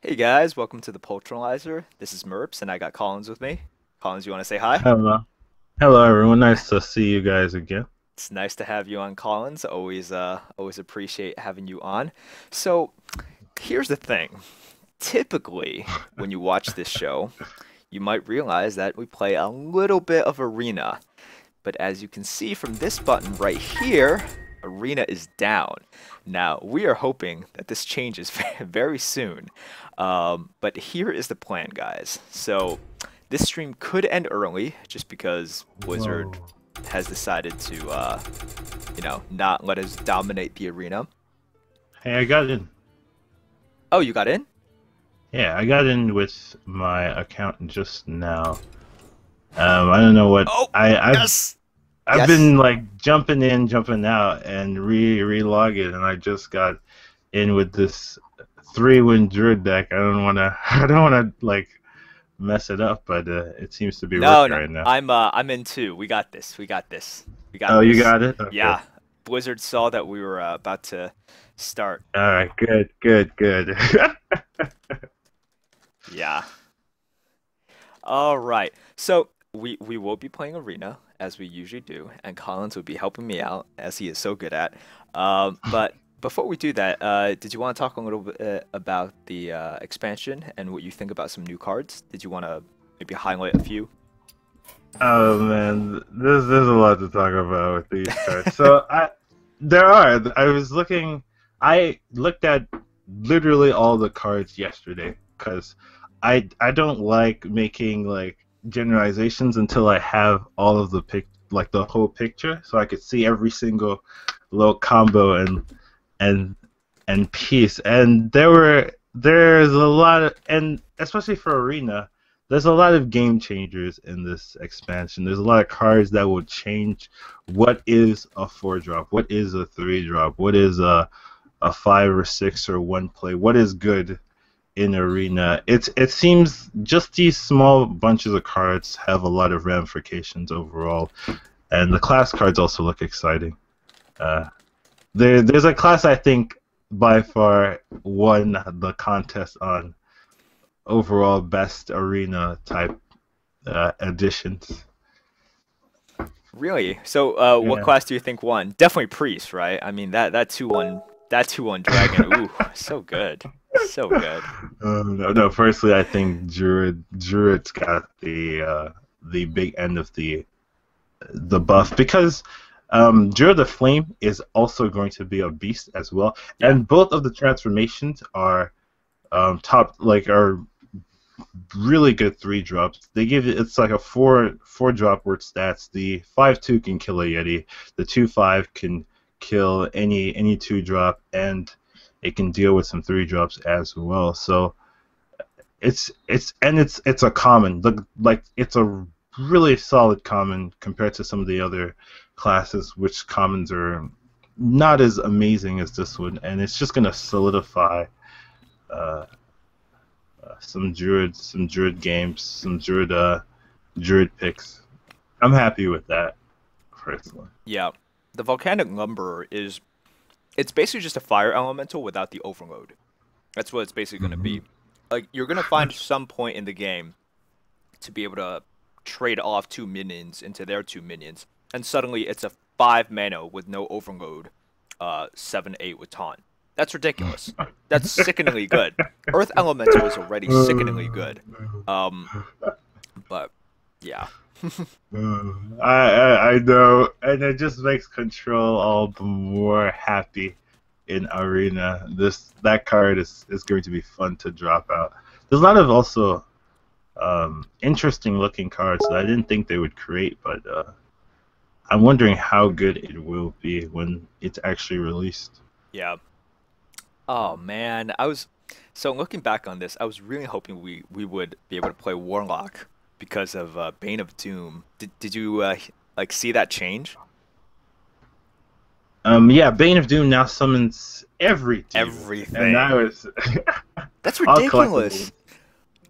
Hey guys, welcome to the Poultryizer. This is Merps, and I got Collins with me. Collins, you want to say hi? Hello. Hello, everyone. Nice to see you guys again. It's nice to have you on, Collins. Always appreciate having you on. So, here's the thing. Typically, when you watch this show, you might realize that we play a little bit of Arena. But as you can see from this button right here, Arena is down. Now, we are hoping that this changes very soon. But here is the plan, guys. So, this stream could end early just because Blizzard Whoa. has decided to, not let us dominate the arena. Hey, I got in. Oh, you got in? Yeah, I got in with my account just now. I don't know what Oh, I've yes! I've Yes! been like jumping in, jumping out, and re-logging, and I just got in with this 3-win Druid deck. I don't wanna I don't wanna like mess it up, but it seems to be No, working no. right now. I'm in too. We got this. We got this. We got Oh, you this. got it? Okay. Yeah. Blizzard saw that we were about to start. All right. Good. Good. Good. Yeah. All right. So we will be playing Arena as we usually do, and Collins will be helping me out as he is so good at. But before we do that, did you want to talk a little bit about the expansion and what you think about some new cards? Did you want to maybe highlight a few? Oh man, there's a lot to talk about with these cards. So there are. I looked at literally all the cards yesterday because I don't like making like generalizations until I have all of like the whole picture, so I could see every single little combo and and piece. And there's a lot of, and especially for Arena, there's a lot of game changers in this expansion. There's a lot of cards that will change what is a 4-drop, what is a 3-drop, what is a 5 or 6 or 1 play, what is good in Arena. It seems just these small bunches of cards have a lot of ramifications overall, and the class cards also look exciting. Uh, there's a class I think by far won the contest on overall best arena type additions. Really? So, what Yeah. class do you think won? Definitely Priest, right? I mean that 2-1 dragon. Ooh, so good, so good. No, no. Personally, I think Druid's got the big end of the buff because Druid the Flame is also going to be a beast as well, Yeah. and both of the transformations are are really good 3-drops. They give it's like a 4 drop worth stats. The 5/2 can kill a Yeti. The 2/5 can kill any 2-drop, and it can deal with some 3-drops as well. So it's a common. Like it's a really solid common compared to some of the other classes, which commons are not as amazing as this one, and it's just gonna solidify uh, some druid games, some druid picks. I'm happy with that personally. Yeah. The volcanic lumber is it's basically just a fire elemental without the overload. That's what it's basically going to Hmm. be. Like you're going to find some point in the game to be able to trade off 2 minions into their 2 minions, and suddenly it's a 5 mana with no overload, 7/8 with taunt. That's ridiculous. That's sickeningly good. Earth Elemental is already sickeningly good. Um, but yeah, I know, and it just makes control all the more happy in arena. That card is going to be fun to drop out. There's a lot of also interesting looking cards that I didn't think they would create, but I'm wondering how good it will be when it's actually released. yeah. Oh man, I was so looking back on this, I was really hoping we would be able to play Warlock because of Bane of Doom. Did you like see that change? Yeah, Bane of Doom now summons every demon, and I Everything. was That's all collectibles. ridiculous.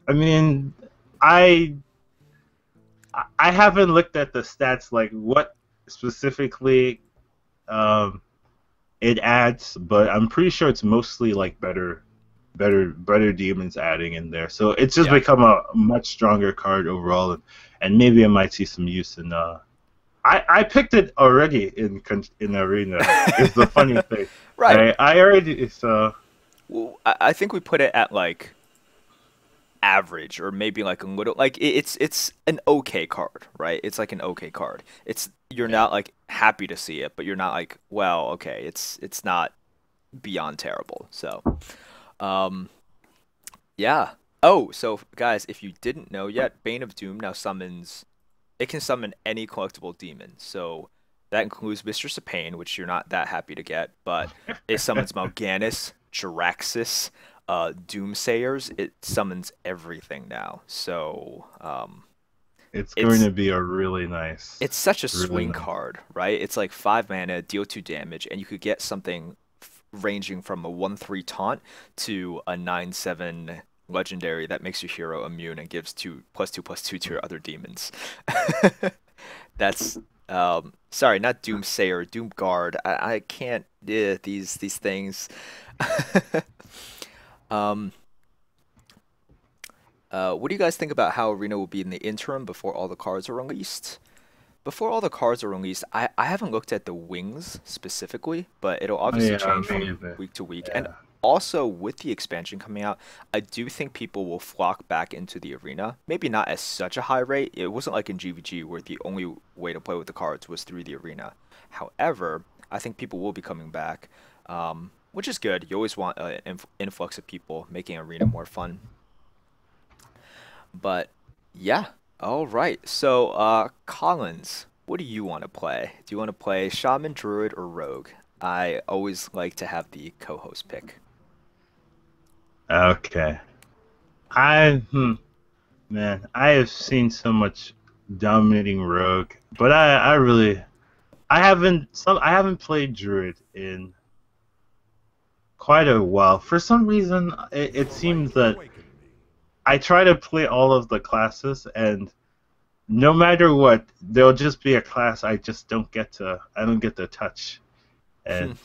I mean, I I haven't looked at the stats like what specifically um, it adds, but I'm pretty sure it's mostly like better better demons adding in there. So it's just Yeah. become a much stronger card overall, and maybe I might see some use in. I picked it already in arena. Is the funny thing. Right. I already so Well, I think we put it at like average or maybe like a little like it's an okay card, right? It's like an okay card. It's you're yeah. not like happy to see it, but you're not like, well, okay, it's not beyond terrible. So, um yeah. Oh, so guys, if you didn't know yet, Bane of Doom now summons it can summon any collectible demon. So that includes Mr. Sapane, which you're not that happy to get, but it summons Mal'Ganis, Jaraxxus, Doomsayers. It summons everything now. So It's going it's to be a really nice, it's such a really swing nice. card, right? It's like 5 mana, deal 2 damage, and you could get something ranging from a 1/3 taunt to a 9/7 legendary that makes your hero immune and gives 2+2/+2 to your other demons. That's sorry, not Doomsayer, Doomguard. I can't these things. Um what do you guys think about how Arena will be in the interim before all the cards are released? Before all the cards are released, I haven't looked at the wings specifically, but it'll Oh, obviously yeah, change me from either. week to week. And Yeah. also with the expansion coming out, I do think people will flock back into the arena. Maybe not at such a high rate. It wasn't like in GVG where the only way to play with the cards was through the arena. However, I think people will be coming back, which is good. You always want an influx of people, making arena more fun. But yeah, all right. So, Collins, what do you want to play? Do you want to play Shaman, Druid, or Rogue? I always like to have the co-host pick. Okay. I man, I have seen so much dominating rogue, but I haven't played druid in quite a while. For some reason, it seems that I try to play all of the classes, and no matter what, there'll just be a class I don't get to touch. And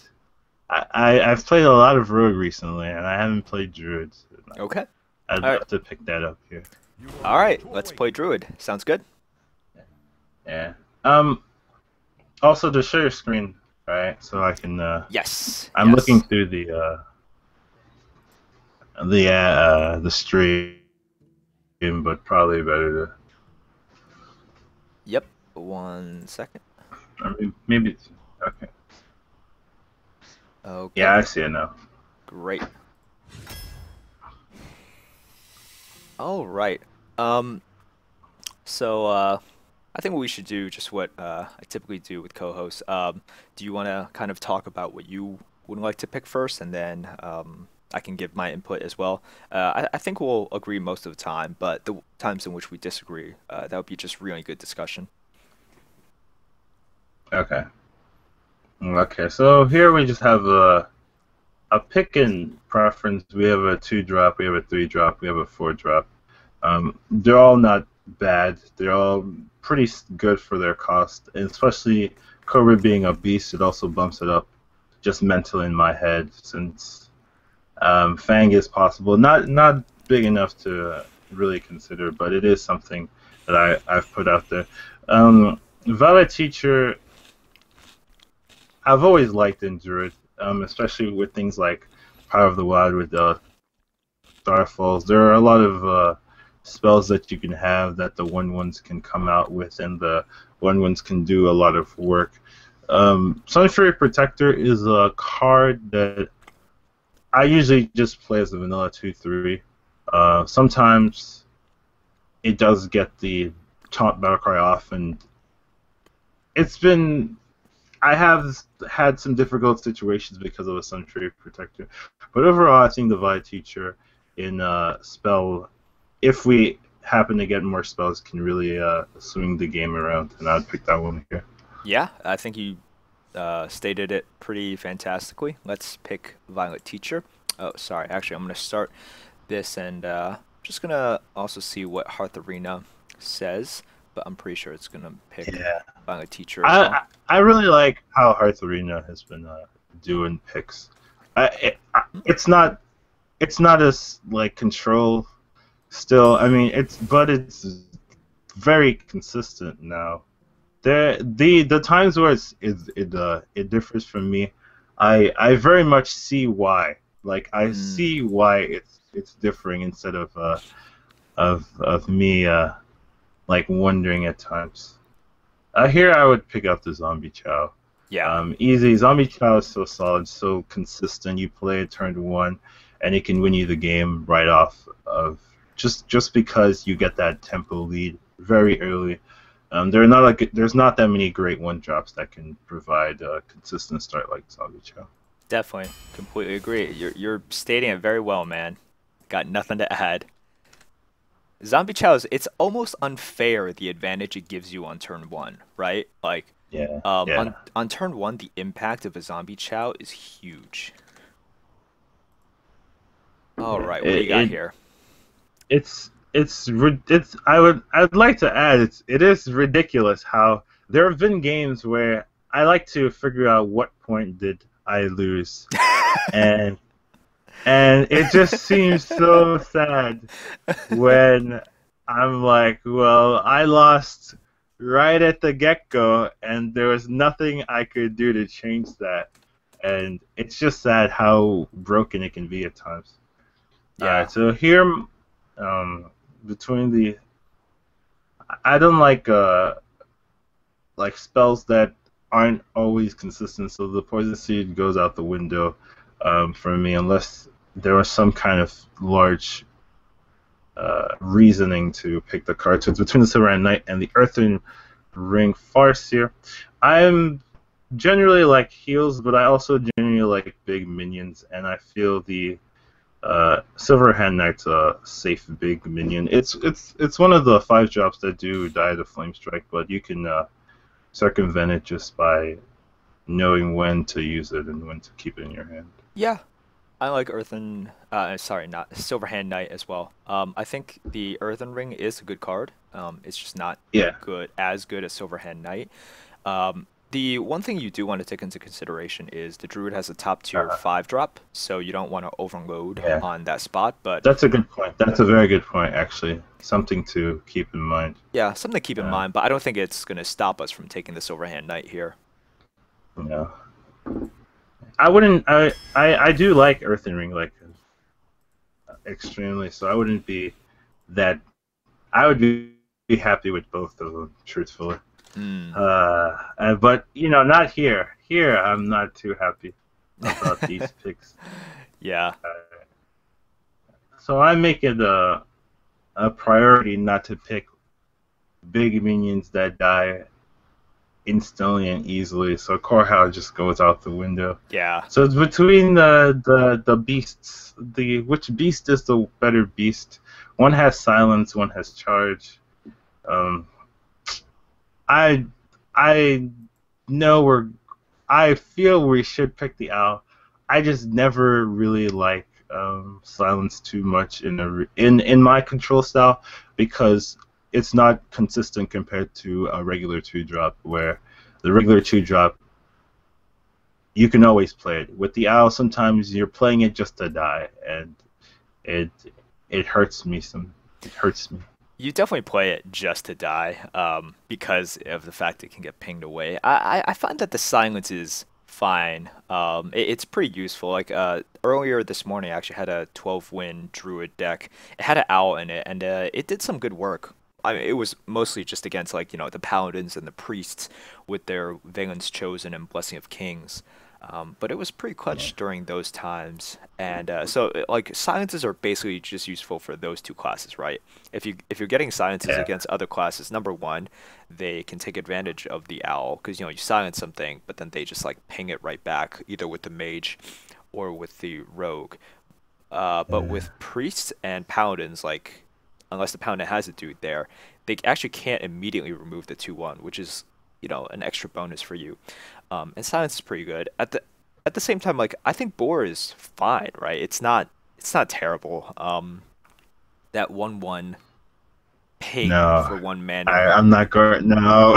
I've played a lot of rogue recently, and I haven't played druids. Okay. I'd All right. love to pick that up here. All right. Let's play Druid. Sounds good. Yeah. Also, to share your screen, right? So I can. Yes. I'm looking Yes. through the stream, but probably better to. Yep. 1 second. I mean, maybe it's okay. Okay. Yeah, I see it now. Great. All right. Um. So, I think we should do just what I typically do with co-hosts. Do you want to kind of talk about what you would like to pick first, and then I can give my input as well. I think we'll agree most of the time, but the times in which we disagree, that would be just really good discussion. Okay. Okay. So here we just have a pick and preference. We have a 2 drop. We have a 3 drop. We have a 4 drop. They're all not bad. They're all pretty good for their cost, and especially Cobra being a beast, it also bumps it up just mentally in my head since Fang is possible. Not big enough to really consider, but it is something that I've put out there. Valet Teacher, I've always liked in Druid, especially with things like Power of the Wild with Starfalls. There are a lot of spells that you can have that the 1/1s can come out with, and the 1/1s can do a lot of work. Sunfury Protector is a card that I usually just play as a vanilla 2/3. Sometimes it does get the taunt battle cry off, and it's been I have had some difficult situations because of a Sunfury Protector, but overall I think the Vi Teacher in spell, if we happen to get more spells, can really swing the game around, and I'd pick that one here. Yeah, I think you stated it pretty fantastically. Let's pick Violet Teacher. Oh, sorry. Actually, I'm going to start this and just going to also see what Hearth Arena says, but I'm pretty sure it's going to pick Yeah. Violet Teacher as well. I really like how Hearth Arena has been doing picks. It's not it's not as like control still. I mean, it's very consistent now. The times where it differs from me, I very much see why. Like I Mm, see why it's differing instead of me like wondering at times. Here I would pick up the Zombie Chow. yeah, Easy. Zombie Chow is so solid, so consistent. You play it turn one, and it can win you the game right off of just because you get that tempo lead very early. There's not that many great one drops that can provide a consistent start like Zombie Chow. definitely, completely agree. You're stating it very well, man. Got nothing to add. Zombie Chow's, it's almost unfair the advantage it gives you on turn one, right? Like, Yeah, on yeah. turn one, the impact of a Zombie Chow is huge. All Yeah. right, what do you got here? It's I'd like to add it is ridiculous how there have been games where I like to figure out what point did I lose, and it just seems so sad when I'm like, well, I lost right at the get-go, and there was nothing I could do to change that, and it's just sad how broken it can be at times. All Yeah. right, so here, between the, I don't like spells that aren't always consistent, so the poison seed goes out the window for me unless there was some kind of large reasoning to pick the card. So it's between the Silverhand Knight and the Earthen Ring Farseer. I'm generally like heals, but I also generally like big minions, and I feel the Silverhand Knight's a safe big minion. It's one of the 5 drops that do die to Flame Strike, but you can circumvent it just by knowing when to use it and when to keep it in your hand. Yeah, I like Earthen. Sorry, not Silverhand Knight as well. I think the Earthen Ring is a good card. It's just not Yeah. as good as Silverhand Knight. The one thing you do want to take into consideration is the Druid has a top tier Uh, 5 drop, so you don't want to overload yeah. on that spot. But That's a good point. That's a very good point, actually. Something to keep in mind. yeah, something to keep in Uh, mind. But I don't think it's going to stop us from taking the Silverhand Knight here. you know, I wouldn't. I do like Earthen Ring like extremely, so I wouldn't be that. I would be happy with both of them, truthfully. Hmm. But not here. Here, I'm not too happy about these picks. Yeah. So I make it a priority not to pick big minions that die instantly and easily. So Korhao just goes out the window. Yeah. So it's between the beasts. Which beast is the better beast? One has silence, one has charge. Um, I I know I feel we should pick the owl. I just never really like silence too much in my control style because it's not consistent compared to a regular 2 drop where the regular 2 drop you can always play it. With the owl sometimes you're playing it just to die and it it hurts me it hurts me. You definitely play it just to die, because of the fact it can get pinged away. I find that the silence is fine. It's pretty useful. Like earlier this morning, I actually had a 12-win druid deck. It had an owl in it, and it did some good work. I mean, it was mostly just against like the paladins and the priests with their Valen's Chosen and Blessing of Kings. But it was pretty Yeah. clutch during those times, and like silences are basically just useful for those 2 classes, right? If you're getting silences Yeah. against other classes, number one, they can take advantage of the owl because you silence something, but then they just like ping it right back, either with the mage or with the rogue. But Yeah. with priests and paladins, like unless the paladin has a dude there, they actually can't immediately remove the 2/1, which is an extra bonus for you. And silence is pretty good. At the same time, like I think boar is fine, right? It's not terrible. That 1/1 ping No. for 1 mana. I'm not going. No,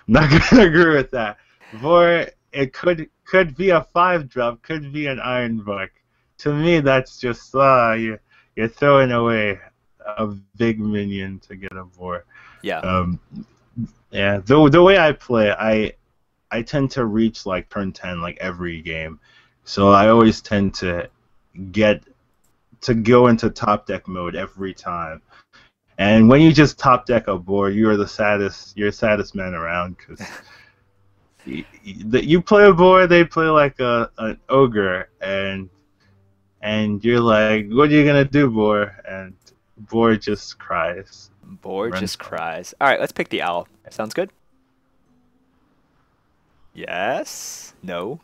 not gonna agree with that. Vor, it could be a 5 drop, could be an Ironbark. to me, that's just you're throwing away a big minion to get a boar. Yeah. Um, yeah, the way I play, I tend to reach like turn 10 like every game, so I always tend to get to go into top deck mode every time. And when you just top deck a board, you're the saddest man around because you play a board, they play like an ogre, and you're like, what are you gonna do, boar? And boar just cries. Boar Runs just cries. All right, let's pick the owl. Sounds good? Yes? No?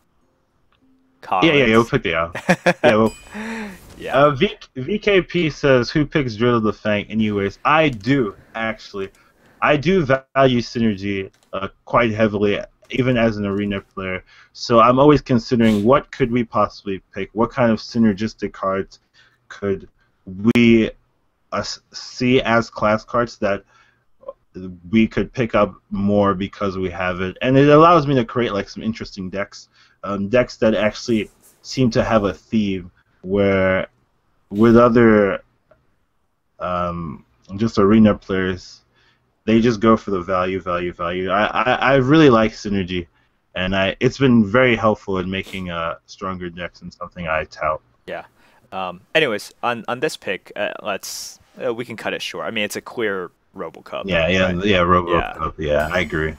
Yeah, we'll Collins? pick the owl. Yeah, well, Yeah. VKP says, who picks Drill of the Fang anyways? I do, actually. I do value synergy quite heavily, even as an arena player. So I'm always considering what could we possibly pick? What kind of synergistic cards could we see as class cards that we could pick up more because we have it? And it allows me to create like some interesting decks. Decks that actually seem to have a theme where with other just arena players, they just go for the value. I really like synergy, and it's been very helpful in making stronger decks and something I tout. Yeah. Anyways, on this pick, we can cut it short. I mean, it's a clear RoboCup. Right? RoboCup. Yeah, I agree.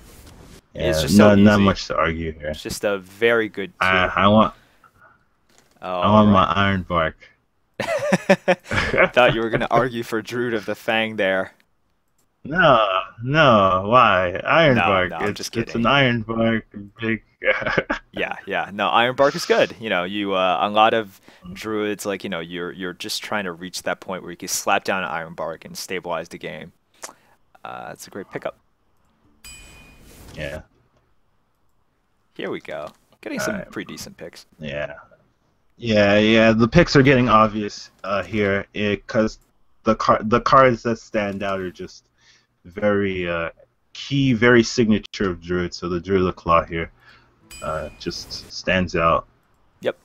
It's Yeah, just so not easy. much to argue here. It's just a very good tier. I want my Iron Bark. Thought you were gonna argue for Druid of the Fang there. No, why? Iron Bark. No, I'm just kidding. It's an Iron Bark, big. Yeah. No, Iron Bark is good. You know, a lot of druids, like, you're just trying to reach that point where you can slap down an Iron Bark and stabilize the game. It's a great pickup. Yeah. Here we go. Getting some pretty decent picks. Yeah. The picks are getting obvious here because the cards that stand out are just very key, very signature of Druid. So the Druid of Claw here just stands out. Yep.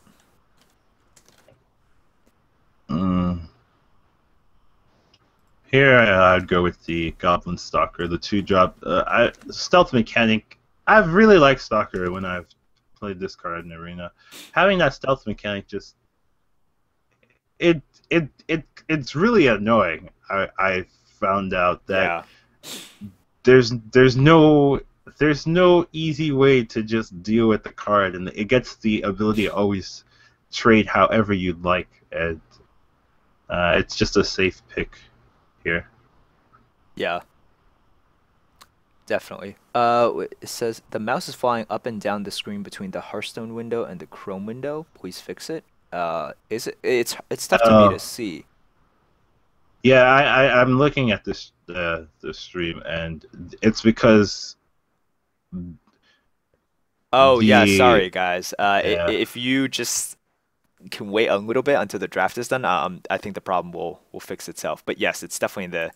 Here I'd go with the Goblin Stalker, the 2-drop. Stealth Mechanic. I've really liked Stalker when I've played this card in Arena. Having that stealth mechanic just it's really annoying. I found out that there's no easy way to just deal with the card, and it gets the ability to always trade however you'd like, and it's just a safe pick here. Yeah. Definitely. It says the mouse is flying up and down the screen between the Hearthstone window and the Chrome window. Please fix it. Is it? It's tough to me to see. Yeah, I'm looking at this the stream, and it's because. Oh yeah, sorry guys. If you just can wait a little bit until the draft is done, I think the problem will fix itself. But yes, it's definitely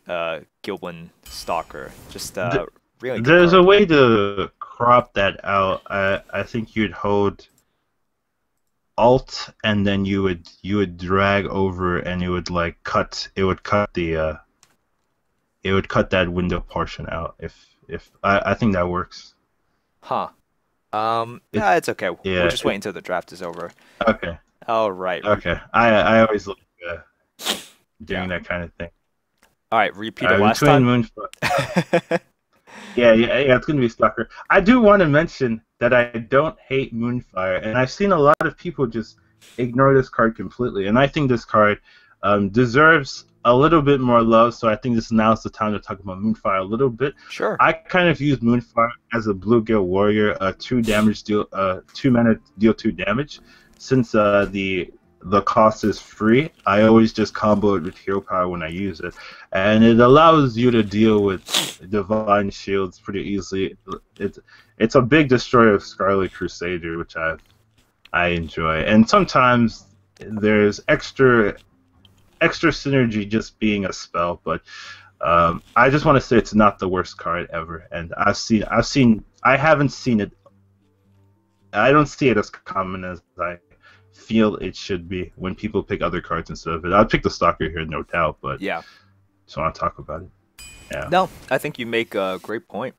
the Goblin Stalker. Just really. There's a way to crop that out. I think you'd hold Alt, and then you would drag over, and it would like cut. It would cut the. It would cut that window portion out. If I think that works. Huh. Yeah, it's okay. Yeah, We'll just wait until the draft is over. Okay. All right. Okay. I always like doing that kind of thing. All right. Repeat it last time. Yeah, it's gonna be Stalker. I do want to mention that I don't hate Moonfire, and I've seen a lot of people just ignore this card completely, and I think this card deserves a little bit more love. So I think now is the time to talk about Moonfire a little bit. Sure. I kind of use Moonfire as a bluegill warrior, 2 mana deal 2 damage. Since the cost is free, I always just combo it with hero power when I use it, and it allows you to deal with divine shields pretty easily. It's a big destroyer of Scarlet Crusader, which I enjoy, and sometimes there's extra synergy just being a spell, but I just want to say it's not the worst card ever, and I haven't seen it. I don't see it as common as I feel it should be when people pick other cards instead of it. I'd pick the Stalker here, no doubt, but Yeah. just want to talk about it. Yeah. No, I think you make a great point.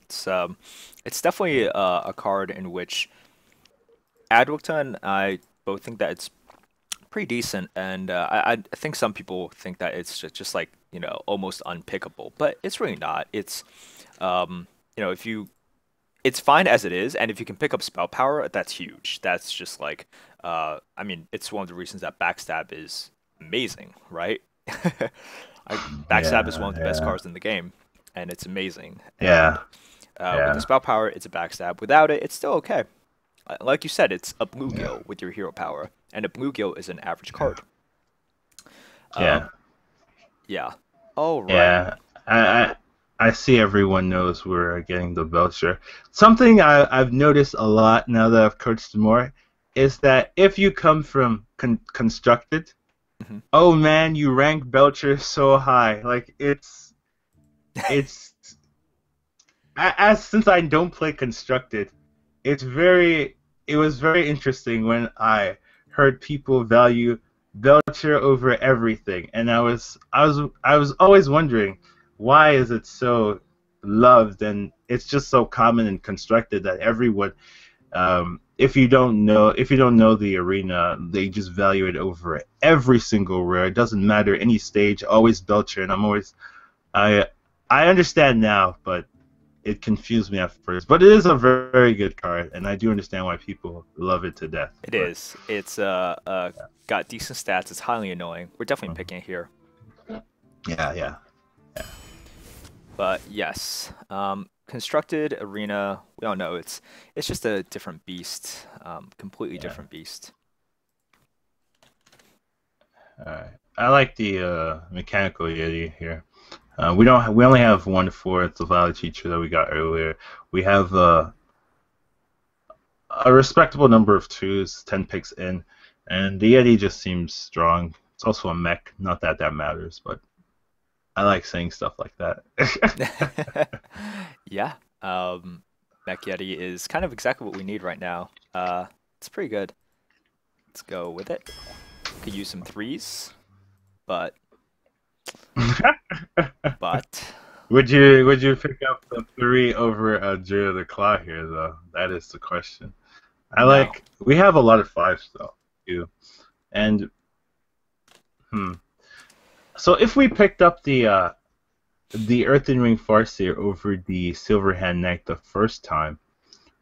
It's um, it's definitely a card in which Adwicta and I both think that it's pretty decent, and I think some people think that it's just like almost unpickable, but it's really not. If you it's fine as it is, and if you can pick up spell power, that's huge. That's just like I mean, it's one of the reasons that backstab is amazing, right? Backstab is one Yeah, of the best yeah, cards in the game, and it's amazing. And yeah, with the yeah, spell power, it's a backstab. Without it, it's still okay. Like you said, it's a yeah, bluegill with your hero power, and a bluegill is an average yeah, card. yeah, Um, yeah. All right. yeah. I see everyone knows we're getting the Belcher. Something I've noticed a lot now that I've coached more is that if you come from constructed, Mhm. oh man, you rank Belcher so high. Like it's as since I don't play constructed, it's very it was very interesting when I heard people value Belcher over everything, and I was always wondering why is it so loved, and it's just so common and constructed that everyone, if you don't know the arena, they just value it over every single rare. It doesn't matter any stage, always Belcher, and I I understand now, but it confused me at first. But it is a very, very good card, and I do understand why people love it to death. It But is. It's got decent stats. It's highly annoying. We're definitely picking it here. yeah, yeah, But yes, constructed arena. We all know it's just a different beast. Completely yeah. different beast. All right. I like the mechanical Yeti here. We only have one for the Violet Teacher that we got earlier. We have a respectable number of twos, 10 picks in, and the Yeti just seems strong. It's also a mech. Not that that matters, but I like saying stuff like that. Yeah. Mech Yeti is kind of exactly what we need right now. It's pretty good. Let's go with it. Could use some threes, but but Would you pick up the three over Jira the Claw here though? That is the question. no. We have a lot of fives though, too. And hmm. So if we picked up the Earthen Ring Farseer over the Silverhand Knight the first time,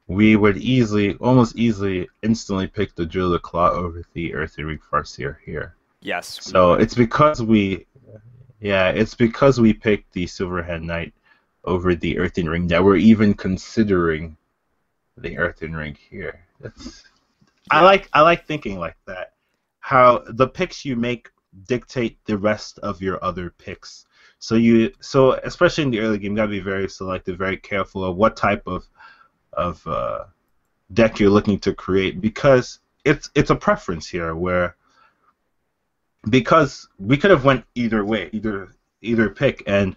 we would almost easily, instantly pick the Drill the Claw over the Earthen Ring Farseer here. Yes, we So would. it's because we picked the Silverhand Knight over the Earthen Ring that we're even considering the Earthen Ring here. Yeah. I like thinking like that. How the picks you make dictate the rest of your other picks. So especially in the early game, you gotta be very selective, very careful of what type of deck you're looking to create because it's a preference here where because we could have went either way, either pick, and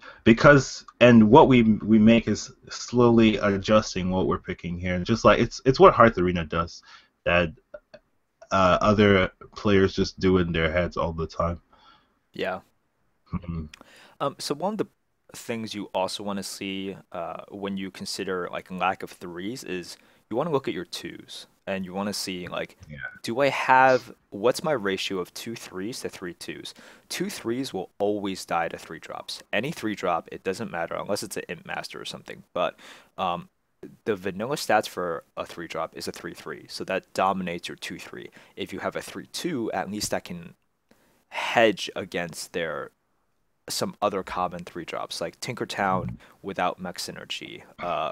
what we make is slowly adjusting what we're picking here, just like it's what Hearth Arena does that other players just do in their heads all the time. Yeah. Mhm. So one of the things you also want to see when you consider like lack of threes is you want to look at your twos and you want to see like, Yeah. do I have what's my ratio of two threes to three twos? Two threes will always die to three drops. Any three drop, it doesn't matter unless it's an imp master or something. But um, the vanilla stats for a three drop is a 3/3, so that dominates your 2/3. If you have a 3/2, at least that can hedge against their some other common three drops like Tinkertown without Mech Synergy,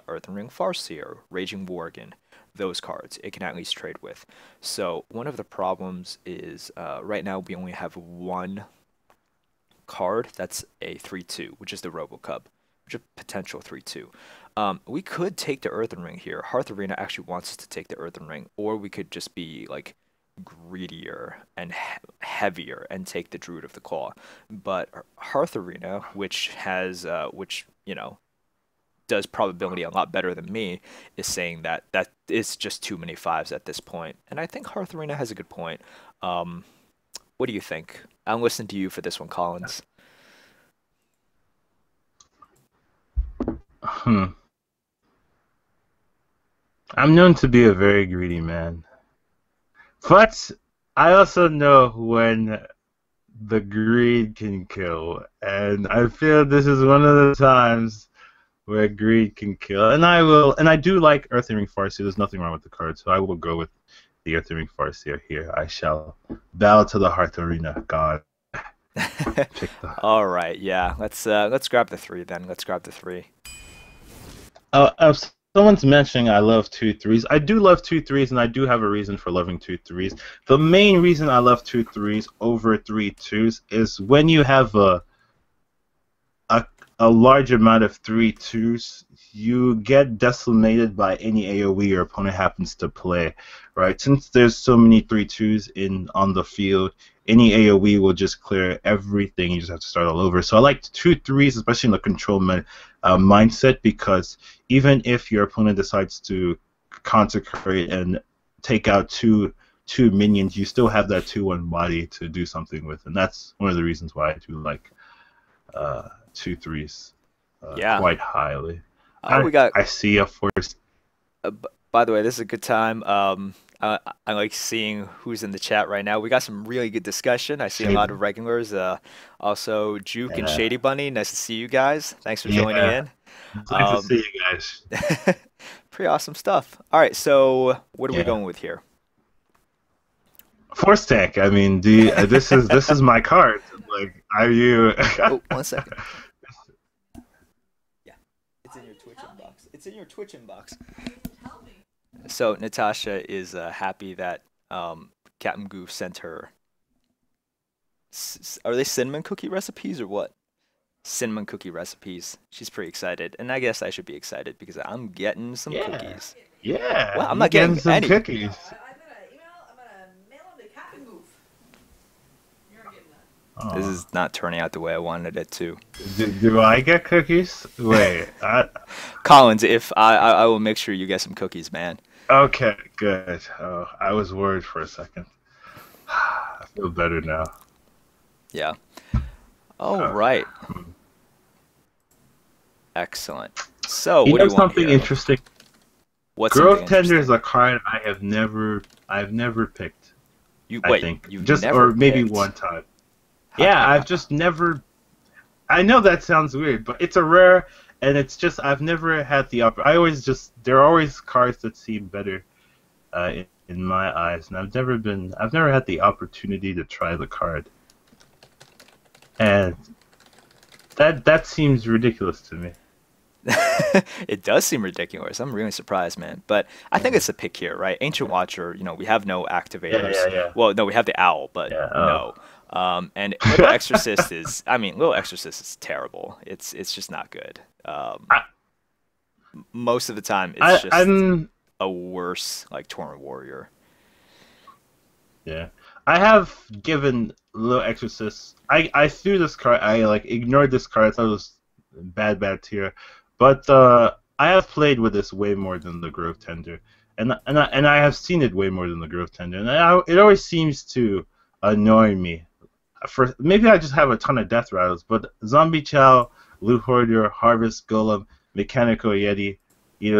Earthen Ring Farseer, Raging Worgen, those cards it can at least trade with. So one of the problems is right now we only have one card that's a 3/2, which is the Robocub, which is a potential 3/2. We could take the Earthen Ring here. Hearth Arena actually wants us to take the Earthen Ring, or we could just be like greedier and heavier and take the Druid of the Claw. But Hearth Arena, which has, which does probability a lot better than me, is saying that that is just too many fives at this point. And I think Hearth Arena has a good point. Um, what do you think? I'm listening to you for this one, Collins. Hmm. I'm known to be a very greedy man, but I also know when the greed can kill, and I feel this is one of the times where greed can kill. And I will, and I do like Earthring Farseer. There's nothing wrong with the card, so I will go with the Earthring Farseer here. I shall bow to the Hearth Arena God. Pick the. All right, yeah. Let's grab the three then. Let's grab the three. Someone's mentioning I love 2-3s. I do love 2-3s, and I do have a reason for loving 2-3s. The main reason I love 2-3s over 3-2s is when you have a large amount of 3-2s, you get decimated by any AoE your opponent happens to play, right? Since there's so many 3-2s on the field, any AoE will just clear everything. You just have to start all over. So I like 2-3s, especially in the control mindset, because even if your opponent decides to consecrate and take out two minions, you still have that 2-1 body to do something with, and that's one of the reasons why I do like 2-3s Yeah. quite highly. We got. I see a force. By the way, this is a good time. I like seeing who's in the chat right now. We got some really good discussion. I see a lot of regulars. Also, Juke and Shady Bunny. Nice to see you guys. Thanks for joining in. It's nice to see you guys. Pretty awesome stuff. All right, so what are we going with here? Force tank. I mean, this is my card. Like, are you? Oh, 1 second. Yeah, it's in your Twitch inbox. It's in your Twitch inbox. So Natasha is happy that Captain Goof sent her. Are they cinnamon cookie recipes or what? Cinnamon cookie recipes. She's pretty excited, and I guess I should be excited because I'm getting some cookies. Yeah. Well, I'm not getting some any cookies. I'm gonna mail them to Captain Goof. You're not getting that. Oh. This is not turning out the way I wanted it to. Do I get cookies? Wait. Collins, if I will make sure you get some cookies, man. Okay, good. Oh, I was worried for a second. I feel better now. Yeah. All right. Excellent. So, what do you want something here? interesting? What's Growth something Tender is interesting? a card I've never picked. Wait, I think you've just never or maybe picked? one time. Yeah, I've just never. I know that sounds weird, but it's a rare, and it's just I've never had the I always just there are always cards that seem better, in my eyes, and I've never had the opportunity to try the card, and that seems ridiculous to me. It does seem ridiculous. I'm really surprised, man. But I think it's a pick here, right? Ancient Watcher, we have no activators. Yeah. Well, no, we have the Owl, but Yeah, no. And Little Exorcist Little Exorcist is terrible. It's just not good. Most of the time, it's just I'm a worse, like, Torrent Warrior. Yeah, I have given Little Exorcist. I threw this card. I ignored this card. I thought it was bad tier, but I have played with this way more than the Grove Tender, and I have seen it way more than the Grove Tender, and it always seems to annoy me. Maybe I just have a ton of death rattles, but Zombie Chow, Loot Hoarder, Harvest Golem, Mechanical Yeti,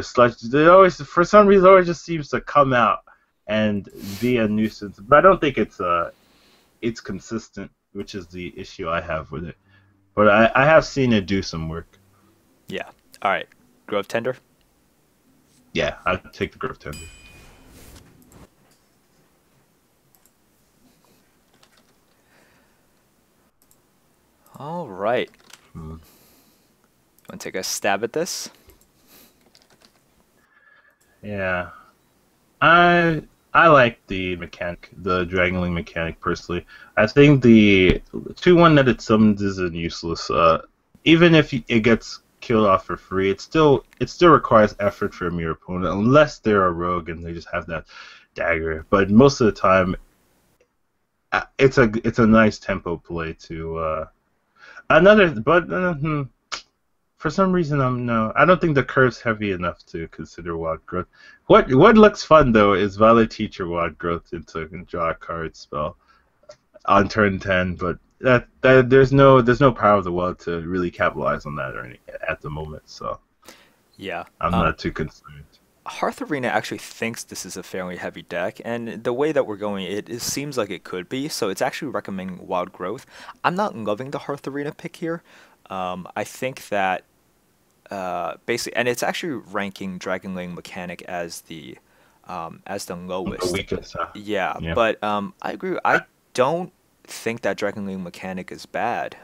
Sludge. They always, for some reason, always just seems to come out and be a nuisance. But I don't think it's consistent, which is the issue I have with it. But I have seen it do some work. Yeah. All right. Grove Tender? Yeah, I'd take the Grove Tender. All right. Want to take a stab at this? Yeah. I like the mechanic, the Dragonling mechanic personally. I think the 2-1 that it summons isn't useless. Even if it gets killed off for free, it still requires effort from your opponent, unless they're a rogue and they just have that dagger. But most of the time, it's a nice tempo play to For some reason, no. I don't think the curve's heavy enough to consider wild growth. What looks fun though is Violet Teacher wild growth into draw a card spell on turn 10, but that there's no power of the wild to really capitalize on that or any, at the moment. So Yeah. I'm not too concerned. Hearth Arena actually thinks this is a fairly heavy deck, and the way that we're going, it seems like it could be, so it's actually recommending Wild Growth. I'm not loving the Hearth Arena pick here. I think that basically, and it's actually ranking Dragon Lane Mechanic as the lowest. The weakest. Yeah, Yeah. but I agree. I don't think that Dragon Lane Mechanic is bad,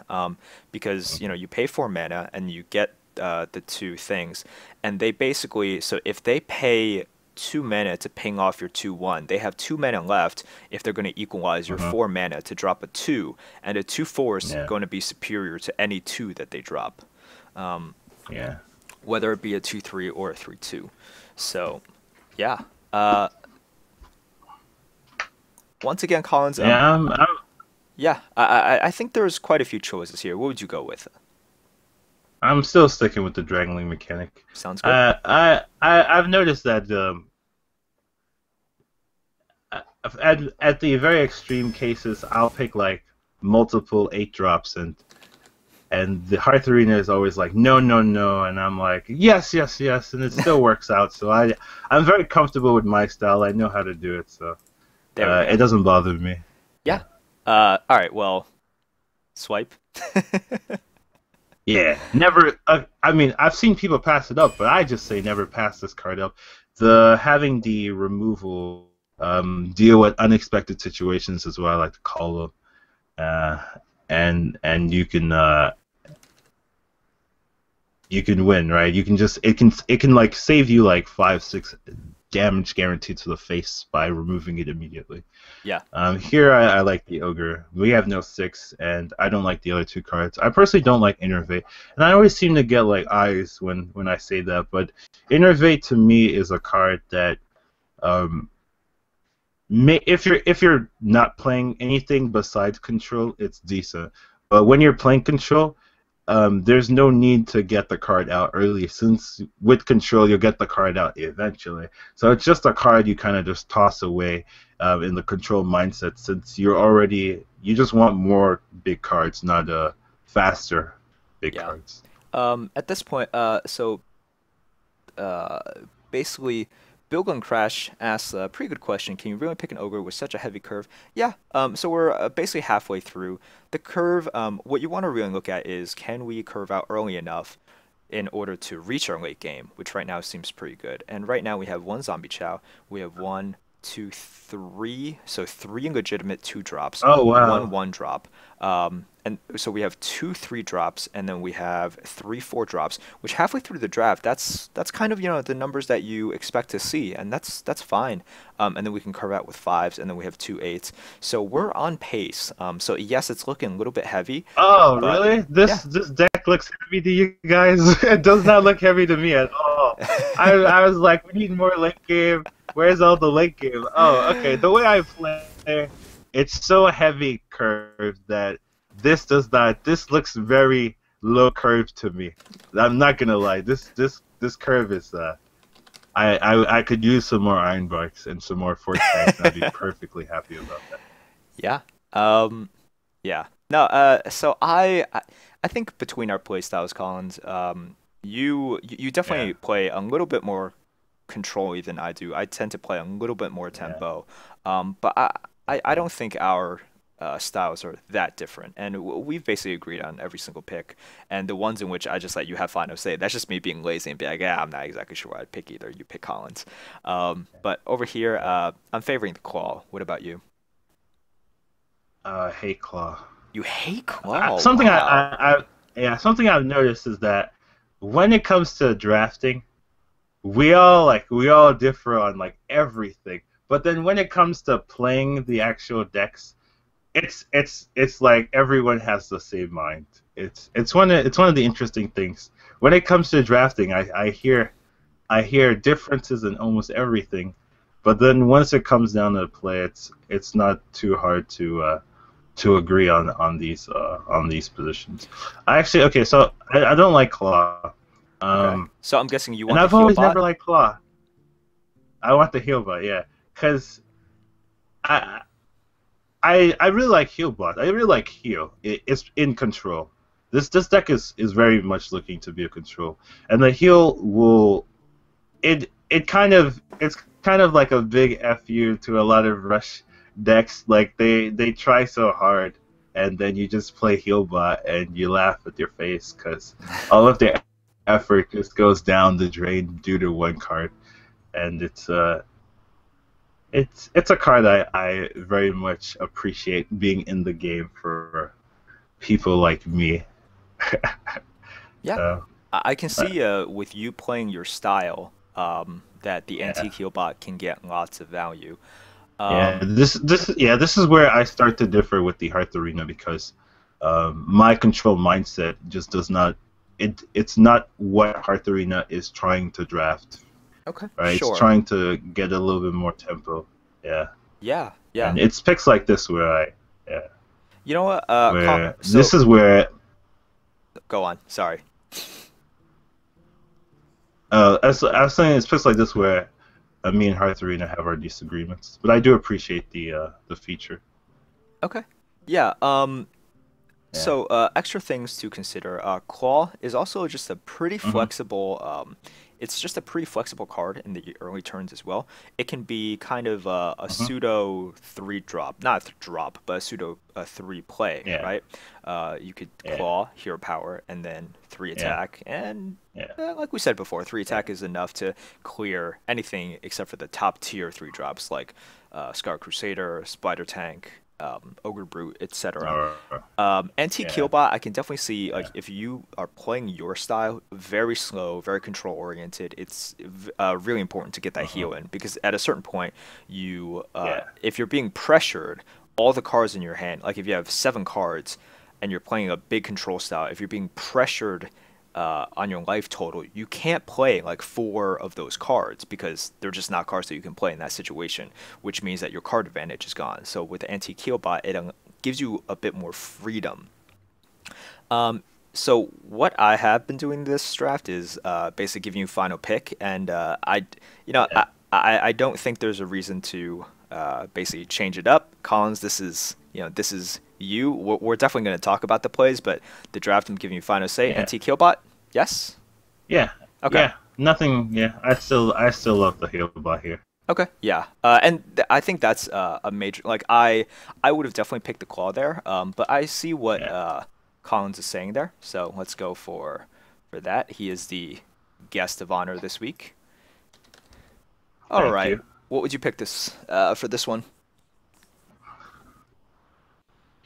because you pay 4 mana and you get the two things, and they basically, so if they pay 2 mana to ping off your 2/1, they have 2 mana left if they're going to equalize your 4 mana to drop a 2, and a 2/4 is going to be superior to any 2 that they drop. Yeah. Whether it be a 2/3 or a 3/2. So, yeah. Once again, Collins. Yeah, I think there's quite a few choices here. What would you go with? I'm still sticking with the Dragon Link mechanic. Sounds good. I've noticed that at the very extreme cases, I'll pick like multiple 8-drops and the Hearth Arena is always like no, and I'm like yes, and it still works out. So I'm very comfortable with my style. I know how to do it, so it doesn't bother me. Yeah. All right. Well, swipe. Yeah, never. I mean, I've seen people pass it up, but I just say never pass this card up. Having the removal deal with unexpected situations is what I like to call them, and you can win, right? You can just it can like save you like 5-6 damage guaranteed to the face by removing it immediately. Yeah. Here I like the Ogre. We have no 6, and I don't like the other 2 cards. I personally don't like Innervate, and I always seem to get like eyes when I say that. But Innervate to me is a card that, if you're not playing anything besides control, it's decent. But when you're playing control, there's no need to get the card out early, since with control you'll get the card out eventually. So it's just a card you kind of just toss away in the control mindset, since you just want more big cards, not faster big cards. At this point, basically, Bilgun Crash asks a pretty good question. Can you really pick an Ogre with such a heavy curve? Yeah, so we're basically halfway through. The curve, what you want to really look at is, can we curve out early enough in order to reach our late game, which right now seems pretty good. And right now we have 1 Zombie Chow, we have 1, 2, 3, so 3 legitimate 2-drops, oh, wow. 1 1-drop. And so we have 2 3-drops, and then we have 3 4-drops, which halfway through the draft, that's kind of the numbers that you expect to see, and that's fine. And then we can curve out with 5s, and then we have 2 8s. So we're on pace. So yes, it's looking a little bit heavy. Oh, really? This deck looks heavy to you guys? It does not look heavy to me at all. I was like, we need more late game. Where's all the late game? Oh, okay. The way I play, it's so heavy curved that this looks very low curve to me. I'm not gonna lie. This curve is I could use some more Iron Barks and some more Force Tanks, and I'd be perfectly happy about that. Yeah. Yeah. No, so I think between our play styles, Collins, you definitely play a little bit more control-y than I do. I tend to play a little bit more tempo. But I don't think our styles are that different, and we've basically agreed on every single pick. And the ones in which I just let you have final say, that's just me being lazy and be like, yeah, I'm not exactly sure what I'd pick either. You pick Collins. But over here, I'm favoring the Claw. What about you? I hate Claw. You hate Claw? Something wow. something I've noticed is that when it comes to drafting, we all differ on like everything. But then when it comes to playing the actual decks, it's like everyone has the same mind. It's one of the interesting things. When it comes to drafting, I hear differences in almost everything, but then once it comes down to play, it's not too hard to agree on these positions. So I don't like Claw. Okay. Um, So I'm guessing you and want the I've heal always bot? never liked Claw. I want the heal bot, yeah, because I I really like heal bot. I really like heal. It's in control. This deck is very much looking to be a control, and the heal will it's kind of like a big fu to a lot of rush decks. Like they try so hard, and then you just play heal bot and you laugh at your face because all of their effort just goes down the drain due to one card, and it's a card I very much appreciate being in the game for people like me. Yeah. So I can see with you playing your style, that the yeah. antique heal bot can get lots of value. Yeah, Um, this is where I start to differ with the Hearth Arena because my control mindset just does not it's not what Hearth Arena is trying to draft, okay, right? It's sure. trying to get a little bit more tempo. Yeah. Yeah, yeah. And it's picks like this where yeah, You know what? where So this is where go on. Sorry. I was saying it's picks like this where me and Hearth Arena have our disagreements, but I do appreciate the feature. Okay. Yeah. Yeah. So extra things to consider. Claw is also just a pretty Hmm. flexible. It's just a pretty flexible card in the early turns as well. It can be kind of a Hmm. pseudo three drop, not a drop, but a pseudo three play, Yeah. right? You could Yeah. claw, hero power, and then three Yeah. attack, and Yeah. like we said before, three Yeah. attack is enough to clear anything except for the top tier three drops like Scar Crusader, Spider Tank, Ogre Brute, etc. Or Anti yeah. Killbot, I can definitely see like Yeah. if you are playing your style, very slow, very control oriented. It's really important to get that Uh-huh. heal in because at a certain point, Yeah. if you're being pressured, all the cards in your hand, like if you have 7 cards and you're playing a big control style, if you're being pressured on your life total, you can't play like 4 of those cards because they're just not cards that you can play in that situation, which means that your card advantage is gone. So with the anti Killbot, it gives you a bit more freedom. So what I have been doing this draft is basically giving you final pick, and you know, Yeah. I don't think there's a reason to basically change it up. Collins, this is this is you. We're definitely going to talk about the plays, but the draft I'm giving you final say. Yeah. Anti Killbot, yes. Yeah. Okay. Yeah. Nothing. Yeah. I still love the heal bot here. Okay, yeah, and I think that's a major. Like I would have definitely picked the claw there, but I see what Yeah. Collins is saying there. So let's go for that. He is the guest of honor this week. All Thank right, you. what would you pick this for this one?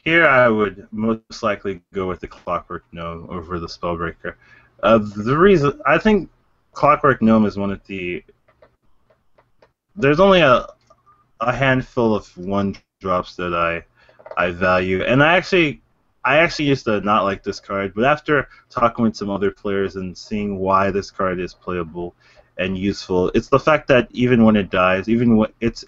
Here I would most likely go with the Clockwork Gnome over the Spellbreaker. The reason I think Clockwork Gnome is one of the there's only a handful of one drops that I value, and I actually used to not like this card, but after talking with some other players and seeing why this card is playable and useful, it's the fact that even when it dies, even when it's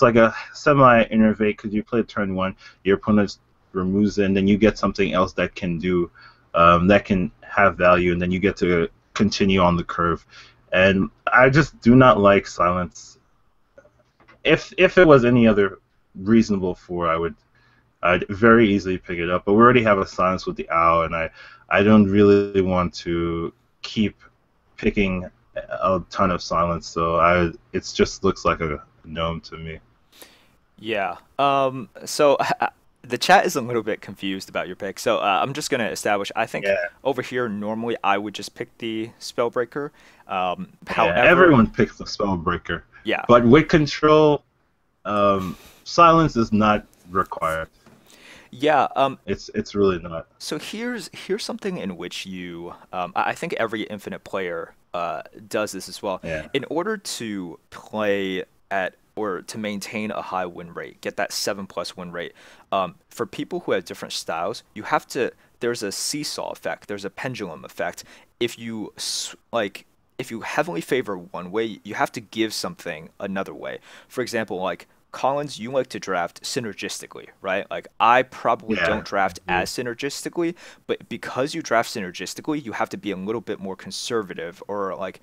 like a semi innervate because you play turn one, your opponent removes it, and then you get something else that can do that can have value, and then you get to continue on the curve. And I just do not like silence. If it was any other reasonable four, I'd very easily pick it up. But we already have a silence with the owl, and I don't really want to keep picking a ton of silence. So it just looks like a gnome to me. Yeah. So the chat is a little bit confused about your pick. So I'm just gonna establish. I think Yeah, over here normally I would just pick the Spellbreaker. yeah. However, Everyone picks the Spellbreaker, yeah. but with control, silence is not required. Yeah, It's really not. so here's something in which you I think every infinite player does this as well. Yeah. In order to play at or to maintain a high win rate, get that 7+ win rate, for people who have different styles, you have to there's a seesaw effect, there's a pendulum effect. If you like if you heavily favor one way, you have to give something another way. For example, like Collins, you like to draft synergistically, right? Like I probably Yeah. don't draft Yeah. as synergistically, but because you draft synergistically, you have to be a little bit more conservative or like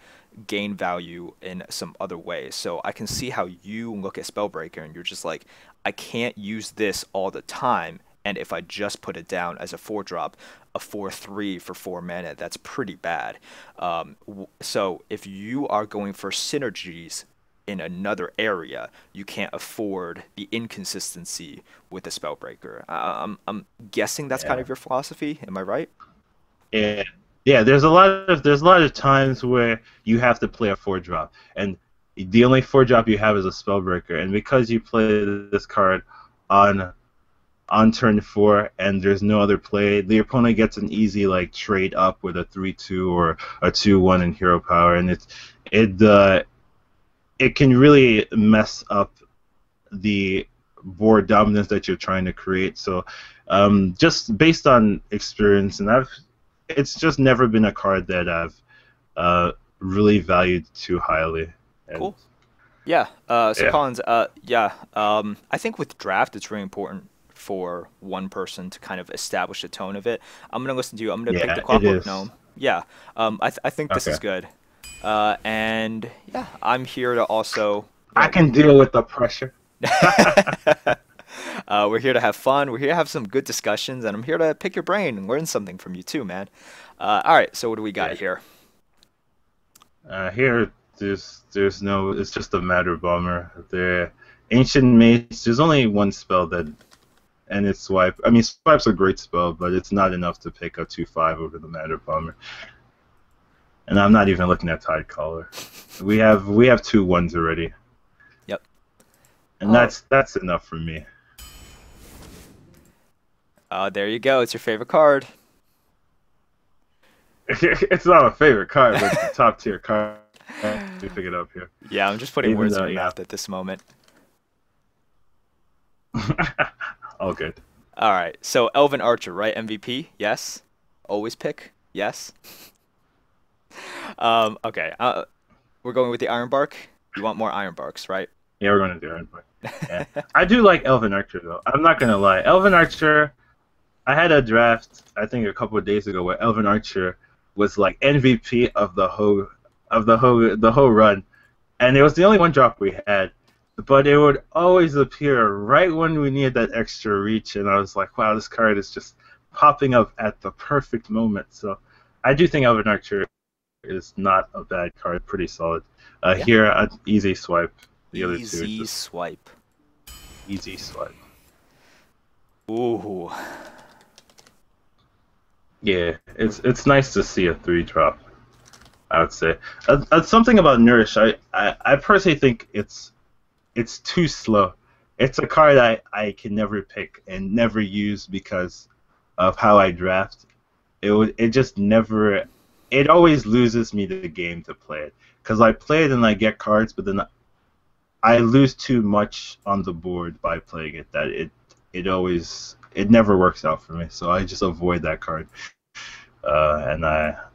gain value in some other ways. So I can see how you look at Spellbreaker and you're just like, I can't use this all the time. And if I just put it down as a 4 drop, a 4/3 for 4 mana, that's pretty bad. So if you are going for synergies in another area, you can't afford the inconsistency with the Spellbreaker. I'm guessing that's kind Yeah. of your philosophy. Am I right? Yeah, yeah. There's a lot of times where you have to play a 4 drop, and the only 4 drop you have is a Spellbreaker, and because you play this card on turn 4 and there's no other play, the opponent gets an easy like trade up with a 3/2 or a 2/1 in hero power, and it can really mess up the board dominance that you're trying to create. So, just based on experience, and it's just never been a card that I've really valued too highly. And Cool. Yeah. So yeah, Collins, yeah. I think with draft, it's really important for one person to kind of establish the tone of it. I'm gonna listen to you. I'm gonna pick the yeah, it Clockwork is. Gnome. Yeah. I think this is Okay, good. And yeah, I'm here to also, you I know, can deal with the pressure. we're here to have fun. We're here to have some good discussions, and I'm here to pick your brain and learn something from you too, man. All right. So what do we got Yeah. here? Here, there's no. It's just a matter bomber. The ancient mace. There's only one spell that, and it's swipe. I mean, swipe's a great spell, but it's not enough to pick a 2/5 over the matter bomber. And I'm not even looking at Tide Caller. We have 2/1s already, Yep. and Oh, that's enough for me. there you go. It's your favorite card. It's not a favorite card, but it's a top tier card. We pick it up here, Yeah, I'm just putting even words in though your yeah, mouth at this moment. all good. All right. So Elvin Archer, right? MVP? Yes. Always pick? Yes. Okay. We're going with the Iron Bark. You want more Iron Barks, right? Yeah, we're gonna do it. But, yeah. I do like Elven Archer though. I'm not gonna lie. Elven Archer. I had a draft I think a couple of days ago where Elven Archer was like MVP of the whole run, and it was the only 1 drop we had. But it would always appear right when we needed that extra reach, and I was like, wow, this card is just popping up at the perfect moment. So I do think Elven Archer is not a bad card, pretty solid. Yeah. Here, easy swipe. The other two are Easy just swipe. easy swipe. Ooh. Yeah, it's nice to see a 3 drop, I would say. Something about Nourish, I personally think it's too slow. It's a card I can never pick and never use because of how I draft. It just never. It always loses me the game to play it because I play it and I get cards, but then I lose too much on the board by playing it. That it never works out for me. So I just avoid that card. And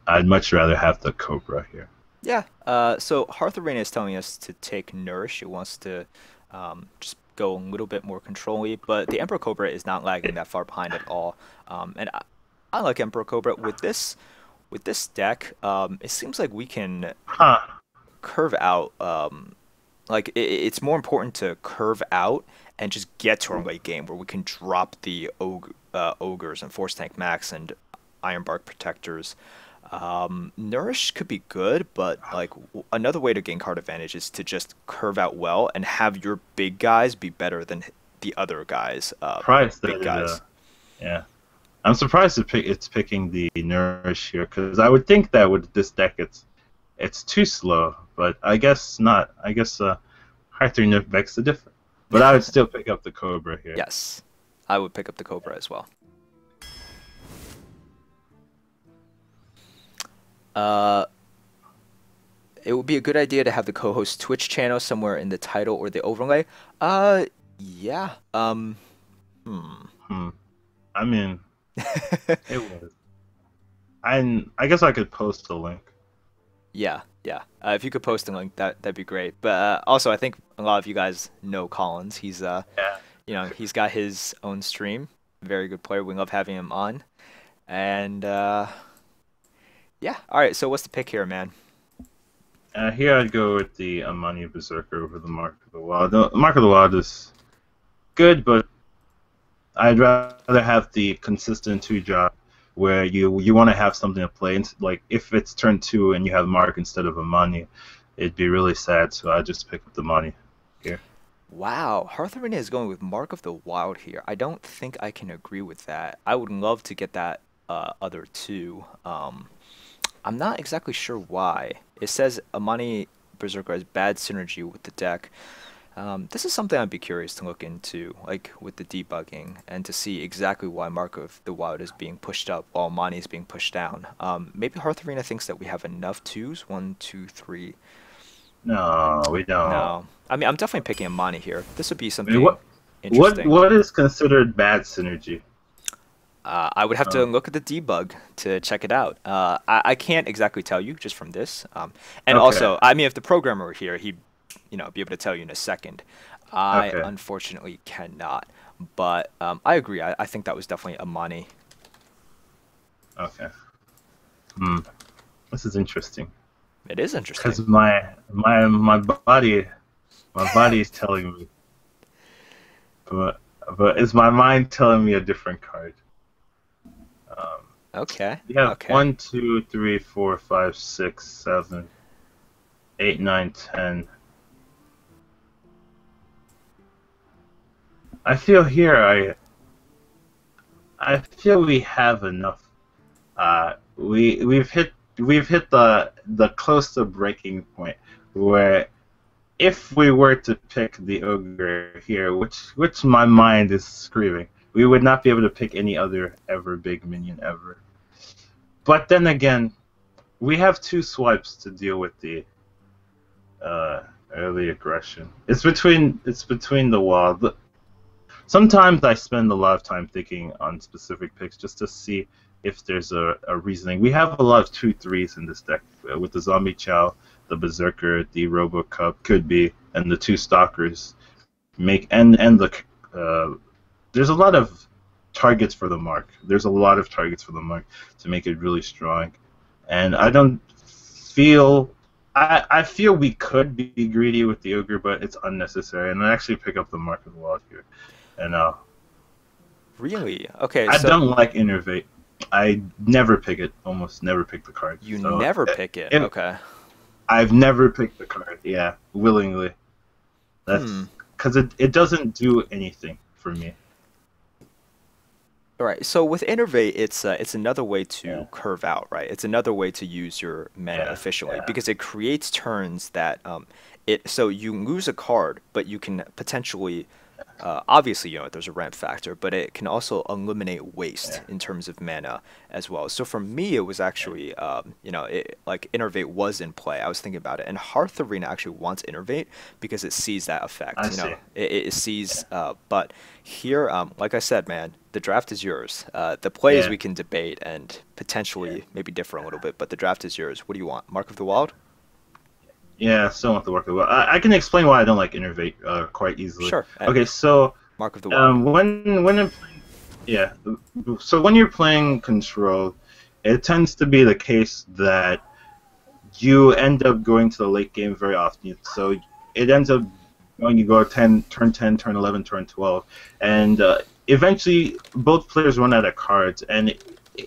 I'd much rather have the Cobra here. Yeah. So Hearth Arena is telling us to take Nourish. It wants to just go a little bit more control-y, but the Emperor Cobra is not lagging that far behind at all. And I like Emperor Cobra with this deck. It seems like we can Huh. curve out. Like it's more important to curve out and just get to our late game where we can drop the ogres and Force Tank Max and Ironbark Protectors. Nourish could be good, but like another way to gain card advantage is to just curve out well and have your big guys be better than the other guys. Surprised Big that guys. yeah. I'm surprised it's picking the Nourish here because I would think that with this deck it's too slow, but I guess not. I guess Hearth begs the difference. But I would still pick up the Cobra here. Yes, I would pick up the Cobra as well. Uh, it would be a good idea to have the co-host Twitch channel somewhere in the title or the overlay. Yeah. Hmm. I mean, it was. I guess I could post the link. Yeah. Yeah, if you could post a link, that'd be great. But also, I think a lot of you guys know Collins. He's Yeah. he's got his own stream. Very good player. We love having him on. And yeah, all right. So what's the pick here, man? Here I'd go with the Amani Berserker over the Mark of the Wild. The Mark of the Wild is good, but I'd rather have the consistent two drop where you want to have something to play. And like if it's turn 2 and you have Mark instead of Amani, it'd be really sad. So I just pick up the Amani here. Wow, Hearth Arena is going with Mark of the Wild here. I don't think I can agree with that. I would love to get that other two. I'm not exactly sure why. It says Amani Berserker has bad synergy with the deck. This is something I'd be curious to look into, like with the debugging, and to see exactly why Mark of the Wild is being pushed up while Amani is being pushed down. Maybe Hearth Arena thinks that we have enough twos. One, two, three. No, we don't. No. I mean, I'm definitely picking Amani here. This would be I mean, something interesting. what is considered bad synergy? I would have to look at the debug to check it out. I can't exactly tell you just from this. And Okay. also, I mean, if the programmer were here, he'd be able to tell you in a second. I Okay. unfortunately cannot. But I agree. I think that was definitely Amani. Okay. Hmm. This is interesting It is interesting. because my body is telling me, but is my mind telling me a different card? Um, Okay. we have Okay. 1, 2, 3, 4, 5, 6, 7, 8, 9, 10. I feel here I feel we have enough. We've hit the close to breaking point where if we were to pick the ogre here, which my mind is screaming, we would not be able to pick any other ever big minion ever. But then again, we have 2 swipes to deal with the early aggression. It's between the wild. Sometimes I spend a lot of time thinking on specific picks just to see if there's a reasoning. We have a lot of 2/3s in this deck with the Zombie Chow, the Berserker, the Robocup, could be, and the 2 Stalkers. There's a lot of targets for the Mark. There's a lot of targets for the Mark to make it really strong. And I don't feel... I feel we could be greedy with the Ogre, but it's unnecessary. And I actually pick up the Mark of the Wild here. And Really? Okay. I So don't like Innervate. I never pick it. Almost never pick the card. you So, never pick it. if- Okay. I've never picked the card. Yeah, willingly. That's because it doesn't do anything for me. All right. So with Innervate, it's another way to Yeah. curve out, right? It's another way to use your mana Yeah, efficiently yeah. because it creates turns that so you lose a card, but you can potentially obviously there's a ramp factor, but it can also eliminate waste Yeah. in terms of mana as well. So for me, it was actually like Innervate was in play. I was thinking about it, and Hearth Arena actually wants Innervate because it sees that effect. I see. It sees. But here, like I said, man, the draft is yours. The plays Yeah. we can debate and potentially maybe differ a little bit, but the draft is yours. What do you want? Mark of the Wild? Yeah, I still want the work of well. I can explain why I don't like Innervate quite easily. Sure. Okay, so Mark of the Wild. when I'm playing, yeah, so when you're playing Control, it tends to be the case that you end up going to the late game very often. So it ends up when you go turn 10, turn 11, turn 12, and eventually both players run out of cards, and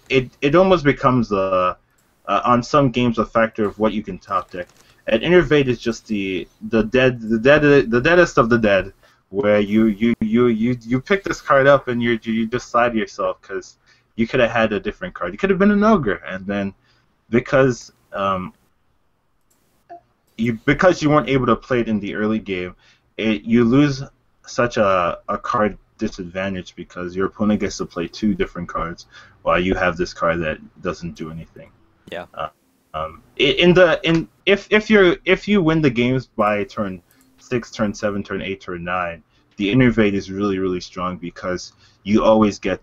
it almost becomes on some games a factor of what you can top deck. And Innervate is just the deadest of the dead, where you pick this card up and you decide to yourself because you could have had a different card. You could have been an ogre, and then because you weren't able to play it in the early game, you lose such a card disadvantage because your opponent gets to play 2 different cards while you have this card that doesn't do anything. Yeah. If you win the games by turn 6, turn 7, turn 8, turn 9, the Innervate is really, really strong because you always get.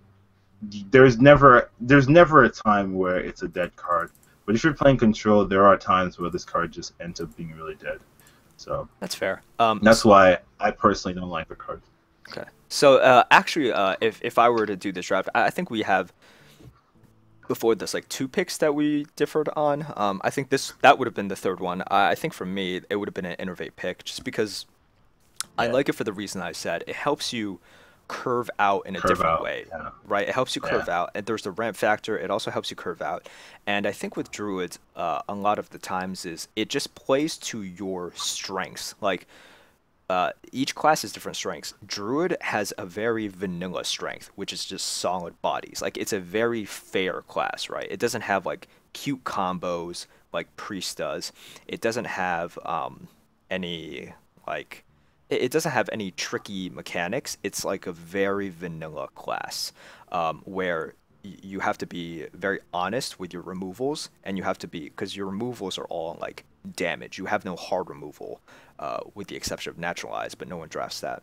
There's never a time where it's a dead card But if you're playing control, there are times where this card just ends up being really dead. So That's fair. that's why I personally don't like the card. Okay. So actually, if I were to do this draft, I think we have before this like two picks that we differed on. I think that would have been the third one. I think for me, it would have been an innervate pick, just because I Yeah. like it for the reason I said. It helps you curve out in a Curve different out, way, yeah. right? It helps you curve Yeah. out, and there's the ramp factor. It also helps you curve out, and I think with druids, a lot of the times is it just plays to your strengths. Like each class has different strengths. Druid has a very vanilla strength, which is just solid bodies. Like it's a very fair class, right? It doesn't have like cute combos like Priest does. It doesn't have any like it doesn't have any tricky mechanics. It's like a very vanilla class where you have to be very honest with your removals, and you have to be because your removals are all like damage. You have no hard removal, with the exception of naturalize, but no one drafts that.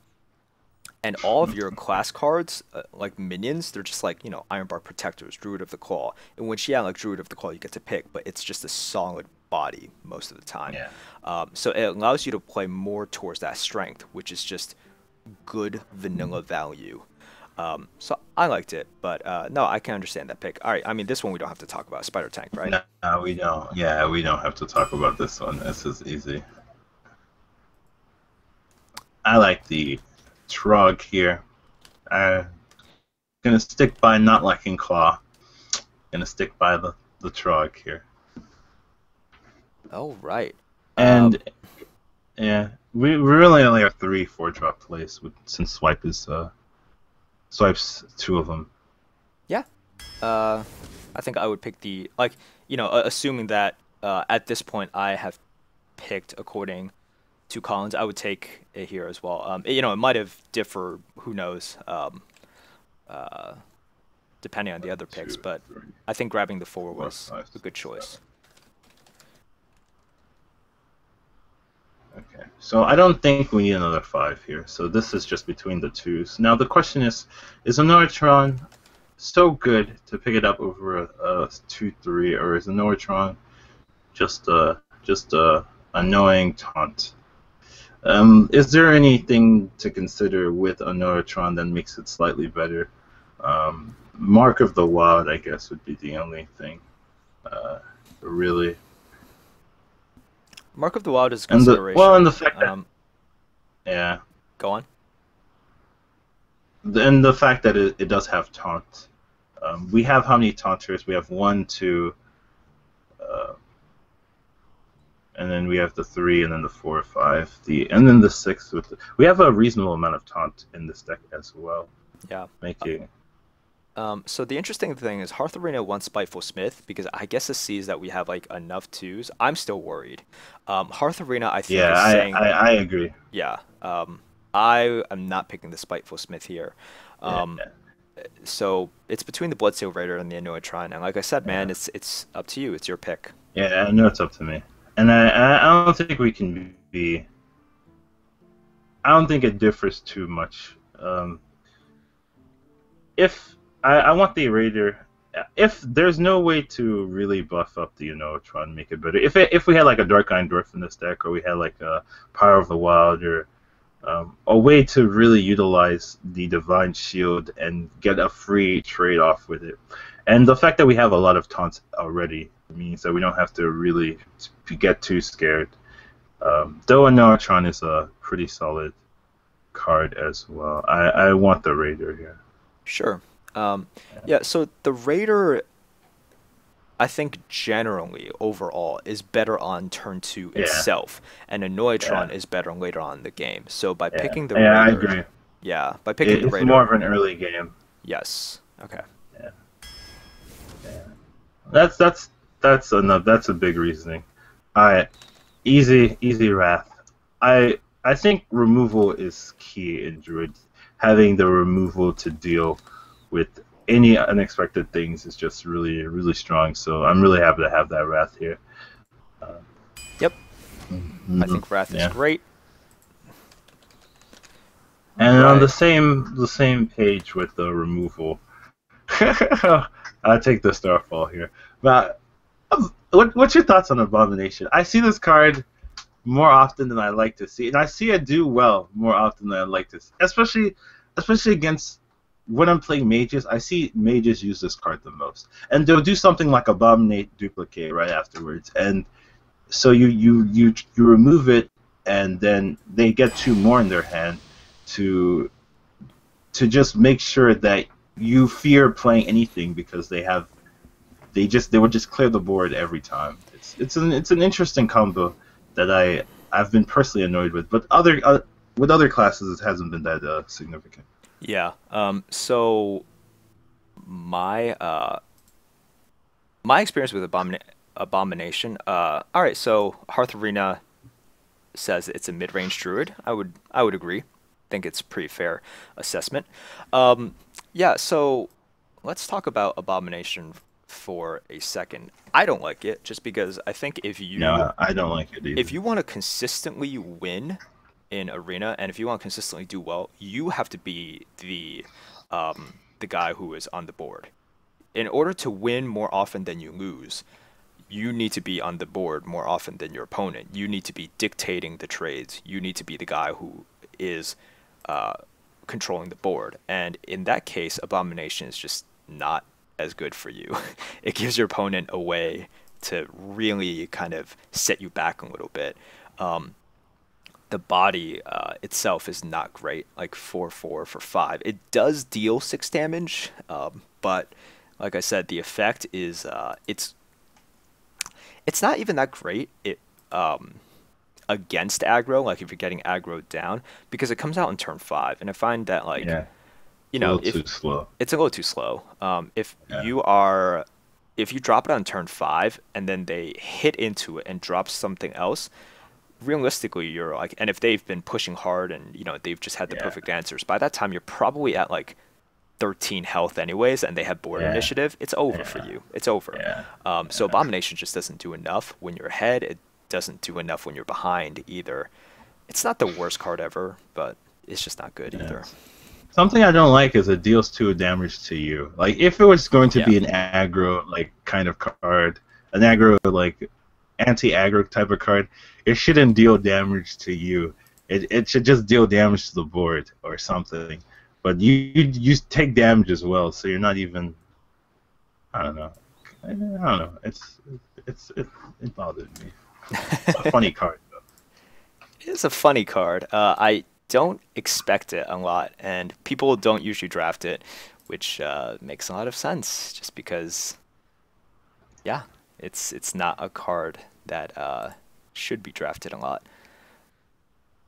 And all of your class cards, like minions, they're just like Ironbark Protectors, Druid of the Claw. In which like Druid of the Claw, you get to pick, but it's just a solid body most of the time. Yeah. So it allows you to play more towards that strength, which is just good vanilla value. So I liked it, but no, I can understand that pick. All right, I mean this one we don't have to talk about, Spider Tank, right? No, we don't. Yeah, we don't have to talk about this one. This is easy. I like the Trog here. I'm gonna stick by not liking Claw. Gonna stick by the Trog here. Oh right. And yeah, we really only have 3 4-drop plays since Swipe is swipes 2 of them. Yeah. I think I would pick the assuming that at this point I have picked according to Collins, I would take it here as well. It might have differed, who knows, depending on the other picks, 2, but 3, I think grabbing the 4 4, was 5, a good choice. 7. Okay, so I don't think we need another 5 here. So this is just between the 2s. Now the question is Anoratron so good to pick it up over a 2/3, or is Anoratron just a annoying taunt? Is there anything to consider with Anoratron that makes it slightly better? Mark of the Wild, I guess, would be the only thing. Really. Mark of the Wild is a And consideration. and the fact that yeah, Go on. and the fact that it does have taunt. We have how many taunters? We have 1, 2, and then we have the 3, and then the 4, 5, and then the 6 with we have a reasonable amount of taunt in this deck as well. Yeah. Making So the interesting thing is Hearth Arena wants Spiteful Smith because I guess it sees that we have like enough 2s. I'm still worried. Hearth Arena, I think, is saying I agree. yeah. I am not picking the Spiteful Smith here. Yeah. So it's between the Bloodsteel Raider and the Anoatron, and like I said, man, it's up to you. It's your pick. Yeah, I know it's up to me, and I don't think we can be. I don't think it differs too much. If I want the Raider, if there's no way to really buff up the Anoatron, make it better. If we had like a Dark Iron Dwarf in this deck, or we had like a Power of the Wild, or a way to really utilize the Divine Shield and get a free trade-off with it. And the fact that we have a lot of taunts already means that we don't have to really get too scared. Though Anoatron is a pretty solid card as well. I want the Raider here. Sure. Yeah, so the Raider, I think generally, overall, is better on turn 2 itself, and Anoatron is better later on in the game. So by picking the Raider... I agree. Yeah, by picking the Raider... It's more of an early game. Yes. Okay. Yeah. That's a big reasoning. Alright. Easy Wrath. I think removal is key in Druid. Having the removal to deal with any unexpected things is just really, really strong. So I'm really happy to have that Wrath here. Yep. I think Wrath is great. And on the same page with the removal, I take the Starfall here. But a what's your thoughts on Abomination? I see this card more often than I like to see, and I see it do well more often than I like to see. Especially against when I'm playing mages. I see mages use this card the most, and they'll do something like Abominate Duplicate right afterwards, and so you remove it, and then they get 2 more in their hand to just make sure that you fear playing anything because they would just clear the board every time. It's an interesting combo that I've been personally annoyed with, but with other classes it hasn't been that significant. Yeah. So my my experience with Abomination. All right. So Hearth Arena says it's a mid-range druid. I would agree. Think it's a pretty fair assessment. Yeah. So let's talk about Abomination for a second. I don't like it just because I think No, I don't like it either. if you want to consistently win in arena and if you want to consistently do well, you have to be the guy who is on the board. In order to win more often than you lose, you need to be on the board more often than your opponent. You need to be dictating the trades. You need to be the guy who is controlling the board. And in that case, Abomination is just not as good for you. It gives your opponent a way to really kind of set you back a little bit. The body itself is not great, like 4/4 for 5. It does deal 6 damage, but like I said, the effect is it's not even that great. It against aggro, like if you're getting aggro down, because it comes out in turn 5, and I find that like Yeah, you it's a know little if too slow. it's a little too slow. If Yeah. if you drop it on turn 5 and then they hit into it and drop something else, realistically you're like, and if they've been pushing hard and they've just had the Yeah. perfect answers, by that time you're probably at like 13 health anyways, and they have board Yeah. initiative. It's over for Yeah. you. It's over. Yeah. So Abomination just doesn't do enough when you're ahead. It doesn't do enough when you're behind either. It's not the worst card ever, but it's just not good Yeah. either. Something I don't like is it deals 2 damage to you. Like if it was going to Yeah. be an aggro like kind of card, an aggro like anti-aggro type of card, it shouldn't deal damage to you. It should just deal damage to the board or something. But you take damage as well, so you're not even. I don't know. It bothered me. It's a funny card though. It's a funny card. I don't expect it a lot, and people don't usually draft it, which makes a lot of sense. Just because, yeah, it's not a card that should be drafted a lot.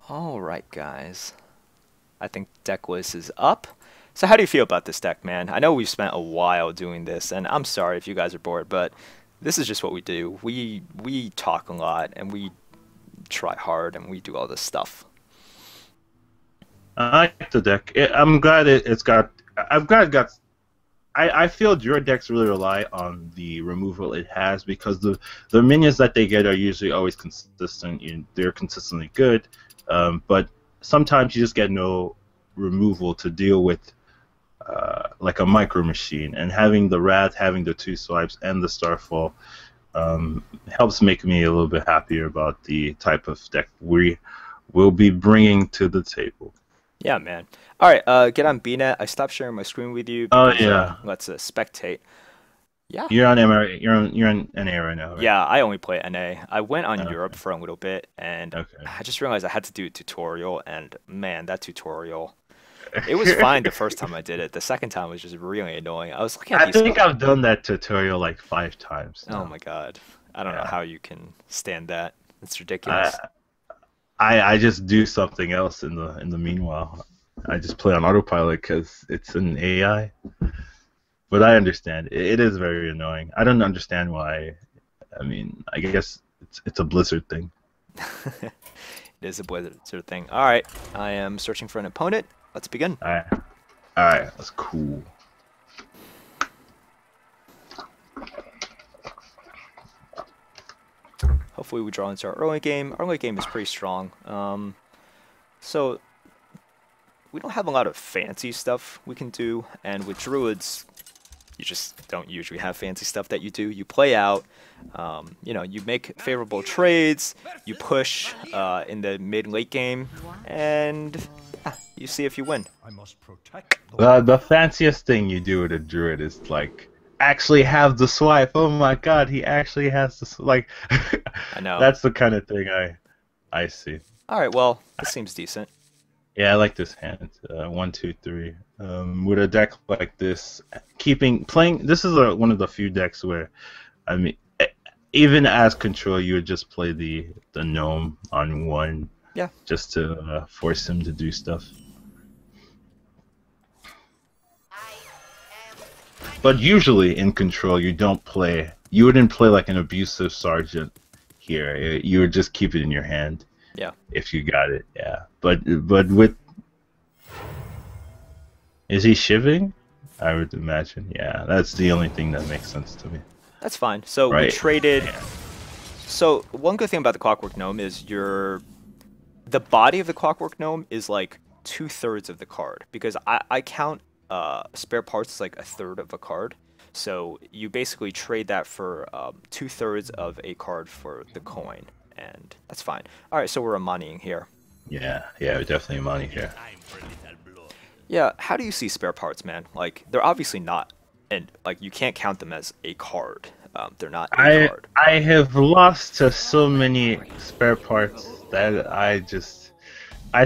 All right, guys. I think deck list is up. So how do you feel about this deck, man? I know we've spent a while doing this, and I'm sorry if you guys are bored, but this is just what we do. We talk a lot, and we try hard, and we do all this stuff. I like the deck. I'm glad it's got. I'm glad it got. I feel your decks really rely on the removal it has because the minions that they get are usually always consistent. They're consistently good, but sometimes you just get no removal to deal with like a micro machine, and having the Wrath, having the 2 swipes, and the Starfall helps make me a little bit happier about the type of deck we will be bringing to the table. Yeah, man. All right, get on BNet. I stopped sharing my screen with you Oh because yeah, let's spectate. Yeah. you're on MR, you're on NA right now, right? Yeah, I only play NA. I went on Okay. Europe for a little bit, and Okay. I just realized I had to do a tutorial, and man, that tutorial, it was fine the first time I did it. The second time was just really annoying. I was looking at I these. think I've done that tutorial like 5 times Oh now. my God. I don't know Yeah. how you can stand that. It's ridiculous. I just do something else in the meanwhile. I just play on autopilot because it's an AI. But I understand. It is very annoying. I don't understand why. I mean, I guess it's a Blizzard thing. It is a Blizzard thing. All right, I am searching for an opponent. Let's begin. All right, that's cool. Hopefully we draw into our early game. Our early game is pretty strong. So we don't have a lot of fancy stuff we can do, and with druids, you just don't usually have fancy stuff that you do. You play out, you know, you make favorable trades, you push in the mid-late game, and yeah, you see if you win. The fanciest thing you do with a druid is like actually have the swipe. Oh my god, he actually has the like. I know. That's the kind of thing I see. All right, well, this seems decent. Yeah, I like this hand. 1, 2, 3. With a deck like this, playing. This is one of the few decks where, I mean, even as control, you would just play the gnome on 1. Yeah. Just to force him to do stuff. But usually in control, you don't play. You wouldn't play like an abusive sergeant here. You would just keep it in your hand. Yeah. If you got it, yeah. But with, is he shivving? I would imagine. Yeah, that's the only thing that makes sense to me. That's fine. So we traded. Yeah. So one good thing about the Clockwork Gnome is the body of the Clockwork Gnome is like 2/3 of the card, because I count spare parts as like 1/3 of a card. So you basically trade that for 2/3 of a card for the coin, and that's fine. All right, so we're moneying here. Yeah, we're definitely money here. Yeah, how do you see spare parts, man? Like, they're obviously not, and like you can't count them as a card. They're not a card. I have lost to so many spare parts that I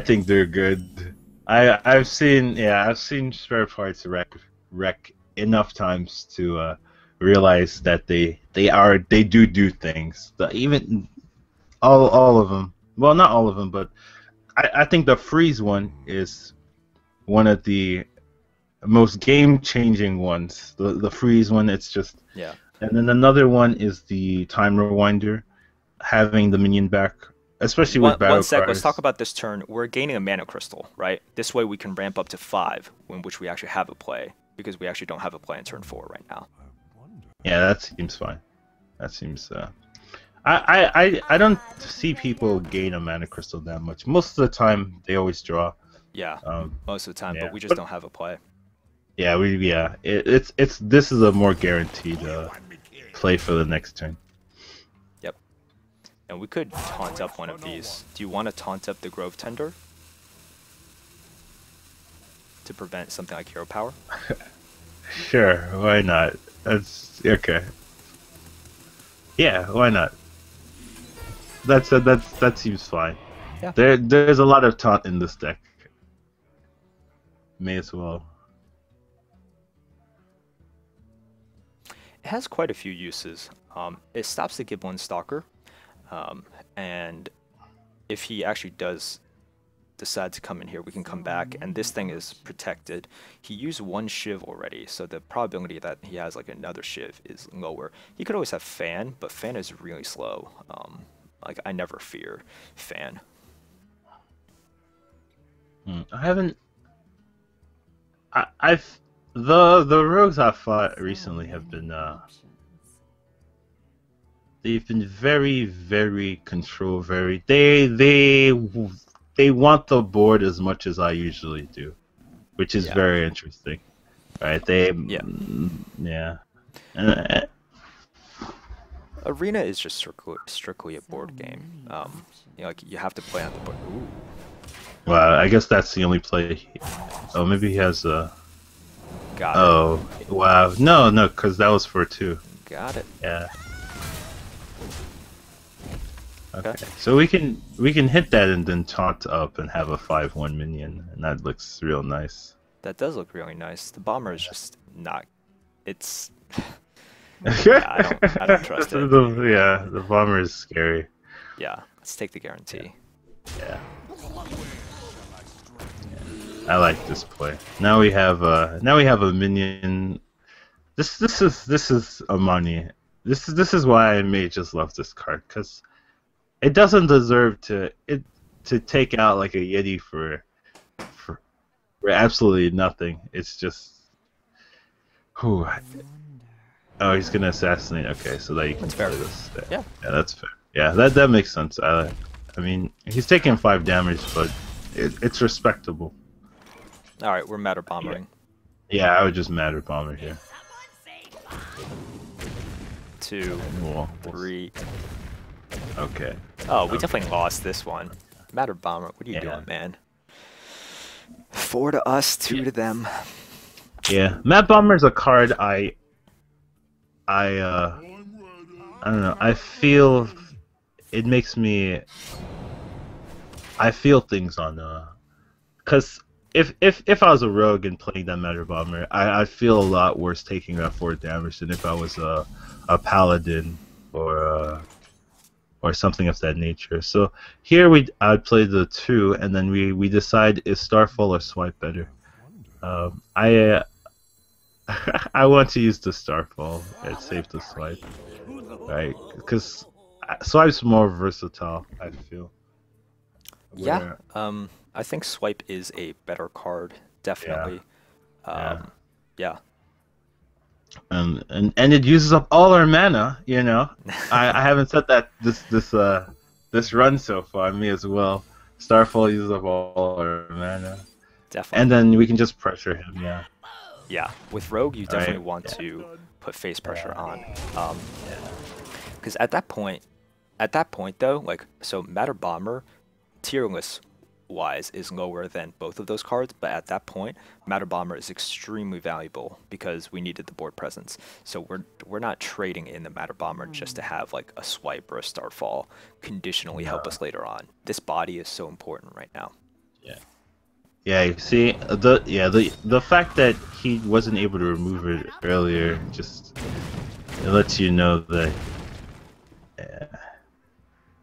think they're good. I've seen spare parts wreck enough times to realize that they do things. Even all of them. Well, not all of them, but I think the freeze one is one of the most game-changing ones. The freeze one, it's just yeah. And then another one is the time rewinder, having the minion back, especially with battle One sec, cards. let's talk about this turn. We're gaining a mana crystal, right? This way we can ramp up to 5, in which we actually have a play, because we actually don't have a play in turn 4 right now. Yeah, that seems fine. That seems. I don't see people gain a mana crystal that much. Most of the time, they always draw. Yeah, most of the time, yeah. but we just don't have a play. Yeah, it's this is a more guaranteed play for the next turn. Yep. And we could taunt up one of these. Do you want to taunt up the Grove Tender to prevent something like Hero Power? Sure, why not? That's okay. Yeah, why not? That seems fine. Yeah. There's a lot of taunt in this deck. May as well. It has quite a few uses. It stops the Giblin Stalker, and if he actually does decide to come in here, we can come back, and this thing is protected. He used 1 Shiv already, so the probability that he has like another Shiv is lower. He could always have Fan, but Fan is really slow. Like, I never fear Fan. I haven't. I've the rogues I've fought recently have been they've been very control very they want the board as much as I usually do, which is very interesting. Right? Yeah. Arena is just strictly a board game. You know, like, you have to play on the board. Ooh. Well, I guess that's the only play. Oh, maybe he has a. Got it. Oh, wow. No, because that was for 2. Got it. Yeah. Okay. So we can hit that and then taunt up and have a 5/1 minion, and that looks real nice. That does look really nice. The bomber is just not. It's. Yeah, I don't trust it. The bomber is scary. Yeah, let's take the guarantee. Yeah. I like this play. Now we have a minion. This is a money. This is why I may just love this card, because it doesn't deserve to take out like a Yeti for absolutely nothing. It's just. Whew. Oh, he's gonna assassinate. Okay, so that you can play this. Yeah, that's fair. Yeah, that makes sense. I mean, he's taking 5 damage, but it's respectable. All right, we're matter bombering. Yeah, I would just matter bomber here. 2, We'll 3. Okay. Oh, we Okay. definitely lost this one. Matter Bomber, what are you Yeah. doing, man? 4 to us, 2 to them. Yeah, Mad Bomber's a card I don't know. I feel it makes me. I feel things on cause if I was a rogue and playing that Matter Bomber, I feel a lot worse taking that 4 damage than if I was a paladin or something of that nature. So here I'd play the 2, and then we decide is Starfall or Swipe better. I I want to use the Starfall. It's safe to swipe, right? Because swipe's more versatile, I feel. Yeah, Where, I think Swipe is a better card, yeah, definitely. yeah. Yeah. And it uses up all our mana, you know. I haven't said that this run so far, me as well. Starfall uses up all our mana. Definitely. And then we can just pressure him, yeah. Yeah, with Rogue, you definitely Right. want to put face pressure Yeah. on. Because at that point though, like, so Matter Bomber, tier list wise, is lower than both of those cards, but at that point, Matter Bomber is extremely valuable because we needed the board presence. So we're not trading in the Matter Bomber just to have like a swipe or a Starfall conditionally help us later on. This body is so important right now. Yeah. Yeah, you see the fact that he wasn't able to remove it earlier just it lets you know that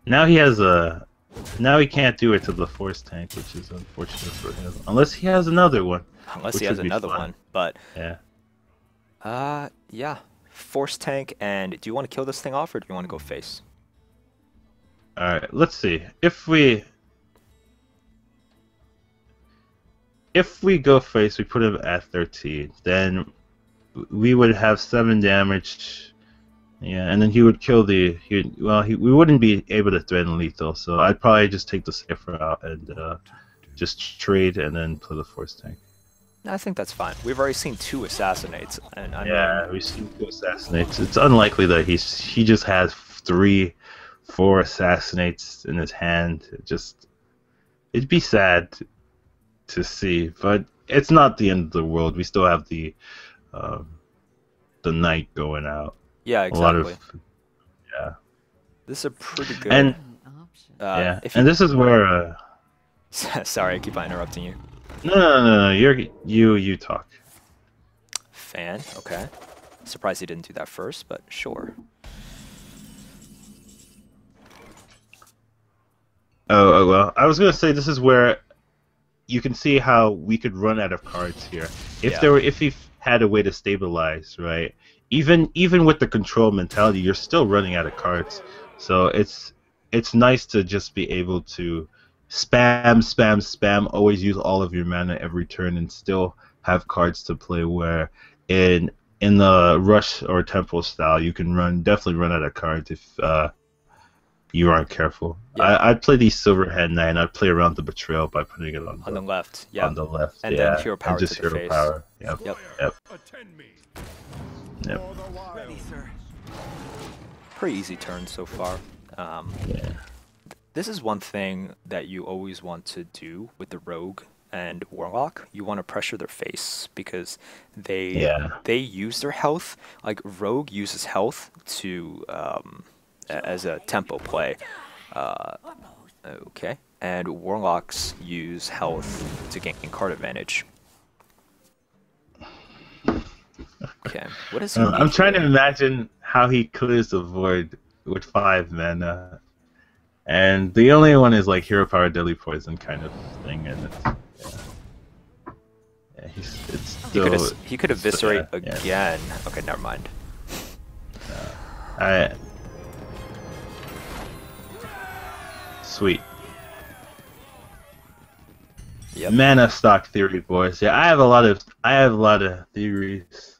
now he can't do it to the force tank, which is unfortunate for him. Unless he has another one. Unless which he has would be another fun. one, but Yeah. yeah, force tank. And do you want to kill this thing off, or do you want to go face? Alright, let's see. If we go face, we put him at 13, then we would have 7 damage. Yeah, and then he would kill we wouldn't be able to threaten lethal, so I'd probably just take the Cypher out and just trade and then play the force tank. I think that's fine. We've already seen 2 assassinates, and I mean, We've seen 2 assassinates. It's unlikely that he just has 3, 4 assassinates in his hand. It'd be sad to see, but it's not the end of the world. We still have the knight going out. yeah, A lot exactly. of yeah. This is a pretty good. And Option. If and this is where sorry, I keep on interrupting you. no, you talk. Fan, okay. Surprised he didn't do that first, but sure. Oh well, I was gonna say this is where you can see how we could run out of cards here. If he had a way to stabilize, right? Even with the control mentality, you're still running out of cards. So it's nice to just be able to spam, always use all of your mana every turn and still have cards to play. Where in the rush or tempo style, you can definitely run out of cards if you aren't careful. Yeah. I'd play the Silverhand Knight, and I'd play around the Betrayal by putting it on the left, yeah. on the left, And yeah, then hero power and just to the hero face. power. Yep. Yep. Yep. Attend me. Yep. For the wild. Ready, sir. Pretty easy turn so far. Yeah. This is one thing that you always want to do with the Rogue and Warlock. You want to pressure their face because they use their health. Like Rogue uses health to as a tempo play. Okay, and Warlocks use health to gain card advantage. Okay, what is he? I'm trying to imagine how he clears the void with 5 mana, and the only one is like hero power, deadly poison kind of thing, and it's still. He could eviscerate yeah. again. Okay, never mind. Sweet. Yep. Mana stock theory, boys. Yeah, I have a lot of theories.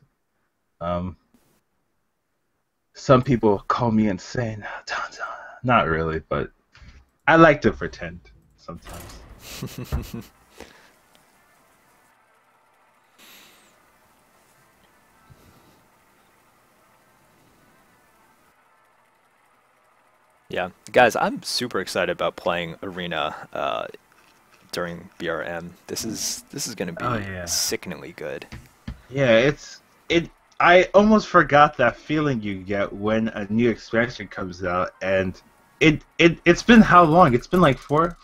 Some people call me insane. Not really, but I like to pretend sometimes. Yeah, guys, I'm super excited about playing Arena during BRM. This is gonna Oh be yeah. sickeningly good. Yeah, it. I almost forgot that feeling you get when a new expansion comes out, and it's been how long? It's been like four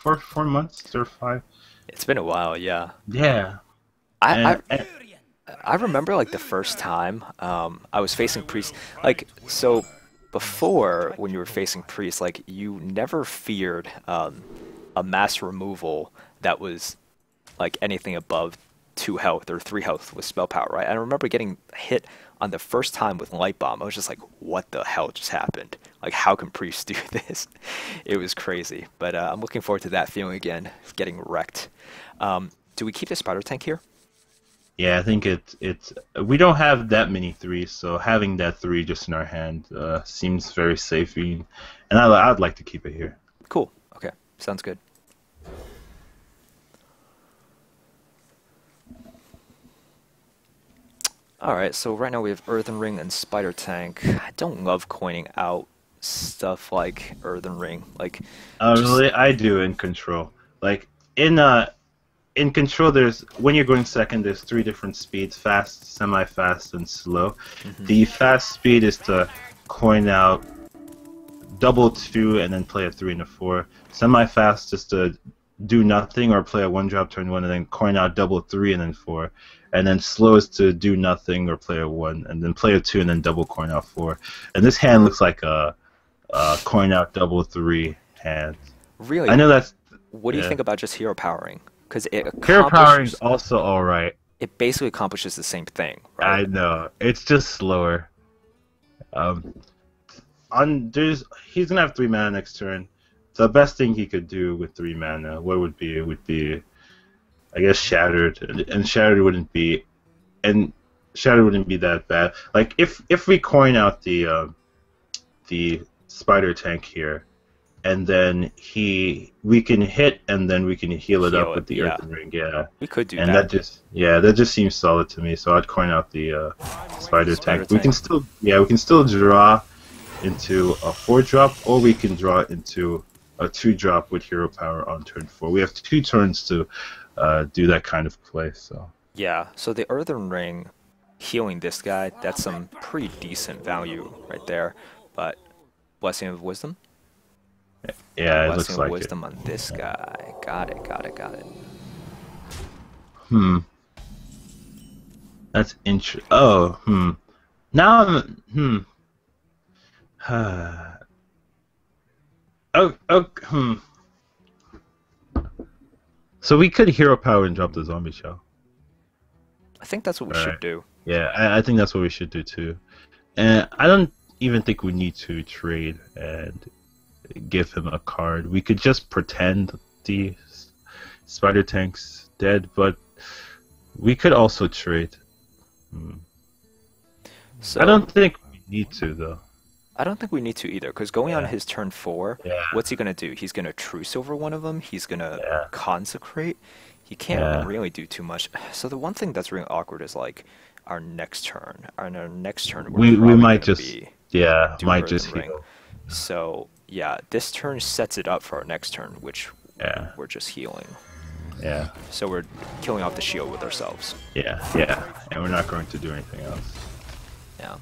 months or 5. It's been a while, yeah. Yeah, I I, and I remember like the first time I was facing priests. Like so, before when you were facing priests, like you never feared a mass removal that was like anything above 2 health or 3 health with spell power, right? I remember getting hit on the first time with light bomb. I was just like, what the hell just happened? Like, how can priests do this? It was crazy. But I'm looking forward to that feeling again, getting wrecked. Do we keep the spider tank here? yeah, I think it's we don't have that many threes, so having that 3 just in our hand seems very safe, and I'd like to keep it here. Cool. Okay. Sounds good. Alright, so right now we have Earthen Ring and Spider Tank. I don't love coining out stuff like Earthen Ring. Like, just. Really, I do in control. Like in control, there's when you're going second, there's 3 different speeds: fast, semi-fast, and slow. Mhm. The fast speed is to coin out double 2 and then play a 3 and a 4. Semi-fast is to do nothing or play a 1-drop turn 1 and then coin out double 3 and then 4. And then slow is to do nothing or play a 1 and then play a 2 and then double coin out 4. And this hand looks like a coin out double 3 hand. Really, I know that's what do you yeah. think about just hero powering? Because it Hero powering is accomplishes, also alright. it basically accomplishes the same thing, I right? know. It's just slower. Um, he's gonna have 3 mana next turn. The best thing he could do with 3 mana, what would be? It would be, I guess, Shattered, and Shattered wouldn't be that bad. Like if we coin out the spider tank here, and then we can hit, and then we can heal it Heal up with it, the yeah. earthen ring, yeah. We could do And that. that just seems solid to me. So I'd coin out the spider Spider tank. We can tank. still draw into a 4-drop, or we can draw into a 2-drop with hero power on turn 4. We have 2 turns to do that kind of play. So Yeah, so the Earthen Ring healing this guy, that's some pretty decent value right there. But Blessing of Wisdom? yeah, it Blessing looks of like it. Wisdom on this guy. Got it, got it, got it. Hmm, that's interesting. Oh, Now I'm oh. So we could hero power and drop the zombie shell. I think that's what we Alright. should do. Yeah, I think that's what we should do too. And I don't even think we need to trade and give him a card. We could just pretend the spider tank's dead, but we could also trade. Hmm. So I don't think we need to though. I don't think we need to either, because going on Yeah, his turn 4, yeah, what's he gonna do? He's gonna truce over one of them. He's gonna yeah, consecrate. He can't yeah. really do too much. So the one thing that's really awkward is like our next turn. On our next turn, we're We probably might gonna just be do might just Earthen Ring. heal. So yeah, this turn sets it up for our next turn, which Yeah, we're just healing. yeah, So we're killing off the shield with ourselves. yeah. And we're not going to do anything else. Yeah.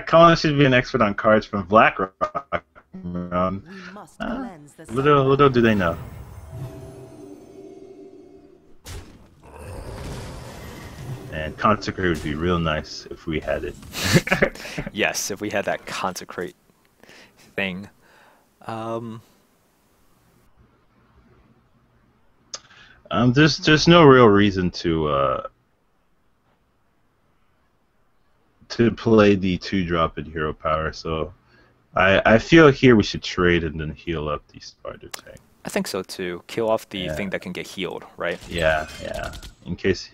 Colin should be an expert on cards from BlackRock. We must cleanse the Little do they know. And Consecrate would be real nice if we had it. Yes, if we had that consecrate thing. Um, There's no real reason to play the 2-drop in hero power, so I feel here we should trade and then heal up the spider tank. I think so too. Kill off the Yeah, thing that can get healed, right? yeah. In case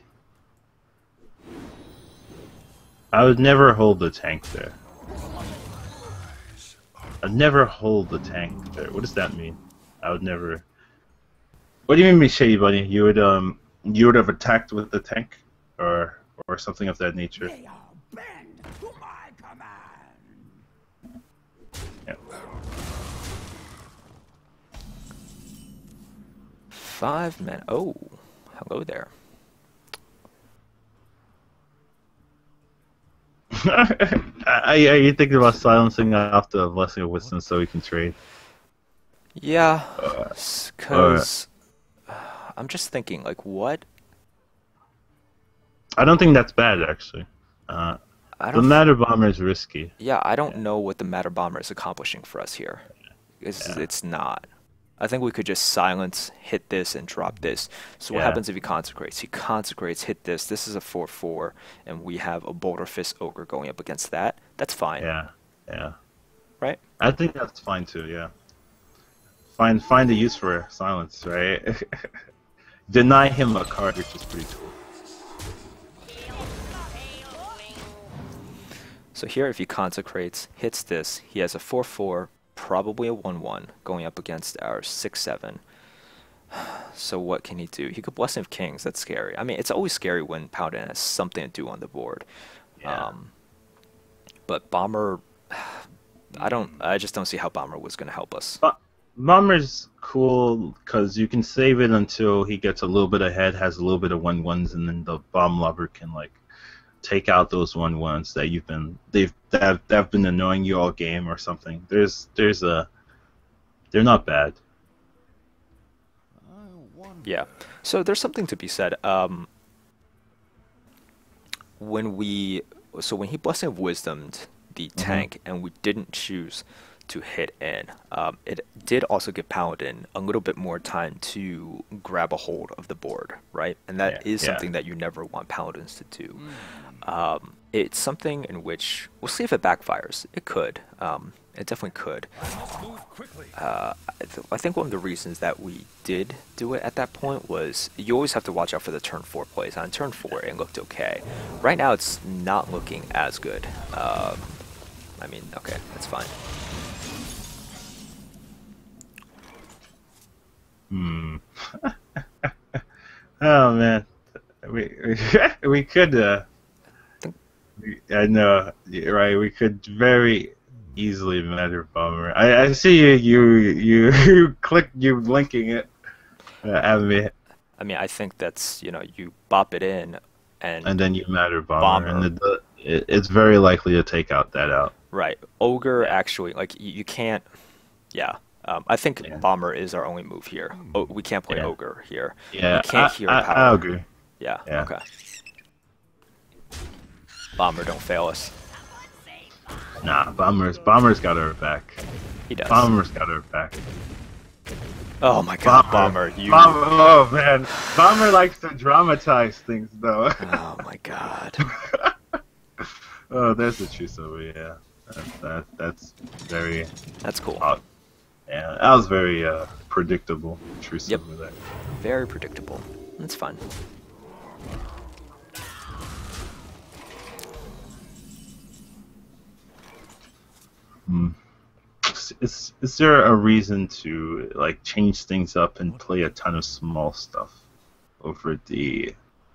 I would never hold the tank there. I'd never hold the tank there. What does that mean? I would never. What do you mean, Shady Bunny? You would you would have attacked with the tank, or something of that nature. They all bend to my command. Yeah. 5 men. Oh, hello there. Are you thinking about silencing off the Blessing of Wisdom so we can trade? Yeah, Alright. because I'm just thinking, like, what? I don't think that's bad, actually. I The don't. Matter Bomber is risky. Yeah, I don't know what the Matter Bomber is accomplishing for us here. Yeah. It's not. I think we could just silence, hit this, and drop this. So what Yeah. happens if he consecrates? He consecrates, hit this. This is a 4/4, and we have a Boulder Fist Ogre going up against that. That's fine, Yeah, yeah. right? I think that's fine too. Yeah. Find a use for silence, right? Deny him a card, which is pretty cool. So here, if he consecrates, hits this, he has a 4/4, probably a 1/1, going up against our 6/7. So what can he do? He could Blessing of Kings. That's scary. I mean, it's always scary when Paladin has something to do on the board. Yeah. But Bomber, I just don't see how Bomber was going to help us. Bomber's cool because you can save it until he gets a little bit ahead, has a little bit of 1/1s, and then the Bomb Lover can like take out those 1/1s that they've been annoying you all game or something. They're not bad. Yeah. So there's something to be said. When he Blessing of Wisdomed the tank and we didn't choose to hit in, it did also give Paladin a little bit more time to grab a hold of the board, right? And that is something that you never want Paladins to do. It's something in which we'll see if it backfires. It could. It definitely could. I think one of the reasons that we did do it at that point was you always have to watch out for the turn 4 plays. On turn 4, it looked okay. Right now, it's not looking as good. I mean, okay, that's fine. Oh man, we could. I know, right? We could very easily Matter Bomber. I see you linking it at me, I mean, I think that's, you bop it in and then you Matter Bomber, and it's very likely to take out that out. Right. Ogre actually, like, you can't. Yeah. I think Bomber is our only move here. Oh, we can't play Ogre here. Yeah, We can't hear power. I agree. Yeah. Yeah. Okay. Bomber, don't fail us. Nah, Bomber's got her back. He does. Bomber's got her back. Oh my God, Bomber, you. Oh man, Bomber likes to dramatize things though. Oh my God. Oh, there's the Chusover, yeah. That's very. That's cool. Yeah, that was very predictable. Chusover Yep. there. Very predictable. That's fun. Is there a reason to like change things up and play a ton of small stuff over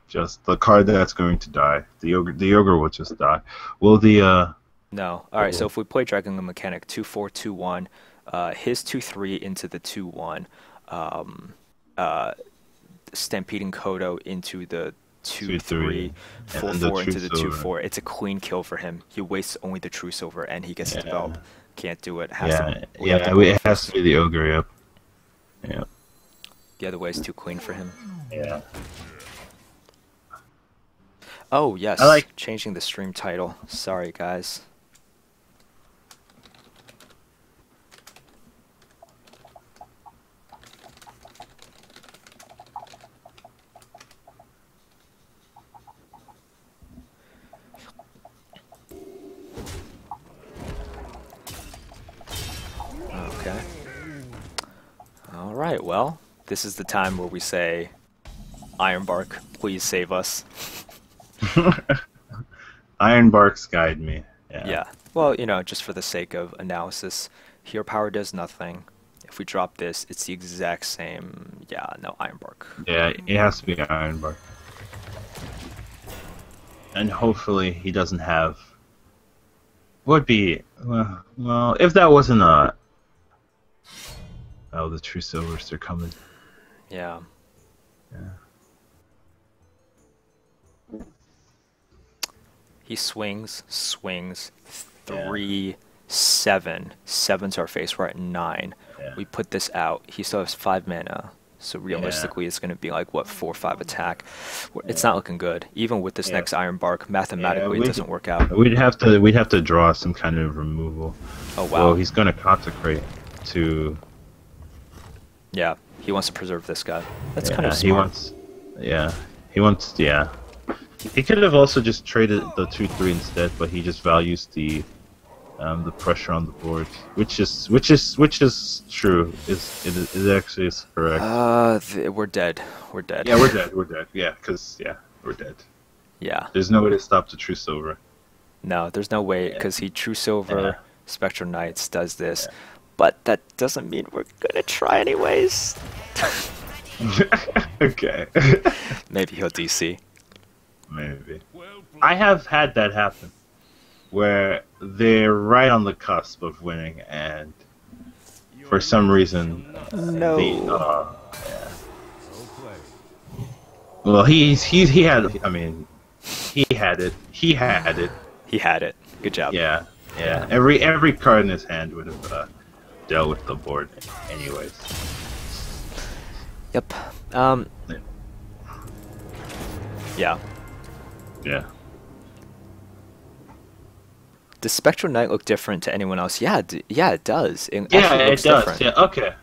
just the card that's going to die? The ogre will just die. Will the No. All right. So if we play Dragon Mechanic 2/4 2/1, his 2/3 into the 2/1, Stampeding Kodo into the 2/3, 4/4 into the 2/4. It's a clean kill for him. He wastes only the Truce over, and he gets to develop. Can't do it. It has to be the ogre. Yep. Yeah. The other way is too clean for him. Yeah. Oh yes. I like changing the stream title. Sorry guys. Okay. All right. Well, this is the time where we say, Ironbark, please save us. Ironbarks guide me. Yeah. Well, just for the sake of analysis, Hero Power does nothing. If we drop this, it's the exact same. Yeah, no Ironbark. Yeah, it has to be Ironbark. And hopefully he doesn't have. Would be well if that wasn't a. Oh, the true silvers are coming. Yeah. Yeah. He swings. Yeah. 3, 7. 7's our face. We're at 9. Yeah. We put this out. He still has 5 mana. So realistically, it's going to be like, what, 4 or 5 attack? It's not looking good. Even with this next Ironbark, mathematically, it doesn't work out. We'd have to draw some kind of removal. Oh, wow. Well, he's going to consecrate to. Yeah, he wants to preserve this guy. That's Yeah, kind of he smart. wants. Yeah, he wants. Yeah, he could have also just traded the 2/3 instead, but he just values the pressure on the board, which is true. Is actually is correct. We're dead. We're dead. Yeah, we're dead. We're dead. Yeah, because we're dead. Yeah. There's no way to stop the true silver. No, there's no way, because he True Silver, Yeah. Spectral Knights does this. But that doesn't mean we're gonna try anyways. Okay. Maybe he'll DC. Maybe. I have had that happen, where they're right on the cusp of winning, and for some reason, No. yeah. Well, he had. I mean, he had it. He had it. He had it. Good job. Yeah. Every card in his hand would have dealt with the board, anyways. Yep. Yeah. Yeah. Does Spectral Knight look different to anyone else? Yeah, yeah, it does. It Yeah, actually it looks does. different. Yeah. Okay.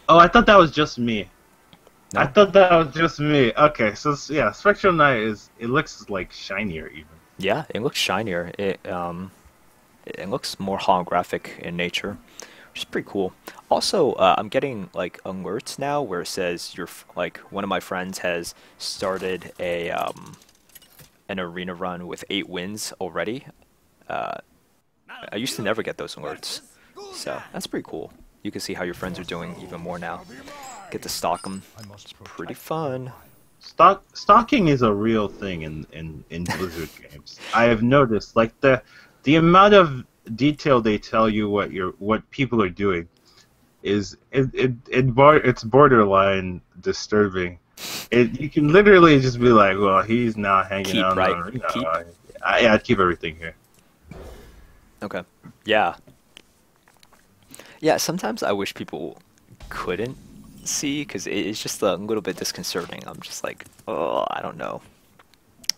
Oh, I thought that was just me. No. I thought that was just me. Okay, so yeah, Spectral Knight it looks like shinier even. Yeah, it looks shinier. It looks more holographic in nature, which is pretty cool. Also, I'm getting like alerts now where it says like one of my friends has started an arena run with 8 wins already. I used to never get those alerts, so that's pretty cool. You can see how your friends are doing even more now. Get to stalk them. It's pretty fun. Stalking is a real thing in Blizzard games. I have noticed, like the amount of detail they tell you what people are doing is it's borderline disturbing. You can literally just be like, well, he's not hanging Keep, out. right? Keep? I'd keep everything here. Okay. Yeah. Yeah, sometimes I wish people couldn't see, because it's just a little bit disconcerting. I'm just like, oh, I don't know.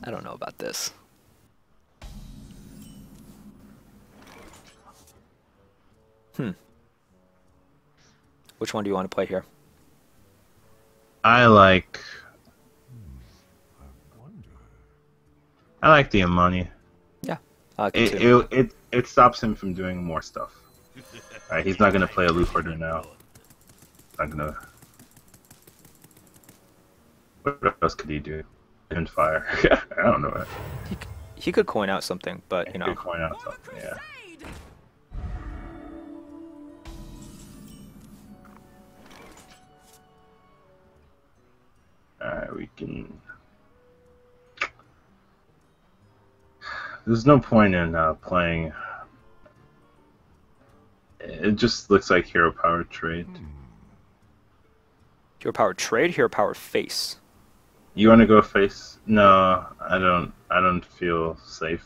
I don't know about this. Which one do you want to play here? I like the Amani. Yeah, I like it too. It stops him from doing more stuff. Alright, he's not gonna play a loop order now. Not gonna. What else could he do? And fire. I don't know. He could coin out something, but you He know. could coin out something. Yeah. Alright, we can. There's no point in playing. It just looks like hero power trade. Hero power trade, hero power face. You want to go face? No, I don't. I don't feel safe.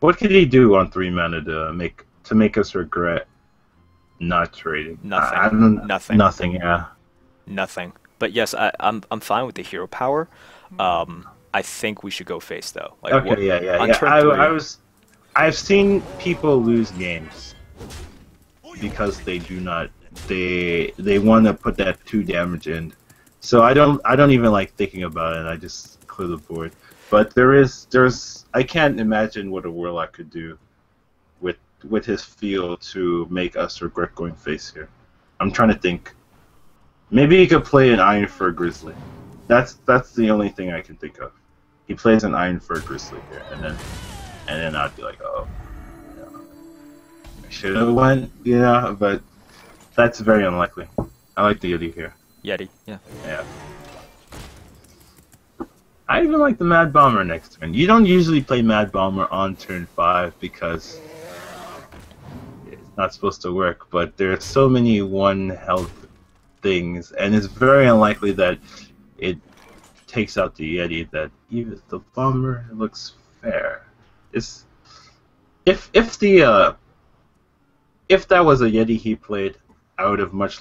What could he do on 3 mana to make us regret not trading? Nothing. I don't, Nothing. Nothing. Yeah. Nothing. But yes, I'm fine with the hero power. I think we should go face though. Like, Okay. Yeah. on turn 3, I've seen people lose games because they do not. They want to put that 2 damage in. So I don't even like thinking about it. I just clear the board. But there's I can't imagine what a warlock could do with his field to make us regret going face here. I'm trying to think. Maybe he could play an Iron Fur Grizzly. That's the only thing I can think of. He plays an Iron Fur Grizzly here, and then I'd be like, oh, I should have went, but that's very unlikely. I like the Yeti here. Yeti, yeah. Yeah. I even like the Mad Bomber next turn. You don't usually play Mad Bomber on turn 5 because it's not supposed to work, but there are so many 1 health things, and it's very unlikely that it takes out the Yeti that even the Bomber looks fair. It's, if that was a Yeti he played, I would have loved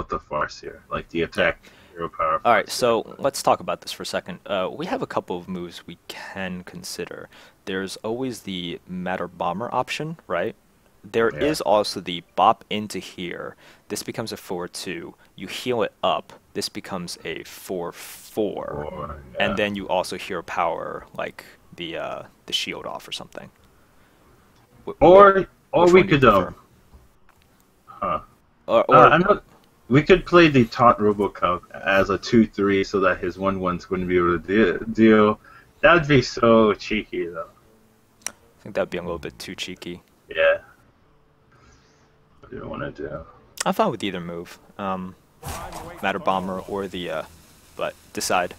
the Farce here, like the attack. Power. All right, so let's talk about this for a second. We have a couple of moves we can consider. There's always the Matter Bomber option, right? There is also the bop into here. This becomes a 4/2. You heal it up. This becomes a 4/4, and then you also hero power like the shield off or something. Or we could we could play the Taunt Robocop as a 2/3 so that his 1/1s wouldn't be able to deal. That'd be so cheeky, though. I think that'd be a little bit too cheeky. Yeah. What do you want to do? I'm fine with either move. Matter Bomber or the, but decide.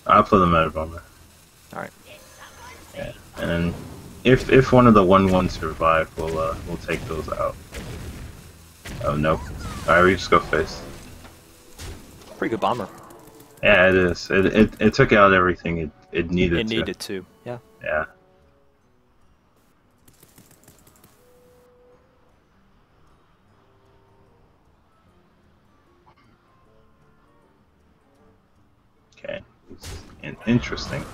I'll play the Matter Bomber. Alright. Yeah. And if one of the 1/1s survive, we'll take those out. Oh, no. Alright, we just go face. Pretty good bomber. Yeah, it is. It took out everything it needed to. It needed to, yeah. Yeah. Okay. Interesting.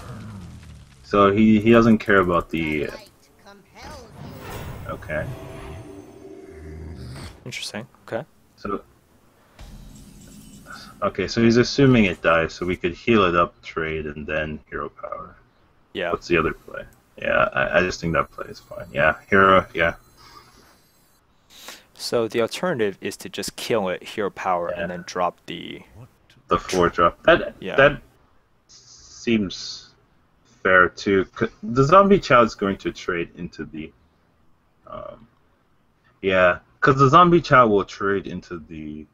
So he doesn't care about the... Okay. Interesting. Okay. So he's assuming it dies, so we could heal it up, trade, and then hero power. Yeah. What's the other play? Yeah, I just think that play is fine. Yeah, hero, yeah. So the alternative is to just kill it, hero power, and then drop the 4-drop. That seems fair too. The zombie child's going to trade into the yeah. Because the zombie child will trade into the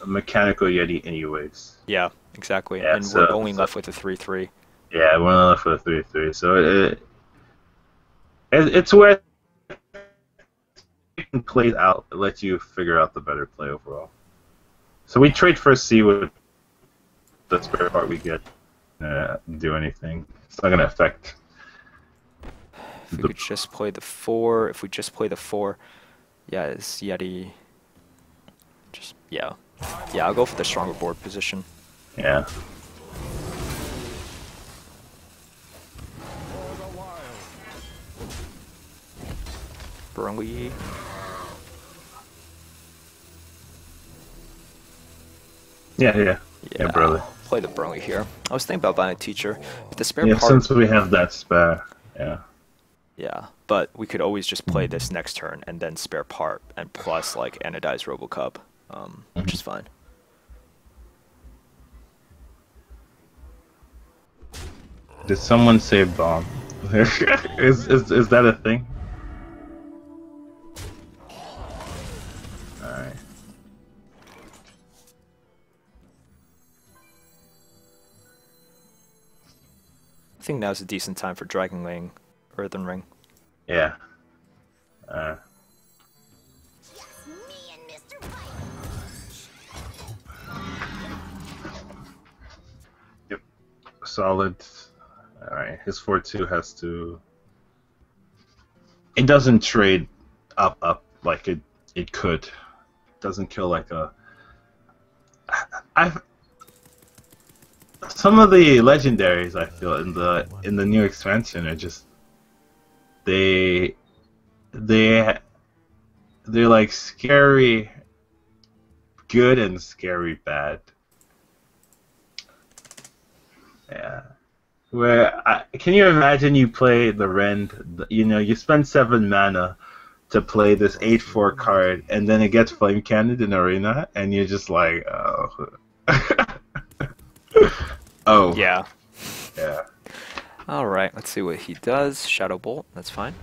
mechanical Yeti anyways. Yeah, exactly. Yeah, and we're only left with a 3/3. Yeah, we're only left with a 3/3. So it's where you can play it out. It lets you figure out the better play overall. So we trade first, see what the spare part we get. Do anything. It's not going to affect. If we could just play the 4, yeah, it's Yeti. Just, yeah. Yeah, I'll go for the stronger board position. Yeah. Burly. Yeah, Burly. Play the Burly here. I was thinking about buying a teacher. But the spare part... since we have that spare, yeah. Yeah, but we could always just play this next turn and then spare part and plus like anodized Robocop, which is fine. Did someone say bomb? is that a thing? Alright. I think now's a decent time for Dragon Lane Earthen Ring. Yeah. Yep. Solid. Alright, his 4/2 has to... It doesn't trade up like it could. It doesn't kill like a... Some of the legendaries I feel in the new expansion are just they're like scary good and scary bad. Yeah. Can you imagine you play the Rend, you spend 7 mana to play this 8/4 card, and then it gets flame cannoned in arena, and you're just like, oh. Oh. Yeah. Yeah. Alright, let's see what he does. Shadow Bolt, that's fine.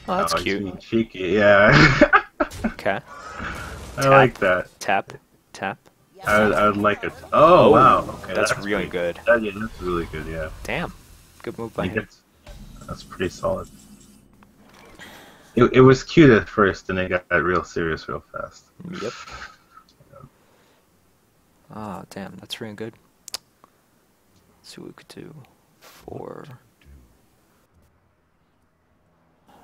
Oh, that's Oh, cute. being cheeky, yeah. Okay. I like that. Tap. Tap. I would like it. Oh, wow. Okay, that's that's really pretty good. Yeah, that's really good. Yeah. Damn. Good move by He him. gets, that's pretty solid. It was cute at first, and it got real serious real fast. Yep. Ah, damn. That's really good. Let's see what we could do. 4. If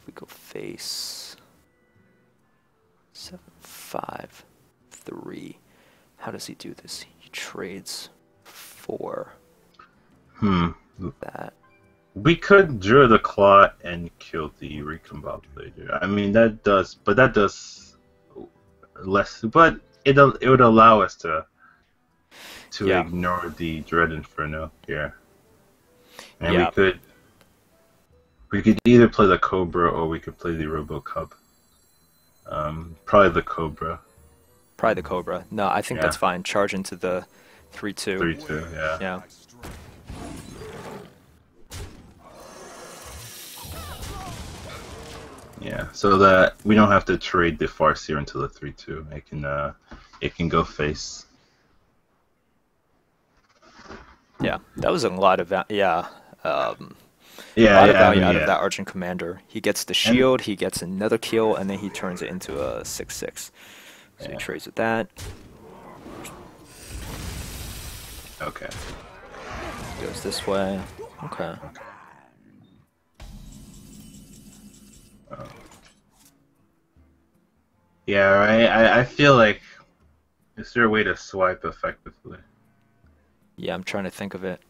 we go face. 7, 5, 3. How does he do this? He trades 4. That. We could draw the claw and kill the recombobulator. I mean that does less, but it would allow us to Yeah. ignore the Dread Inferno here, and Yeah. we could either play the Cobra or we could play the RoboCub. Probably the Cobra. Probably the Cobra. No, I think Yeah. that's fine. Charge into the 3-2. 3-2, yeah. Yeah. Yeah, so that we don't have to trade the Farseer into the 3-2. It can go face. Yeah. That was a lot of Yeah, a lot of yeah, value out yeah. of that Argent Commander. He gets the shield, he gets another kill, and then he turns it into a 6-6. So he Yeah. trades with that. Okay. Goes this way. Okay. Yeah, right. I feel like is there a way to swipe effectively? Yeah, I'm trying to think of it.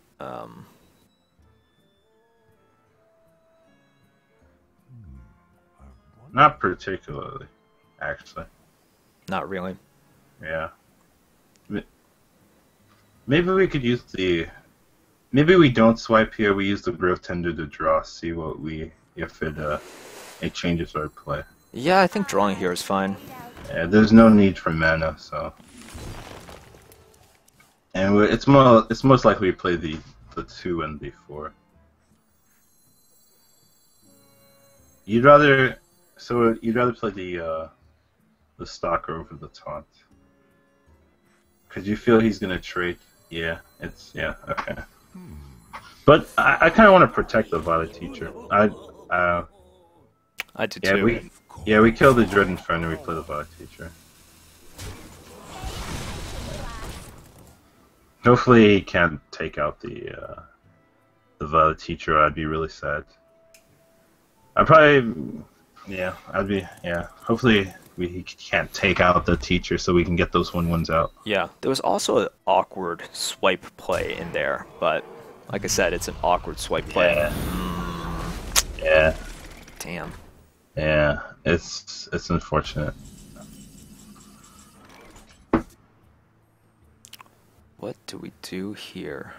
Not particularly, actually. Not really. Yeah. Maybe we could use the. Maybe we don't swipe here. We use the Grove Tender to draw. See what if it changes our play. Yeah, I think drawing here is fine. Yeah, there's no need for mana, so. And it's most likely we play the 2 and the 4. You'd rather play the Stalker over the Taunt. Cause you feel he's gonna trade. Yeah, okay. But I kind of want to protect the Violet Teacher. I do too. We kill the Dread Inferno. We play the Violet Teacher. Hopefully he can't take out the Violet Teacher. I'd be really sad. Hopefully he can't take out the Teacher, so we can get those 1/1s out. Yeah, there was also an awkward swipe play in there, but like I said, it's an awkward swipe play. Yeah. Damn. Yeah, it's unfortunate. What do we do here?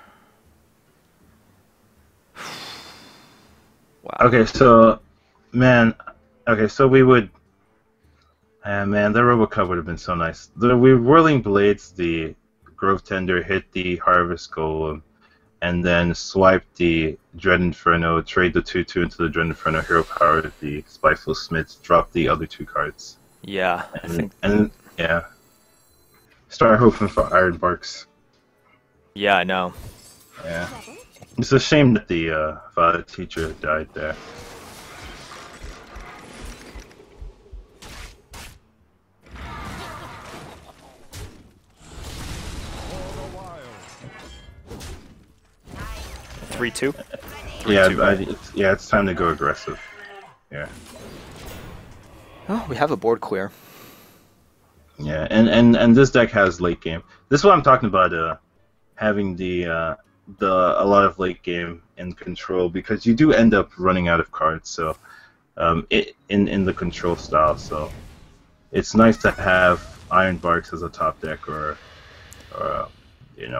Wow. Okay, so we would. Man, the RoboCub would have been so nice. The Whirling Blades, the Grove Tender, hit the Harvest Golem, and then swipe the Dread Inferno, trade the 2/2 into the Dread Inferno, Hero Power the Spiteful Smiths, drop the other 2 cards. Yeah, I think. Start hoping for Iron Barks. Yeah, I know. Yeah. It's a shame that the Violet Teacher died there. Three, two. It's time to go aggressive. Yeah. Oh, we have a board clear. Yeah, and this deck has late game. This is what I'm talking about. Having a lot of late game in control, because you do end up running out of cards. So, in the control style, so it's nice to have Iron Barks as a top deck, or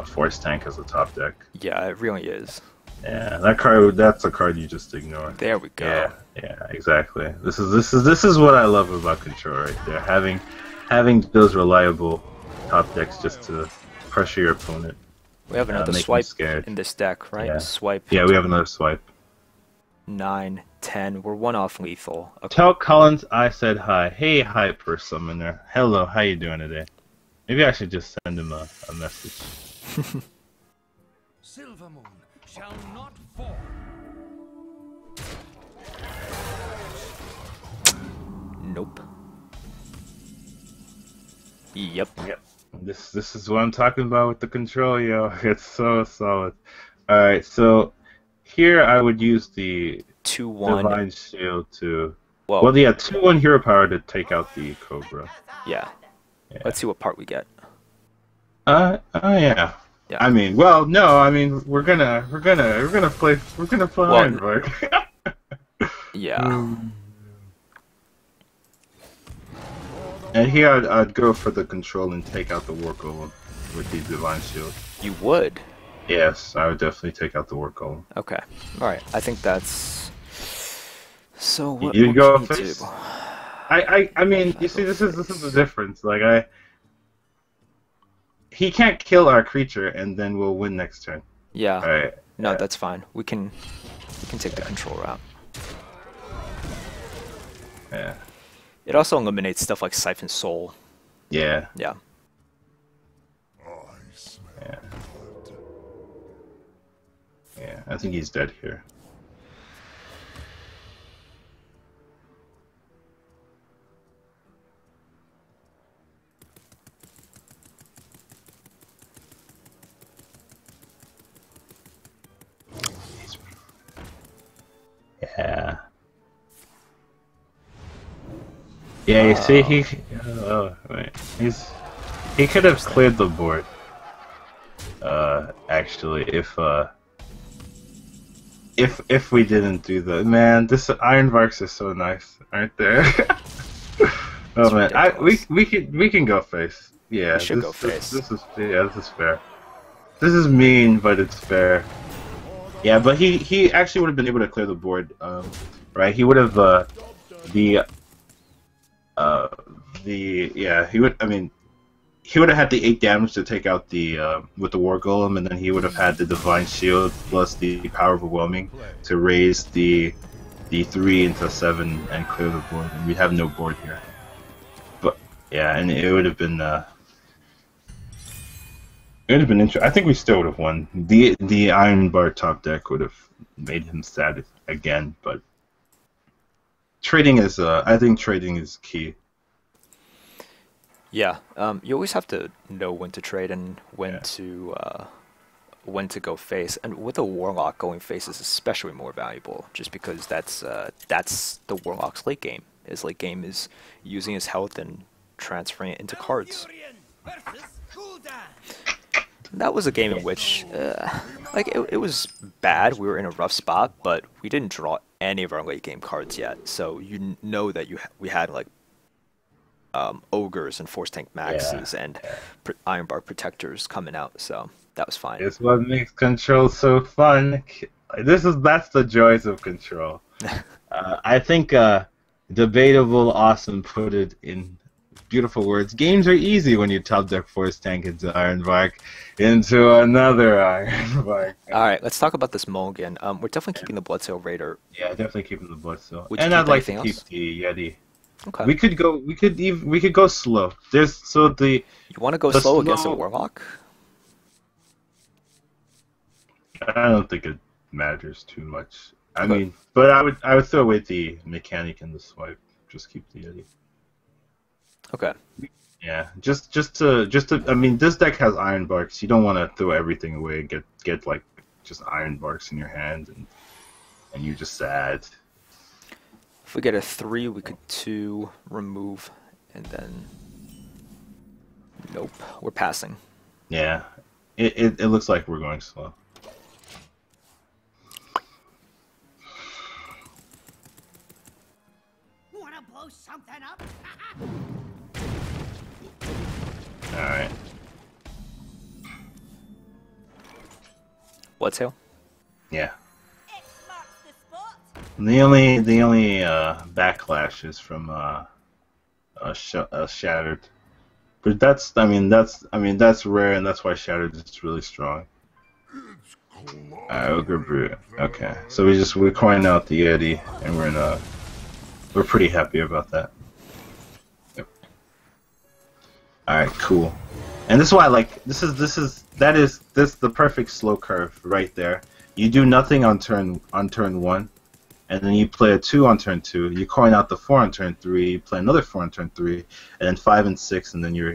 Force Tank as a top deck. Yeah, it really is. Yeah, that's a card you just ignore. There we go. Yeah, exactly. This is what I love about control right there. Having those reliable top decks just to pressure your opponent. We have another make them swipe scared. in this deck, right? Yeah. Swipe. Yeah, we have another swipe. 9, 10. We're one off lethal. Okay. Tell Collins I said hi. Hey, Hyper Summoner. Hello, how you doing today? Maybe I should just send him a message. Silver moon shall not fall. Nope. Yep. Yep. This is what I'm talking about with the control, yo. It's so solid. Alright, so here I would use the 2-1. Divine Shield to... Whoa. Well, yeah, 2-1 hero power to take out the Cobra. Yeah. Yeah. Let's see what part we get. Yeah. Yeah. I mean, well, no, I mean, we're gonna play Ironbark. Yeah. And here I'd go for the control and take out the War Golem with the Divine Shield. You would. Yes, I would definitely take out the War Golem. Okay. All right. I think that's. So what? You what go can you first? do? I mean, you see, this is the difference. Like he can't kill our creature, and then we'll win next turn. Yeah. All right. No, yeah. that's fine. We can take the control route. Yeah. It also eliminates stuff like Siphon Soul. Yeah. Yeah. Yeah. Yeah. I think he's dead here. Yeah. Yeah, you see, oh, wait. He could have cleared the board. Actually, if we didn't do the man, this Ironbarks are so nice, aren't they? Oh man, we can go face. Yeah, We should go face. This is fair. This is mean, but it's fair. Yeah, but he actually would have been able to clear the board. Right? He would have he would. I mean, he would have had the 8 damage to take out the with the War Golem, and then he would have had the Divine Shield plus the Power of Overwhelming to raise the 3 into 7 and clear the board. And we have no board here. But yeah, and it would have been interesting. I think we still would have won. The Iron Bar top deck would have made him sad again, but trading is I think trading is key. Yeah. You always have to know when to trade and when to go face. And with a Warlock, going face is especially more valuable, just because that's the Warlock's late game. His late game is using his health and transferring it into cards. That was a game in which, like, it was bad. We were in a rough spot, but we didn't draw any of our late game cards yet. So you know that we had like ogres and force tank maxes and Ironbark protectors coming out. So that was fine. It's what makes control so fun. That's the joys of control. I think Debatable Awesome put it in beautiful words. Games are easy when you top deck force tank into Ironbark into another Ironbark. Alright, let's talk about this mulligan. We're definitely keeping the Bloodsail Raider. Yeah, definitely keeping the Bloodsail. Would you And keep I'd like to anything keep else? the Yeti. Okay. We could go slow. You want to go the slow against a slow- Warlock? I don't think it matters too much. I Okay. mean, but I would throw away the mechanic and the swipe. Just keep the Yeti. Okay. Yeah, just to. I mean, this deck has Ironbarks. You don't want to throw everything away and get like just Ironbarks in your hand and you're just sad. If we get a 3, we could 2 remove, and then nope, we're passing. Yeah, it looks like we're going slow. Wanna blow something up? All right. Bloodsail? Yeah. X marks the spot. The only backlash is from Shattered, but that's rare, and that's why Shattered is really strong. Alright, Ogre Brute. Okay, so we're coining out the Yeti, and we're pretty happy about that. Yep. Alright, cool. And this is why I like this is the perfect slow curve right there. You do nothing on turn 1, and then you play a 2 on turn 2. You coin out the 4 on turn 3. You play another 4 on turn 3, and then 5 and 6, and then you're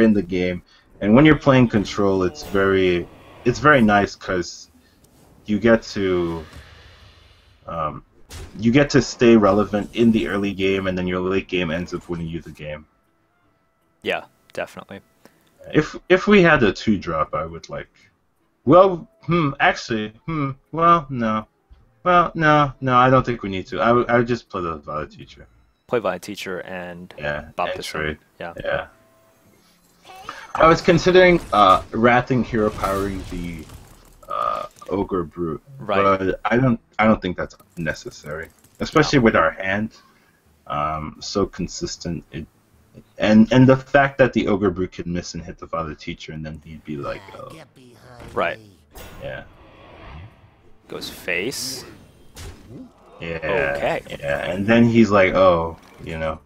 in the game. And when you're playing control, it's very nice because you get to stay relevant in the early game, and then your late game ends up winning you the game. Yeah, definitely. If we had a 2-drop, I would like. Well, actually, well, no. Well, no, I don't think we need to. I would just play the Violet Teacher. Play Violet Teacher and bop this one. Yeah. I was considering Wrathing Hero Powering the Ogre Brute, right? But I don't think that's necessary, especially with our hand so consistent. And the fact that the Ogre Brute could miss and hit the Violet Teacher, and then he'd be like, oh. Right. Yeah. Goes face. Yeah. Okay. Yeah, and then he's like, oh, you know.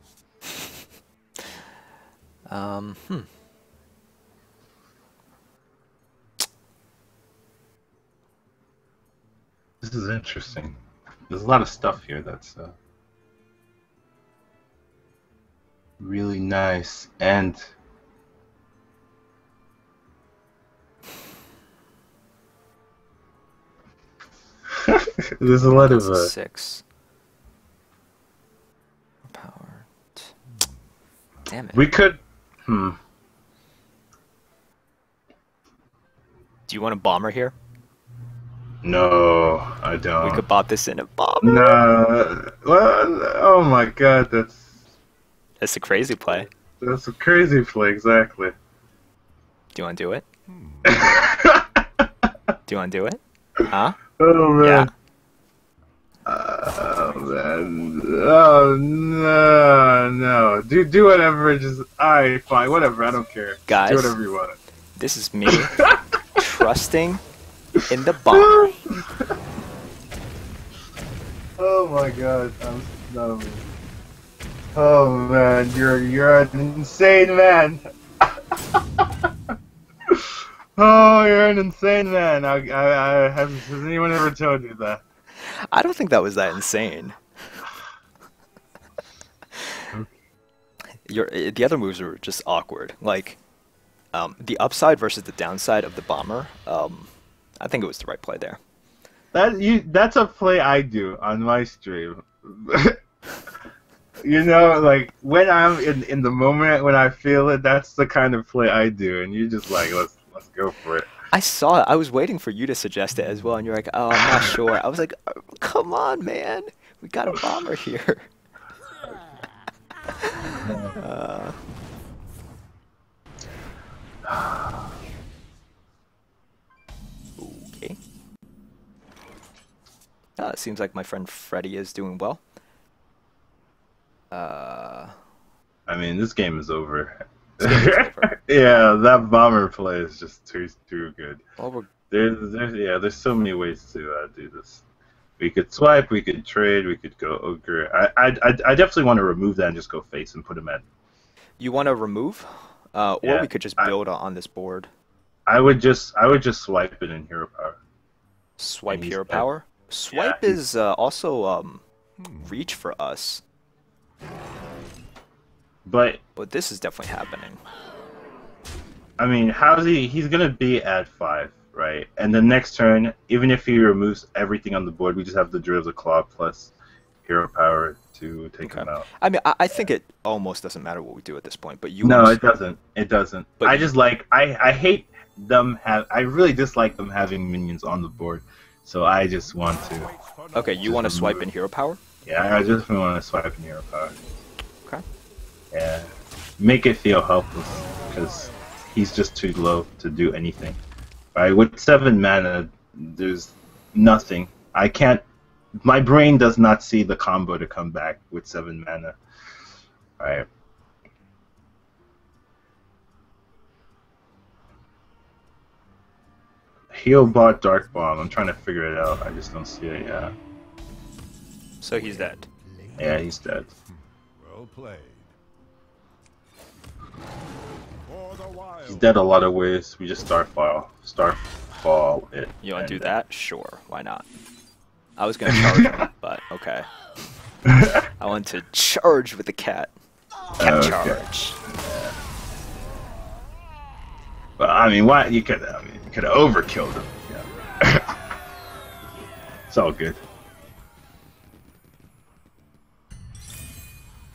This is interesting. There's a lot of stuff here that's really nice, and there's a lot of 6 power. Damn it. We could. Do you want a bomber here? No, I don't. We could bop this in a bomber. No. Well, oh my God, That's a crazy play. That's a crazy play, exactly. Do you want to do it? Do you want to do it? Huh? Oh man. Yeah. Oh man. Oh no. Do whatever. Just fine. Whatever. I don't care. Guys, do whatever you want. This is me trusting in the bomber. Oh my God. No. Oh man, you're an insane man. Oh, you're an insane man. Has anyone ever told you that? I don't think that was that insane. The other moves were just awkward. Like, the upside versus the downside of the bomber. I think it was the right play there. That's a play I do on my stream. You know, like when I'm in the moment when I feel it, that's the kind of play I do, and you just like let's go for it. I saw it. I was waiting for you to suggest it as well, and you're like, "Oh, I'm not sure." I was like, oh, "Come on, man, we got a bomber here." Okay. It seems like my friend Freddy is doing well. I mean, this game is over. This game is over. Yeah, that bomber play is just too good. Well, there's so many ways to do this. We could swipe, we could trade, we could go ogre. I definitely want to remove that and just go face and put him at. You want to remove, or Yeah, we could just build on this board. I would just swipe it in hero power. Swipe And he's hero dead. power. Swipe Yeah, is also reach for us, But this is definitely happening. I mean, how's he's gonna be at 5, right? And the next turn, even if he removes everything on the board, we just have the Drill of the Claw plus hero power to take him out. I mean, I think it almost doesn't matter what we do at this point, but you. No, it doesn't. It doesn't. But I just like I hate them I really dislike them having minions on the board, so I just want to. Okay, you want to swipe in hero power? Yeah, I just want to swipe in hero power. Okay. Yeah, make it feel helpless because he's just too low to do anything. Right, with 7 mana, there's nothing. I can't. My brain does not see the combo to come back with 7 mana. Right. Heal bot Dark Bomb. I'm trying to figure it out. I just don't see it. Yeah. So he's dead. Yeah, he's dead. Well played. For the wild. He's dead a lot of ways. We just Starfall it. You want to do and, that? Sure. Why not? I was gonna charge him, but okay. I want to charge with the cat. Cat Okay. charge. But I mean, why you could have overkilled him. Yeah. It's all good.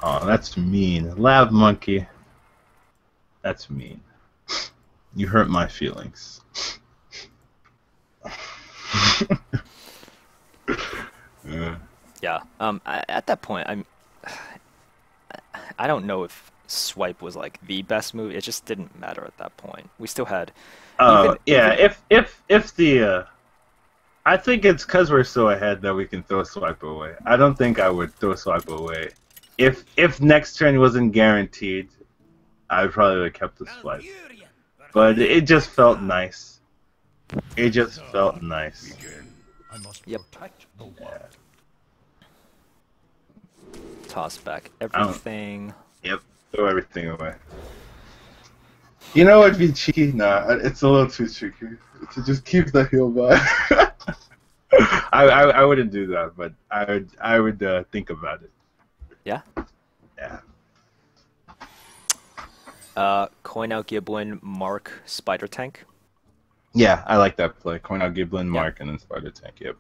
Oh, that's mean. Lab monkey. That's mean. You hurt my feelings. Yeah. At that point, I don't know if swipe was like the best move. It just didn't matter at that point. We still had. Yeah. If the I think it's because we're so ahead that we can throw swipe away. I don't think I would throw swipe away. If next turn wasn't guaranteed, I probably would have kept the swipe. But it just felt nice. It just felt nice. I must Yep. protect the wild. Toss back everything. Yep. Throw everything away. You know what'd be cheeky? Nah, it's a little too cheeky to just keep the heal by. I wouldn't do that, but I would think about it. Yeah. Yeah. Coin out Giblin, Mark, Spider Tank. Yeah, I like that play. Coin out Giblin, Mark, and then Spider Tank. Yep.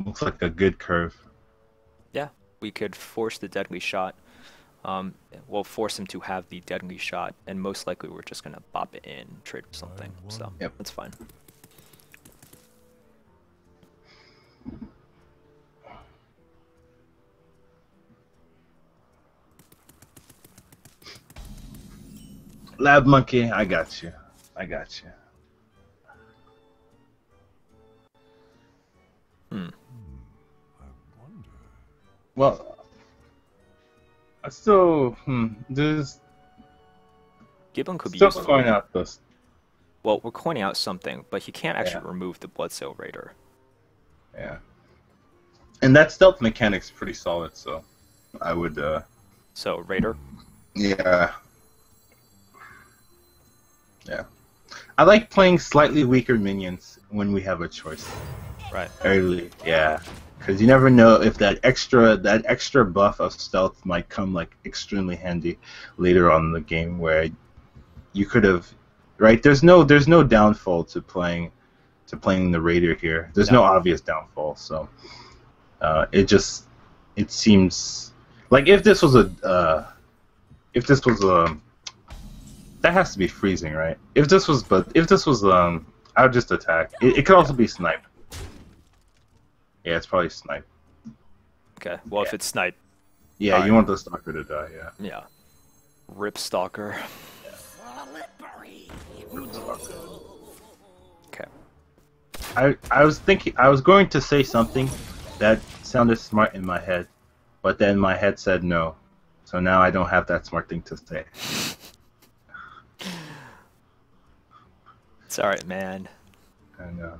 Looks like a good curve. Yeah, we could force the deadly shot. We'll force him to have the deadly shot, and most likely we're just gonna bop it in, trade or something. So Yep. that's fine. Lab monkey, I got you. I got you. I wonder. Well, I still there's Giblin could be still useful. going out this. Well, we're coining out something, but he can't actually Yeah. remove the Blood Seal Raider. Yeah. And that stealth mechanic's pretty solid, so I would So Raider. yeah. Yeah. I like playing slightly weaker minions when we have a choice. Right. Early, yeah. Because you never know if that extra buff of stealth might come like extremely handy later on in the game where you could have right, there's no downfall to playing the Raider here. There's no obvious downfall, so it seems like if this was a that has to be freezing, right? If this was I would just attack. It could also be snipe. Yeah, it's probably snipe. Okay. Well, if it's snipe, Yeah, Alright. you want the stalker to die, yeah. yeah. Rip Stalker. Slippery. Okay. I was going to say something that sounded smart in my head, but then my head said no. So now I don't have that smart thing to say. It's alright, man. I know.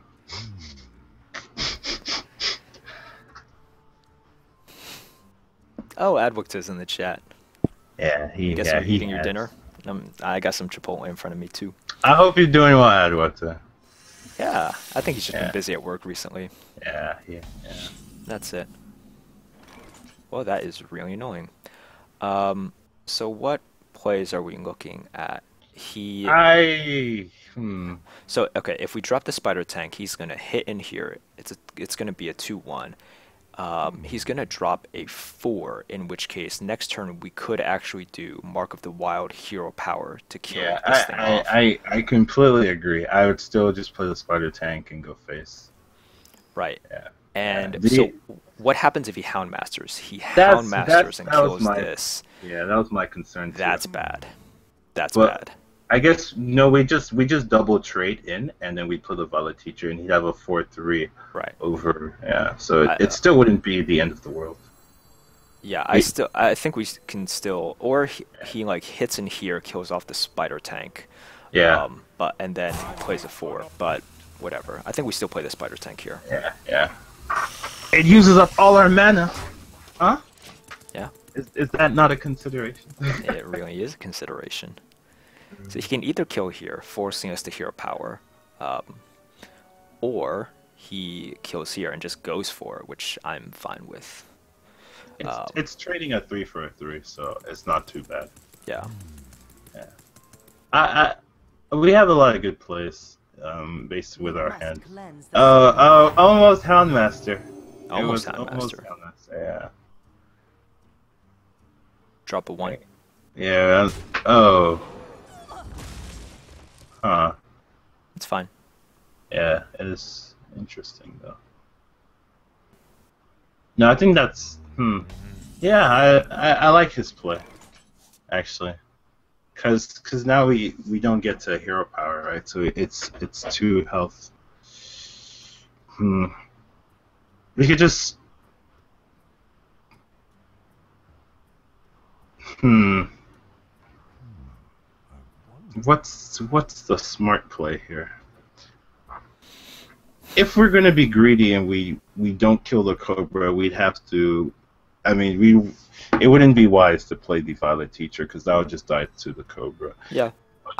Oh, Adwix is in the chat. Yeah, Guess yeah, you're eating your has. dinner. I got some Chipotle in front of me too. I hope you're doing well, Adwata. Yeah, I think he's just Yeah. been busy at work recently. Yeah. That's it. Well, that is really annoying. So what plays are we looking at? So okay, if we drop the Spider Tank, he's gonna hit in here. It's gonna be a 2-1. He's gonna drop a 4, in which case next turn we could actually do Mark of the Wild Hero Power to kill Yeah, this thing off. I completely agree. I would still just play the Spider Tank and go face. Right. Yeah. And Yeah. so what happens if he Hound Masters? He That's- Hound Masters and that was kills my- this. Yeah, that was my concern too. That's bad. That's Well, bad. I guess no, we just double trade in, and then we put the Violet Teacher, and he'd have a 4-3 Right. over. Yeah, so I- it still wouldn't be the end of the world. Yeah, We, I think we can still, or he like hits in here, kills off the spider tank, yeah, but and then plays a 4. But whatever. I think we still play the spider tank here. yeah, yeah. It uses up all our mana. Huh? Yeah, Is that not a consideration? it really is a consideration. So he can either kill here, forcing us to hero power, um, or he kills here and just goes for it, which I'm fine with. It's trading a 3 for a 3, so it's not too bad. Yeah. Yeah. We have a lot of good plays, based with our Must hand. cleanse the Oh, almost Houndmaster. Almost It was almost Houndmaster. Houndmaster, yeah. Drop a 1. Yeah. Oh. Huh. It's fine. Yeah, it is interesting though. No, I think that's. Yeah, I like his play, actually, cause now we don't get to hero power, right? So it's 2 health. We could just. What's the smart play here? If we're gonna be greedy and we don't kill the Cobra, we'd have to. I mean, it wouldn't be wise to play the Violet Teacher because that would just die to the Cobra. Yeah.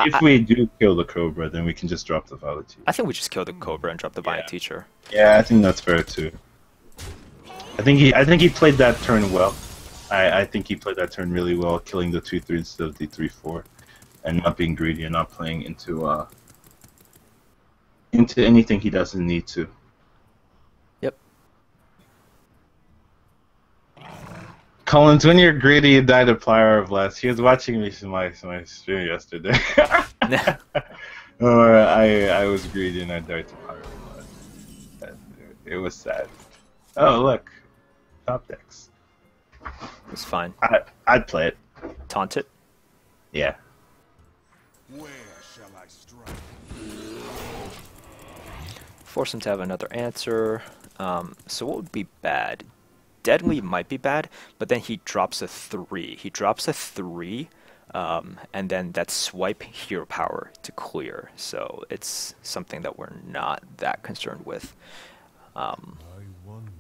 If we do kill the Cobra, then we can just drop the Violet Teacher. I think we just kill the Cobra and drop the Violet Teacher. Yeah, I think that's fair too. I think he played that turn well. I think he played that turn really well, killing the 2/3 instead of the 3/4, and not being greedy and not playing into anything he doesn't need to. Yep. Collins, when you're greedy, you die to Plier of Blast. He was watching me my stream yesterday. I was greedy and I died to Plier of Blast. It was sad. Oh look, top decks. It's fine. I'd play it. Taunt it. Yeah. Where shall I strike? Force him to have another answer. So what would be bad? Deadly might be bad, but then he drops a 3. He drops a 3, and then that swipe hero power to clear. So it's something that we're not that concerned with. I wonder.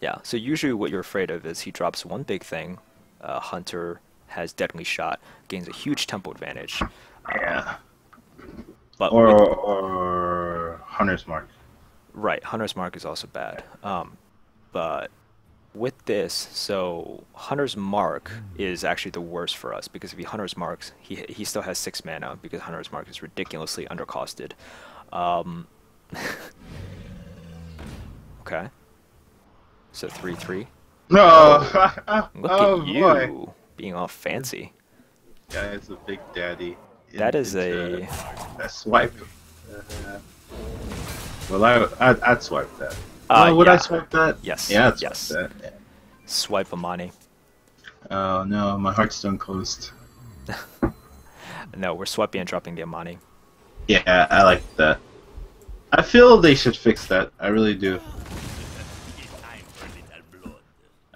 Yeah, so usually what you're afraid of is he drops one big thing, Hunter has Deadly Shot, gains a huge tempo advantage. Yeah. But Or Hunter's Mark. right, Hunter's Mark is also bad. But with this, so Hunter's Mark is actually the worst for us because if he Hunter's Marks, he still has 6 mana because Hunter's Mark is ridiculously undercosted. Okay. So 3/3. No. Look Oh, at you boy. being all fancy. Yeah, it's a big daddy. That is a swipe. Well, I'd swipe that. Would yeah. I swipe that? Yes. Yeah, I'd Yes. swipe that. Yeah. Swipe Amani. Oh no, my Hearthstone closed. No, we're swiping and dropping the Amani. Yeah, I like that. I feel they should fix that. I really do.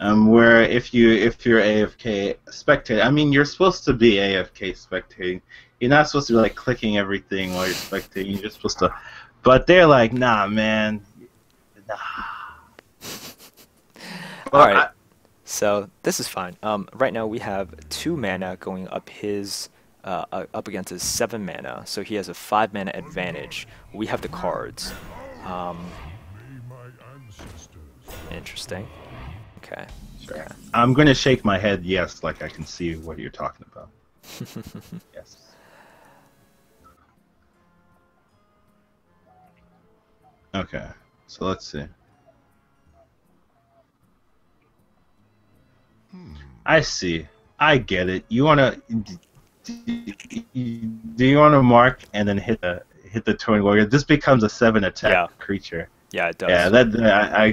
Where if you're AFK spectating, I mean you're supposed to be AFK spectating. You're not supposed to be like clicking everything while you're spectating. You're supposed to, but they're like, nah, man, nah. All right. So this is fine. Right now we have 2 mana going up his up against his 7 mana, so he has a 5 mana advantage. We have the cards. Interesting. Okay. Sure. Okay. I'm gonna shake my head yes, like I can see what you're talking about. Yes. Okay, so let's see. I see. I get it. You wanna do you wanna mark and then hit the Torn Warrior? This becomes a 7 attack creature. Yeah, it does.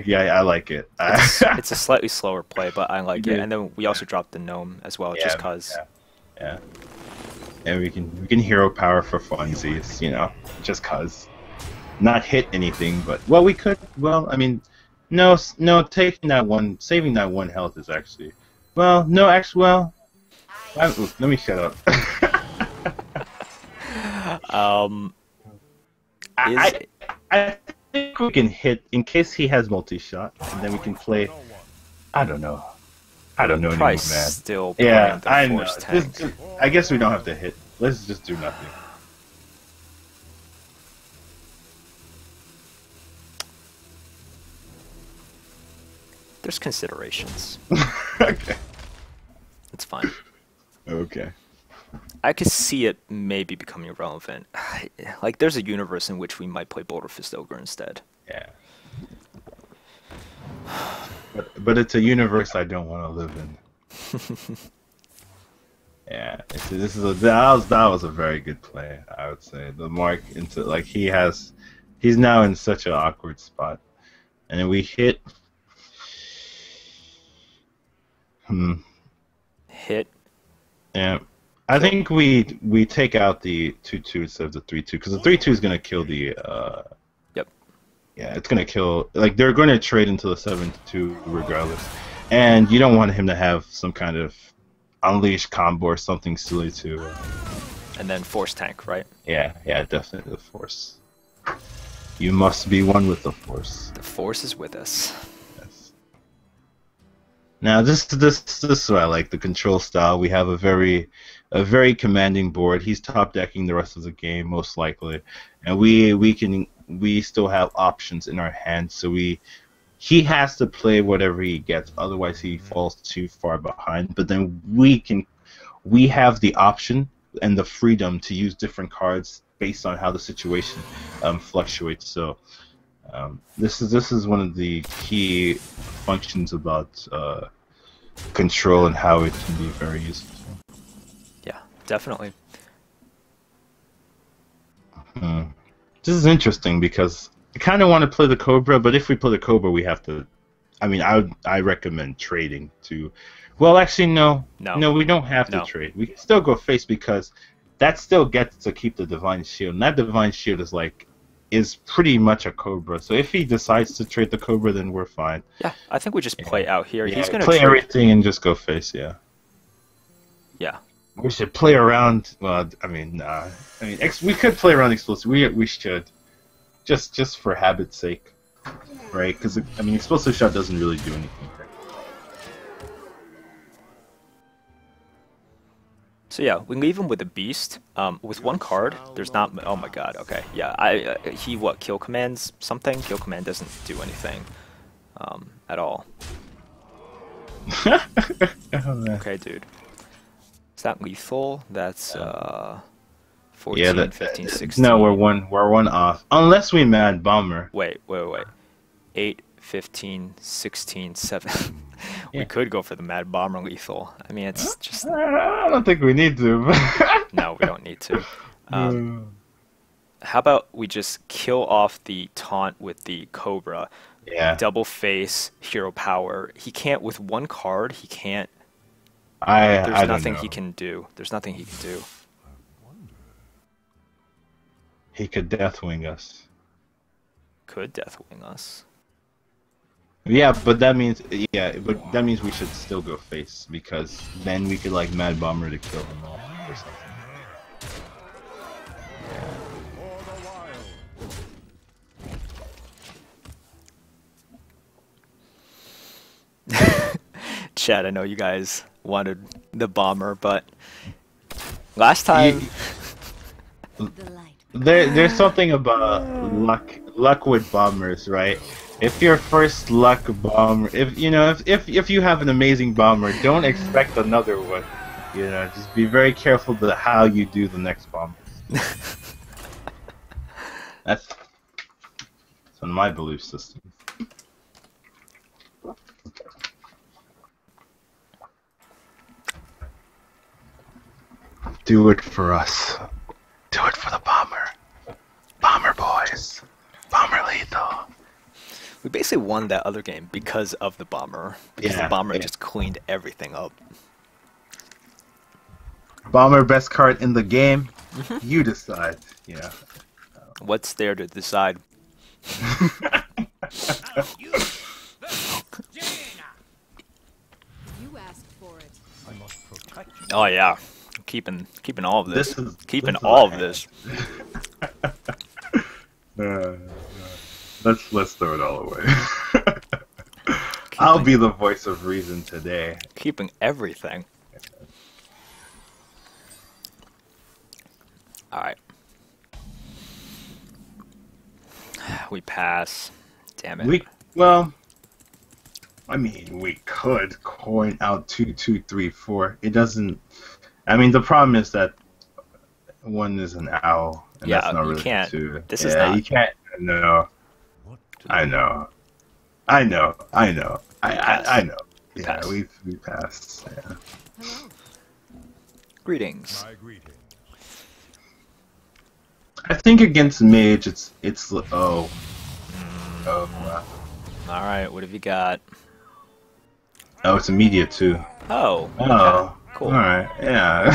Yeah, I like it. It's a slightly slower play, but I like it. And then we also dropped the gnome as well, just cause. Yeah. And we can hero power for funsies, you know, just cause. Not hit anything, but well, we could. Well, I mean, No, no, taking that one, saving that one health is actually. Well, no, actually, well. Let me shut up. Um, is I think we can hit in case he has multi-shot, and then we can play. I don't know. I don't know anymore, probably man. still Yeah, playing the I know. force tank. I guess we don't have to hit. Let's just do nothing. There's considerations. Okay. It's fine. Okay. I could see it maybe becoming relevant. Like, there's a universe in which we might play Boulder Fist Ogre instead. Yeah. But it's a universe I don't want to live in. Yeah, that was a very good play. I would say the mark into like he's now in such an awkward spot, and then we hit. Hit. Yeah, I think we take out the 2-2 instead of the 3-2 because the 3-2 is gonna kill the. Yep. Yeah, it's gonna kill. Like they're gonna trade into the 7-2 regardless, and you don't want him to have some kind of unleash combo or something silly to. And then force tank, right? Yeah, definitely the force. You must be one with the force. The force is with us. Yes. Now this is what I like the control style. We have a very commanding board. He's top decking the rest of the game most likely, and we still have options in our hands. So he has to play whatever he gets, otherwise he falls too far behind. But then we have the option and the freedom to use different cards based on how the situation fluctuates. So this is one of the key functions about control and how it can be very useful. Yeah, definitely. This is interesting because I kind of want to play the Cobra, but if we play the Cobra, we have to. I mean, I recommend trading to. Well, actually, no, we don't have to trade. We can still go face because that still gets to keep the Divine Shield, and that Divine Shield is pretty much a Cobra. So if he decides to trade the Cobra, then we're fine. Yeah, I think we just play out here. Yeah, He's gonna play trade. everything and just go face. Yeah. Yeah. We should play around. Well, I mean, we could play around explosive. We should. Just for habit's sake, right? Because I mean, explosive shot doesn't really do anything. So yeah, we leave him with a beast. With one card, there's not. Oh my god. Okay. Yeah. He kill commands something. Kill command doesn't do anything, at all. Oh, Okay, dude. Is that lethal? That's 14, yeah, 15, 16. No, we're one off. Unless we mad bomber. Wait. 8, 15, 16, 7. Yeah. We could go for the Mad Bomber lethal. I mean, it's just... I don't think we need to. No, we don't need to. How about we just kill off the taunt with the Cobra? Yeah. Double face, hero power. He can't, with one card, he can't... There's nothing don't know. he can do. There's nothing he can do. He could Deathwing us. Could Deathwing us. Yeah, but that means we should still go face because then we could like Mad Bomber to kill him off or something. Chad, I know you guys wanted the bomber, but last time... There's something about luck with bombers, right? If your first luck bomber, if you have an amazing bomber, don't expect another one. You know, just be very careful about how you do the next bomber. That's on my belief system. Do it for us. Do it for the bomber. Bomber boys. Bomber lethal. We basically won that other game because of the bomber. Because the bomber just cleaned everything up. Bomber best card in the game. You decide. Yeah. What's there to decide? I must protect you. Oh yeah, keeping all of this, keeping this is all a of this. Uh, let's throw it all away. I'll Keeping be the voice of reason today. keeping everything. All right, we pass. Damn it. Well, I mean, we could coin out 2, 2, 3, 4. It doesn't. I mean, the problem is that one is an owl, and Yeah, that's not you really can't. two. This is Yeah, not. you can't. No, What do I know. I know. I know. Pass. I know. We Yeah, pass. we passed. Yeah. Greetings. my greeting? I think against mage, it's oh wow. All right, what have you got? Oh, it's immediate too. Oh, Oh, okay, cool. all right, yeah.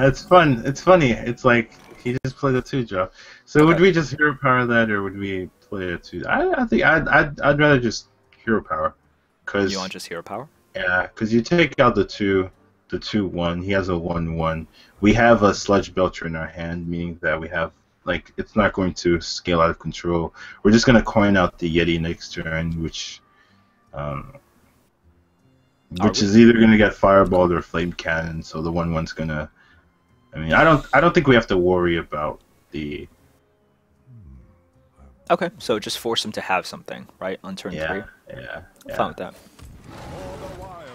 It's fun. It's funny. It's like he just played a 2 drop. So would Okay. we just hero power that, or would we play a 2? I think I'd rather just hero power, cause You want just hero power? yeah, cause you take out the 2, 1. He has a 1, 1. We have a sludge belcher in our hand, meaning that we have like it's not going to scale out of control. We're just gonna coin out the Yeti next turn, which Are is either gonna get fireballed or flame cannon. So the 1, 1's gonna. I mean, I don't think we have to worry about the. Okay, so just force him to have something, right, on turn 3. Yeah. I'm fine with that. For the wild.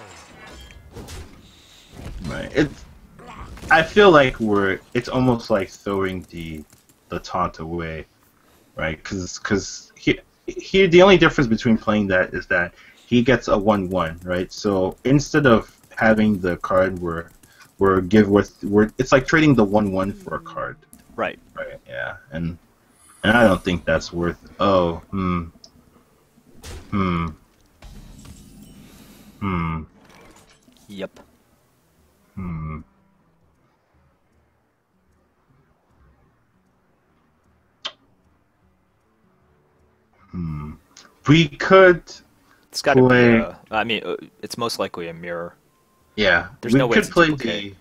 Right. I feel like it's almost like throwing the taunt away, right? Because here the only difference between playing that is that he gets a 1, 1, right? So instead of having the card where it's like trading the 1, 1 for a card, Right. right? Yeah, and I don't think that's worth. Oh, Yep. hmm. We could It's got to be play. I mean, it's most likely a mirror. Yeah, There's we no way could to play duplicate.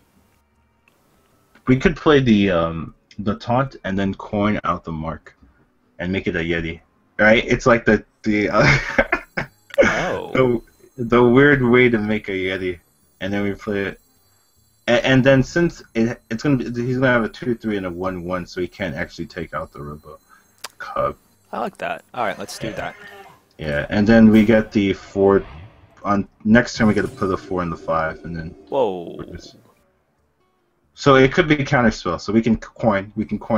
we could play the taunt and then coin out the mark and make it a Yeti, right? It's like the Oh. the weird way to make a Yeti, and then we play it, and then since it's gonna be he's gonna have a 2, 3 and a 1, 1, so he can't actually take out the Robo Cub. I like that. All right, let's do that. Yeah, and then we get the 4 on next turn. We get to put the 4 and the 5, and then Whoa. so it could be counterspell. So we can coin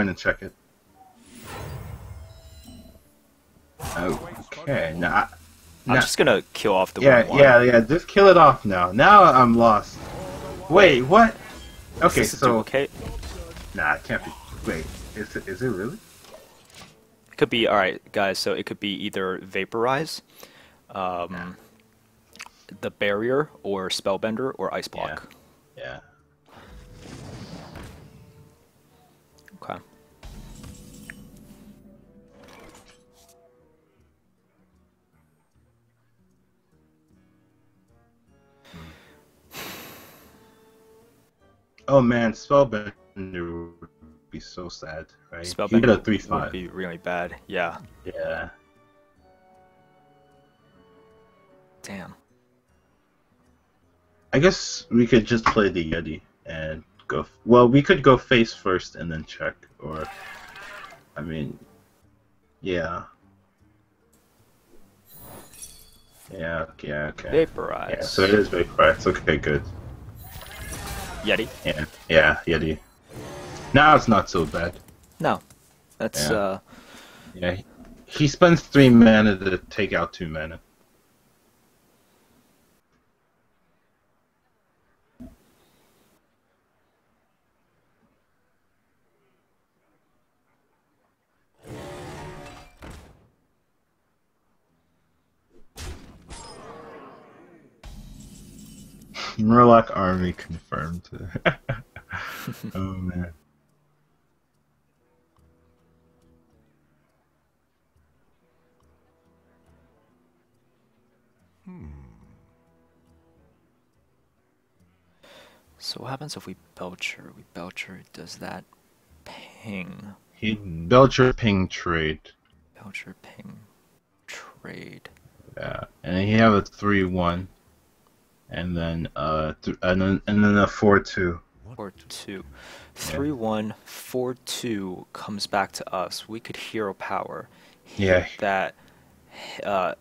and check it. Okay, I'm just gonna kill off the yeah, 1/1. yeah. Just kill it off now. Now I'm lost. Wait, what? Is Okay, this a so duplicate? nah, it can't be. Wait, is it really? It could be. All right, guys. So it could be either vaporize, the barrier, or spellbender, or ice block. Yeah. Okay. Oh man, Spellbender would be so sad, right? He Spellbender get a would 3/5. be really bad. Yeah. Yeah. Damn. I guess we could just play the Yeti and go. Well, we could go face first and then check, or I mean, yeah. Yeah. Okay. Vaporize. Yeah. So it is vaporize. Okay, good. Yeti. Yeah, Yeti. Now it's not so bad. No. That's Yeah. Yeah. He spends 3 mana to take out 2 mana. Murloc army confirmed. Oh man. So what happens if we Belcher? We Belcher, does that ping? He Belcher ping trade. Belcher ping trade. Yeah, and he have a 3-1, and then and then a 4-2. 4-2. 3-1, 4-2 comes back to us. We could hero power. Hit Yeah. that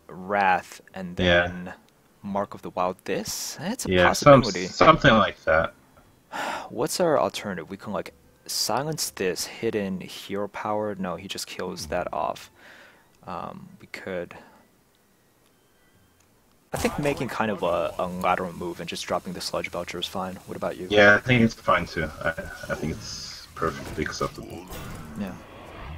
Wrath and Yeah. then Mark of the Wild this? It's a Yeah, possibility. something like that. What's our alternative? We can like silence this, hidden hero power. No, he just kills that off. We could. I think making kind of a lateral move and just dropping the Sludge Belcher is fine. What about you? Yeah, I think it's fine too. I think it's perfectly acceptable. Yeah.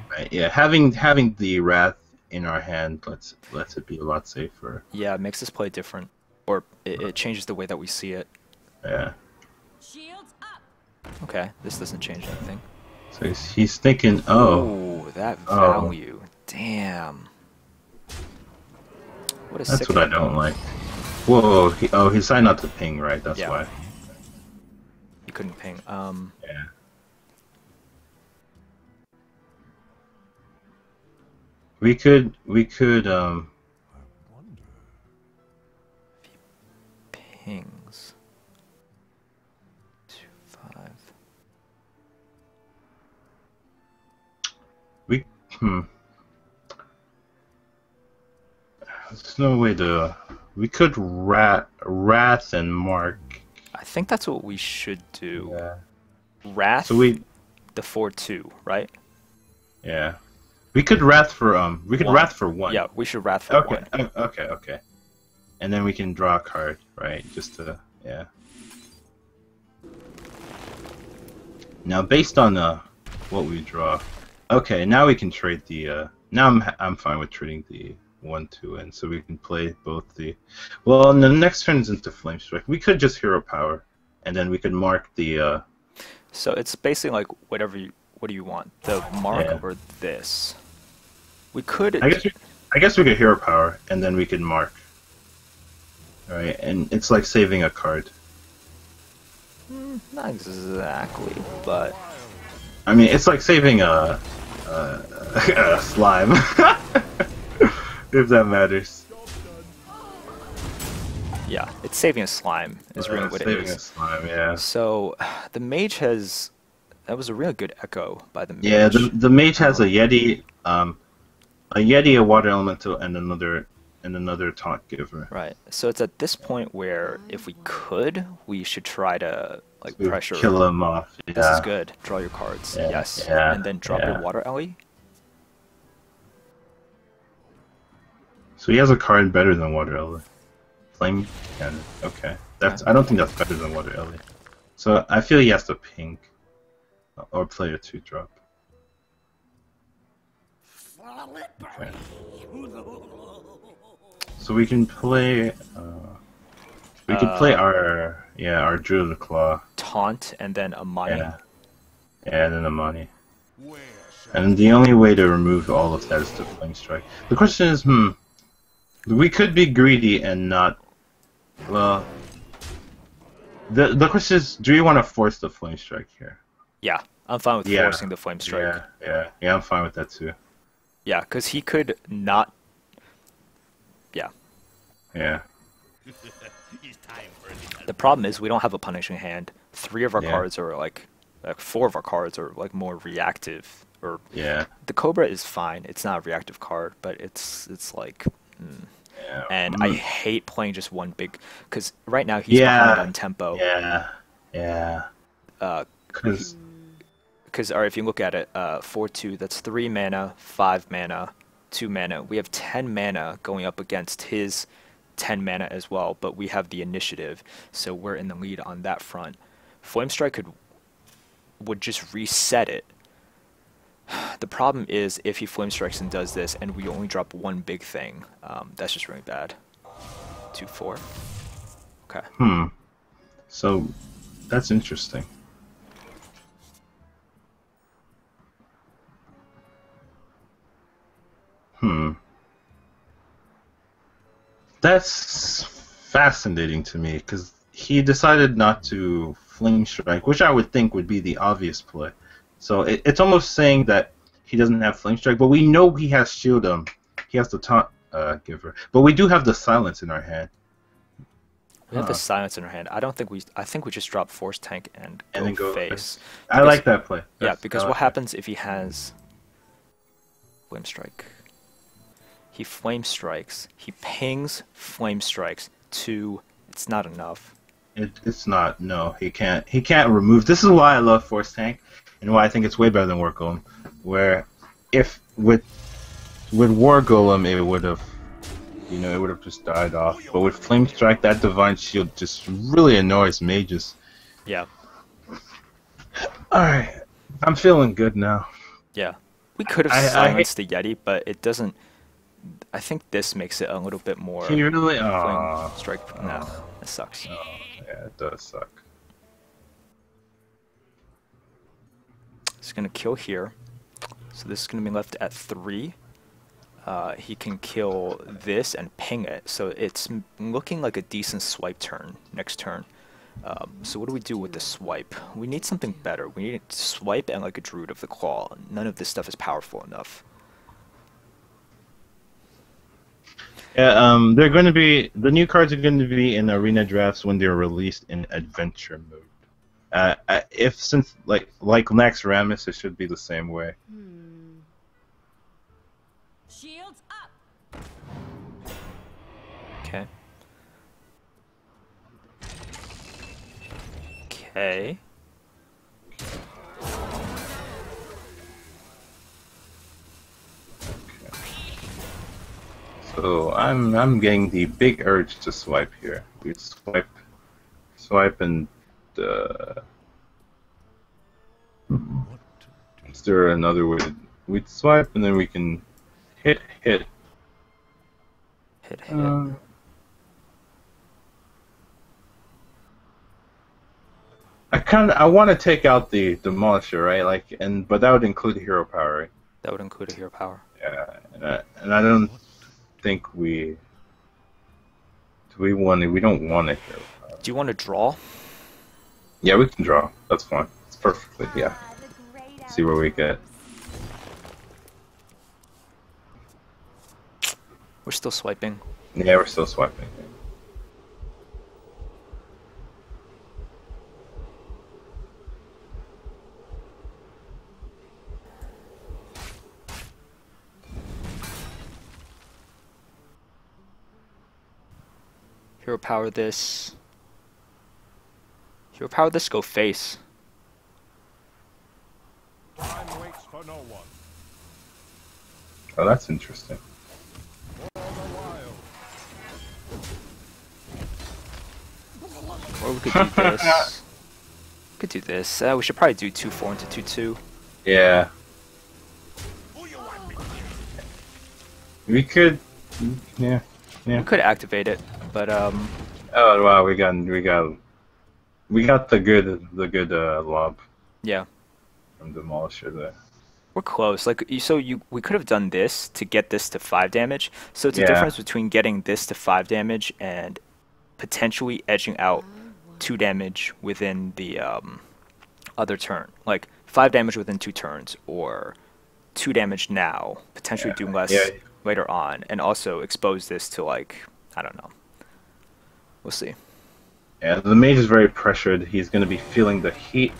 Right, yeah, having the Wrath in our hand lets it be a lot safer. Yeah, it makes this play different, or it changes the way that we see it. Yeah. Shields up. Okay, this doesn't change anything. So he's thinking, oh, Ooh, that Oh. value. Damn. What a that's sick what I combo. don't like. Whoa, he signed not to ping, right? That's Yeah. why. You couldn't ping. Yeah. We could Pings. 2-5. there's no way to. We could Wrath and Mark. I think that's what we should do. Yeah. Wrath, So we the 4-2, right? yeah. We could Wrath for One. Wrath for 1. Yeah, we should Wrath for Okay. 1. Okay. And then we can draw a card, right? Just to yeah. Now based on what we draw, okay. Now we can trade the. Now I'm fine with trading the 1-2, and so we can play both the. Well, and the next turn is into Flame Strike. We could just hero power, and then we could mark the. So it's basically like what do you want? The mark Yeah. or this? We could. I guess we could hero power, and then we could mark. Right, and it's like saving a card. Not exactly, but I mean, it's like saving a slime, if that matters. yeah, it's saving a slime is really what it Saving is. a slime, yeah. So the mage has. That was a really good echo by the mage. Yeah, the mage has a Yeti, a water elemental, and another taunt giver. Right. So it's at this point where if we could, we should try to like We pressure. kill him off. Yeah. This is good. Draw your cards. Yeah, Yes. yeah, And then drop yeah. your water alley. So he has a card better than water ellie. Flame cannon. Okay, that's. I don't think that's better than water ellie. So I feel he has to pink, or play a 2-drop. Slippery. So we can play. We could play our Druid of the Claw. Taunt and then a mine. Yeah. Yeah, and then the money. And the only way to remove all of that is to Flame Strike. The question is, we could be greedy and not. Well, the question is, do you want to force the Flame Strike here? Yeah, I'm fine with Yeah. forcing the flame strike. Yeah, I'm fine with that too. Yeah, because he could not. Yeah. Yeah. The problem is we don't have a punishing hand. 3 of our Yeah. cards are like 4 of our cards are like more reactive. Or Yeah. the Cobra is fine. It's not a reactive card, but it's like. Yeah. And I hate playing just one big, because right now he's behind on tempo. Yeah. Because Because or if you look at it, 4-2, that's 3 mana, 5 mana, 2 mana. We have 10 mana going up against his 10 mana as well, but we have the initiative, so we're in the lead on that front. Flame Strike would just reset it. The problem is if he Flame Strikes and does this, and we only drop one big thing, that's just really bad. 2-4. Okay. So that's interesting. That's fascinating to me because he decided not to Flame Strike, which I would think would be the obvious play. So it's almost saying that he doesn't have Flame Strike, but we know he has Shield. He has the taunt giver, but we do have the Silence in our hand. We have the Silence in our hand. I think we just drop Force Tank and then go go face. I like that play. Yeah, because I what like happens if he has Flame Strike? He Flame Strikes. He pings Flame Strikes to. It's not enough. It's not. No, he can't. He can't remove. This is why I love Force Tank, and why I think it's way better than War Golem. Where, if with War Golem, it would have, it would have just died off. But with Flame Strike, that Divine Shield just really annoys mages. Yeah. All right, I'm feeling good now. Yeah. We could have silenced the Yeti, but it doesn't. I think this makes it a little bit more. Can you really? Flame Strike. No, it sucks. Yeah, it does suck. He's gonna kill here, so this is gonna be left at 3. He can kill this and ping it, so it's looking like a decent swipe turn next turn. So what do we do with the swipe? We need something better. We need to swipe and like a Druid of the Claw. None of this stuff is powerful enough. Yeah, they're going to be the new cards are going to be in arena drafts when they're released in adventure mode. Since like Nax Ramus, it should be the same way. Shields up. Okay. Okay. So I'm getting the big urge to swipe here. We swipe, and is there another way? We'd swipe, and then we can hit. Hit. I want to take out the Demolisher, right? But that would include hero power, right? That would include a hero power. Yeah, and I don't think we don't want a hero power. Do you want to draw? Yeah, we can draw. That's fine. It's perfectly, yeah. See where we get. We're still swiping. Yeah, we're still swiping. Hero power this. Hero power this, go face. Time waits for no one. Oh, that's interesting. Or we could do this. We could do this. We should probably do 2-4 into 2-2. Yeah. We could. Yeah. We could activate it, but Oh wow, we got the good lob yeah. from Demolisher there. We're close. We could have done this to get this to 5 damage. So it's a Yeah. difference between getting this to 5 damage and potentially edging out 2 damage within the other turn. Like 5 damage within 2 turns, or 2 damage now, potentially do less later on, and also expose this to I don't know. We'll see. Yeah, the mage is very pressured. He's going to be feeling the heat.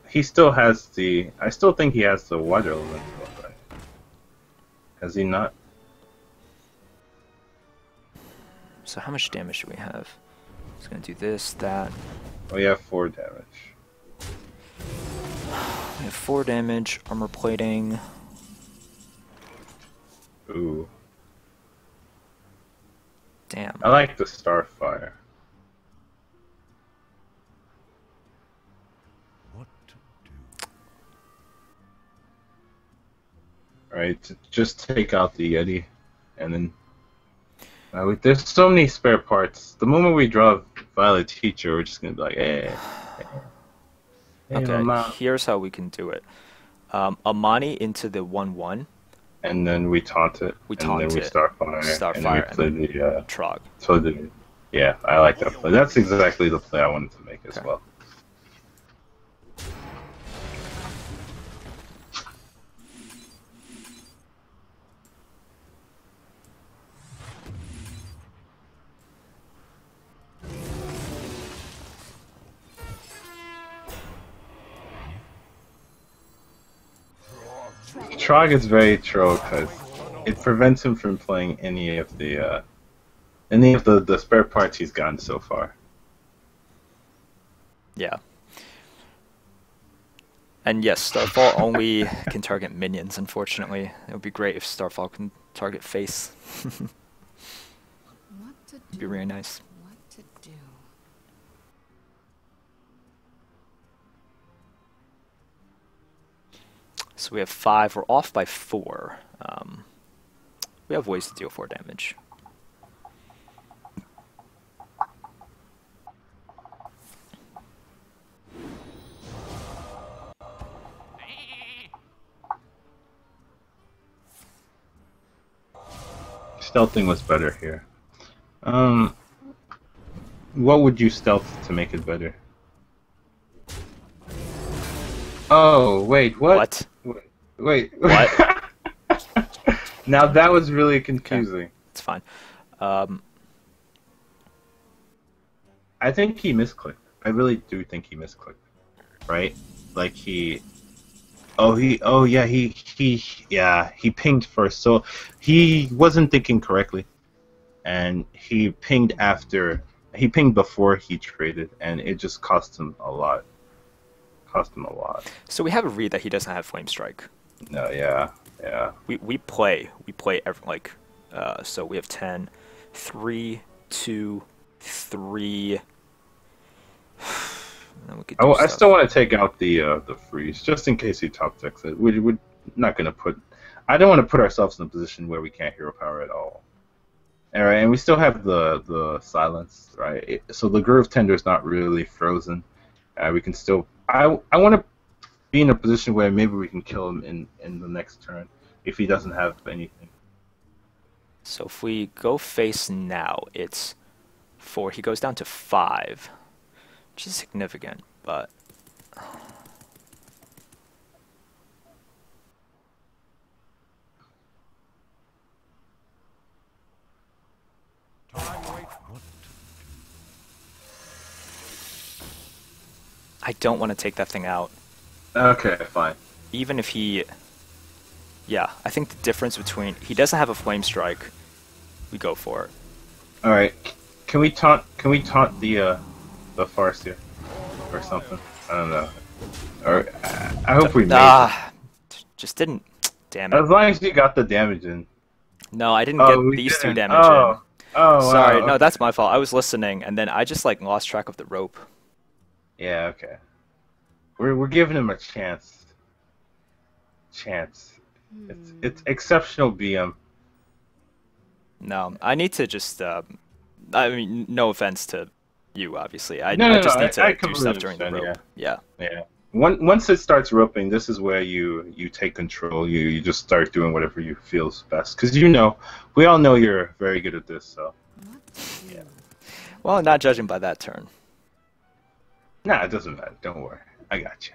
He still has I still think he has the water element, right? Has he not? So how much damage do we have? It's gonna do this, that. Oh, yeah, 4 damage. We have 4 damage, armor plating. Ooh. Damn. I like the Starfire. What to do? Alright, just take out the Yeti, and then... there's so many spare parts. The moment we draw Violet Teacher, we're just gonna be like, hey Okay, Mama. here's how we can do it. Amani into the 1/1. And then we taunt it. Taunt and then we it. Starfire. And then we play the Trog. yeah, I like that play. That's exactly the play I wanted to make as well. Trog is very troll because it prevents him from playing any of the spare parts he's gotten so far. Yeah. And yes, Starfall only can target minions, unfortunately. It would be great if Starfall can target face. What to do? It'd be really nice. What to do? So we have 5. We're off by 4. We have ways to deal 4 damage. Stealthing was better here. What would you stealth to make it better? Oh, wait, what? Wait. What? Now that was really confusing. Okay. It's fine. I think he misclicked. I really do think he misclicked. Right? Like he he pinged first, so he wasn't thinking correctly. And he pinged before he traded, and it just cost him a lot. So we have a read that he doesn't have Flame Strike. No, yeah. We play every, like, so we have 10, 3, 2, 3. I still want to take out the freeze just in case he top decks it. We're not gonna put. I don't want to put ourselves in a position where we can't hero power at all. All right, and we still have the silence, right? So the Groove Tender is not really frozen. We can still. I want to be in a position where maybe we can kill him in the next turn if he doesn't have anything. So if we go face now, it's 4. He goes down to 5, which is significant, but I don't want to take that thing out. Okay, fine. Even if he... Yeah, I think the difference between... He doesn't have a Flame Strike. We go for it. Alright. Can we taunt the Farce here? Or something? I don't know. Or, I hope we made it. Just didn't. Damn it. As long as you got the damage in. No, I didn't get these 2 damage in. Oh, sorry, wow, no, okay. that's my fault. I was listening, and then I just, like, lost track of the rope. Yeah, okay. We're giving him a chance. It's exceptional BM. No, I need to just, I mean, no offense to you, obviously. I No, just need I to do stuff during the understand, rope. Yeah. Yeah. Once it starts roping, this is where you take control. You just start doing whatever you feels best. Because we all know you're very good at this. So. Yeah. Well, not judging by that turn. Nah, it doesn't matter. Don't worry. I got you.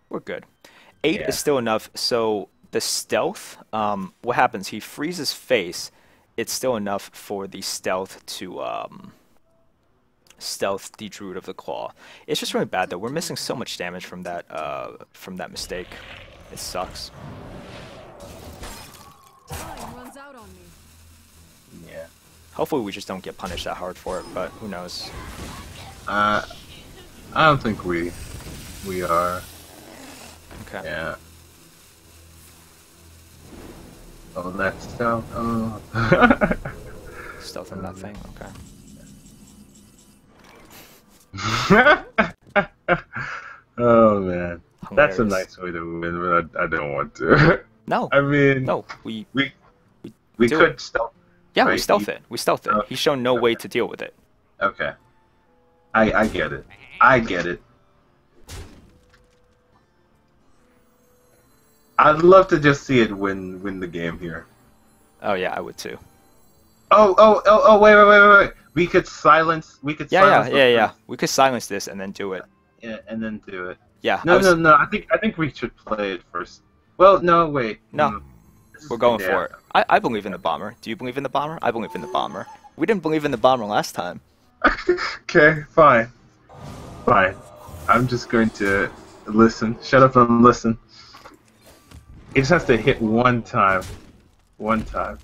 We're good. 8 Yeah. is still enough. So the stealth, what happens? He freezes face. It's still enough for the stealth to stealth the Druid of the Claw. It's just really bad though. We're missing so much damage from that mistake. It sucks. Time runs out on me. Yeah. Hopefully we just don't get punished that hard for it, but who knows? I don't think we are. Okay. Yeah. Oh, that's stealth. Oh. Stealth on that thing. Okay. Oh man, that's a Hilarious. nice way to win, but I don't want to. No. I mean, No. We we do could it. stealth. Yeah, we right? stealth it. We stealth it. Okay. He's shown no way to deal with it. Okay. I get it. I get it. I'd love to just see it win the game here. Oh yeah, I would too. Oh, wait. We could silence. Yeah. We could silence this and then do it. Yeah, and then do it. Yeah. No. I think we should play it first. Well, no, wait. No. We're going for it. I believe in the bomber. Do you believe in the bomber? I believe in the bomber. We didn't believe in the bomber last time. Okay, fine. I'm just going to listen. Shut up and listen. It just has to hit one time. One time.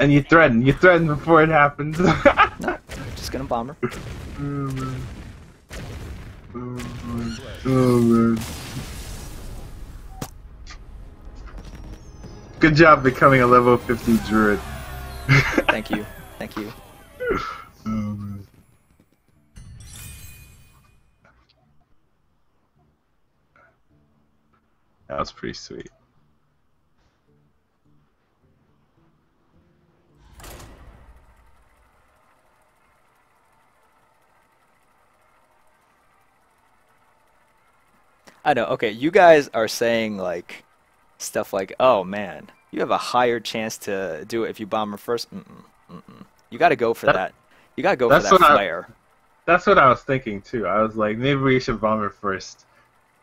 And you threaten before it happens. No, just gonna bomber. Oh man. Oh man. Oh man. Good job becoming a level 50 druid. Thank you. Thank you. Oh man. That was pretty sweet. I know. Okay, you guys are saying like stuff like, "Oh man, you have a higher chance to do it if you bomber first." Mm-mm, mm-mm. You got to go for that. You got to go for That's that what flare. That's what I was thinking too. I was like, maybe we should bomber first.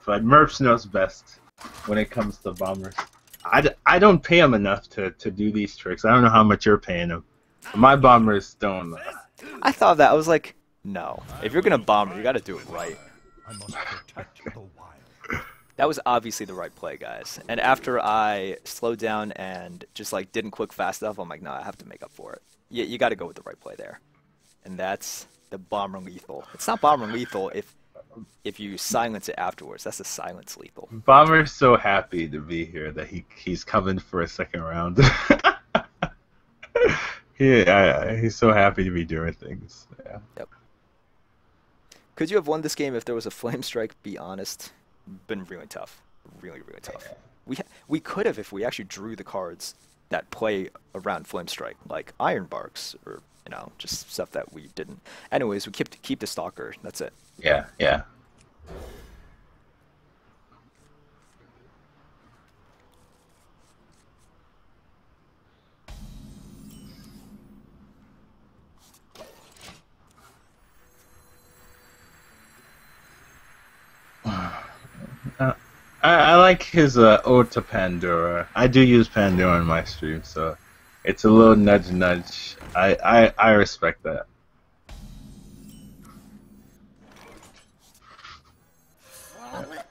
But Merps knows best when it comes to bombers. I don't pay him enough to do these tricks. I don't know how much you're paying him. My bombers don't. I thought that. I was like, no. If you're gonna bomber, you got to do it right. I must protect the wild. That was obviously the right play, guys. And after I slowed down and just like didn't click fast enough, I'm like, no, I have to make up for it. You got to go with the right play there. And that's the bomber lethal. It's not bomber lethal if you silence it afterwards. That's a silence lethal. Bomber's so happy to be here that he's coming for a second round. He's so happy to be doing things. Yeah. Yep. Could you have won this game if there was a flame strike? Be honest. Been really tough. Really, really tough. We could have if we actually drew the cards that play around flame strike, like Iron Barks or just stuff that we didn't. Anyways, we keep the Stalker. That's it. Yeah, yeah. I like his ode to Pandora. I do use Pandora in my stream, so it's a little nudge nudge. I respect that.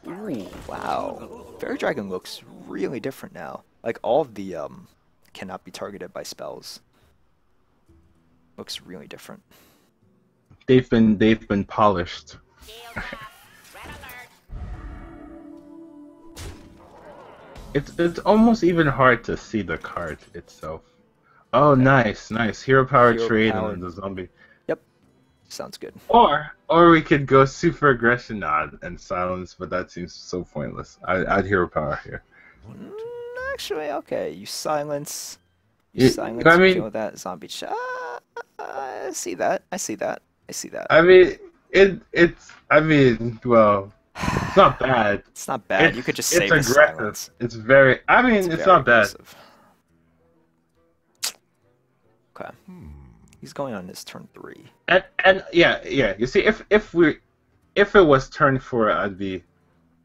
Ooh, wow. Fairy Dragon looks really different now. Like all of the cannot be targeted by spells. Looks really different. They've been polished. It's almost even hard to see the card itself. Oh, nice. Hero power Hero trade power. and then the zombie. Yep. Sounds good. Or we could go super aggression and silence, but that seems so pointless. I'd hero power here. Actually, okay. You silence. You- Silence. I mean- Kill that zombie. I see that. I see that. I mean, well, it's not bad. It's not bad. You could just save It's the aggressive. silence. It's very. I mean, it's very not bad. aggressive. Okay. He's going on his turn 3. And yeah. You see, if it was turn 4, I'd be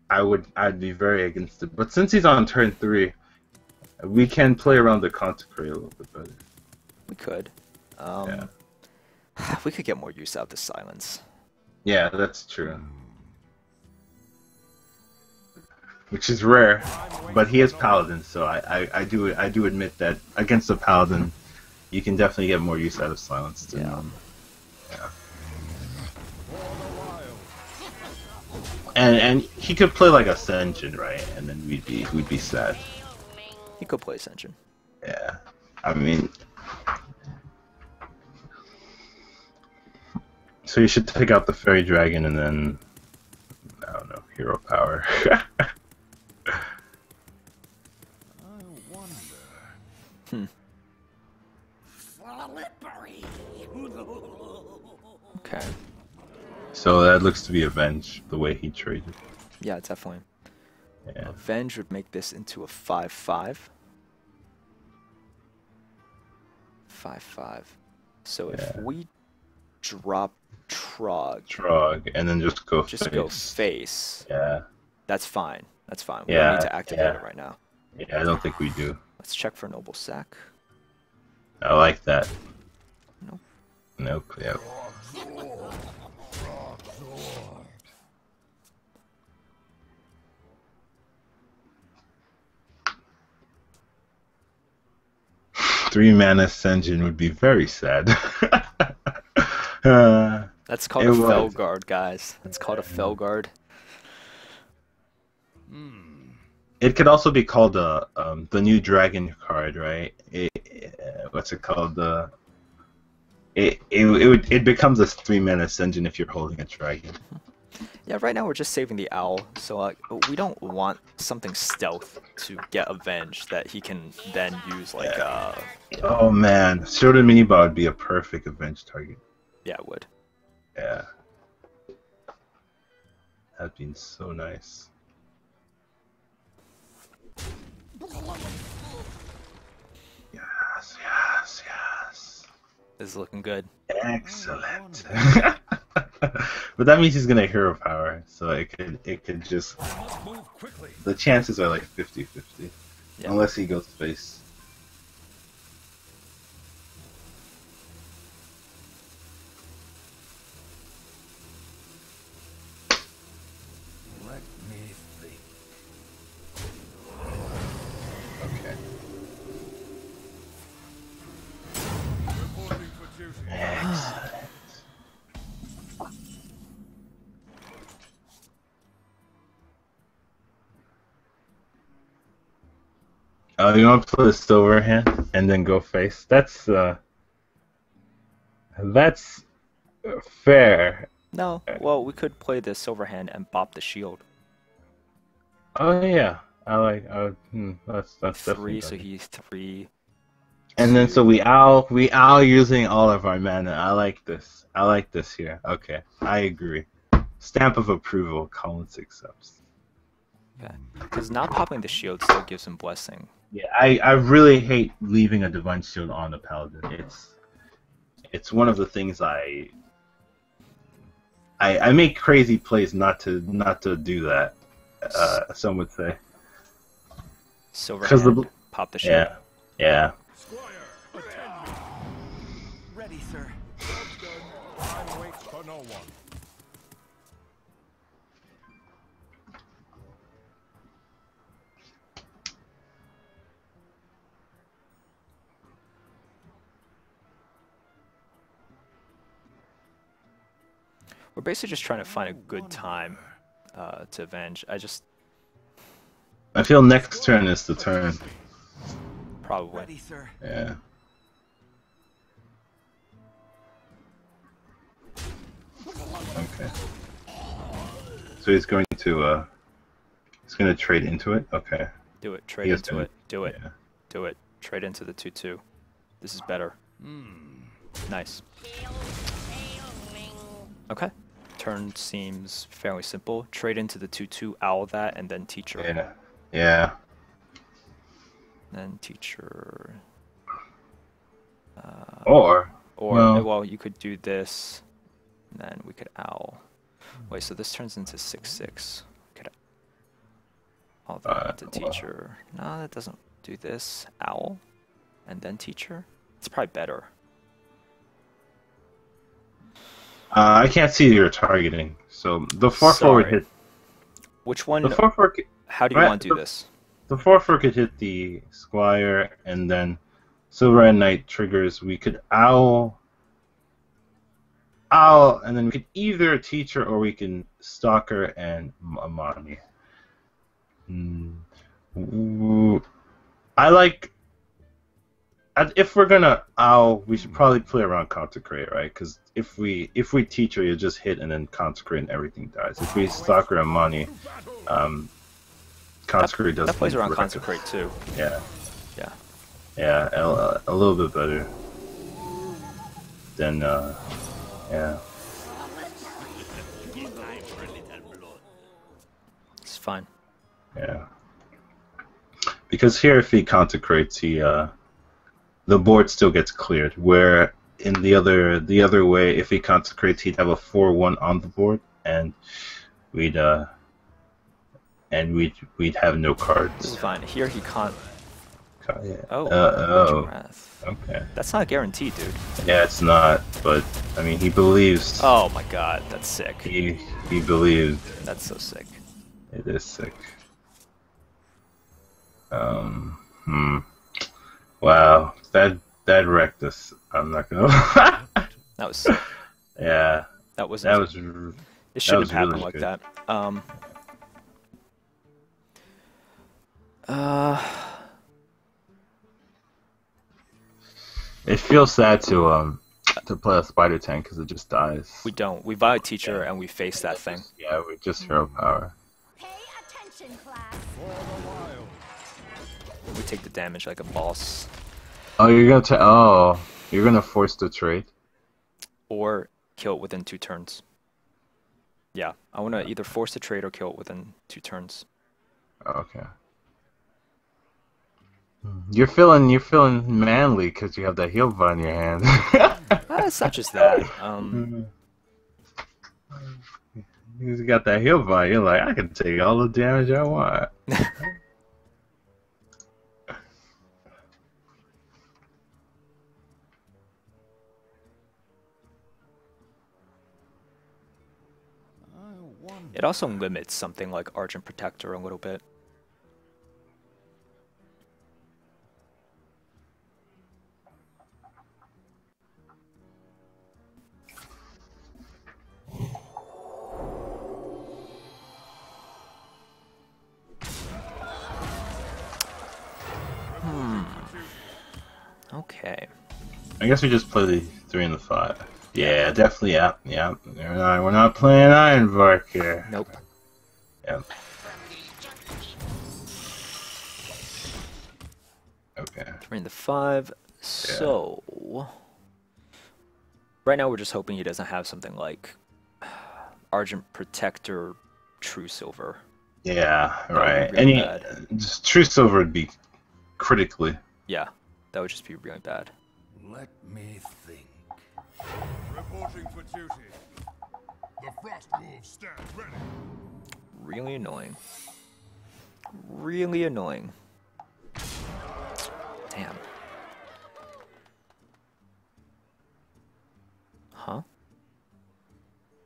very against it. But since he's on turn 3, we can play around the consecrate a little bit better. We could. Yeah. We could get more use out of the silence. Yeah, that's true. Which is rare, but he is paladin, so I do admit that against a paladin, you can definitely get more use out of silence than yeah. And he could play like Ascension, right? And then we'd be sad. He could play Ascension. Yeah, I mean, so you should take out the fairy dragon and then I don't know, hero power. Slippery. Okay. So that looks to be Avenge, the way he traded. Yeah, definitely. Yeah. Avenge would make this into a 5/5. 5/5. So if we drop Trog, And then just go just face. go face, Yeah. that's fine. That's fine. We Yeah, don't need to activate yeah. it right now. Yeah, I don't think we do. Let's check for Noble Sack. I like that. Nope. Nope, yep. 3-mana Senjin would be very sad. That's called It a was. Felguard, guys. That's called a Felguard. It could also be called the new dragon card, right? What's it called? It becomes a 3-mana Senjin if you're holding a dragon. Yeah, right now we're just saving the owl, so like we don't want something stealth to get avenged that he can then use like Oh man, Shoten Miniba would be a perfect avenge target. yeah, it would. Yeah, that'd be so nice. Yes, yes, yes. This is looking good. Excellent. But that means he's gonna hero power, so it could just Move quickly. the chances are like 50-50. Yeah. Unless he goes face. Let me think. Okay. Reporting for duty. Excellent. You want to play the silver hand and then go face? That's fair. No, well we could play the silver hand and bop the shield. Oh yeah, I like. That's 3, definitely so better. he's 3. And then so we owl using all of our mana. I like this. I like this here. Okay, I agree. Stamp of approval. Collins accepts. Okay. Because not popping the shield still gives him blessing. Yeah, I really hate leaving a divine shield on the paladin. It's one of the things I make crazy plays not to do that. Some would say. Silver 'Cause hand, pop the shield. Yeah. Squire, attend me. Ready, sir. Time waits for no one. We're basically just trying to find a good time to avenge. I feel next turn is the turn. Probably. Ready, sir. Yeah. Okay. So he's going to trade into it. Okay. Do it. Trade He has into to- it. Do it. Yeah. Do it. Trade into the 2/2. This is better. Nice. Okay. Turn seems fairly simple. Trade into the 2/2, owl that, and then teacher. Yeah. Yeah. Then teacher. Or Or, no. well, you could do this, and then we could owl. Wait, so this turns into 6/6. Could all that to well. teacher. No, that doesn't do this. Owl, and then teacher. It's probably better. I can't see your targeting. So the 4/4 would Sorry. hit. Which one? The 4/4. How do you right, want to do the- this? The 4/4 could hit the Squire, and then Silver and Knight triggers. We could owl, and then we could either teacher or we can stalker and Amani. Ooh. I like. If we're gonna owl, we should probably play around consecrate, right? Because if we teacher, you just hit and then consecrate and everything dies. If we stalker Amani, consecrate doesn't. That plays around work. consecrate too. Yeah. Yeah. Yeah, a little bit better than, yeah. It's fine. Yeah. Because here, if he consecrates, the board still gets cleared. Where in the other way, if he consecrates, he'd have a 4/1 on the board, and we'd have no This is cards. fine. Here he can't. Yeah. Oh. Oh. Wrath. Okay. That's not guaranteed, dude. Yeah, it's not, but I mean, he believes. Oh my god, that's sick. He believed. That's so sick. It is sick. Wow, That wrecked us. I'm not gonna. That was sick. Yeah, That wasn't. that was. It shouldn't was have happened really like good. that. It feels sad to play a spider tank because it just dies. We don't. We buy a teacher and we face that thing. Yeah, with just hero power. Pay attention, class. For the wild. We take the damage like a boss. Oh, you're gonna force the trade. Or kill it within 2 turns. Yeah, I want to either force the trade or kill it within 2 turns. Okay. You're feeling manly because you have that heal bar in your hand. It's not just that. You got that heal bar. You're like, I can take all the damage I want. It also limits something like Argent Protector a little bit. Okay. I guess we just play the 3 and the 5. Yeah, definitely. Yeah. We're not playing Ironbark here. Nope. Yep. Okay. 3 and the 5. So right now we're just hoping he doesn't have something like Argent Protector, True Silver. Yeah, would be right. really Any bad. just True Silver would be critically. Yeah, that would just be really bad. Let me think. Reporting for duty. The Frost Wolves stand ready. Really annoying. Really annoying. Damn. Huh?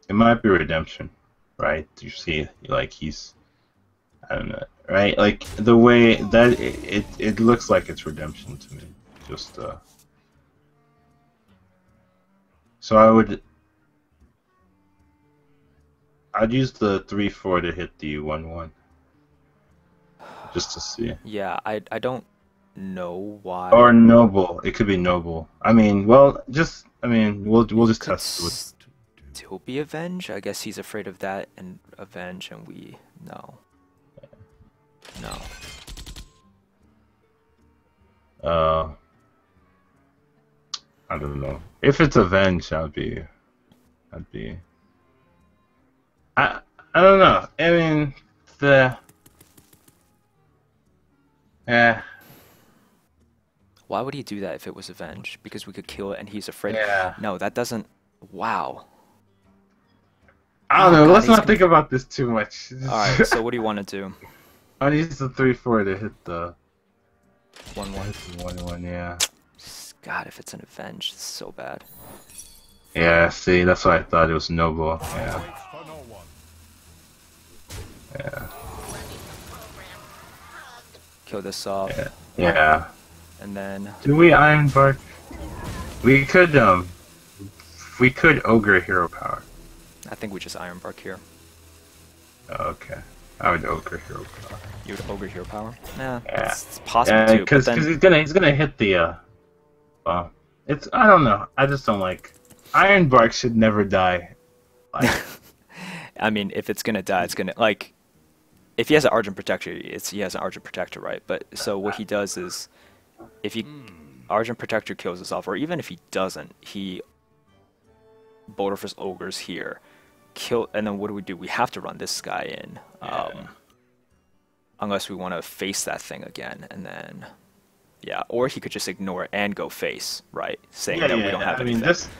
It might be redemption, right? You see, like he's, I don't know, right? Like the way that it looks like it's redemption to me. Just so I'd use the 3/4 to hit the 1/1, just to see. Yeah, I don't know why. Or noble. It could be noble. I mean, well, we'll just Could test it with. still be Avenge? I guess he's afraid of that and Avenge, and we no. I don't know. If it's Avenge, I'd be. I don't know. I mean, yeah. Why would he do that if it was Avenge? Because we could kill it and he's afraid. Yeah. No, that doesn't. Wow. I don't Oh, know. God, Let's he's not think about this too much. Alright, so what do you want to do? I use the 3/4 to hit the 1/1. 1/1. Yeah. God, if it's an Avenge, it's so bad. Yeah. See, that's why I thought it was noble. Yeah. Waits for no one. Yeah. Kill this off, Yeah. and then Do we Ironbark? We could ogre hero power. I think we just Ironbark here. Okay. I would ogre hero power. You would Ogre Hero Power? Nah, Yeah. it's possible Yeah, too. But because then, he's gonna hit the it's I don't know. I just don't like Ironbark should never die. Like, I mean, if it's gonna die, it's gonna like. If he has an Argent Protector, he has an Argent Protector, right? But so what he does is, if he Argent Protector kills us off, or even if he doesn't, he Boulder Fist Ogres here, kill, and then what do? We have to run this guy in, unless we want to face that thing again, and then yeah, or he could just ignore it and go face, right? Saying that we don't have I mean, anything.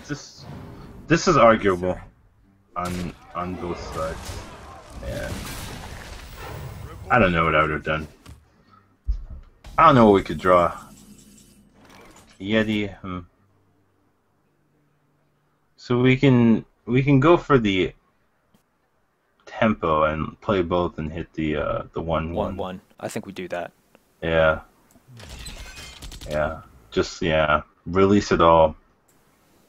this is arguable on both sides. Yeah. I don't know what I would have done. I don't know what we could draw. Yeti. So we can go for the tempo and play both and hit the 1/1. 1/1. I think we do that. Yeah. Yeah. Just yeah. Release it all.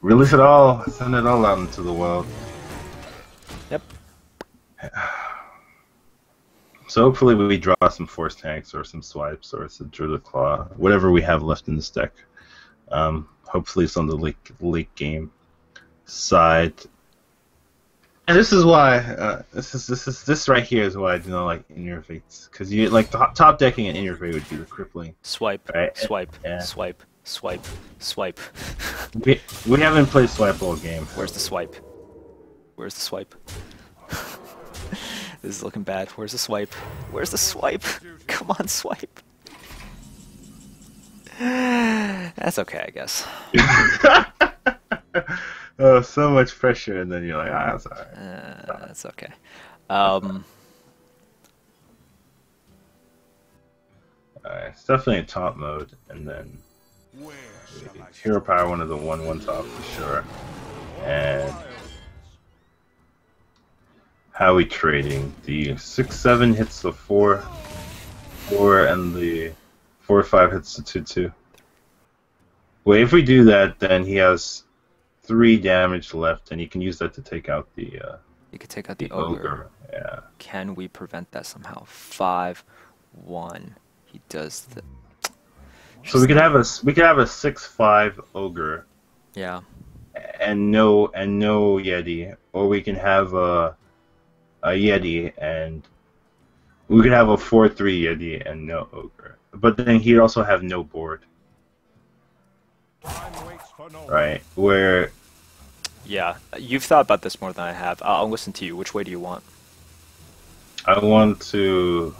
Release it all. Send it all out into the world. Yep. So hopefully we draw some force tanks or some swipes or some Druid Claw, whatever we have left in this deck. Hopefully it's on the late game side. And this is why this right here is why I do not like Innervates, because you like top decking an Innervate would be the crippling. Swipe, Right. swipe, Yeah. swipe, swipe, swipe. We haven't played swipe all game. Where's the swipe? Where's the swipe? This is looking bad. Where's the swipe? Where's the swipe? Come on, swipe. That's okay, I guess. Oh, so much pressure, and then you're like, that's alright. That's okay. Alright, it's definitely a top mode, and then Where shall I Hero Power, one of the 1/1 top for sure. And how we trading? The 6/7 hits the 4/4, and the 4/5 hits the 2/2. Wait, if we do that, then he has 3 damage left, and he can use that to take out the You could take out the ogre. Yeah. Can we prevent that somehow? 5/1. He does the. So we could have a 6/5 ogre Yeah. and no Yeti, or we can have a Yeti and we could have a 4/3 Yeti and no ogre. But then he'd also have no board, time waits for no one. right? Where Yeah. You've thought about this more than I have. I'll listen to you. Which way do you want? I want to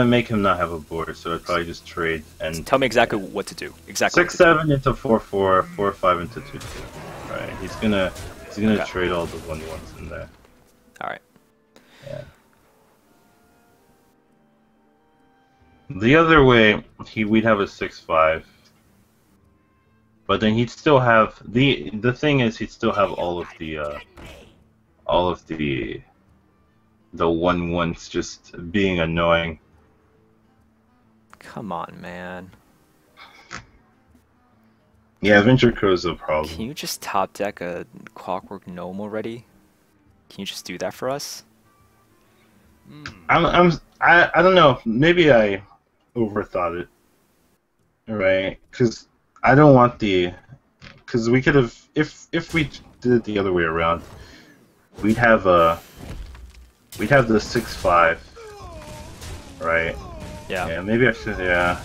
make him not have a board, so I'd probably just trade and Tell me exactly what to do. Exactly. 6/7 into 4/4, 4/5 into 2/2. Right? He's gonna Okay. trade all the 1/1s in there. All right. Yeah. The other way, we'd have a 6/5, but then he'd still have the thing is he'd still have all of the 1/1s just being annoying. Come on, man. Yeah, Venture Crow's a Can problem. you just top deck a Clockwork Gnome already? Can you just do that for us? I don't know. Maybe I overthought it. Right? Because I don't want because we could have if we did it the other way around, we'd have the 6/5, right? Yeah. Yeah, maybe I should. Yeah.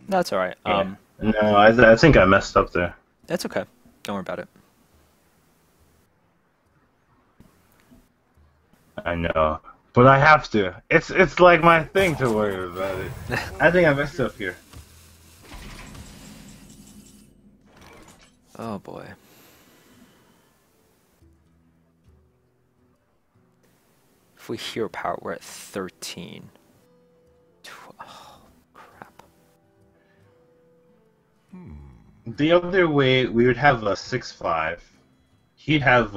That's all right. Yeah. No, I think I messed up there. That's okay. Don't worry about it. I know, but I have to. It's like my thing to worry about it. I think I messed up here. Oh boy. If we hero power, we're at 13. Oh, crap. The other way, we would have a 6/5. He'd have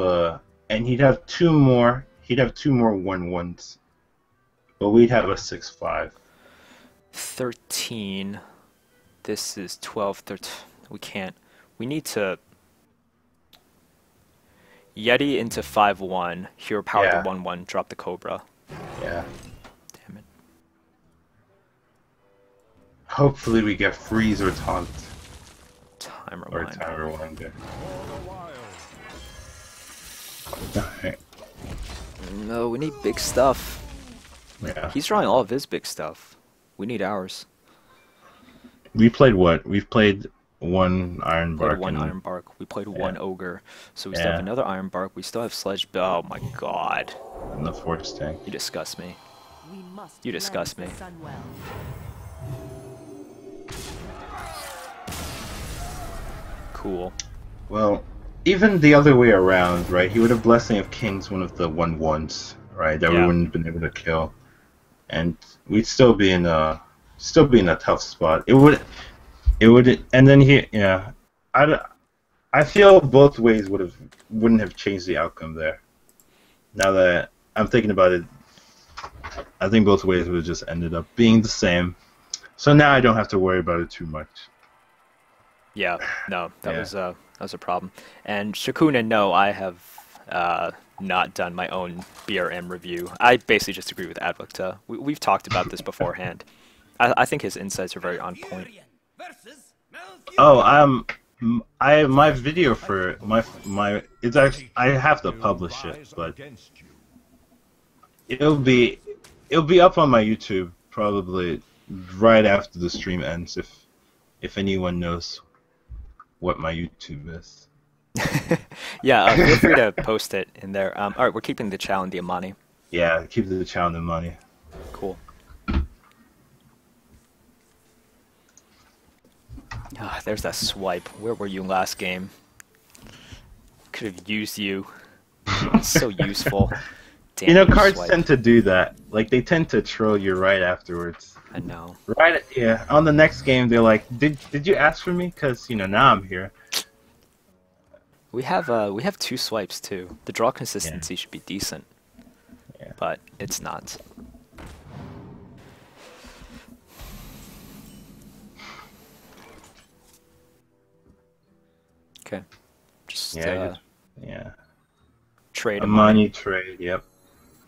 and he'd have two more. He'd have 2 more 1/1s, but we'd have a 6/5. 13. This is 12. 13. We can't. We need to. Yeti into 5/1. Hero power Yeah. to 1/1. Drop the Cobra. Yeah. Damn it. Hopefully we get freeze or taunt Time or reminder. time reminder. For the wild. Alright. No, we need big stuff. Yeah. He's drawing all of his big stuff. We need ours. We played what? We've played 1 Iron Played Bark. one and- Iron Bark. We played one Ogre. So we still Yeah. have another Iron Bark. We still have Sledge. Oh my god. and the Force Tank. You disgust me. We must You disgust cleanse me. the Sunwell. Cool. Well, even the other way around, right? He would have Blessing of Kings, one of the 1/1s, right? That we Yeah. wouldn't have been able to kill, and we'd still be in a tough spot. It would, and then yeah. I feel both ways wouldn't have changed the outcome there. Now that I'm thinking about it, I think both ways would have just ended up being the same. So now I don't have to worry about it too much. Yeah, no, that Yeah. was a problem. And Shakuna, no, I have not done my own BRM review. I basically just agree with Advocta. We've talked about this beforehand. I think his insights are very on point. Oh, my video for my it's actually I have to publish it, but it'll be up on my YouTube probably right after the stream ends if anyone knows what my YouTube is. Yeah, feel free to post it in there. All right, we're keeping the Chow and the Amani. Yeah, keep the chow and the money. Cool. Ah, there's that swipe. Where were you last game? Could have used you. It's so useful. Damn You know, you, cards swipe. tend to do that. Like they tend to troll you right afterwards. I know. Right? Yeah. On the next game, they're like, "Did you ask for me? Because now I'm here." We have 2 swipes too. The draw consistency should be decent. Yeah. But it's not. Okay. Just Yeah. Yeah. trade A them. money trade. Yep.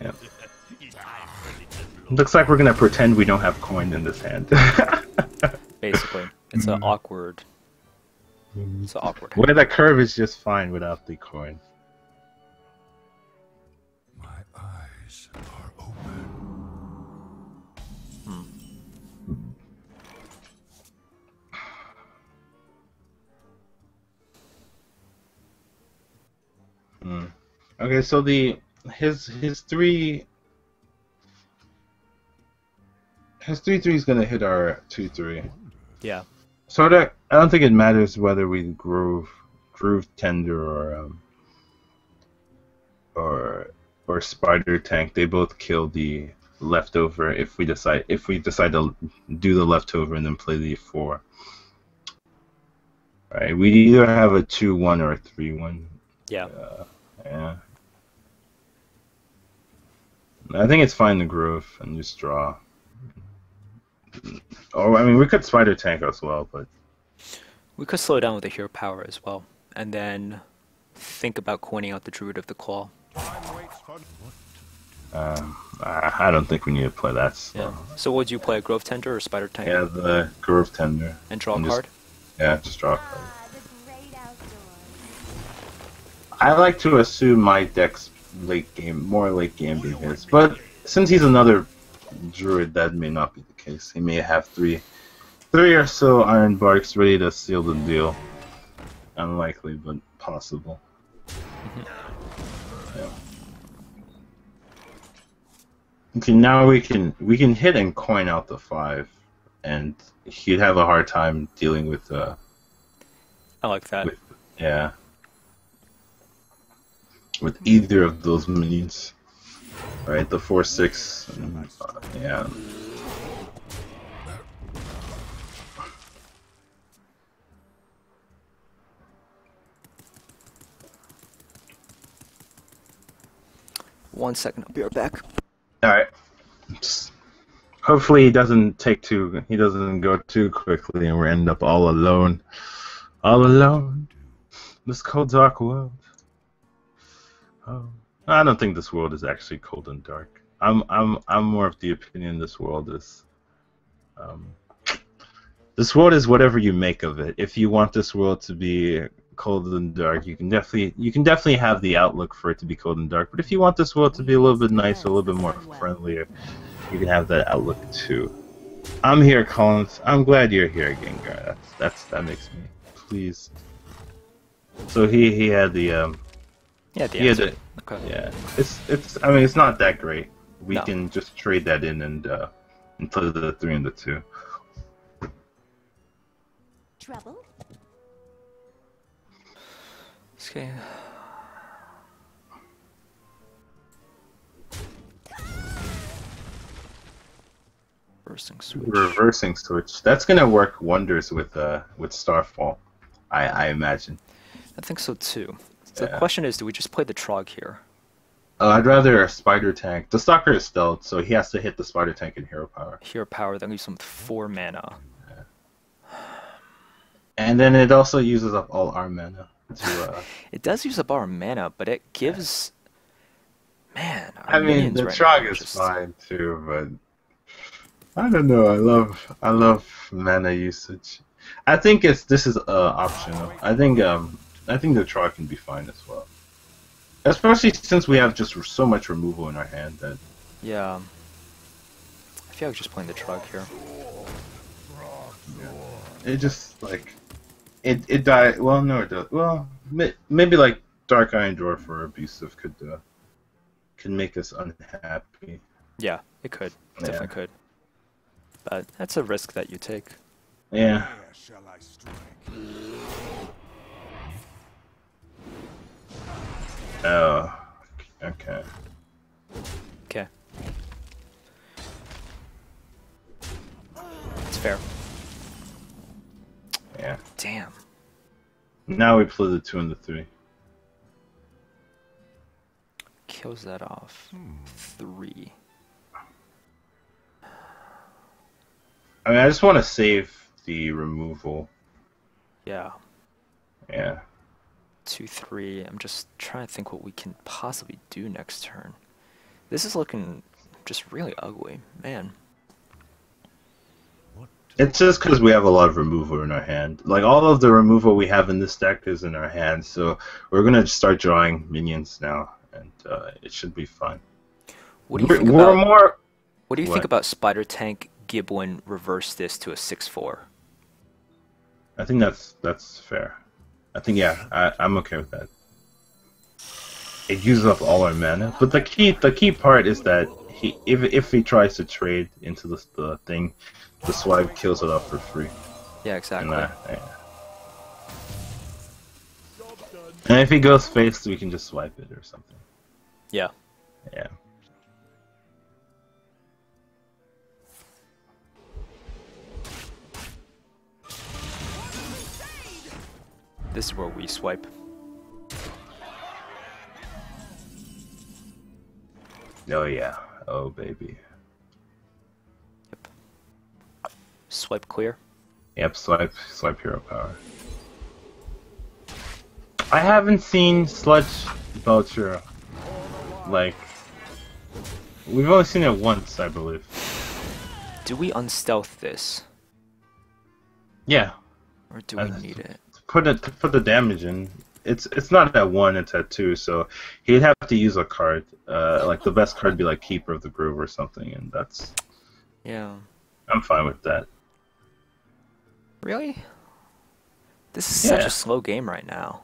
Yep. Looks like we're gonna pretend we don't have coin in this hand. Basically. It's an awkward. It's an awkward. Where the curve is just fine without the coin. My eyes are open. Okay, so his 3 is gonna hit our 2-3. Yeah. So that I don't think it matters whether we groove tender or spider tank. They both kill the leftover if we decide to do the leftover and then play the 4. Right, we either have a 2-1 or a 3-1. Yeah. Yeah. I think it's fine to groove and just draw. Oh, I mean, we could spider tank as well, but We could slow down with the hero power as well. And then think about coining out the Druid of the Claw. Time waits for I don't think we need to play that. So. Yeah. So would you play a Grove Tender or Spider Tank? Yeah, the groove tender. And draw a just- card? Yeah, just draw a card. Ah, the great outdoors. I like to assume my deck's more late game than his, but since he's another druid, that may not be the case. He may have three or so Iron Barks ready to seal the deal. Unlikely, but possible. Yeah. Okay, now we can hit and coin out the 5, and he'd have a hard time dealing with I like that. with either of those minions. Right, the 4/6. Yeah. One second, I'll be right back. All right. Hopefully he doesn't go too quickly, and we end up all alone. All alone. This cold dark world. Oh, I don't think this world is actually cold and dark. I'm more of the opinion this world is. This world is whatever you make of it. If you want this world to be cold and dark, you can definitely have the outlook for it to be cold and dark. But if you want this world to be a little bit nicer, a little bit more friendlier, you can have that outlook too. I'm here, Collins. I'm glad you're here, Gengar. That makes me pleased. So he had the Yeah, the he had answer. the, Okay. yeah. I mean it's not that great. We No. can just trade that in and play the 3 and the 2. Trouble? Okay. Reversing switch. Reversing switch. That's gonna work wonders with Starfall, I imagine. I think so too. So the Yeah. question is, do we just play the Trog here? I'd rather a spider tank. The stalker is stealth, so he has to hit the spider tank in hero power. Hero power, that leaves him with 4 mana. And then it also uses up all our mana to. It does use up our mana, but it gives. Man, our I mean, minions the right Trog now is just... fine too, but I don't know. I love mana usage. I think this is optional. I think the Trog can be fine as well, especially since we have just so much removal in our hand that. Yeah. I feel like just playing the Trog here. It just like it died. Well, no, it does. Well, maybe like Dark Iron Dwarf or Abusive could make us unhappy. Yeah, it could. Definitely could. But that's a risk that you take. Yeah. Where shall I strike? Oh. Okay. Okay. It's fair. Yeah. Damn. Now we play the 2 and the 3. Kills that off. 3. I mean, I just want to save the removal. Yeah. Yeah. 2, 3. I'm just trying to think what we can possibly do next turn. This is looking just really ugly, man. It's just because we have a lot of removal in our hand. Like, all of the removal we have in this deck is in our hand, so we're going to start drawing minions now, and it should be fun. What do you think about, what do you think What? about Spider Tank Giblin reverse this to a 6/4? I think that's fair. I think, yeah, I'm okay with that. It uses up all our mana, but the key part is that if he tries to trade into the thing, the swipe kills it off for free. Yeah, exactly. And if he goes face, we can just swipe it or something. Yeah. Yeah. This is where we swipe. Oh yeah. Oh baby. Yep. Swipe clear. Yep. Swipe hero power. I haven't seen Sludge Belcher. Like, we've only seen it once, I believe. Do we unstealth this? Yeah. Or do we need it? To put the damage in. It's not at 1, it's at 2, so he'd have to use a card. Like the best card would be like Keeper of the Grove or something, and that's. Yeah. I'm fine with that. Really? This is such Yeah. a slow game right now.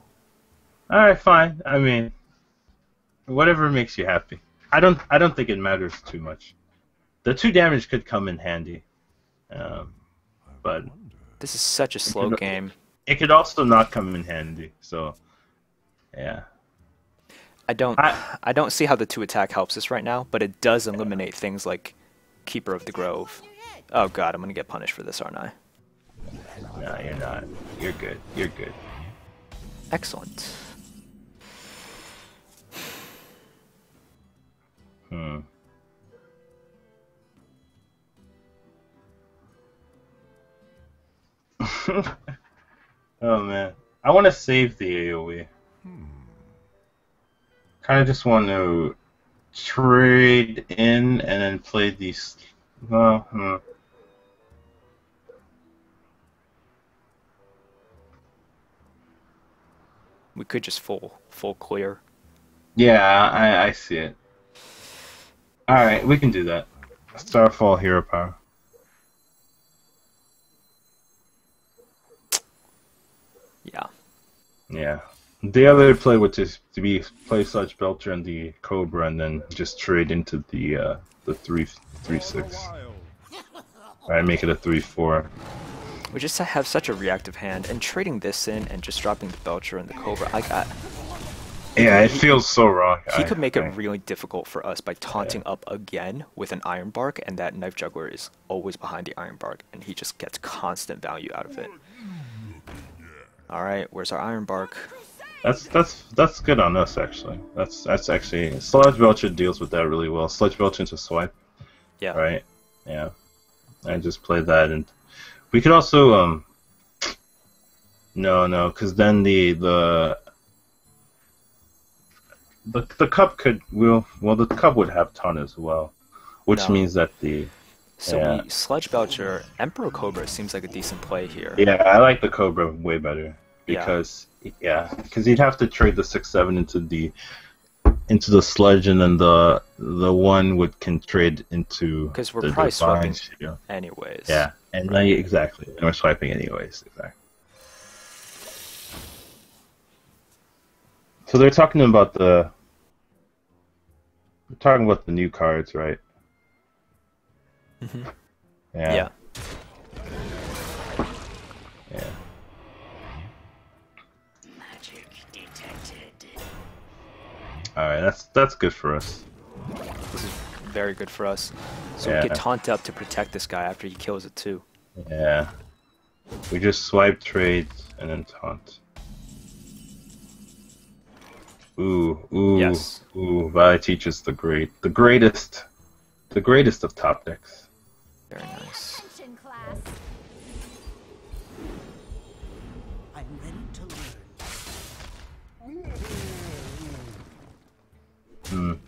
Alright, fine. I mean, whatever makes you happy. I don't think it matters too much. The 2 damage could come in handy, but This is such a slow game. it could also not come in handy. So, yeah. I don't see how the 2 attack helps us right now, but it does eliminate things like Keeper of the Grove. Oh god, I'm gonna get punished for this, aren't I? No, you're not. You're good. You're good. Excellent. Hmm. Oh man, I want to save the AOE. Kind of just want to trade in and then play these. Well, We could just full clear. yeah, I see it. All right, we can do that. Starfall hero power. Yeah. Yeah. The other play would just to be play Sludge Belcher and the Cobra, and then just trade into the 3/6. Alright, make it a 3/4. We just have such a reactive hand, and trading this in and just dropping the Belcher and the Cobra, I got. Yeah, it feels so wrong. He could make it really difficult for us by taunting up again with an Iron Bark, and that Knife Juggler is always behind the Iron Bark, and he just gets constant value out of it. Alright, where's our Iron Bark? That's good on us actually. That's actually Sludge Belcher deals with that really well. Sludge Belcher into swipe, Yeah. right? Yeah. I just played that, and we could also no, because then the cup could well the cup would have ton as well, which No. means that the So yeah. we Sludge Belcher, Emperor Cobra seems like a decent play here. Yeah, I like the Cobra way better because he'd have to trade the 6/7 into the sludge, and then the one can trade into Because we're the probably divine swiping shield. anyways. Yeah, and then exactly, and we're swiping anyways. Exactly. So they're talking about the new cards, right? Mhm. Yeah. Yeah. Yeah. Magic detected. All right, that's good for us. This is very good for us. So Yeah. we could taunt up to protect this guy after he kills it too. Yeah. We just swipe trades and then taunt. Ooh. Yes. Ooh, Valley teaches the greatest of top decks. Very nice. Attention, class. I'm ready to learn.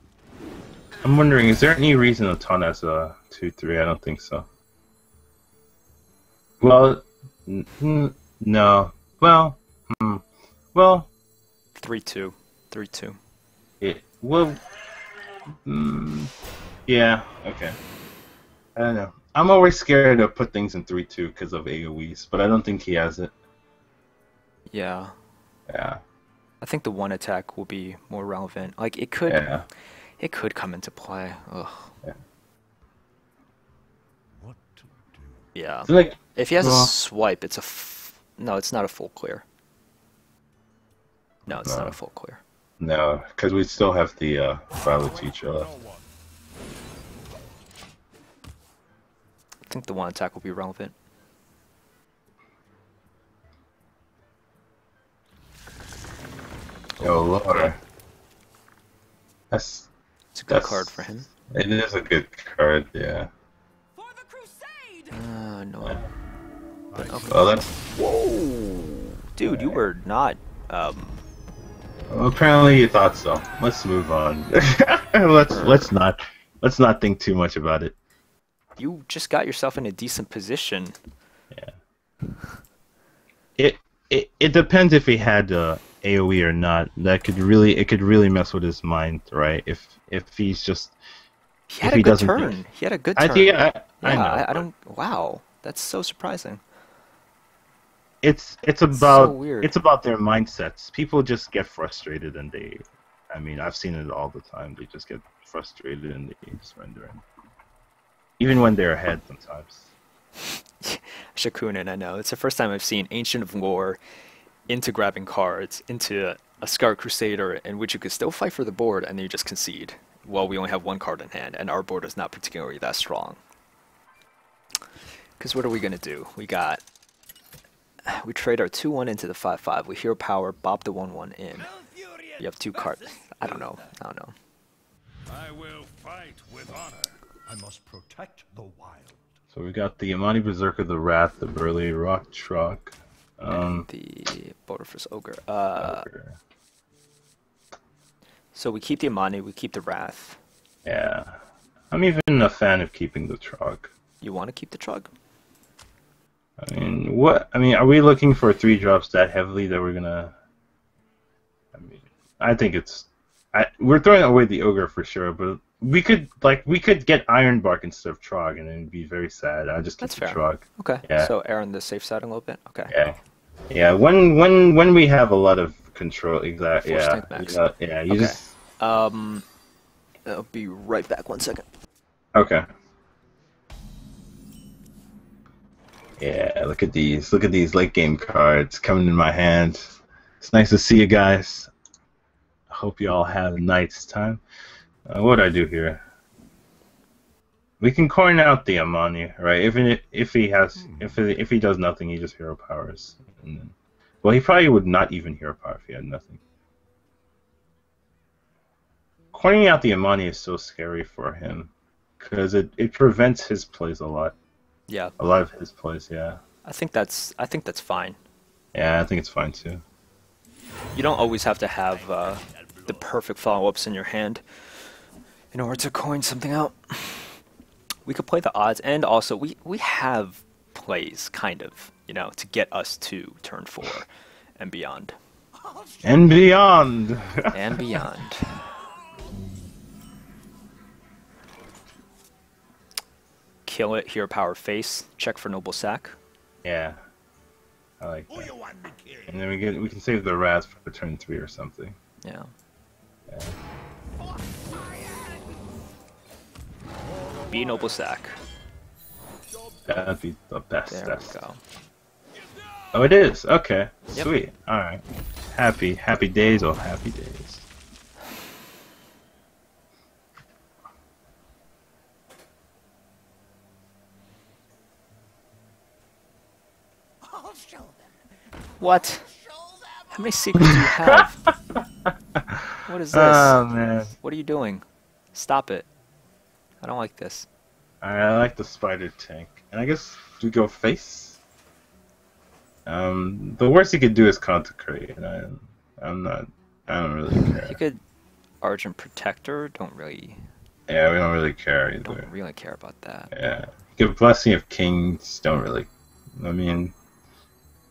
I'm wondering, is there any reason to taunt as a 2/3? I don't think so. Well, no. Well, well, 3-2. 3-2. well, yeah, okay. I don't know. I'm always scared to put things in 3/2 because of AoEs, but I don't think he has it. Yeah. Yeah. I think the one attack will be more relevant. Like it could Yeah. it could come into play. Ugh. What to do? Yeah. So like, If he has well- a swipe, it's no, it's not a full clear. No, it's not No. a full clear. no, because we still have the Valley teacher No left. one. I think the one attack will be relevant. Oh lord. That's It's a good card for him. It is a good card, yeah. For the crusade! No. But okay. Well, that's Whoa, dude, you were not. well, apparently you thought so. Let's move on. let's not think too much about it. You just got yourself in a decent position. It depends if he had AOE or not. It could really mess with his mind, right? If he's just He had If a he good doesn't turn. think- He had a good I turn. think Yeah, I know. I but don't. Wow, that's so surprising. It's so about weird. it's about their mindsets. People just get frustrated and I mean, I've seen it all the time. They just get frustrated and they surrender. Even when they're ahead sometimes. Shakunin, I know. It's the first time I've seen Ancient of War into grabbing cards, into a Scar Crusader, in which you could still fight for the board and then you just concede. Well, we only have one card in hand, and our board is not particularly that strong. Because what are we going to do? We trade our 2/1 into the 5/5. We hero power, bop the 1/1 in. You have two cards. I don't know. I will fight with honor. I must protect the wild. So we got the Amani Berserker, the Wrath, the Burly Rock Truck. The Boulderfist Ogre. So we keep the Amani, we keep the Wrath. Yeah. I'm even a fan of keeping the truck. You want to keep the Trug? I mean, are we looking for 3-drops that heavily that we're gonna? I think we're throwing away the ogre for sure, but we could get Ironbark instead of Trog, and it'd be very sad. I just keep That's the fair. Trog. Okay. Yeah. So err on the safe side a little bit. Okay. Yeah. Yeah. When we have a lot of control, exactly. Force Yeah. tank max. Yeah. You Okay. just I'll be right back. 1 second. okay. Yeah, look at these late game cards coming in my hand. It's nice to see you guys. I hope you all have a nice time. What do I do here? We can coin out the Amani, right? If he does nothing, he just hero powers. And then Well, he probably would not even hero power if he had nothing. Pointing out the Imani is so scary for him because it prevents his plays a lot. Yeah, A lot of his plays, yeah. I think that's fine. Yeah, I think it's fine too. You don't always have to have the perfect follow-ups in your hand in order to coin something out. We could play the odds, and also we have plays, kind of, to get us to turn 4 and beyond. And beyond! And beyond. Kill it, hero power face, check for noble sack. Yeah. I like that. And then we can save the rats for turn 3 or something. Yeah. Be noble sack. That'd be the best. There we go. Oh, it is. Okay. Yep. Sweet. All right. Happy days. Oh, happy days. I'll show them. What? How many secrets do you have? What is this? Oh man. What are you doing? Stop it. I don't like this. Alright, I like the spider tank. And I guess we go face. The worst he could do is consecrate, and I don't really care. You could Argent Protector, don't really Yeah, we don't really care either. care about that. Yeah. Give Blessing of Kings, don't really. I mean,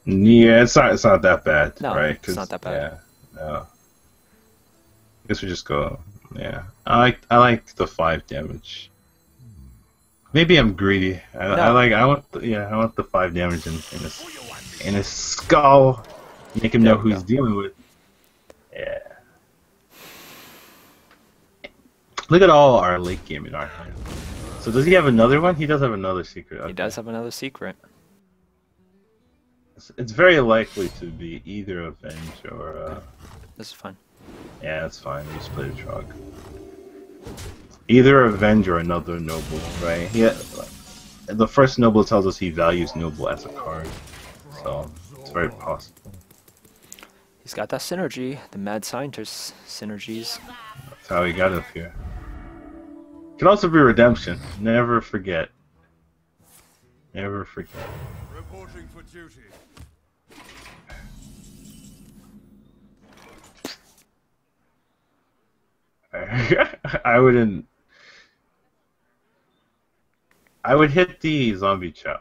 yeah, it's not that bad, No, right? it's not that bad. Yeah, no. I guess we just go. Yeah, I like the 5 damage. Maybe I'm greedy. I want the 5 damage in his skull. Make him know who he's dealing with. Yeah. Look at all our late game in our hand. So does he have another one? He does have another secret. Okay. He does have another secret. It's very likely to be either Avenge or. This is fine. Yeah, that's fine. We split a trog. Either Avenge or another Noble, right? Yeah. The first Noble tells us he values Noble as a card, so it's very possible. He's got that synergy, the mad scientist synergies. That's how he got up here. Can also be Redemption. Never forget. Never forget. Reporting for duty. I would hit the Zombie Chow,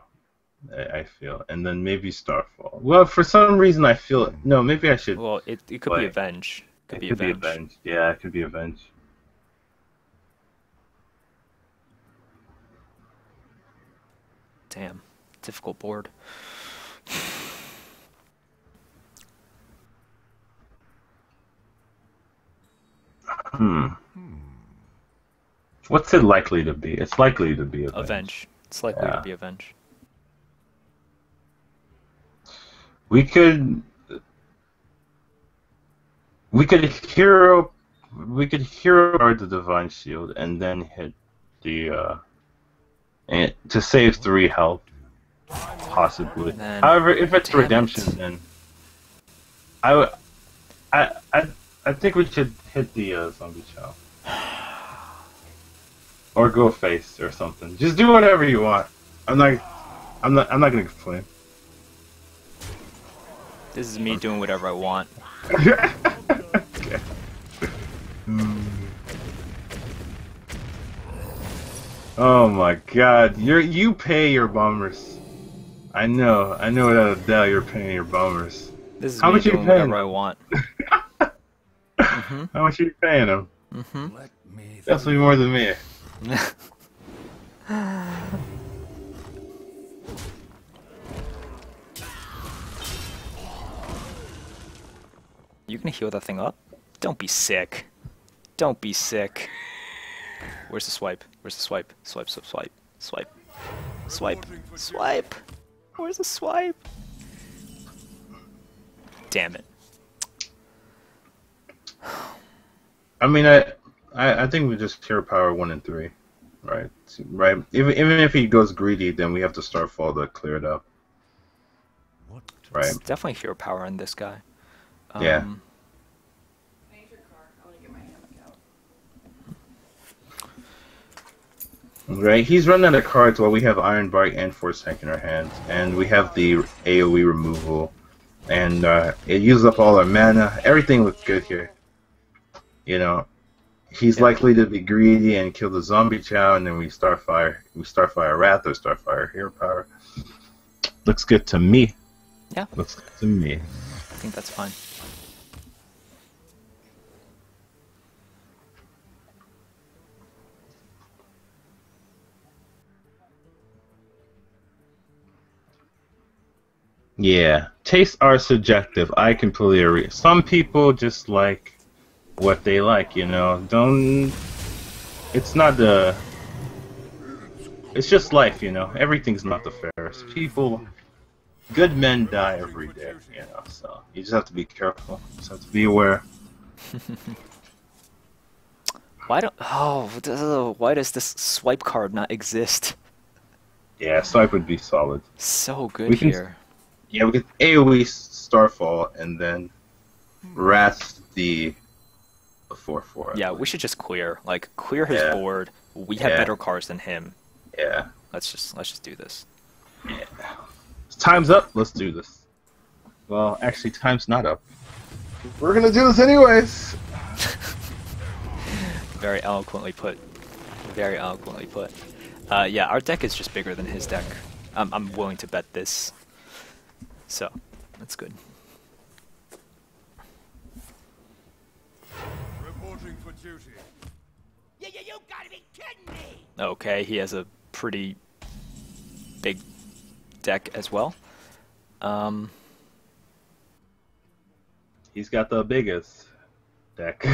I feel, and then maybe Starfall. Well, for some reason I feel no. Maybe I should. Well, it could be Avenge. It could be Avenge. Yeah, it could be Avenge. Damn, difficult board. What's it likely to be? It's likely to be Avenge. It's likely to be Avenge. We could hero guard the Divine Shield and then hit the and to save 3 health, possibly. Man, However, if it's damn redemption, it. then I think we should hit the Zombie Chow. Or go face or something. Just do whatever you want. I'm not gonna complain. This is me doing whatever I want. Okay. Oh my god, you pay your bombers. I know without a doubt you're paying your bombers. This is How me much you doing paying? whatever I want. How much are you paying them? Let me Definitely more than me. You gonna heal that thing up? Don't be sick. Don't be sick. Where's the swipe? Where's the swipe? Swipe, swipe, swipe. Swipe. Swipe. Swipe. Where's the swipe? Damn it. I mean, I think we just hero power 1 and 3, right? Right. Even if he goes greedy, then we have to start fall to clear it up. What? Right. It's definitely hero power in this guy. Yeah. I need your car. I want to get my hammock out. Right. He's running out of cards while we have Iron Bark and Force Tank in our hands, and we have the AOE removal, and it uses up all our mana. Everything looks good here. You know, he's Yeah. likely to be greedy and kill the zombie chow, and then we Starfire Wrath or Starfire Hero Power. Looks good to me. Yeah. Looks good to me. I think that's fine. Yeah, tastes are subjective. I completely agree. Some people just like what they like, you know. Don't. It's not the. It's just life, you know. Everything's not the fairest. People, good men die every day, you know. So you just have to be careful. Just have to be aware. Why why does this swipe card not exist? Yeah, swipe would be solid. So good We can- here. Yeah, we get AOE Starfall and then Wrath the 4/4. Yeah, we should just clear. Like clear his Yeah. board. We have Yeah. better cards than him. Yeah. Let's just do this. Time's up. Let's do this. Well, actually, time's not up. We're gonna do this anyways. Very eloquently put. Very eloquently put. Yeah, our deck is just bigger than his deck. I'm willing to bet this. So, that's good. Reporting for duty. You gotta be kidding me! Okay, he has a pretty big deck as well. He's got the biggest deck.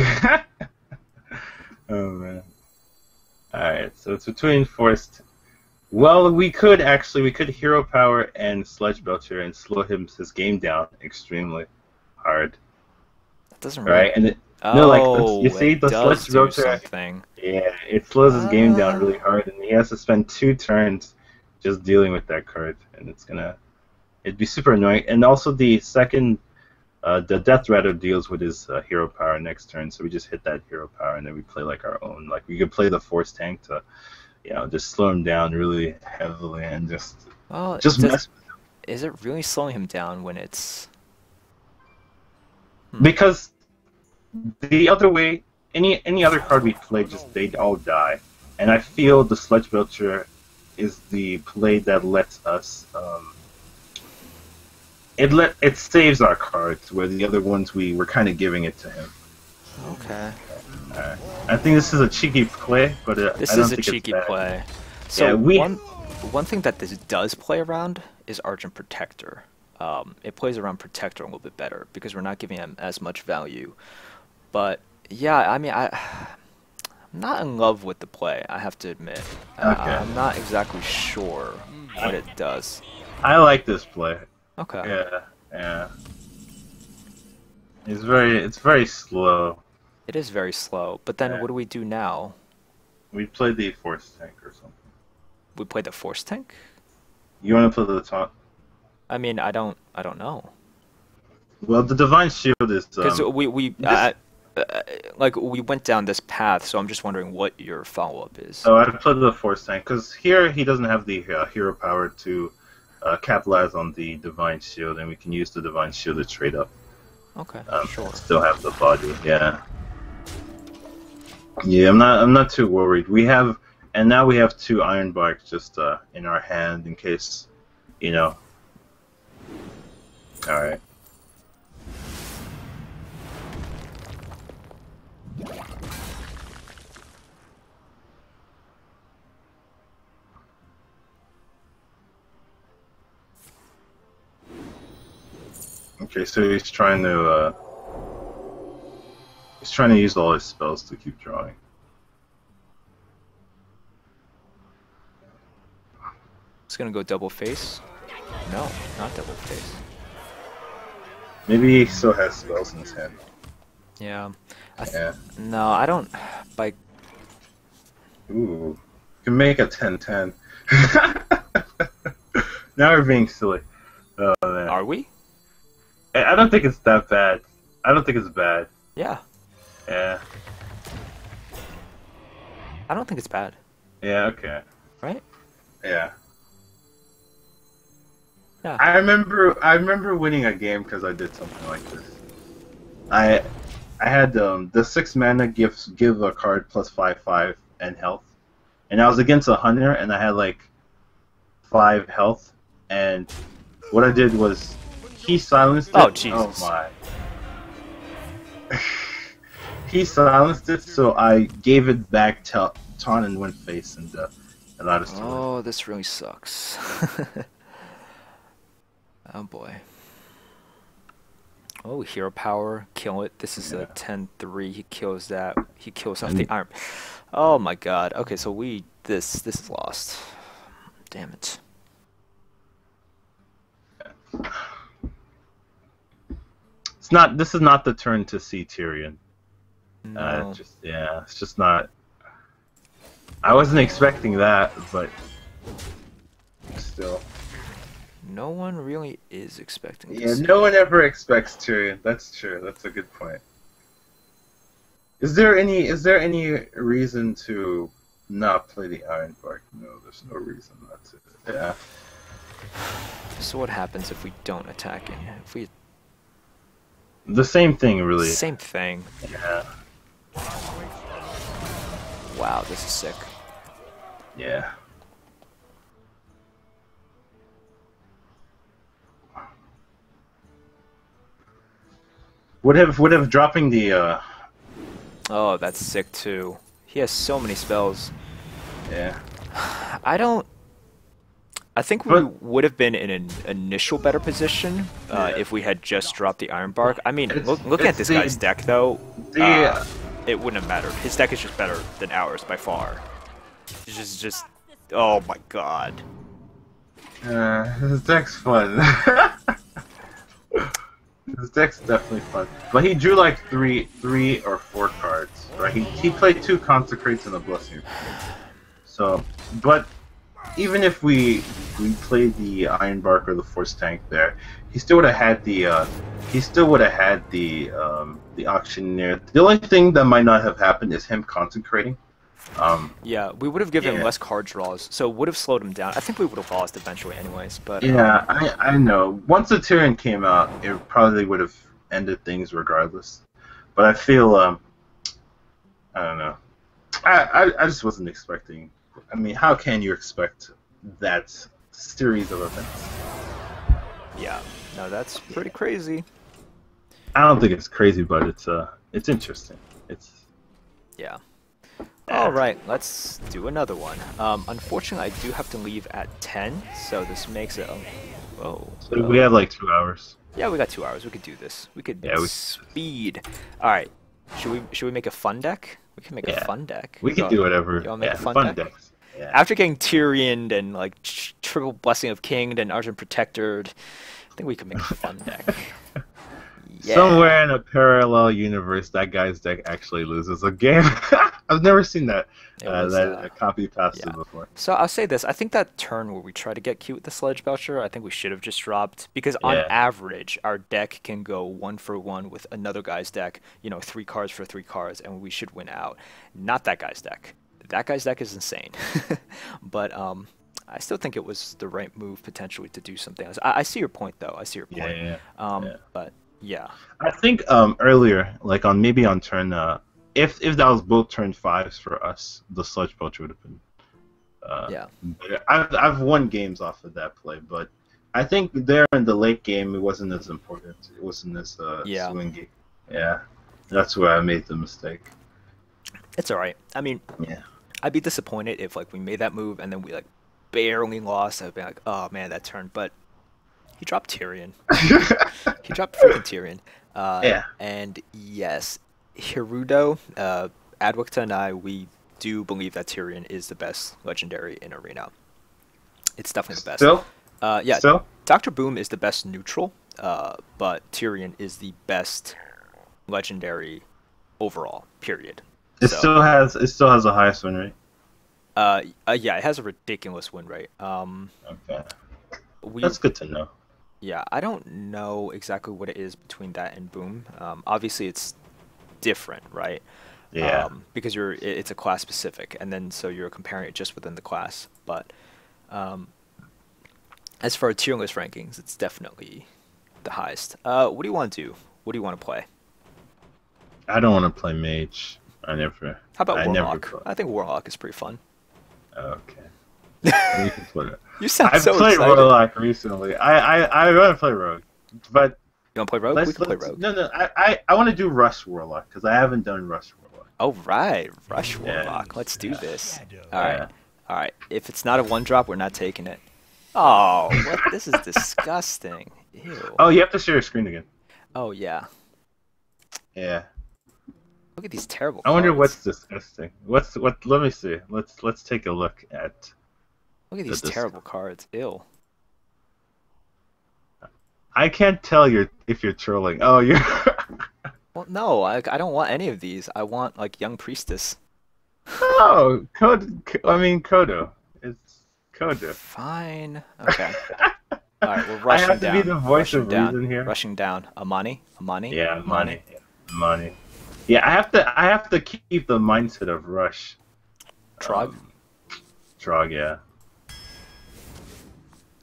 Oh man. Alright, so it's between Forced. Well, we could Hero Power and Sledge Belcher and slow his game down extremely hard. That doesn't really. Right? And you see it the does Sledge do Belcher. something. Yeah, it slows his game down really hard, and he has to spend 2 turns just dealing with that card, and it'd be super annoying. And also the second, the Death Rattle deals with his Hero Power next turn, so we just hit that Hero Power, and then we play like our own. Like we could play the Force Tank to, just slow him down really heavily and just Well, mess with him. is it really slowing him down when it's? Because the other way, any other card we play, they'd all die, and I feel the Sledge Belcher is the play that lets us. It saves our cards, where the other ones we were kind of giving it to him. Okay. I think this is a cheeky play, but This I don't is a think cheeky it's bad. play. So Yeah, one thing that this does play around is Argent Protector. It plays around Protector a little bit better because we're not giving him as much value. But yeah, I mean, I'm not in love with the play, I have to admit. Okay. I'm not exactly sure what it does. I like this play. Okay. Yeah. It's very slow. It is very slow, but then Yeah. what do we do now? We play the Force Tank or something. We play the Force Tank? You want to play the top? I mean, I don't know. Well, the Divine Shield is. Because we this- we went down this path, so I'm just wondering what your follow-up is. So I played the Force Tank because here he doesn't have the Hero Power to capitalize on the Divine Shield, and we can use the Divine Shield to trade up. Okay, sure. Still have the body, yeah. Yeah, I'm not too worried. Now we have 2 Iron Barks just in our hand in case, All right. Okay, so he's trying to use all his spells to keep drawing. It's gonna go double face. No, not double face. Maybe he still has spells in his hand. Yeah. Yeah. No, I don't. By Ooh. You can make a 10-10. Now we're being silly. Oh, man. Are we? I don't think it's that bad. I don't think it's bad. Yeah. Yeah. I don't think it's bad. Yeah. Okay. Right? Yeah. Yeah. I remember winning a game because I did something like this. I had the 6 mana give a card plus 5/5 and health, and I was against a hunter and I had like 5 health, and what I did was he silenced it. Oh, Jesus. Oh my. He silenced it, so I gave it back to Taunt and went face and allowed us to win. Oh, this really sucks. Oh boy. Oh, hero power, kill it. This is a 10-3. He kills that. He kills off the iron. Oh my god. Okay, so this is lost. Damn it. This is not the turn to see Tyrion. No. It's just not. I wasn't expecting that, but still. No one really is expecting Yeah, this. no one ever expects Tyrion. That's true. That's a good point. Is there any reason to not play the Iron Bark? No, there's no reason not to. Yeah. So what happens if we don't attack him? If we The same thing, really. Same thing. Yeah. Wow, this is sick. Yeah. Would have dropping the Oh, that's sick too. He has so many spells. yeah. I think we would have been in an initial better position if we had just dropped the Iron Bark. I mean, looking at this guy's deck though, it wouldn't have mattered. His deck is just better than ours by far. It's just oh my god. His deck's fun. His deck's definitely fun. But he drew like three or 4 cards. Right? He played 2 Consecrates and a Blessing. So, but even if we played the Iron Bark or the Force Tank there, he still would have had the Auctioneer. The only thing that might not have happened is him consecrating. Yeah, we would have given him less card draws, so it would have slowed him down. I think we would have lost eventually anyways, but... Yeah, I know. Once the Tyrion came out, it probably would have ended things regardless. But I feel, I don't know. I just wasn't expecting... I mean, how can you expect that series of events? Yeah, no, that's pretty crazy. I don't think it's crazy, but it's interesting. Yeah. All right, let's do another one. Unfortunately, I do have to leave at 10, so this makes it. Whoa. So we have like 2 hours. Yeah, we got 2 hours. We could do this. We could Yeah, speed. All right. Should we make a fun deck? We can make a fun deck. We can do whatever. You want to make a fun deck? decks. Yeah. After getting Tyrioned and like triple Blessing of King and Argent Protectored, I think we can make a fun deck. Yeah. Somewhere in a parallel universe, that guy's deck actually loses a game. I've never seen that copy pasted before. So I'll say this: I think that turn where we try to get cute with the Sledge Belcher, I think we should have just dropped because on average, our deck can go 1-for-1 with another guy's deck. 3 cards for 3 cards, and we should win out. Not that guy's deck. That guy's deck is insane. But I still think it was the right move potentially to do something else. I see your point, though. I see your point. But yeah. I think earlier, like maybe on turn, if that was both turn 5s for us, the Sludge Belcher would have been. Better. I've won games off of that play, but I think there in the late game it wasn't as important. It wasn't as swingy. Yeah, that's where I made the mistake. It's all right. I mean, I'd be disappointed if like we made that move and then we like barely lost. I'd be like, oh man, that turn. But he dropped Tyrion. He dropped freaking Tyrion. And yes, Hirudo, Adwicta and I, we do believe that Tyrion is the best legendary in Arena. It's definitely the best. Still? Still? Dr. Boom is the best neutral, but Tyrion is the best legendary overall, period. It still has the highest win rate. Yeah, it has a ridiculous win rate. Okay. That's good to know. Yeah, I don't know exactly what it is between that and Boom. Obviously, it's different, right? Yeah. Because it's a class specific, and then so you're comparing it just within the class. But um, as far as tier list rankings, it's definitely the highest. What do you want to do? What do you want to play? I don't want to play mage. How about I never Warlock? play. I think Warlock is pretty fun. Okay. We can play it. You sound I've so played excited. Warlock recently. I want to play Rogue, but You want to play Rogue? We can play Rogue. no. I want to do Rush Warlock because I haven't done Rush Warlock. Oh right, Rush Yeah. Warlock. Let's do this. Shadow. All right, Yeah. all right. If it's not a one drop, we're not taking it. Oh, what? This is disgusting. Ew. Oh, you have to share your screen again. Oh yeah. Yeah. Look at these terrible I wonder cards. what's disgusting. What? Let me see. Let's take a look at. Look at these this- terrible cards. Ew. I can't tell if you're trolling. Oh, you're. Well, no, I don't want any of these. I want like Young Priestess. Oh, Kodo. It's Kodo. Fine. Okay. All right, we're I rushing have to down. be the voice rushing of down. reason here. Rushing down. Amani. Yeah, money. Yeah, I have to keep the mindset of Rush. Trog. Trog, yeah.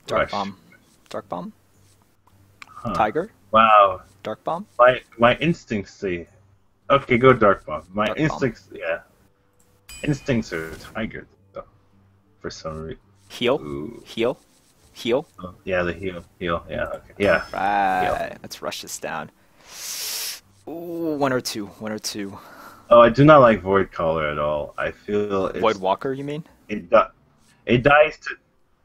Dark Rush. Bomb. Dark Bomb. Huh. Tiger. Wow. Dark Bomb. My instincts say. Okay, go Dark Bomb. My Dark Bomb. instincts, yeah. Instincts are Tiger, though. For some reason. Heal. Ooh. Heal. Heal. Oh, yeah, the heal. Yeah, okay. Yeah. Right. Let's rush this down. Ooh, one or two. Oh, I do not like Void Caller at all. I feel it's, Void Walker, you mean? it dies to.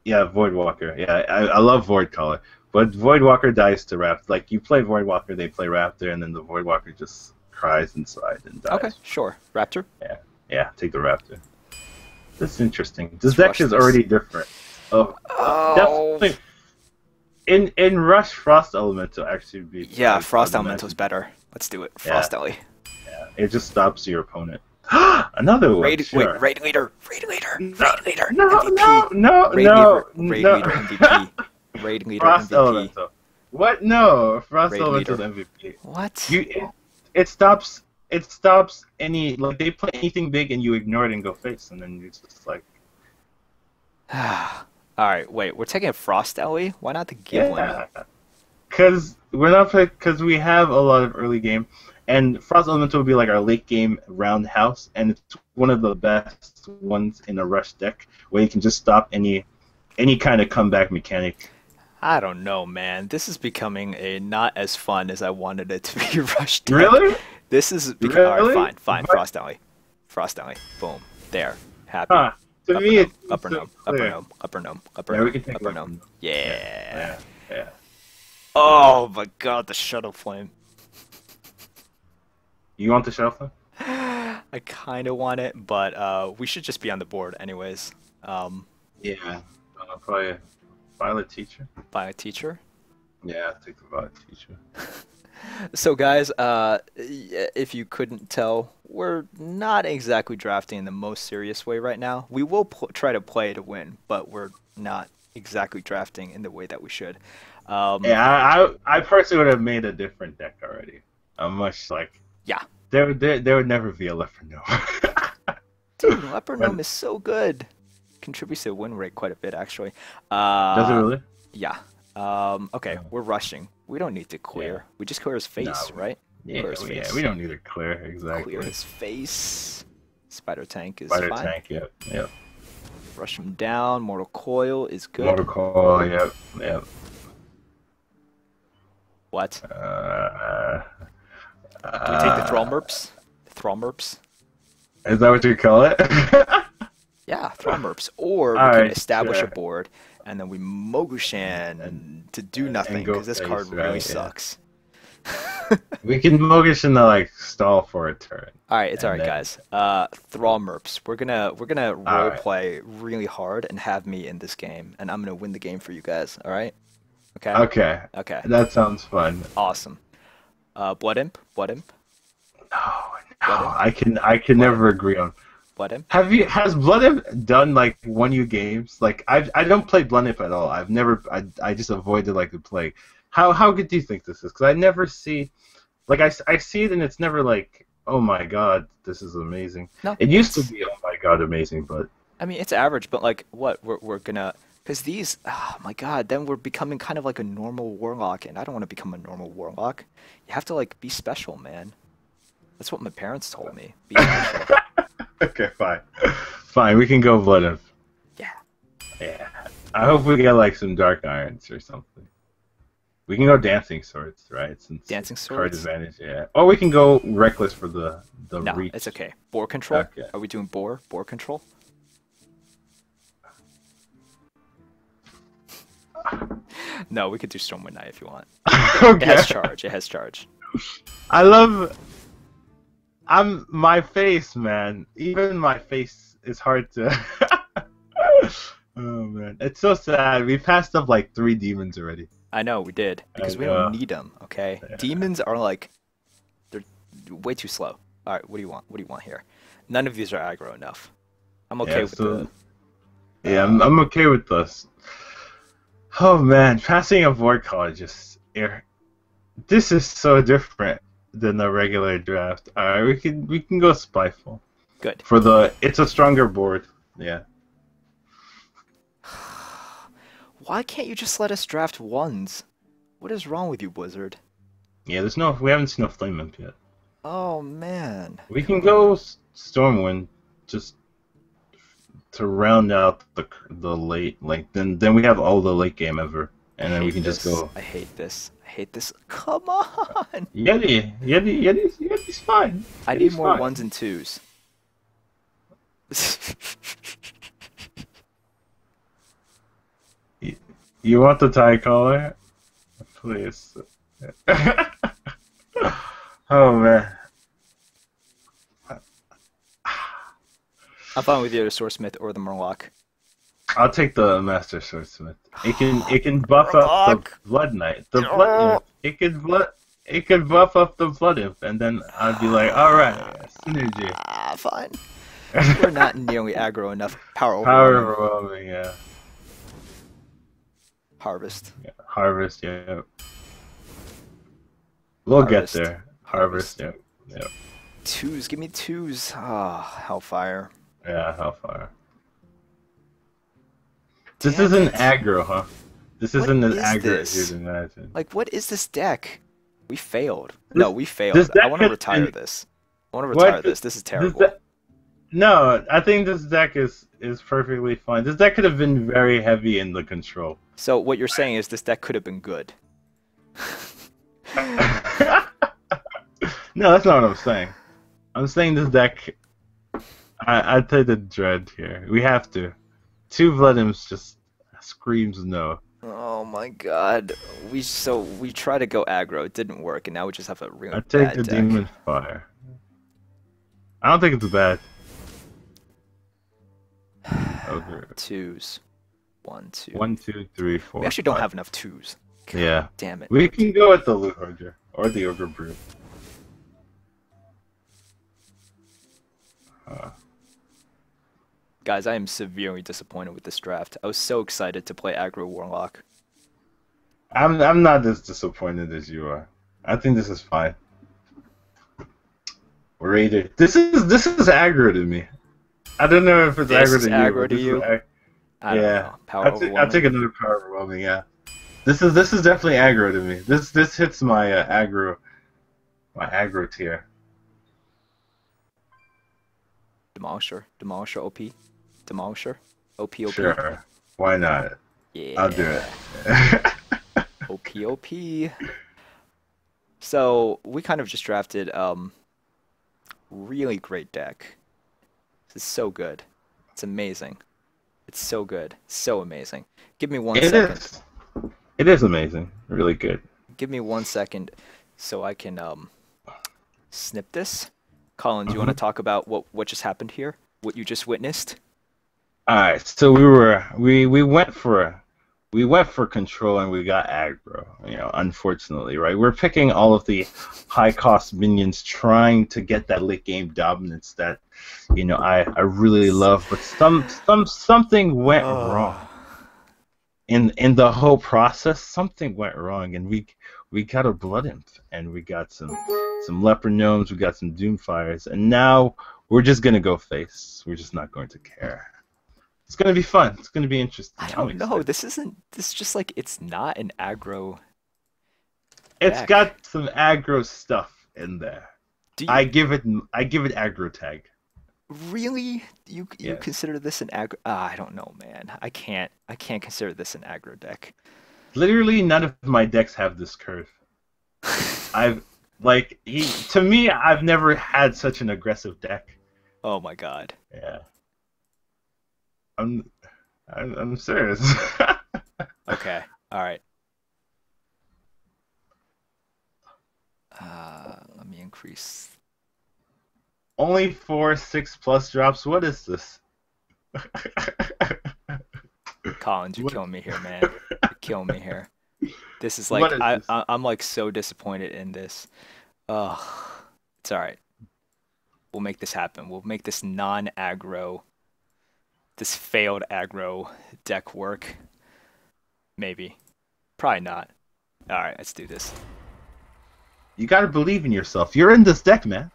Yeah, Void Walker. Yeah, I love Void Caller. But Void Walker dies to Raptor. Like, you play Void Walker, they play Raptor, and then the Void Walker just cries inside and dies. Okay, sure. Raptor. Yeah, take the Raptor. This is interesting. This Let's deck rush is this. already different. Oh, definitely. In Rush, Frost Elemental actually be. Yeah, like, Frost automatic. Elemental's better. Let's do it. Yeah. Frost Ellie. Yeah, it just stops your opponent. Another one. Raid, Sure. wait, Raid Leader. Raid Leader. No, Raid Leader. no, MVP. no, Raid no, Leader. Raid no. Leader MVP. Raid Leader Frost MVP. Elemental. What? No, Frost Raid Elemental's Leader. MVP. What? It stops. It stops any like they play anything big and you ignore it and go face, and then you're just like. Alright, wait. We're taking a Frost Ellie? Why not the Giblin? Yeah. Because we're not because we have a lot of early game, and Frost Elemental will be like our late game roundhouse, and it's one of the best ones in a rush deck where you can just stop any kind of comeback mechanic. I don't know, man. This is becoming a not as fun as I wanted it to be rushed. Deck. Really? This is Really? Alright, fine. What? Frost Alley. Frost Alley. Boom. There. Happy. Huh. To Upper me, gnome, it's upper so gnome, upper clear. gnome, upper gnome, upper Yeah, we gnome, can take upper upper gnome. gnome. Yeah. Yeah. Oh my god, the shuttle flame. You want the shelf one? I kind of want it, but we should just be on the board anyways. Yeah. Probably Violet Teacher. By a teacher. Yeah, take the Violet Teacher. So guys, if you couldn't tell, we're not exactly drafting in the most serious way right now. We will try to play to win, but we're not exactly drafting in the way that we should. Yeah, I personally would have made a different deck already. Much like Yeah. there would never be a Leopard Gnome. Dude, Leopard Gnome is so good. Contributes to the win rate quite a bit, actually. Does it really? Yeah. Okay, we're rushing. We don't need to clear. Yeah. We just clear his face, No, right? Yeah, Clear his face. we don't need to clear exactly. Clear his face. Spider Tank is Spider fine. Tank, yep. Rush him down. Mortal Coil is good. Mortal Coil, yep. What? Do Do we take the Thrallmerps? Thrallmerps? Is that what you call it? Yeah, Thrallmerps. Or we Alright, can establish sure. a board, and then we Mogushan to do nothing, go because this face, card right, really yeah. sucks. We can Mogish in the like stall for a turn. Alright, it's And alright, then- guys. Thrallmerps. We're gonna role Alright. play really hard and have me in this game, and I'm gonna win the game for you guys. Alright? Okay. Okay, Okay. that sounds fun. Awesome. Blood Imp. No, I can never agree on. Blood Imp? Has Blood Imp done like 1U games? Like I don't play Blood Imp at all. I just avoided like the play. How good do you think this is? Because I never see, like I see it and it's never like, oh my god, this is amazing. No, It used to be, oh my god, amazing, but I mean, it's average, but like, what? We're gonna, because these, oh my god, then we're becoming kind of like a normal warlock, and I don't want to become a normal warlock. You have to like be special, man. That's what my parents told me. Be special. okay, fine, fine. We can go Blood Imp. Yeah. Yeah. I hope we get like some Dark Irons or something. We can go Dancing Swords, right? Since Dancing card Swords? advantage, yeah. Or we can go Reckless for the No, reach. it's okay. Boar control? Okay. Are we doing boar control? No, we could do Stormwind Knight if you want. It okay. has charge. It has charge. I love. My face, man. Even my face is hard to. Oh man, it's so sad. We passed up like 3 demons already. I know we did because we know. don't need them. Okay, demons are like they're way too slow. All right, what do you want? What do you want here? None of these are aggro enough. I'm okay with the. Yeah, I'm okay with this. Oh man, passing a Void Call just this is so different than a regular draft. Alright, we can go Spyful. Good. For it's a stronger board. Yeah. Why can't you just let us draft ones? What is wrong with you, Blizzard? Yeah, we haven't seen a Flame Imp yet. Oh man. We can go Stormwind just to round out the late, like then we have all the late game ever, and then we can just go. I hate this. I hate this. Come on. Yeti's fine. I need Yeti's more fine. 1s and 2s. You want the tie caller? Please. Oh man. I'm fine with either Swordsmith or the Murloc. I'll take the Master Swordsmith. It can buff up the Blood Knight. The Blood Imp. It can buff up the Blood Imp, and then I'd be like, alright, synergy. Ah, fine. We're not nearly aggro enough. Power Power overwhelming. overwhelming, yeah. Harvest. Harvest, yeah. We'll Harvest. get there. Harvest, yeah. Yeah. 2s, give me 2s. Ah, Hellfire. Yeah, Hellfire. This Damn isn't it. aggro, huh? This What isn't as is aggro this? as you'd imagine. Like, what is this deck? We failed. No, we failed. this deck I want to has retire been- this. I want to retire this. This is terrible. No, I think this deck is perfectly fine. This deck could have been very heavy in the control. So what you're saying is this deck could have been good. No, that's not what I'm saying. I'm saying this deck. I'd take the Dread here. We have to. 2 Blood Imps just screams no. Oh my god. We tried to go aggro, it didn't work, and now we just have a really I take bad the deck. Demon Fire. I don't think it's bad. Okay. 2s. 1, 2. 1, 2, 3, 4. We actually don't 5. have enough 2s. God Yeah. damn it. We can go with the Loot Horger or the Ogre Brew. Guys, I am severely disappointed with this draft. I was so excited to play aggro Warlock. I'm not as disappointed as you are. I think this is fine. Raider. This is aggro to me. I don't know if it's This aggro is to you. aggro but to this is you? I don't yeah. know. Power I'll overwhelming. take another power overwhelming. Yeah. This is definitely aggro to me. This hits my aggro tier. Demolisher. Demolisher OP. Demolisher. OP. Sure. Why not? Yeah. I'll do it. OP. So we kind of just drafted really great deck. This is so good. It's amazing. It's so good. So amazing. Give me 1 It second. is. It is amazing. Really good. Give me 1 second so I can snip this. Colin, do you want to talk about what just happened here? What you just witnessed? All right. So we went for we went for control and we got aggro. Unfortunately, right? We're picking all of the high cost minions, trying to get that late game dominance that I really love. But something went wrong Oh. in the whole process. Something went wrong, and we got a blood imp, and we got some leopard gnomes, we got some doomfires, and now we're just gonna go face. We're just not going to care. It's gonna be fun. It's gonna be interesting. I I'm don't know. excited. This is just like it's not an aggro It's deck. got some aggro stuff in there. Do you I give it aggro tag. really you Yes. consider this an aggro? I don't know, man. I can't consider this an aggro deck. Literally none of my decks have this curve. I've to me, I've never had such an aggressive deck. Oh my god. Yeah. I'm serious. Okay. All right. Let me increase. Only 4 6+ drops. What is this? Collins, you're What- killing me here, man. You're killing me here. This is like What is this? I'm like so disappointed in this. Ugh. It's all right. We'll make this happen. We'll make this non-aggro, this failed aggro deck work. Maybe. Probably not. All right, let's do this. You gotta believe in yourself. You're in this deck, man.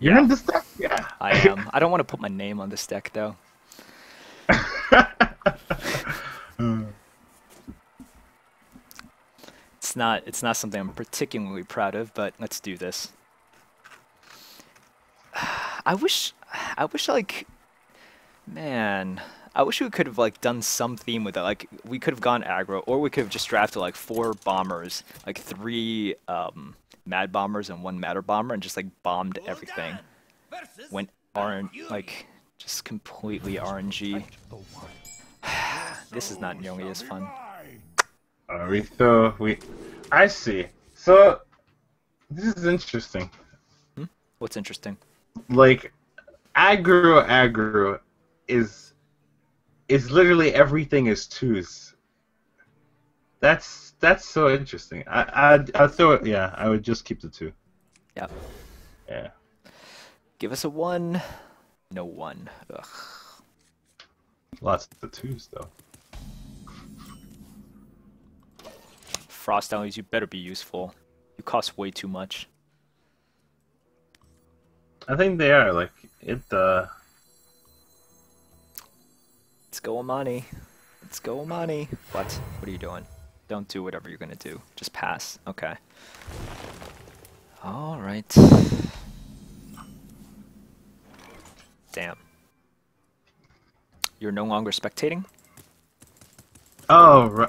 You're Yeah, in this deck. Yeah. I am. I don't want to put my name on this deck though. It's not something I'm particularly proud of, but let's do this. I wish like, man, I wish we could have like done some theme with it. Like we could have gone aggro, or we could have just drafted like 4 bombers, like 3 mad bombers and 1 matter bomber, and just like bombed everything. Went like just completely RNG. This is not nearly as fun. I see. So this is interesting. What's interesting? Like aggro is literally everything is 2s. That's so interesting. I'd throw it. Yeah, I would just keep the 2. Yep. Yeah. Give us a 1. No 1. Ugh. Lots of 2s though. Frost alleys, you better be useful. You cost way too much. I think they are like it. Let's go, Amani. Let's go, Amani. What? What are you doing? Don't do whatever you're gonna do. Just pass. Okay. All right. Damn. You're no longer spectating? Oh,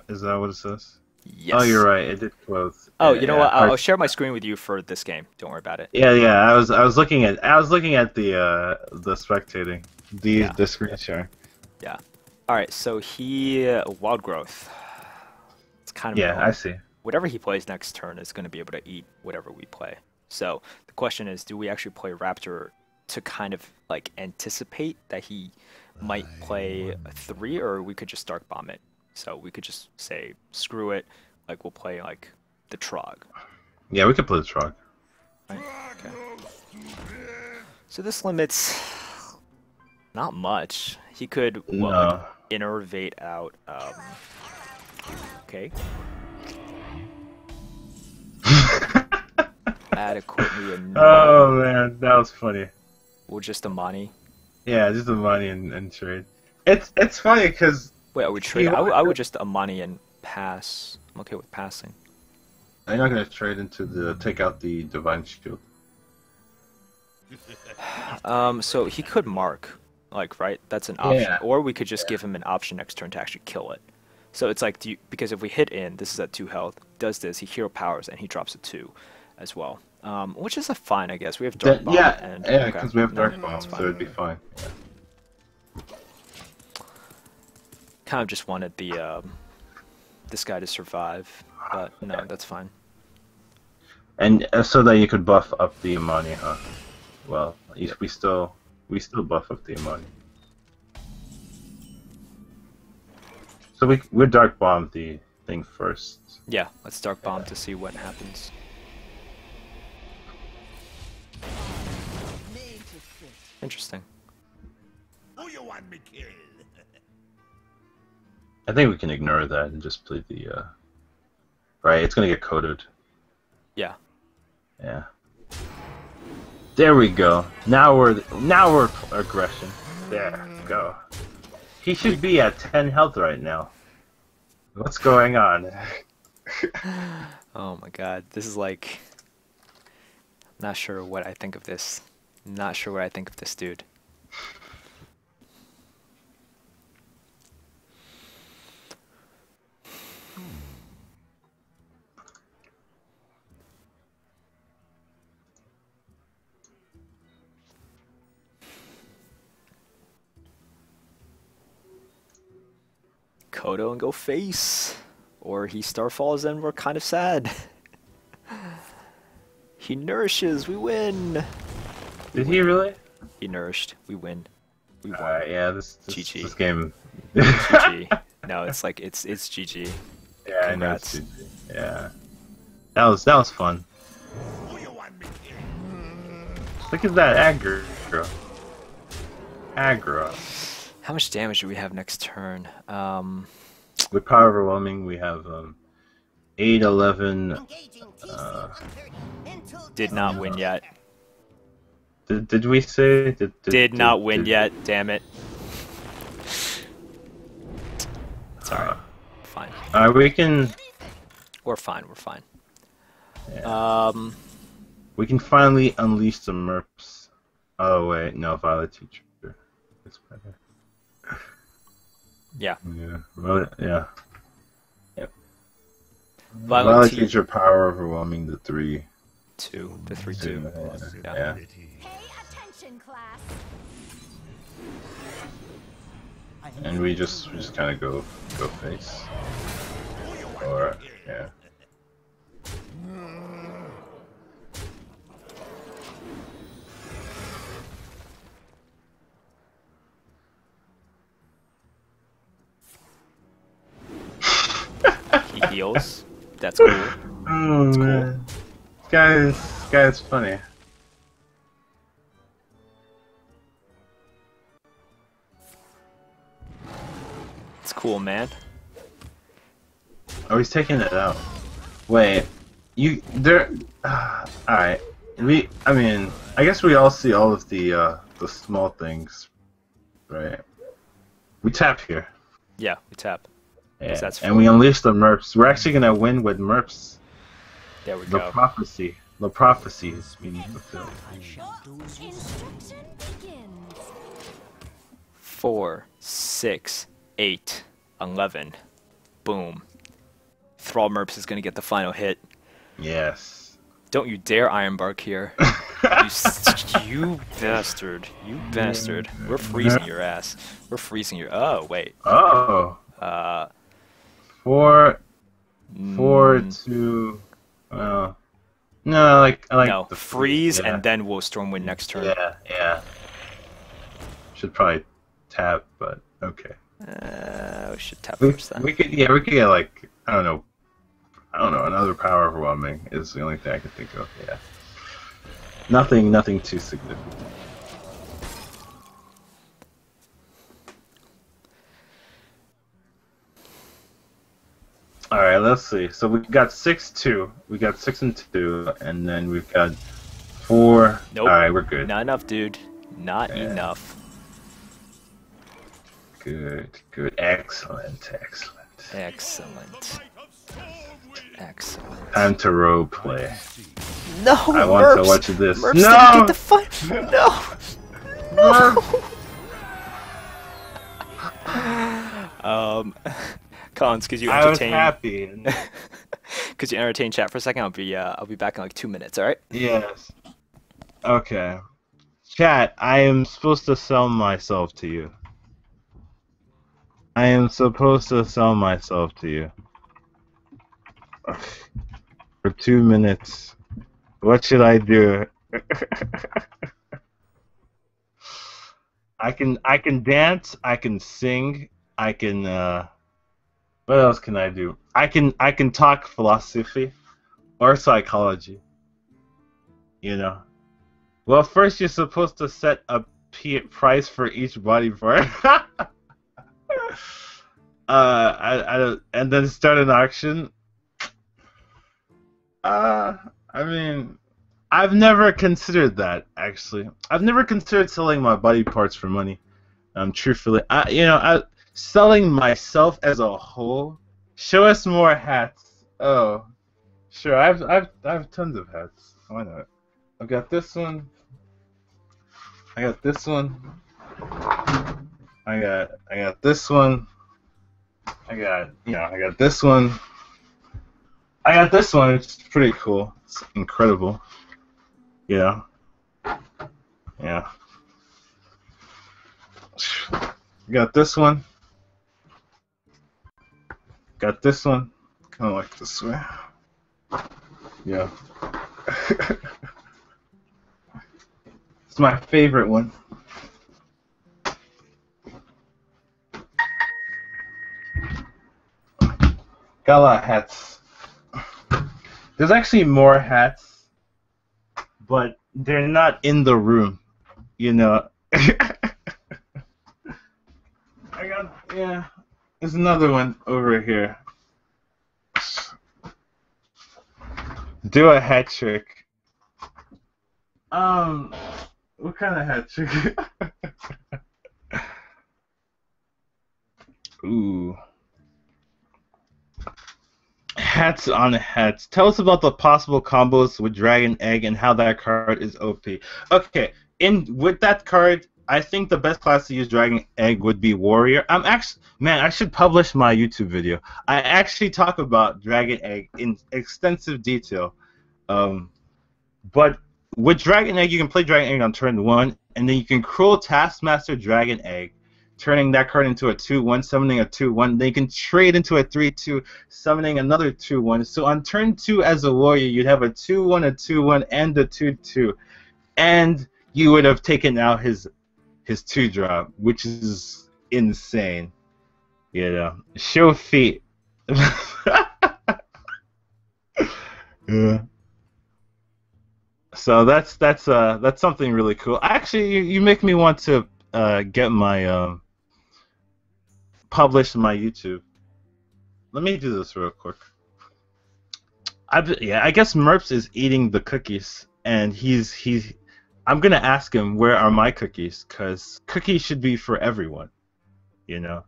is that what it says? Yes. Oh, you're right. It did close. Oh, Yeah, you know yeah, what? I'll hard- share my screen with you for this game. Don't worry about it. Yeah, yeah. I was looking at the spectating, Yeah. the screen share. Yeah. All right. So wild growth. It's kind of Yeah, annoying. I see. Whatever he plays next turn is going to be able to eat whatever we play. So the question is, do we actually play Raptor to kind of like anticipate that he might play a 3, or we could just Dark Bomb it? So we could just say, screw it, like we'll play like the Trog. Yeah, we could play the truck. Right? Okay. So this limits not much. He could like, No. innervate out. Okay. Adequately annoying. Oh man, that was funny. We'll just Amani. Yeah, just the money and trade. It's funny because Wait, are we trading? I would just Amani and pass. I'm okay with passing. I'm not gonna trade into take out the divine shield. So he could mark, like, right? That's an option. Yeah. Or we could just give him an option next turn to actually kill it. So it's like, because if we hit in, this is at 2 health, does this, he hero powers, and he drops a 2 as well. Which is a fine, I guess. We have Dark Bomb. Yeah, and, yeah, okay. because we have No, dark bomb, that's so fine. it'd be fine. Kind of just wanted this guy to survive, but no, that's fine. And so that you could buff up the Imani, huh? Well, we still buff up the Imani. So we dark bomb the thing first. Yeah, let's dark bomb to see what happens. Made to fit. Interesting. Who you want me kill? I think we can ignore that and just play the. Right, it's gonna get coded. Yeah. Yeah. There we go. Now we're aggression. There, go. He should be at 10 health right now. What's going on? Oh my god, this is like... I'm not sure what I think of this. Not sure what I think of this dude. Kodo and go face. Or he starfalls and we're kind of sad. He nourishes, we win. Did he really? He nourished, we win. We won. Alright, yeah, this GG. game. GG. No, it's like it's GG. Yeah, I know Congrats. it's GG. Yeah. That was fun. Who you want me kill? Look at that aggro. Aggro. How much damage do we have next turn? With power overwhelming, we have 8, 11. Engaging TC on 30 until Did not win yet. Did we say? Did not win yet, damn it. It's alright. Fine. We can. We're fine, we're fine. Yeah. We can finally unleash the merps. Oh wait, no, Violet Teacher. It's better. Yeah. Yeah. Well, yeah. Yep. Violet Violet Te- Teacher power overwhelming the 3. 2. The 3-2. Yeah. Yeah. Pay attention, class. And we just kind of go face. Or yeah. He heals. That's cool. Oh That's cool. man, this guy's funny. It's cool, man. Oh, he's taking it out. Wait, there. Alright, I mean, I guess we all see all of the small things, right? We tap here. Yeah, we tap. Yeah. That's And we unleash the merps. We're actually gonna win with merps. There we The go. prophecy. The prophecy is being fulfilled. Instruction begins. 4, 6, 8, 11. Boom. Thrall Merps is gonna get the final hit. Yes. Don't you dare Ironbark here. You bastard. You bastard. We're freezing your ass. We're freezing your... Oh, wait. Oh. 4, 2. No, I like no, the freeze yeah. and then we'll Stormwind next turn. Yeah. Should probably tap, but okay. We should tap We first then. could get like I don't know, another power overwhelming is the only thing I can think of. Yeah. Nothing too significant. All right, let's see. So we got 6-2. We got 6 and 2, and then we've got 4. Nope. All right, we're good. Not enough, dude. Not Yeah. enough. Good. Excellent. Excellent. Excellent. Time to role play. No, I want to watch this. Merps No! didn't get the fight. No. Collins, could you I was entertain? happy. Could you entertain chat for a second? I'll be back in like 2 minutes. All right. Yes. Okay. Chat, I am supposed to sell myself to you. I am supposed to sell myself to you. For 2 minutes. What should I do? I can dance, I can sing, I can What else can I do? I can talk philosophy or psychology. You know. Well, first you're supposed to set a price for each body part. And then start an auction. I mean, I've never considered that actually. I've never considered selling my body parts for money. Truthfully, selling myself as a whole. Show us more hats. Oh, sure. I have tons of hats. Why not? I've got this one. I got this one. I got this one. I got this one. I got this one. It's pretty cool. It's incredible. Yeah. Yeah. Got this one. Got this one. Kind of like this way. Yeah. It's my favorite one. Got a lot of hats. There's actually more hats, but they're not in the room, you know. There's another one over here. Do a hat trick. What kind of hat trick? Ooh. Hats on hats. Tell us about the possible combos with Dragon Egg and how that card is OP. Okay, with that card, I think the best class to use Dragon Egg would be Warrior. I should publish my YouTube video. I actually talk about Dragon Egg in extensive detail. But with Dragon Egg, you can play Dragon Egg on turn 1, and then you can Cruel Taskmaster Dragon Egg, turning that card into a 2/1, summoning a 2/1. Then you can trade into a 3/2, summoning another 2/1. So on turn 2 as a warrior, you'd have a 2/1, a 2/1, and a 2/2. And you would have taken out his 2-drop, which is insane. You know. Show feet. Yeah. So that's something really cool. Actually, you make me want to get my publish my YouTube. Let me do this real quick. I guess Merps is eating the cookies, and he's. I'm gonna ask him where are my cookies, cause cookies should be for everyone, you know.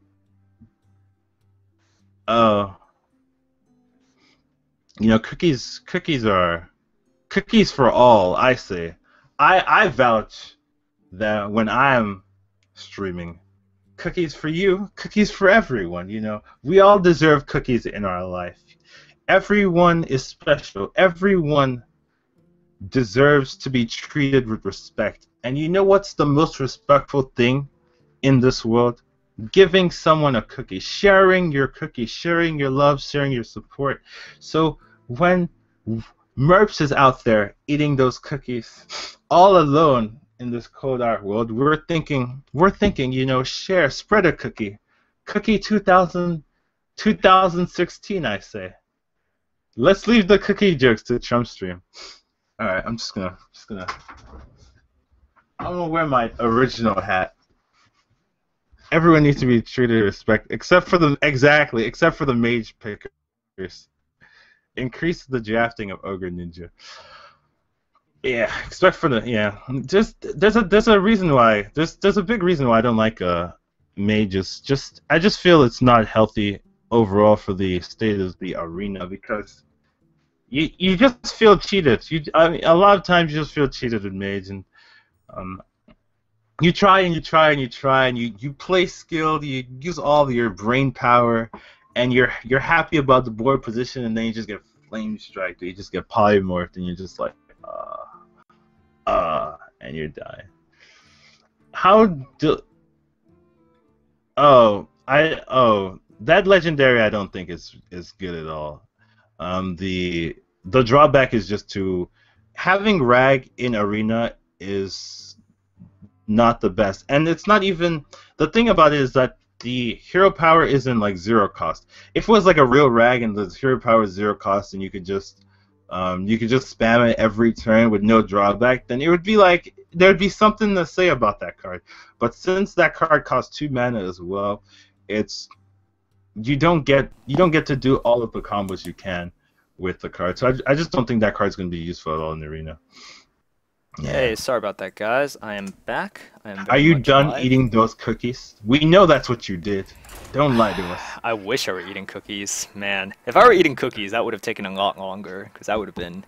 Oh, cookies are cookies for all. I say, I vouch that when I'm streaming. Cookies for you, cookies for everyone, you know. We all deserve cookies in our life. Everyone is special. Everyone deserves to be treated with respect. And you know what's the most respectful thing in this world? Giving someone a cookie, sharing your cookie, sharing your love, sharing your support. So when Merps is out there eating those cookies all alone in this cold art world, we're thinking, you know, spread a cookie. Cookie 2016, I say. Let's leave the cookie jokes to Trump stream. Alright, I'm just gonna I'm gonna wear my original hat. Everyone needs to be treated with respect, except for the mage pickers. Increase the drafting of Ogre Ninja. Yeah, except for there's a reason why there's a big reason why I don't like mages. I just feel it's not healthy overall for the state of the arena, because you just feel cheated. A lot of times you just feel cheated with mage, and you try and you try and you try and you play skilled, you use all your brain power, and you're happy about the board position, and then you just get flame striked, or you just get polymorphed, and you're just like and you're dying. That legendary I don't think is good at all. The drawback is just having Rag in arena is not the best, and it's not even, the thing about it is that the hero power isn't like zero cost. If it was like a real rag and the hero power is zero cost and you could just spam it every turn with no drawback, then it would be like there'd be something to say about that card. But since that card costs 2 mana as well, it's you don't get to do all of the combos you can with the card. So I just don't think that card's going to be useful at all in the arena. Yeah. Hey, sorry about that, guys. I am back. I am Are very you much done alive. eating those cookies? We know that's what you did. Don't lie to us. I wish I were eating cookies, man. If I were eating cookies, that would have taken a lot longer, because I would have been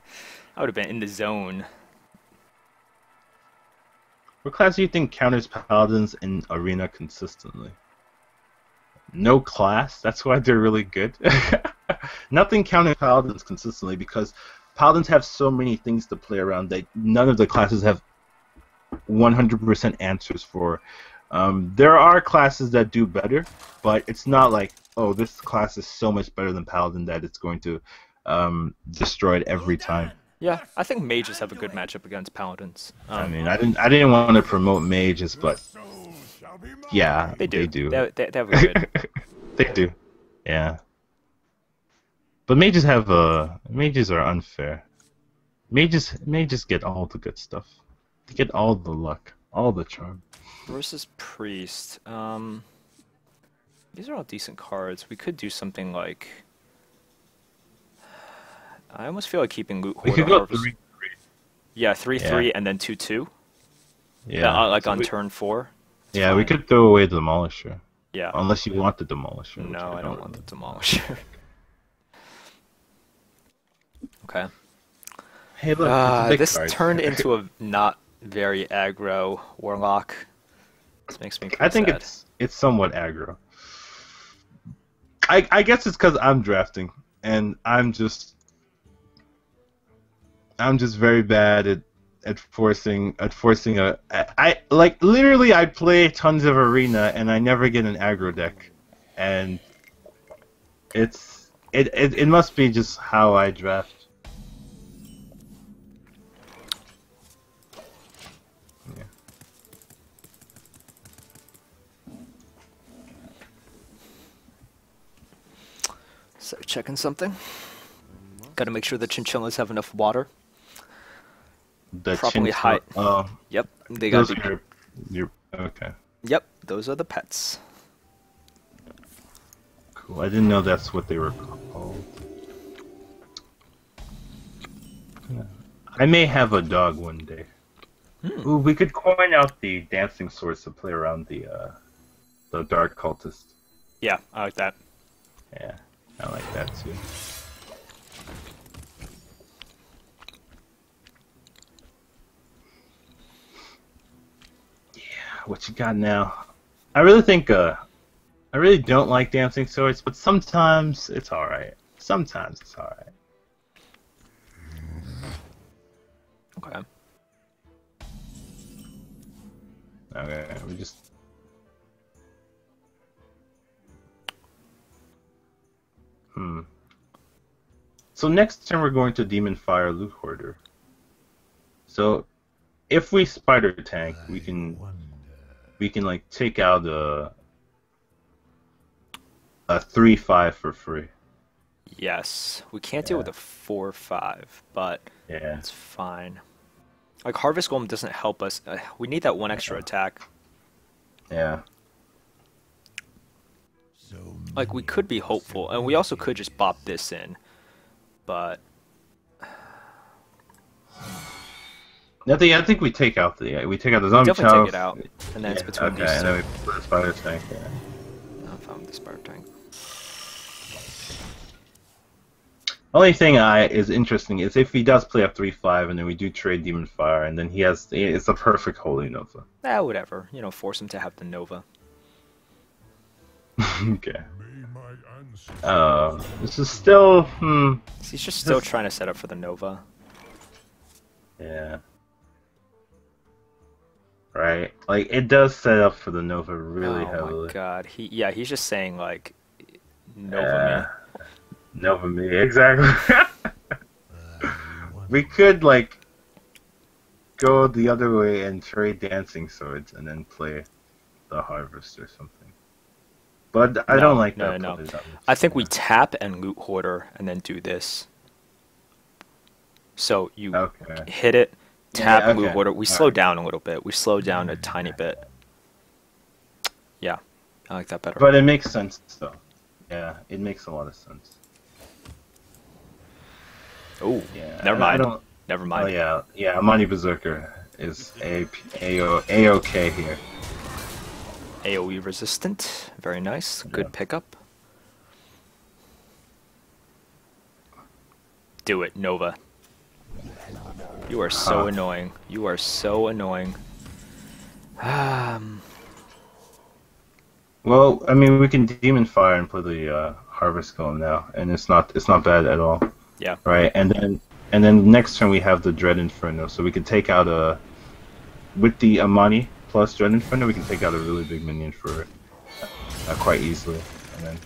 in the zone. What class do you think counters paladins in arena consistently? No class. That's why they're really good. Nothing counters paladins consistently because paladins have so many things to play around that none of the classes have 100% answers for. There are classes that do better, but it's not like, oh, this class is so much better than paladin that it's going to destroy it every time. Yeah, I think mages have a good matchup against paladins. I mean, I didn't want to promote mages, but yeah, They do. They do. They have a good. They do. Yeah. But mages are unfair. Mages get all the good stuff. They get all the luck, all the charm. Versus priest. These are all decent cards. We could do something like. I almost feel like keeping loot We hoarder could go harvest. 3-3. Yeah, 3/3 Yeah. and then 2/2. Yeah. Like So on turn 4. It's yeah, we fine. could throw away the demolisher. Yeah. Unless you want the demolisher. which No, I don't want the demolisher. Okay. Hey, look, it's a big This card. turned into a not very aggro warlock. This makes me pretty I think sad. it's somewhat aggro. I guess it's because I'm drafting, and I'm just very bad at forcing I like literally I play tons of arena and I never get an aggro deck, and it must be just how I draft. Yeah. So checking something. Got to make sure the chinchillas have enough water. The Properly chinchilla- height. Yep, they got those to. are your okay. Yep, those are the pets. Cool. I didn't know that's what they were called. I may have a dog one day. Ooh, we could coin out the dancing swords to play around the dark cultist. Yeah, I like that. Yeah, I like that too. Yeah, what you got now? I really think I really don't like dancing swords, but sometimes it's alright. Sometimes it's alright. Okay. Okay, we just. So next turn we're going to Demon Fire Loot Hoarder. So if we Spider Tank, we can like take out a 3/5 for free. Yes, we can't deal with a 4/5, but Yeah. it's fine. Like Harvest Golem doesn't help us. We need that one extra attack. Yeah. Like we could be hopeful, and we also could just bop this in, but I think we take out the zombie definitely chow. take it out, and then it's between okay, these and two. then we put the Spider Tank. Yeah. I'm fine with the Spider Tank. Only thing is interesting is if he does play a 3/5 and then we do trade Demon Fire and then it's a perfect Holy Nova. Whatever. You know, force him to have the Nova. Okay. This is still He's just still trying to set up for the Nova. yeah. Right. Like it does set up for the Nova really Oh heavily. my god. He's just saying like Nova Nova me, exactly. We could like go the other way and trade Dancing Swords and then play the Harvest or something. but I No, don't like no, that no, play no. that much. I think we tap and loot hoarder and then do this. So you Okay. hit it, tap, Yeah, loot okay. hoarder. We All slow right. down a little bit. We slow down a tiny bit. Yeah, I like that better. But it makes sense though. Yeah, it makes a lot of sense. Oh, Yeah, never I mind. don't. Never Oh mind. yeah, yeah. Money Berserker is a-okay here. AoE resistant. Very nice. Good Yeah. pickup. Do it, Nova. You are so Huh. annoying. You are so annoying. Well, I mean, we can Demon Fire and play the Harvest Golem now, and it's not bad at all, Yeah. right? And then next turn we have the Dread Inferno, so we can take out with the Amani plus Dread Inferno, we can take out a really big minion for quite easily. And then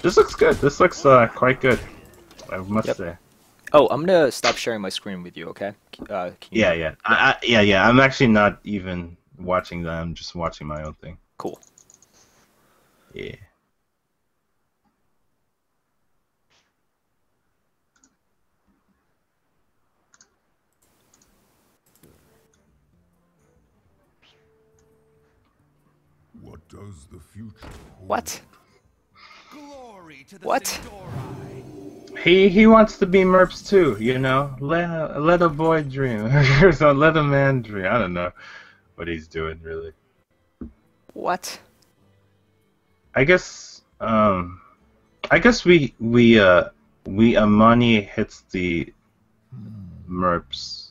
this looks good. This looks quite good, I must Yep. say. Oh, I'm gonna stop sharing my screen with you, okay? Can you... Yeah. Yeah. I'm actually not even watching that. I'm just watching my own thing. Cool. Yeah. What does the future hold? What? Glory to the What? Centauri. He wants to be Merps too, you know. Let a boy dream, or so let a man dream. I don't know what he's doing really. What? I guess we Amani hits the Merps,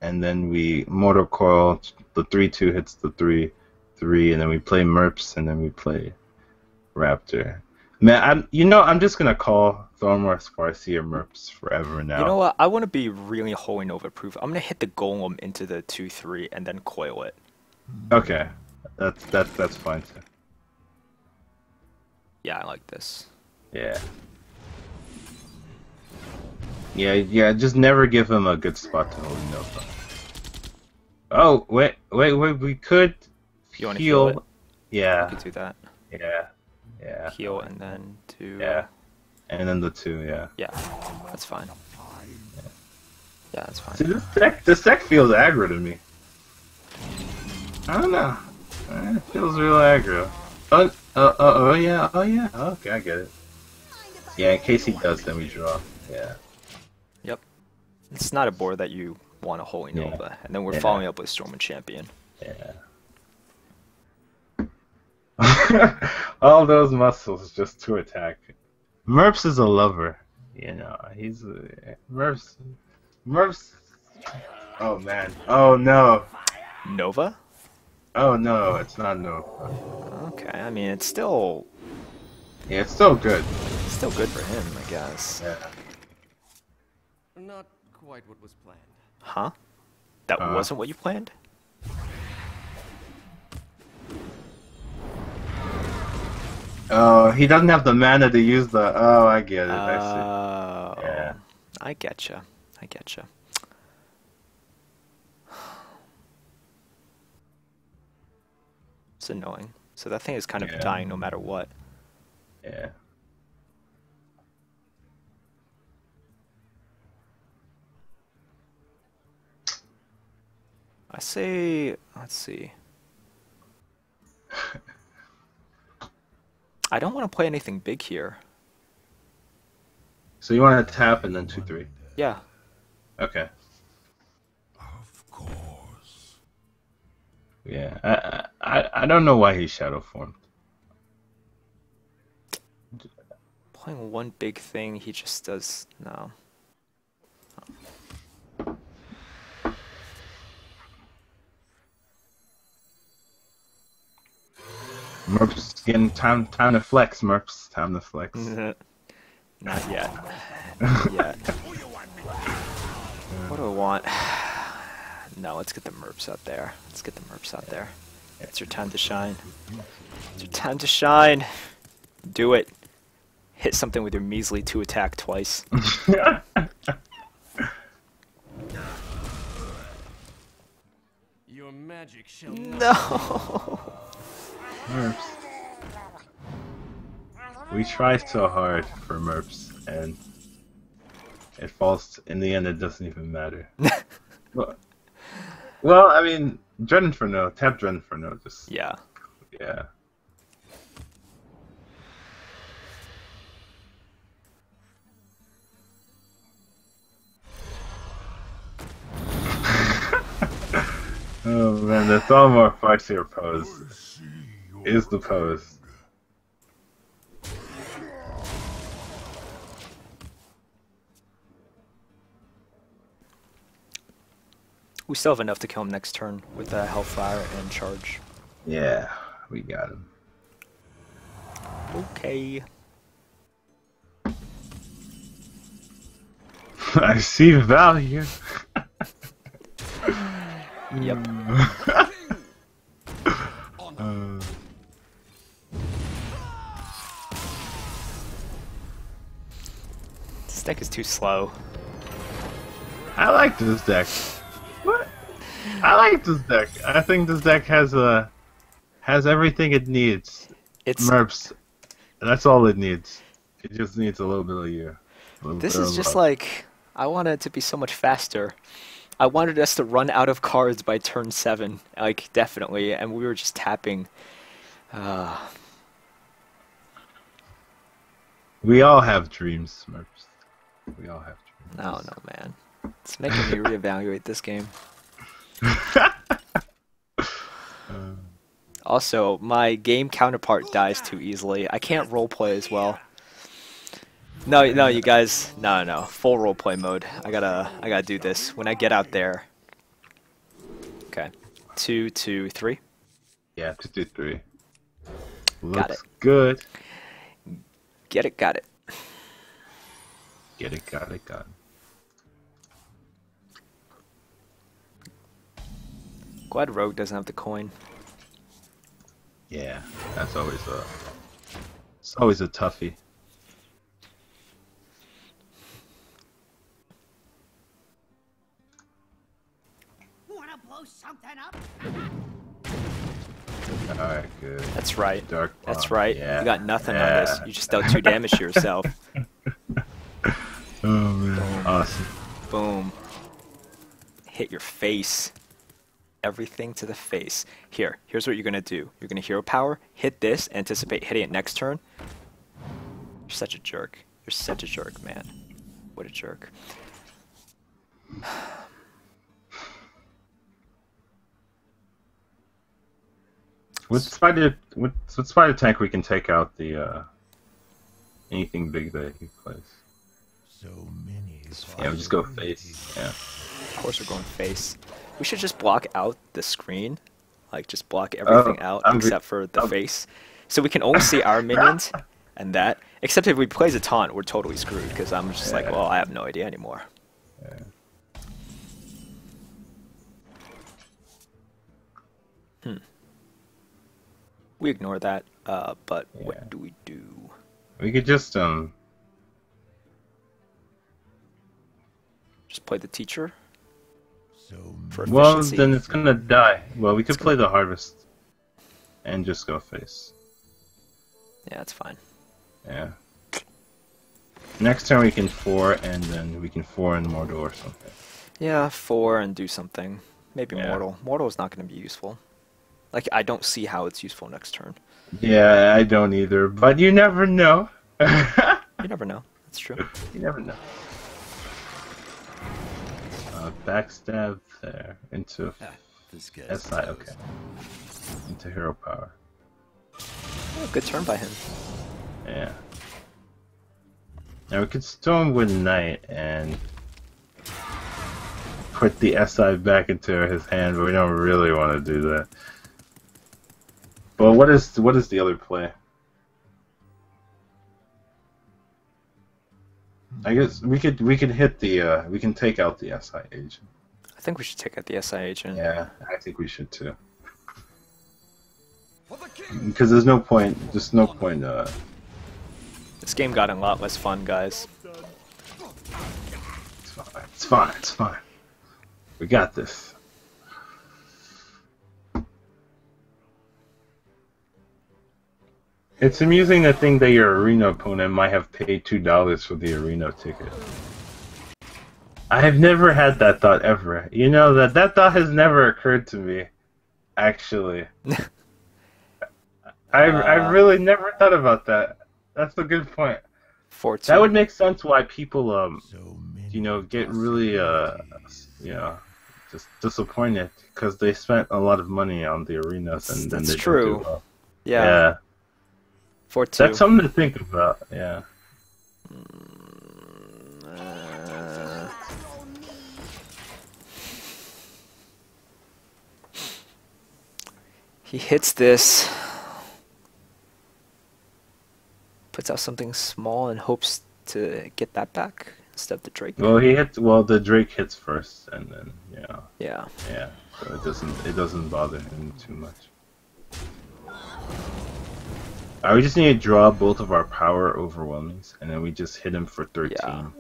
and then we Mortal Coil the 3/2 hits the 3/3, and then we play Merps, and then we play Raptor. Man, I'm just gonna call Thormor's Farseer Merps forever now. You know what? I want to be really Holy Nova proof. I'm gonna hit the golem into the 2/3 and then coil it. Okay, that's fine too. Yeah, I like this. Yeah. Yeah. Just never give him a good spot to Holy Nova. Oh wait. We could You want to heal it? Yeah. You could do that. Yeah. Heal and then do. Yeah. And then the 2. Yeah. Yeah, that's fine. Yeah, that's fine. See, this deck feels aggro to me. I don't know. It feels real aggro. Oh yeah. Okay, I get it. Yeah, in case he does, then we draw. Yeah. Yep. It's not a board that you want a Holy Yeah. Nova, and then we're Yeah. following up with Storm and Champion. Yeah. All those muscles just to attack. Merps is a lover. You know, he's Merps. Oh man. Oh no. Nova? Oh no, it's not Nova. Okay, I mean it's still Yeah, it's still good. good for him, I guess. Yeah. Not quite what was planned. Huh? That Uh-huh. wasn't what you planned? Oh, he doesn't have the mana to use the. Oh, I get it. I see. Oh, Yeah. I getcha. It's annoying. So that thing is kind of Yeah. dying no matter what. Yeah. I say, let's see. I don't want to play anything big here. So you want to tap and then 2/3. Yeah. Okay. Of course. Yeah. I don't know why he's shadow formed. Playing one big thing, he just does, no. Merps getting time to flex. Merps, time to flex. Not yet. Not yet. What do I want? No, let's get the Merps out there. It's your time to shine. It's your time to shine. Do it. Hit something with your measly 2 attack twice. Your magic shall not. No. Merps. We try so hard for merps, and it falls. In the end, it doesn't even matter. well, I mean, Dread Inferno, tap Dread Inferno, just Yeah. yeah. Oh man, the Thalmor Farseer pose is the pose. We still have enough to kill him next turn with Hellfire and Charge. Yeah, we got him. Okay. I see value. Yep. This deck is too slow. I like this deck. What? I like this deck. I think this deck has everything it needs. It's Merps. That's all it needs. It just needs a little bit of you. This is just like, I want it to be so much faster. I wanted us to run out of cards by turn 7, like definitely, and we were just tapping. We all have dreams, Merps. We all have dreams. I don't know, man. It's making me reevaluate this game. Also, my game counterpart dies too easily. I can't roleplay as well. No, you guys, no, full roleplay mode. I gotta do this when I get out there. Okay, 2, 2, 3. Yeah, 2, 2, 3. Got Looks it. good. Get it, got it. Get it, got it. Glad Rogue doesn't have the coin. Yeah, that's always it's always a toughie. Wanna blow something up? Alright, good. That's right. Dark That's Bomb. right. Yeah. You got nothing on Yeah. this. You just dealt 2 damage to yourself. Oh man, awesome. Boom. Hit your face. Everything to the face. Here's what you're gonna do. You're gonna hero power, hit this, anticipate hitting it next turn. You're such a jerk. You're such a jerk, man. What a jerk. With spider tank, we can take out the anything big that he plays. So many. Yeah, we just go face. Yeah. Of course we're going face. We should just block out the screen. Like, just block everything out except for the face. So we can only see our minions and that. Except if we plays a taunt, we're totally screwed, because I'm just like, well, I have no idea anymore. Yeah. We ignore that, but Yeah. what do we do? We could just Just play the teacher? So For well, efficiency? then it's gonna die. Well, we could play the harvest and just go face. Yeah, that's fine. Yeah. Next turn we can 4, and then we can 4 and Mordor or something. Yeah, 4 and do something. Maybe Yeah. Mortal. Mortal is not going to be useful. Like, I don't see how it's useful next turn. Yeah, I don't either, but you never know. You never know. That's true. You never know. Backstab there into this guy's SI. Okay. Into hero power. Oh, good turn by him. Yeah. Now we could Stone with Knight and put the SI back into his hand, but we don't really want to do that. But what is the other play? I guess we could hit the we can take out the SI agent. I think we should take out the SI agent. Yeah, I think we should too. Because there's no point. There's no point. This game got a lot less fun, guys. It's fine. It's fine. It's fine. We got this. It's amusing to think that your arena opponent might have paid $2 for the arena ticket. I have never had that thought ever. You know, that thought has never occurred to me, actually. I really never thought about that. That's a good point. That would make sense why people you know, get really you know, just disappointed because they spent a lot of money on the arenas and then they true. don't do well. Yeah. Yeah. 4-2. That's something to think about. Yeah. He hits this, puts out something small and hopes to get that back instead of the Drake. Well, the Drake hits first, and then Yeah. So it doesn't bother him too much. We just need to draw both of our power overwhelmings, and then we just hit him for 13.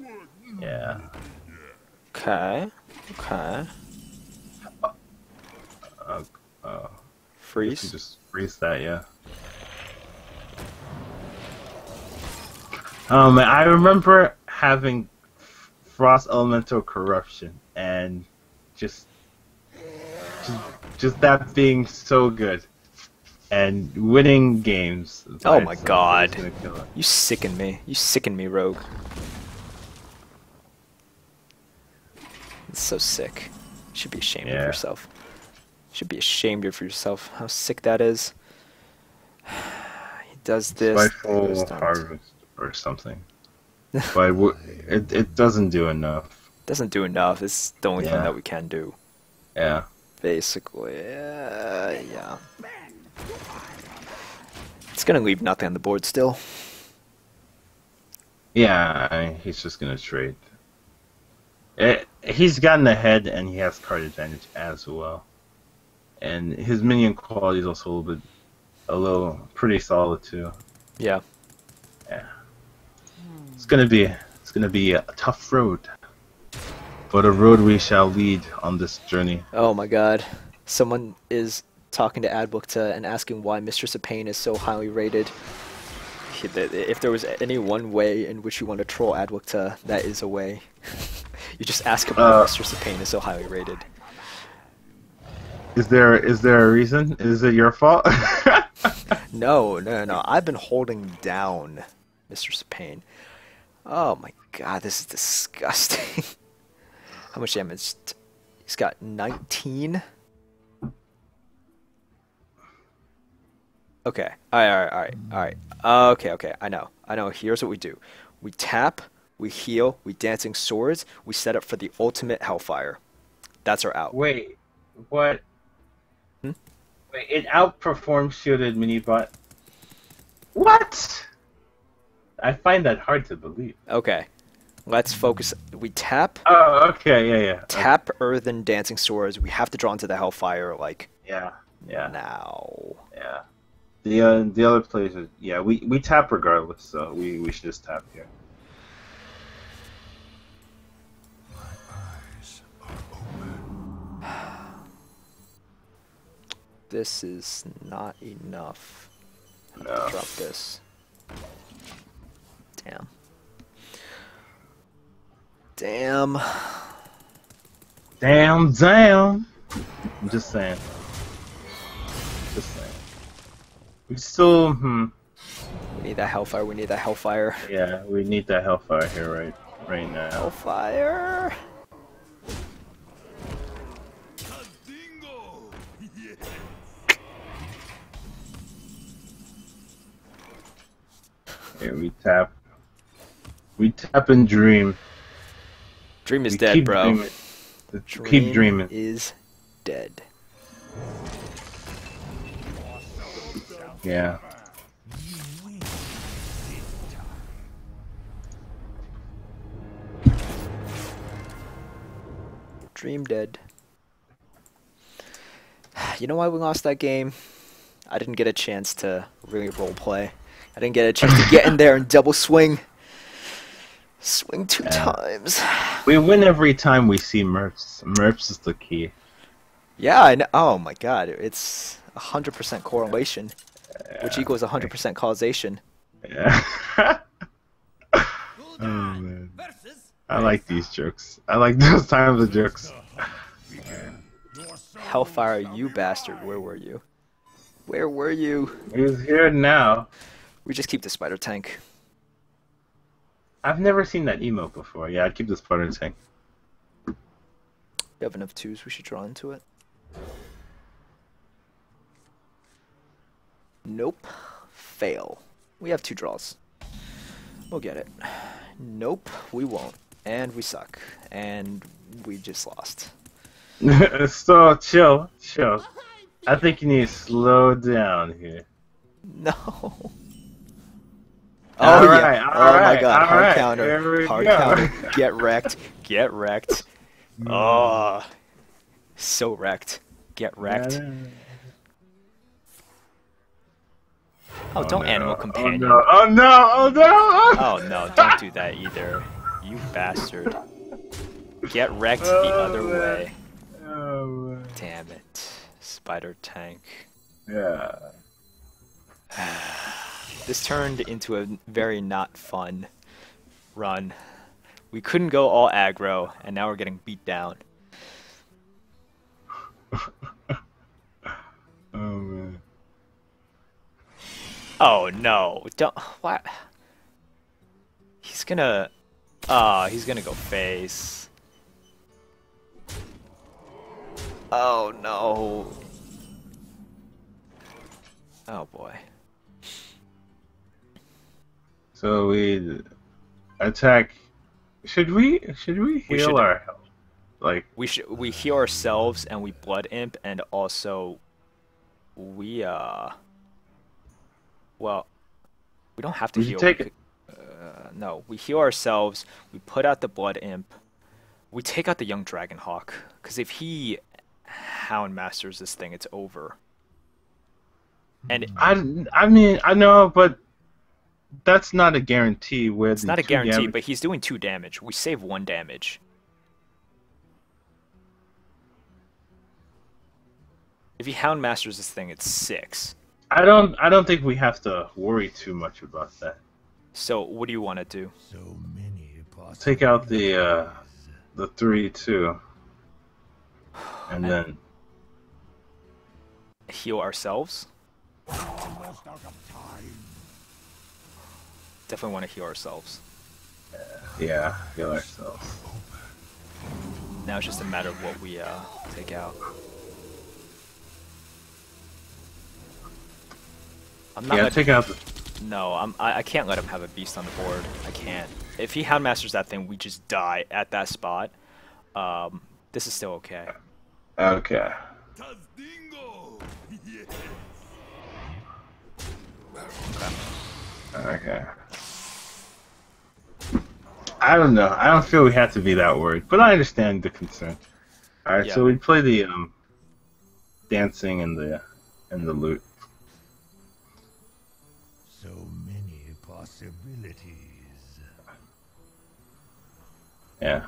Yeah. Okay. Freeze. You just freeze that, yeah. Man, I remember having Frost Elemental Corruption, and just that being so good, and winning games. Oh my god! You sicken me. You sicken me, Rogue. It's so sick. You should be ashamed of yourself. You should be ashamed of yourself. How sick that is. He does this. Spiteful Harvest or something. But it doesn't do enough. Doesn't do enough. It's the only thing that we can do. Yeah. Basically, yeah. It's gonna leave nothing on the board still. Yeah, he's just gonna trade. He's gotten ahead, and he has card advantage as well. And his minion quality is also a little pretty solid too. Yeah. Yeah. It's gonna be a tough road, but a road we shall lead on this journey. Oh my god. Someone is talking to Adbookta and asking why Mistress of Pain is so highly rated. If there was any one way in which you want to troll Adbookta, that is a way. You just ask him why Mistress of Pain is so highly rated. Is there a reason? Is it your fault? No. I've been holding down Mistress of Pain. Oh my god, this is disgusting. How much damage? He's got 19. Okay. Alright. Okay. I know. Here's what we do. We tap, we heal, we Dancing Swords, we set up for the ultimate Hellfire. That's our out. Wait, what? Wait, it outperforms shielded minibot. What? I find that hard to believe. Okay. Let's focus. We tap. Oh, okay, yeah. Tap Earthen Dancing Swords. We have to draw into the Hellfire, like. Yeah. Now. Yeah. The other players, we tap regardless, so we should just tap here. This is not enough. No. Drop this. Damn. I'm just saying. We still, We need that Hellfire. Yeah, we need that Hellfire here right now. Hellfire. Here we tap and dream. Dream is dead, bro. Keep dreaming. Is dead. Yeah. Dream dead. You know why we lost that game? I didn't get a chance to really roleplay. I didn't get a chance to get in there and double swing. Swing two times. We win every time we see Merps. Merps is the key. Yeah, I know. Oh my god, it's 100% correlation. which equals 100% causation. Yeah. Oh man, I like these jokes. I like those types of jokes. Hellfire, you bastard! Where were you? Where were you? He's here now. We just keep the spider tank. I've never seen that emote before. Yeah, I'd keep the spider tank. We have enough twos. We should draw into it. Nope. Fail. We have 2 draws. We'll get it. Nope, we won't. And we suck. And we just lost. So chill. I think you need to slow down here. No. Oh All yeah. right, Oh my right, god. all Hard right, counter. here we Hard go. counter. Get wrecked. Get wrecked. Oh. So wrecked. Get wrecked. Oh, don't animal companion. Oh no! Oh no, don't do that either. You bastard. Get wrecked the other man. way. Oh, man. Damn it. Spider tank. Yeah. This turned into a very not fun run. We couldn't go all aggro, and now we're getting beat down. Oh man. Oh no, don't, what? He's gonna go face. Oh no. Oh boy. So we attack. Should we heal our health? Like We heal ourselves and we blood imp, and also we well, we don't have to we heal. should take it. No, we heal ourselves. We put out the blood imp. We take out the young dragon hawk, because if he hound masters this thing, it's over. And I mean I know, but that's not a guarantee. Where it's not a guarantee, but he's doing 2 damage. We save 1 damage. If he hound masters this thing, it's 6. I don't think we have to worry too much about that. So what do you want to do? So many Take out the 3/2, and then heal ourselves? almost out of time. Definitely want to heal ourselves. yeah, heal ourselves. Now it's just a matter of what we take out. I'm not Yeah, letting- take out the. No, I can't let him have a beast on the board. I can't. If he hound masters that thing, we just die at that spot. This is still okay. Okay. Tazdingo! Okay. I don't know. I don't feel we have to be that worried, but I understand the concern. All right, Yeah. so we play the dancing and the loot. So many possibilities. Yeah.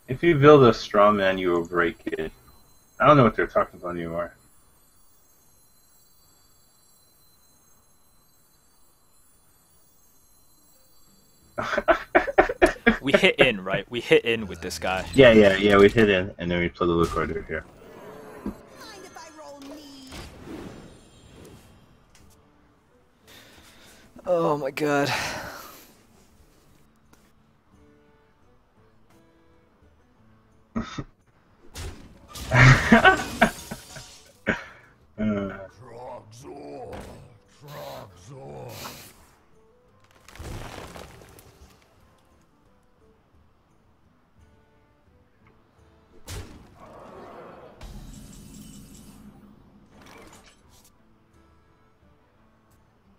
If you build a straw man, you will break it. I don't know what they're talking about anymore. We hit in, right? We hit in with this guy. Yeah, we hit in, and then we play the loot order here. Mind if I roll me? Oh my god. Trogzor! Trogzor!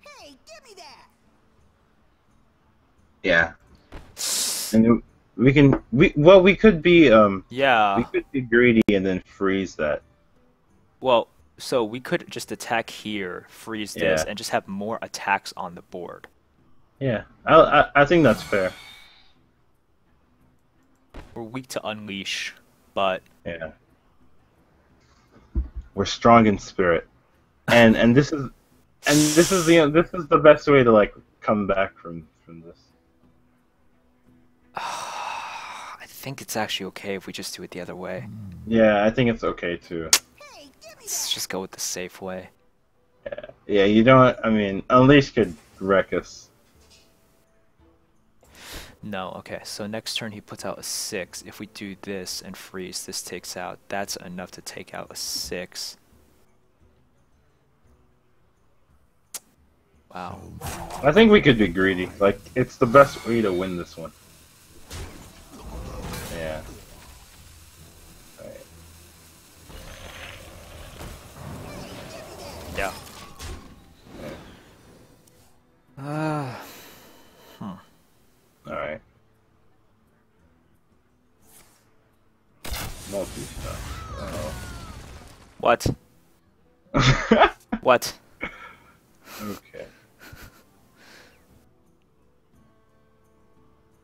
Hey, give me that! Yeah. And then we could be Yeah. we could be greedy and then freeze that. Well, so we could just attack here, freeze this, Yeah. and just have more attacks on the board. Yeah, I think that's fair. We're weak to unleash, but Yeah. We're strong in spirit. And this is this is the best way to like come back from this. I think it's actually okay if we just do it the other way. Yeah, I think it's okay too. Hey, give me Let's that. just go with the safe way. Yeah, you don't. I mean, Unleash could wreck us. No, okay, so next turn he puts out a 6. If we do this and freeze, this takes out. That's enough to take out a 6. Wow. I think we could be greedy. Like, it's the best way to win this one. Yeah. Alright. Yeah. Alright. Multi stuff. What? Oh. What? Okay.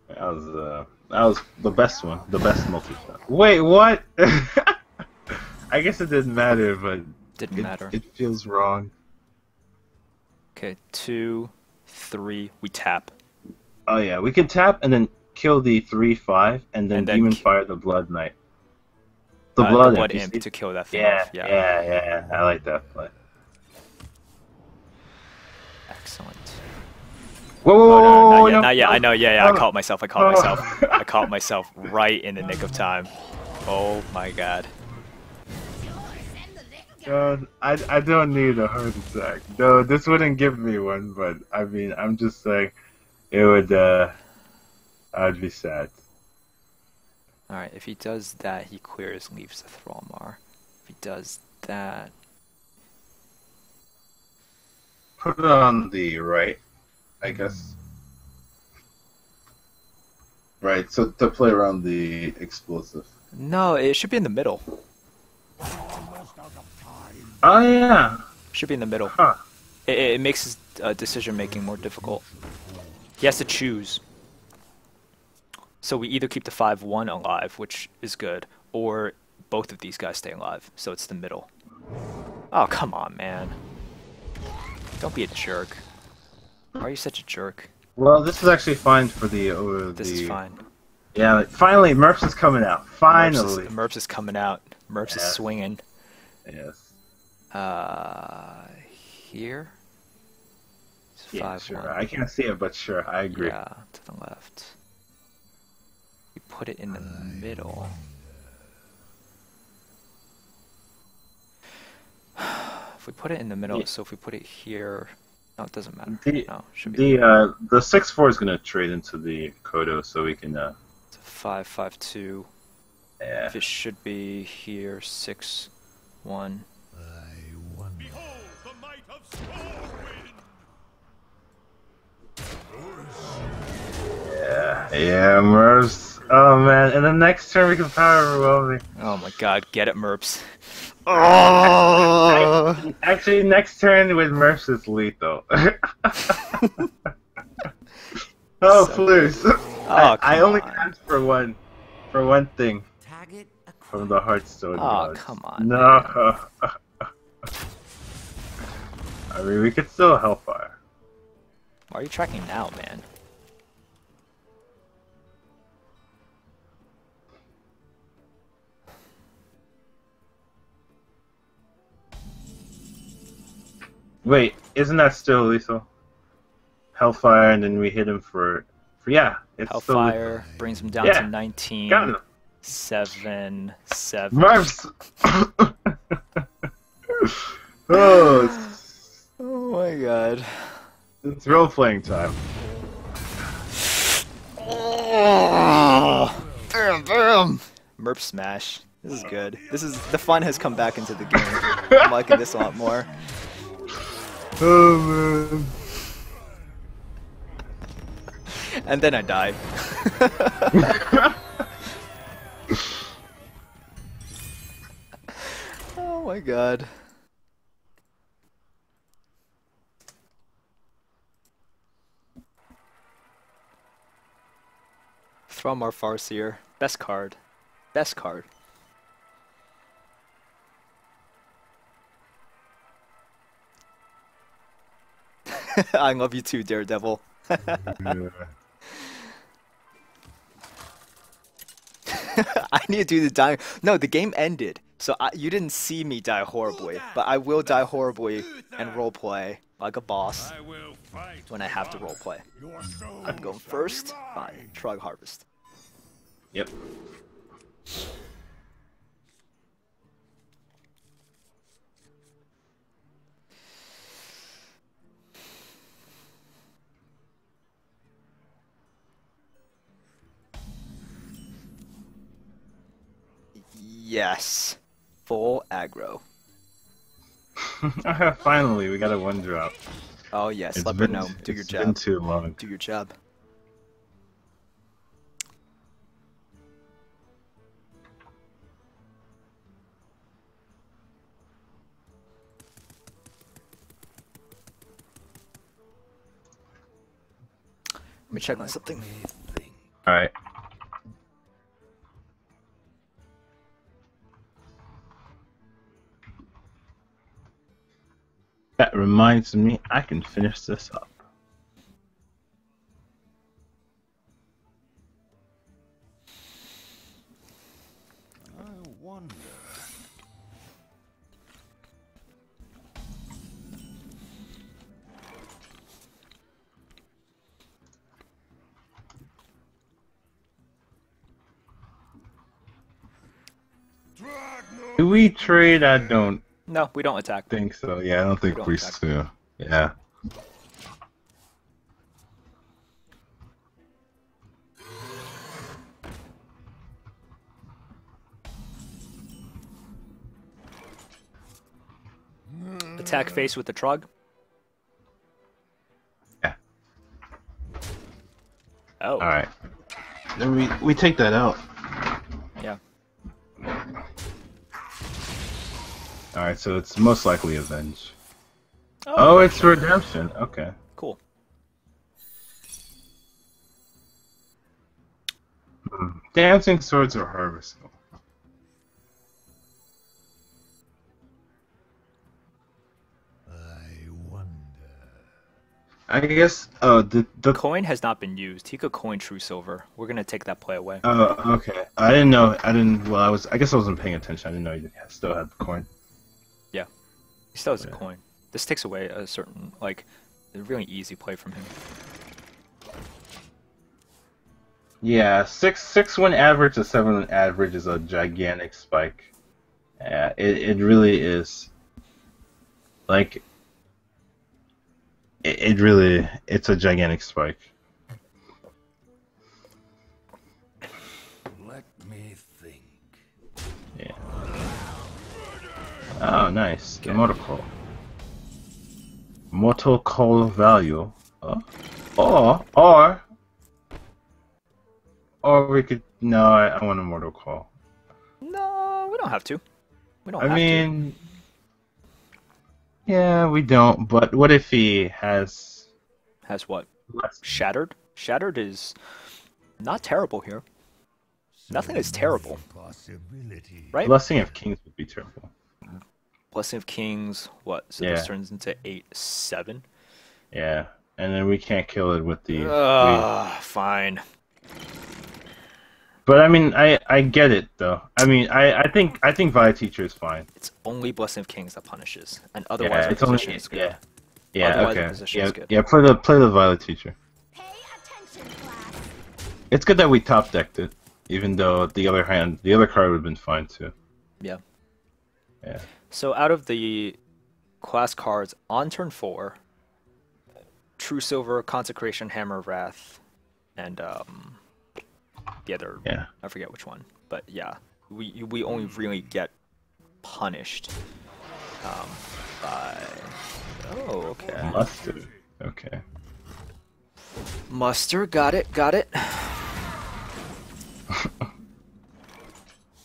That was the best one. The best multi stuff. Wait, what? I guess it didn't matter, but Didn't matter. it feels wrong. Okay, 2, 3, we tap. Oh yeah, we can tap and then kill the 3/5 and then And then demon ki- fire the blood knight. The blood imp you to kill that see? thing Yeah, off. Yeah. yeah, I like that play. Excellent. Whoa, Oh, whoa, no, whoa, not yet, no, not yet. I know, yeah, no. I caught myself, I caught myself. I caught myself right in the nick of time. Oh my god. God, I don't need a heart attack. No, this wouldn't give me one, but I mean, I'm just saying, it would, I'd be sad. Alright, if he does that, he clears, leaves the Thrallmar. If he does that... Put it on the right, I guess. Right, so to play around the explosive. No, it should be in the middle. Almost out of time. Oh yeah, Should be in the middle. huh. It makes his decision-making more difficult. He has to choose. So we either keep the 5-1 alive, which is good, or both of these guys stay alive, so it's the middle. Oh, come on, man. Don't be a jerk. Why are you such a jerk? Well, this is actually fine for the This is fine. Yeah, like, finally, Merps is coming out. Finally. Merps is coming out. Merps is Yeah. swinging. Yes. Here? It's Yeah, 5-1. sure. I can't see it, but sure, I agree. Yeah, to the left. You put it in the middle. If we put it in the middle, Yeah. so if we put it here, no, it doesn't matter. The No, it should be the 6/4 is gonna trade into the Kodo, so we can it's a 5-5-2. yeah. If it should be here, 6-1. Behold the might of Stormwind! Yeah, Merps. Oh man, and the next turn we can power overwhelm me. Oh my god, get it, Merps. Actually, next turn with Merps is lethal. Oh So please! Oh, I come only on. asked for one thing Target from the Hearthstone Oh, gods. come on, No. I mean, we could still Hellfire. Why are you tracking now, man? Wait, isn't that still lethal? Hellfire, and then we hit him for yeah. It's Hellfire brings him down Yeah, to 19. Got him. 7. Merps. Oh, Oh my god. it's role playing time. Oh, bam. Merp smash. This is good. The fun has come back into the game. I'm liking this a lot more. Oh man. And then I died. Oh my god. Thrallmar Farseer. Best card. Best card. I love you too, Daredevil. Yeah. I need to do the dying. No, the game ended, so you didn't see me die horribly, but I will die horribly and roleplay like a boss I will fight when I have to roleplay. Your soul I'm going shall first. be Fine. mine. Trug Harvest. Yep. Yes. Full aggro. Finally, we got a 1-drop. Oh yes, It's Leopard been, Gnome. Do your it's been job. too long. Do your job. Let me check on something. Alright. That reminds me, I can finish this up. I wonder. Do we trade? I don't No, we don't attack. think so. Yeah, I don't think don't we attack. do. Yeah. Attack face with the Trug. Yeah. Oh. Alright. Then we take that out. Yeah. Alright, so it's most likely Avenge. Oh, it's Redemption. Okay. Cool. Dancing Swords or Harvest. I wonder. I guess. Oh, the. Coin has not been used. He could coin True Silver. We're gonna take that play away. Oh, okay. I didn't know. I didn't. Well, I guess I wasn't paying attention. I didn't know you still had the coin. Yeah. He still has a Yeah. coin. This takes away a certain, like, a really easy play from him. Yeah, 6-win average to 7-win average is a gigantic spike. Yeah, it really is. Like, it really, it's a gigantic spike. Let me think. Yeah. Oh, nice. Immortal Call. Mortal Call value. Or we could. No, I want Immortal Call. No, we don't have to. We don't I have mean, yeah, we don't. But what if he has to. Has what? less? Shattered? Shattered is not terrible here. Nothing is terrible. Possibility. Right? Blessing of Kings would be terrible. Blessing of Kings, what? So Yeah. this turns into 8-7? Yeah, and then we can't kill it with the. Fine. But I mean, I get it though. I mean, I think Via Teacher is fine. It's only Blessing of Kings that punishes, and Yeah, otherwise our it's only position is good. yeah. Yeah, Otherwise the okay. position Yeah, is good. yeah. Play the Violet Teacher. Pay attention, class. It's good that we top decked it, even though the other card would have been fine too. Yeah. Yeah. So out of the class cards on turn 4, True Silver, Consecration, Hammer of Wrath, and the other, Yeah. I forget which one, but yeah, we only really get punished by. Oh, okay. Mustard. Okay. Muster, got it.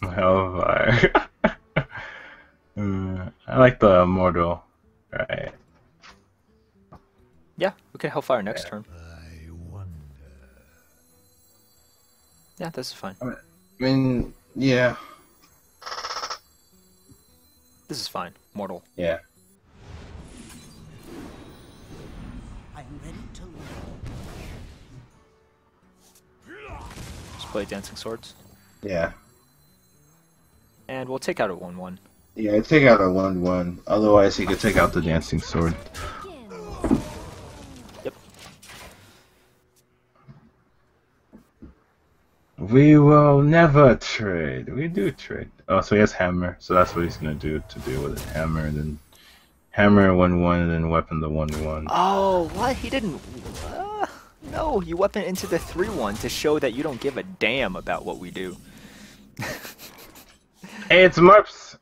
Hellfire. I like the Immortal. Right. Yeah, we can Hellfire next turn. I wonder. Yeah, this is fine. I mean, yeah. This is fine. Mortal. Yeah. I'm ready to learn. Just play Dancing Swords. Yeah. And we'll take out a 1-1. Yeah, take out a 1-1. Otherwise, he could take out the dancing sword. Yep. We will never trade. We do trade. Oh, so he has hammer. So that's what he's gonna do to deal with it. Hammer and then hammer 1-1 and then weapon the 1-1. Oh, what? He didn't. No, you weapon into the 3-1 to show that you don't give a damn about what we do. Hey, it's Merps.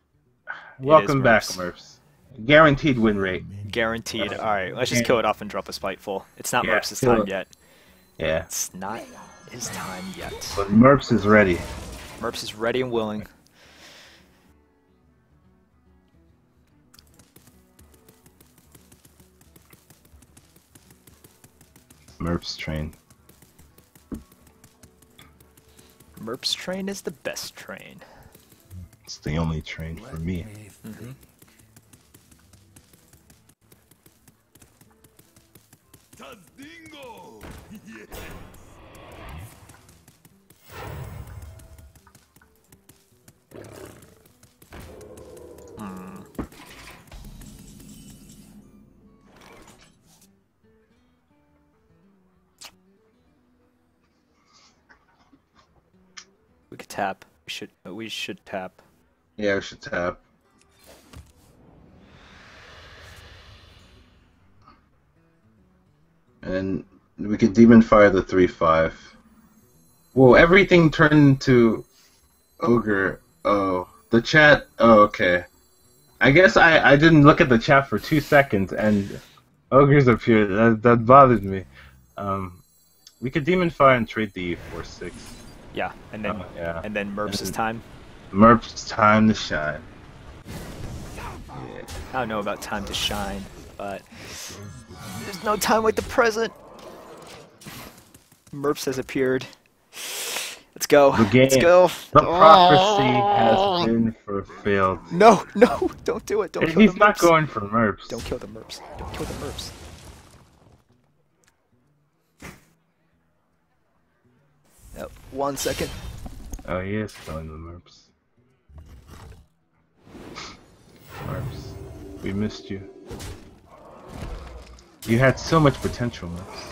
Welcome back, Merps. Merps. Guaranteed win rate. Guaranteed. Alright, let's just kill it off and drop a Spiteful. It's not Yeah, Merps' kill time it. yet. Yeah. It's not his time yet. But Merps is ready. Merps is ready and willing. Merps train. Merps train is the best train. It's the only train for me. Mm-hmm. Tadingo! Yes. Hmm. We could tap. We should tap. Yeah, we should tap. And we could demon fire the 3-5. Whoa, everything turned to ogre. Oh, the chat. Oh, okay. I guess I didn't look at the chat for 2 seconds and ogres appeared. That bothered me. We could demon fire and trade the 4-6. Yeah, and then yeah. and then Merps' time. Merp's time to shine. I don't know about time to shine, but there's no time like the present. Merps has appeared. Let's go. The game, Let's go. the prophecy has been fulfilled. No, no, don't do it. Don't kill He's the not Merps. going for Merps. Don't kill the Merps. Don't kill the Merps. Yep, 1 second. Oh, he is killing the Merps. Merps, we missed you. You had so much potential, Merps.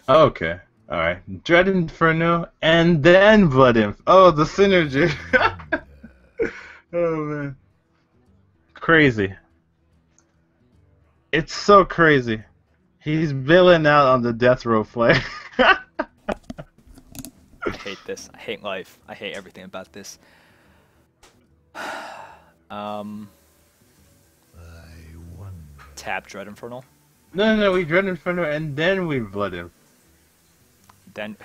Oh, okay. Alright. Dread Inferno, and then Blood Imp. Oh, the synergy. Oh, man. Crazy. It's so crazy. He's billing out on the death row play. I hate this. I hate life. I hate everything about this. Tap Dread Infernal. No, we Dread Inferno, and then we Blood Imp. Then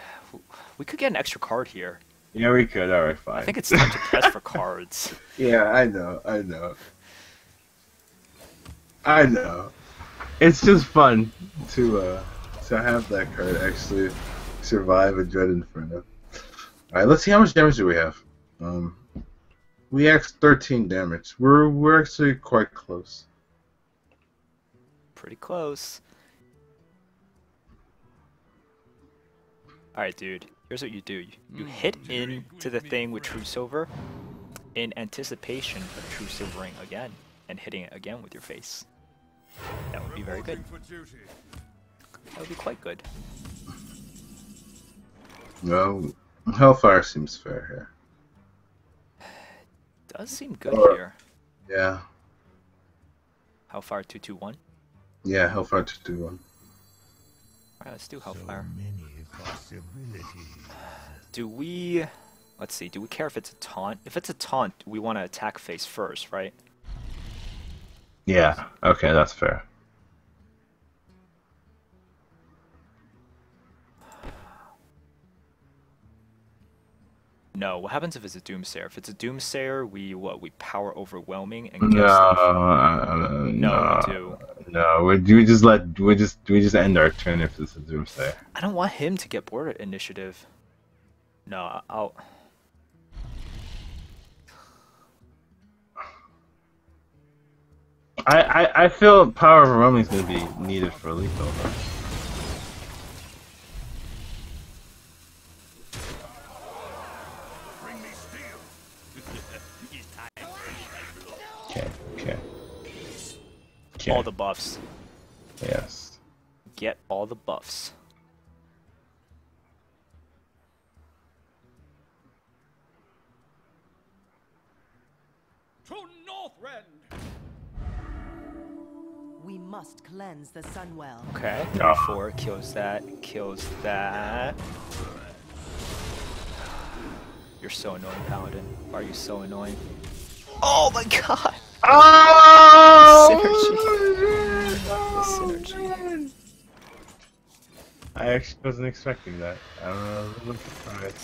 we could get an extra card here. Yeah, we could. Alright, fine. I think it's time to press for cards. Yeah, I know. It's just fun to have that card actually survive a Dread Inferno. Alright, let's see how much damage do we have. We have 13 damage. We're actually quite close. Pretty close. Alright, dude. Here's what you do. You hit into the thing with True Silver in anticipation of True Silvering again and hitting it again with your face. That would be very good. That would be quite good. No, Hellfire seems fair here. Does seem good here. Yeah. Hellfire 221. Yeah, Hellfire 221. Alright, let's do Hellfire. Many possibilities. Do we... Let's see, do we care if it's a taunt? If it's a taunt, we want to attack face first, right? Yeah, okay, that's fair. No, what happens if it's a Doomsayer? If it's a Doomsayer, we power Overwhelming and No, give stuff. no, No, we do. No, we just end our turn if this is Doomsday. I don't want him to get bored at initiative. No, I'll. I feel Power Overwhelming is going to be needed for lethal. Though. Bring me steel. Okay. All the buffs. Yes. Get all the buffs. To Northrend. We must cleanse the Sunwell. Okay. Ah. 4 kills that. Kills that. You're so annoying, Paladin. Why are you so annoying? Oh my god! Oh! Synergy. I actually wasn't expecting that. I don't know. I was a little surprised.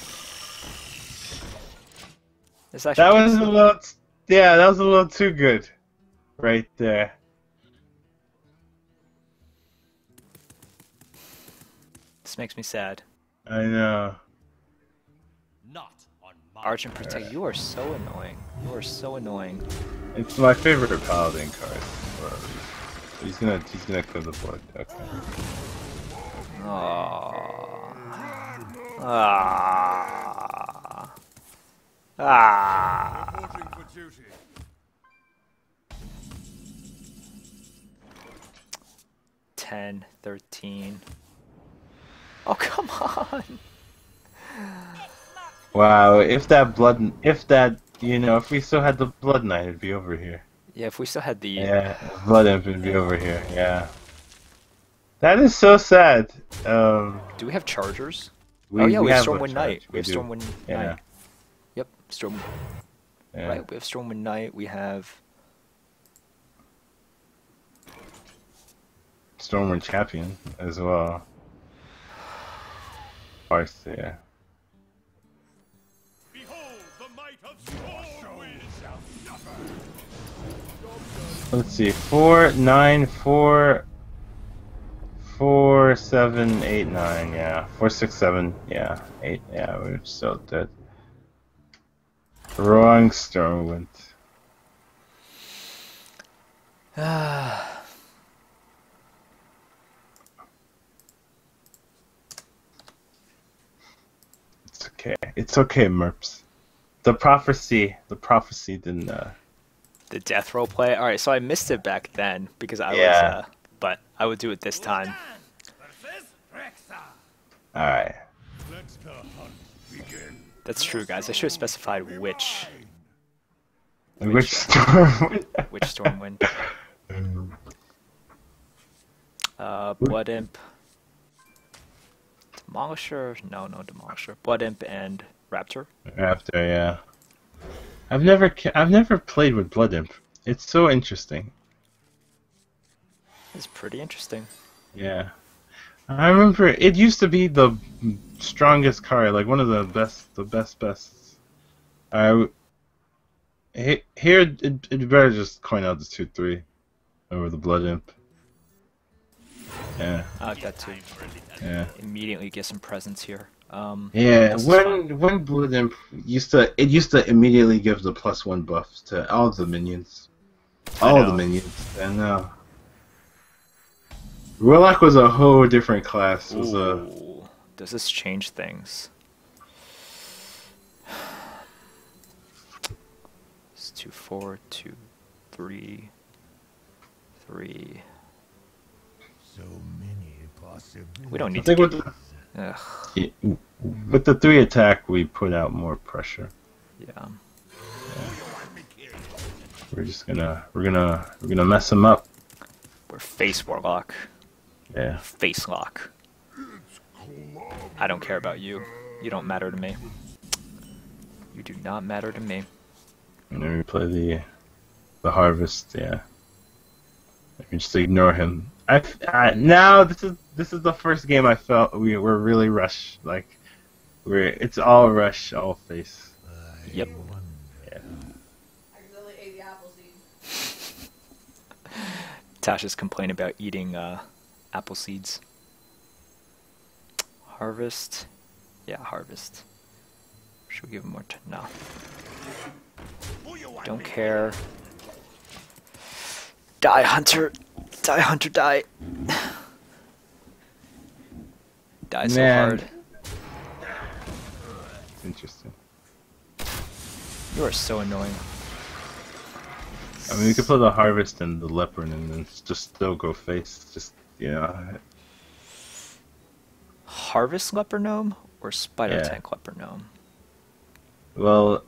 It's actually That was a little. Yeah, that was a little too good, right there. This makes me sad. I know. Not on my Arch and Protect, you are so annoying. You are so annoying. It's my favorite Paladin card. He's gonna clear the board. Okay. Aww. Ah. reporting for duty. $10, $13. Oh, come on! Wow, if we still had the Blood Knight, it'd be over here. Yeah, if we still had the... Yeah, Blood Imp would be over here, yeah. That is so sad. Do we have Chargers? We, oh yeah, we have a Stormwind Knight. charge, We have do. Stormwind Yeah. Knight. Yep, Storm. Yeah. Right, we have Stormwind Knight. We have... Stormwind Champion as well. Twice, yeah. Behold the might of Stormwind. Let's see, 4, 9, 4, 4, 7, 8, 9, yeah. 4, 6, 7, yeah. 8, yeah, we're still dead. Wrong Stormwind. It's okay. It's okay, Merps. The prophecy didn't, The death roll play. All right, so I missed it back then because I Yeah. was, but I would do it this time. Versus Rexa. Alright. Let the hunt begin. That's true, guys. I should have specified which Which Stormwind? Stormwind. Blood Imp. Demolisher? No, Demolisher. Blood Imp and Raptor. After, yeah. I've never played with Blood Imp. It's so interesting. It's pretty interesting. Yeah. I remember it used to be the strongest card, like one of the bests. Here it better just coin out the 2/3 over the Blood Imp. Yeah. I like that too. Yeah. Immediately get some presents here. Yeah, this is when Blood Imp used to immediately give the +1 buff to all the minions. All the minions. And Warlock was a whole different class. It was a Ooh, does this change things? It's 2, 4, 2, 3, 3. So many possibilities. We don't I need to think get... with the 3 attack we put out more pressure. Yeah. We're gonna mess him up. We're face Warlock. Yeah. Face lock. I don't care about you. You don't matter to me. You do not matter to me. And then we play the harvest. Yeah. I can just ignore him. Now this is the first game I felt we were really rushed. Like it's all rush, all face. Yep. Yeah. I accidentally ate the apple seed. Tasha's complaining about eating apple seeds. Harvest. Yeah, harvest. Should we give him more time? No. Don't care. Die, Hunter! Die, Hunter, die! Die so Man. hard. Interesting. You are so annoying. I mean, we could put the harvest and the leopard and then just still go face. Just, you know. Harvest leper gnome or spider Yeah. tank leper gnome? Well,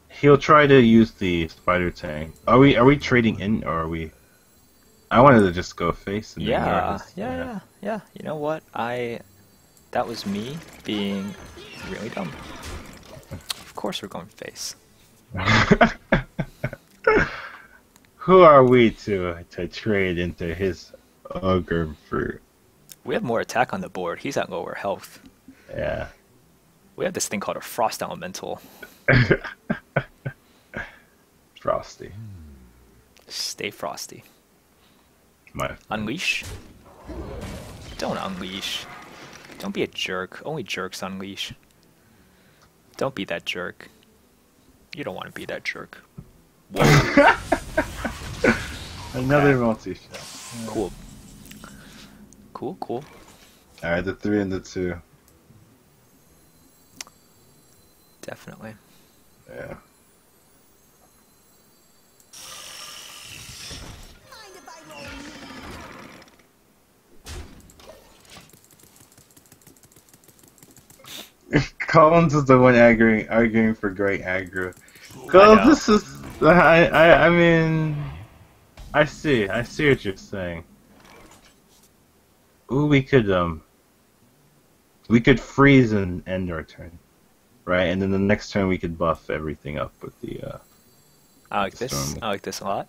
he'll try to use the spider tank. Are we trading in or are we? I wanted to just go face and then Yeah, harvest. yeah. You know what? That was me being really dumb. Of course we're going face. Who are we to trade into his ogre fruit? We have more attack on the board. He's at lower health. Yeah. We have this thing called a frost elemental. Frosty. Stay frosty. My Unleash? Don't unleash. Don't be a jerk. Only jerks unleash. Don't be that jerk. You don't want to be that jerk. Whoa. Another multi-shot. Cool. Cool. Alright, the 3 and the 2. Definitely. Yeah. Mind if I roll Collins is the one arguing for great aggro. Collins, know. this is I mean I see what you're saying. Ooh, we could freeze and end our turn, right? And then the next turn we could buff everything up with the I like this. Storm. I like this a lot.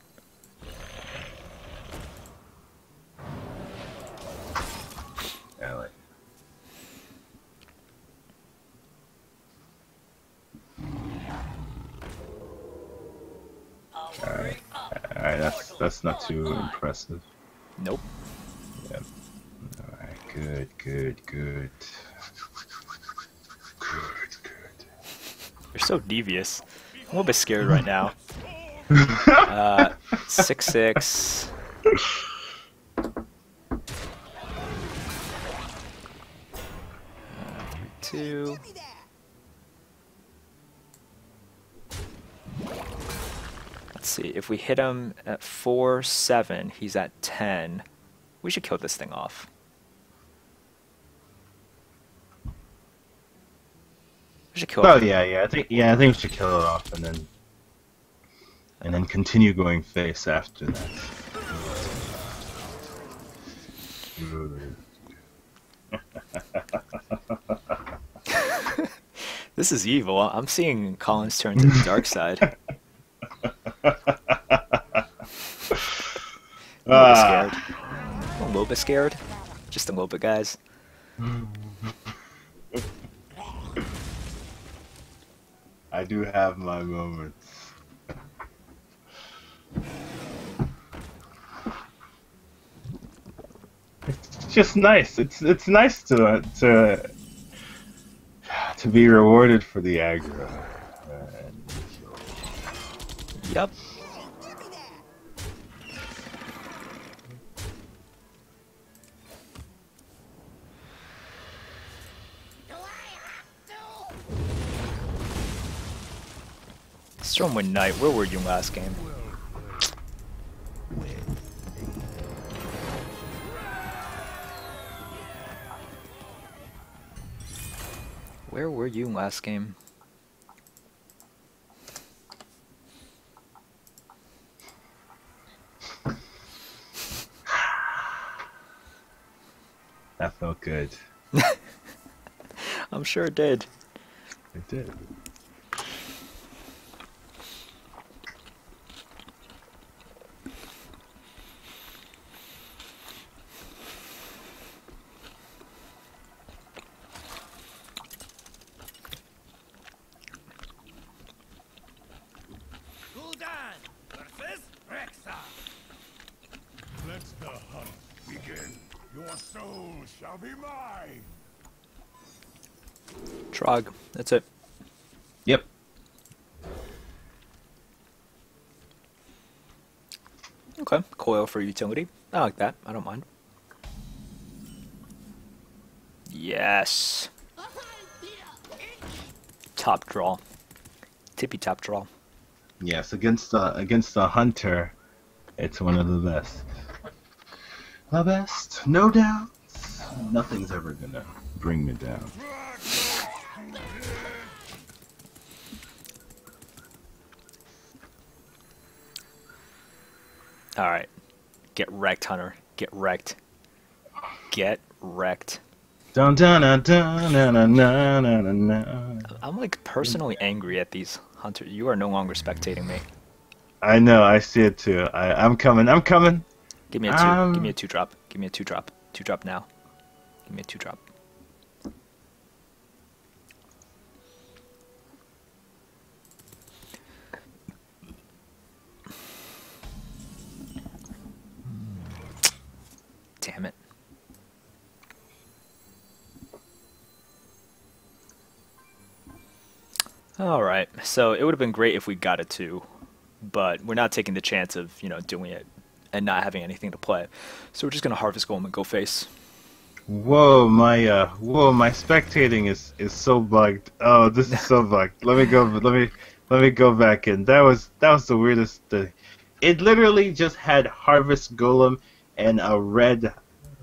yeah, like, Alright, that's not too impressive. Nope. Yep. Alright, good. Good. You're so devious. I'm a little bit scared right now. 6-6. 2. me there. Let's see. If we hit him at 4-7, he's at 10. We should kill this thing off. We should kill Oh it. yeah. I think we should kill it off and then continue going face after that. This is evil. I'm seeing Collins turn to the dark side. I'm a little bit scared. I'm a little bit scared. Just a little bit, guys. I do have my moments. It's just nice. It's nice to be rewarded for the aggro. Yep. Stormwind Knight, where were you last game? Where were you last game? That felt good. I'm sure it did. It did. Your soul shall be mine. Trog. That's it. Yep. Okay. Coil for utility. I like that. I don't mind. Yes. Top draw. Tippy top draw. Yes, against the hunter, it's one of the best. The best, no doubt. Nothing's ever gonna bring me down. Alright. Get wrecked, Hunter. Get wrecked. Get wrecked. Dun dun dun dun dun dun dun dun dun. I'm like personally angry at these Hunter. You are no longer spectating me. I know, I see it too. I'm coming. I'm coming. Give me a 2. Give me a 2 drop. Give me a 2 drop. 2 drop now. Give me a 2 drop. Damn it. Alright, so it would have been great if we got a 2, but we're not taking the chance of, doing it and not having anything to play. So we're just gonna harvest golem and go face. Whoa, my spectating is so bugged. Oh, this is so bugged. Let me go back in. That was the weirdest thing. It literally just had harvest golem and a red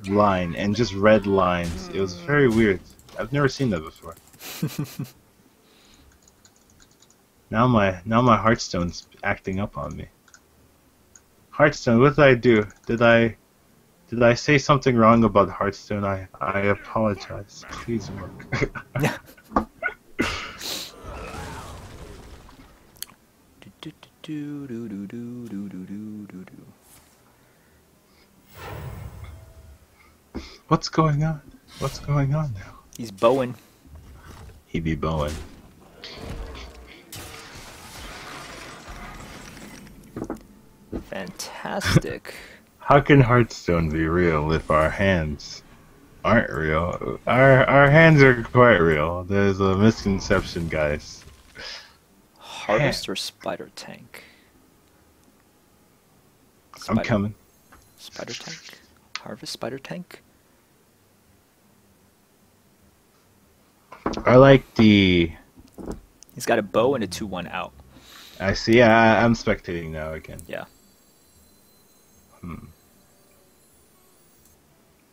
line and just red lines. It was very weird. I've never seen that before. Now my Hearthstone's acting up on me. Hearthstone, what did I do? Did I say something wrong about Hearthstone? I apologize. Please work. What's going on? What's going on now? He's bowing. He be bowing. Fantastic. How can Hearthstone be real if our hands aren't real? Our hands are quite real. There's a misconception, guys. Harvest or spider tank? I'm coming. Spider tank? Harvest spider tank? I like the... He's got a bow and a 2-1 out. I see. Yeah, I'm spectating now again. Yeah.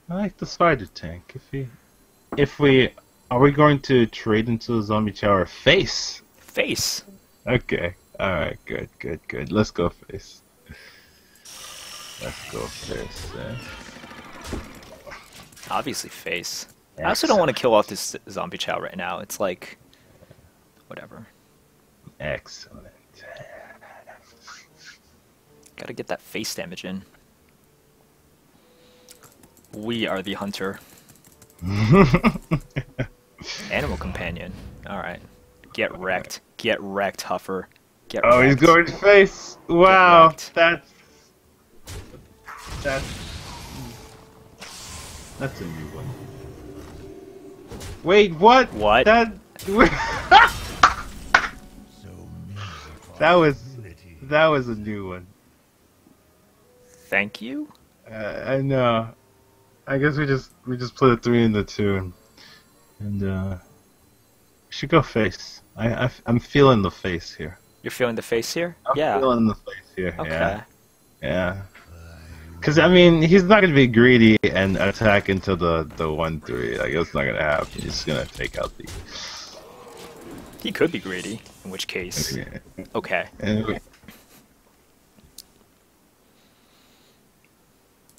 I like the spider tank. If we are we going to trade into the zombie tower face? Face. Okay. All right. Good. Let's go face. Let's go face. Obviously face. I also don't want to kill off this zombie chow right now. It's like, whatever. Excellent. Gotta get that face damage in. We are the hunter. Animal companion. Alright. Get wrecked. Get wrecked, Huffer. Get wrecked. Oh, he's going face. Wow. That's a new one. Wait, what? What? That was a new one. Thank you? I know. I guess we just put a 3 in the 2, and we should go face. I'm feeling the face here. You're feeling the face here? I'm Yeah. feeling the face here. Okay. Yeah. Because I mean, he's not gonna be greedy and attack into the 1-3. Like that's not gonna happen. He's just gonna take out the. He could be greedy, in which case. Okay. Anyway.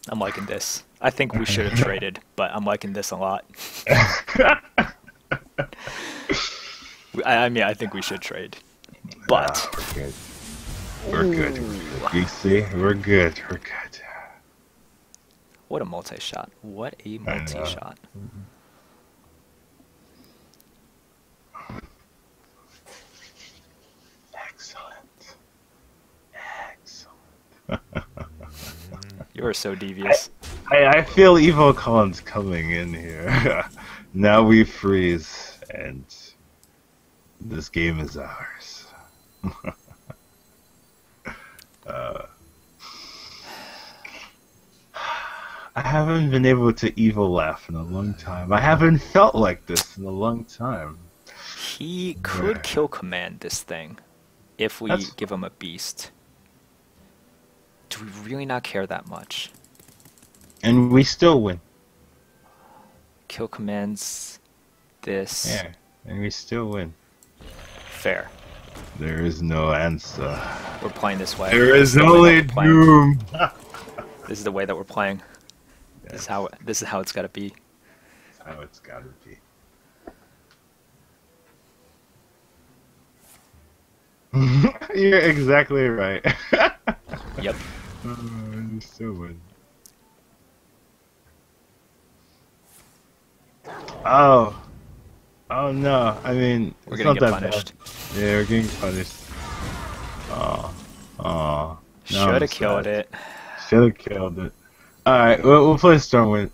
I'm liking this. I think we should have traded, but I'm liking this a lot. I mean, I think we should trade. But... We're good. You see? We're good. We're good. What a multi-shot. What a multi-shot. Excellent. You are so devious. I feel Evil Collins coming in here. Now we freeze, and this game is ours. I haven't been able to evil laugh in a long time. I haven't felt like this in a long time. He could kill command this thing if we give him a beast. Do we really not care that much? And we still win. Kill commands this. Yeah, and we still win. Fair. There is no answer. We're playing this way. There This is the way that only we're playing. doom. This is the way that we're playing. Yes. This is how it's gotta be. That's how it's gotta be. You're exactly right. Yep. You still win. Oh. Oh no. I mean, We're it's gonna not get that punished. bad. Yeah, we're getting punished. Oh. Oh. Should have killed it. Should have killed it. Alright, we'll play Stormwind.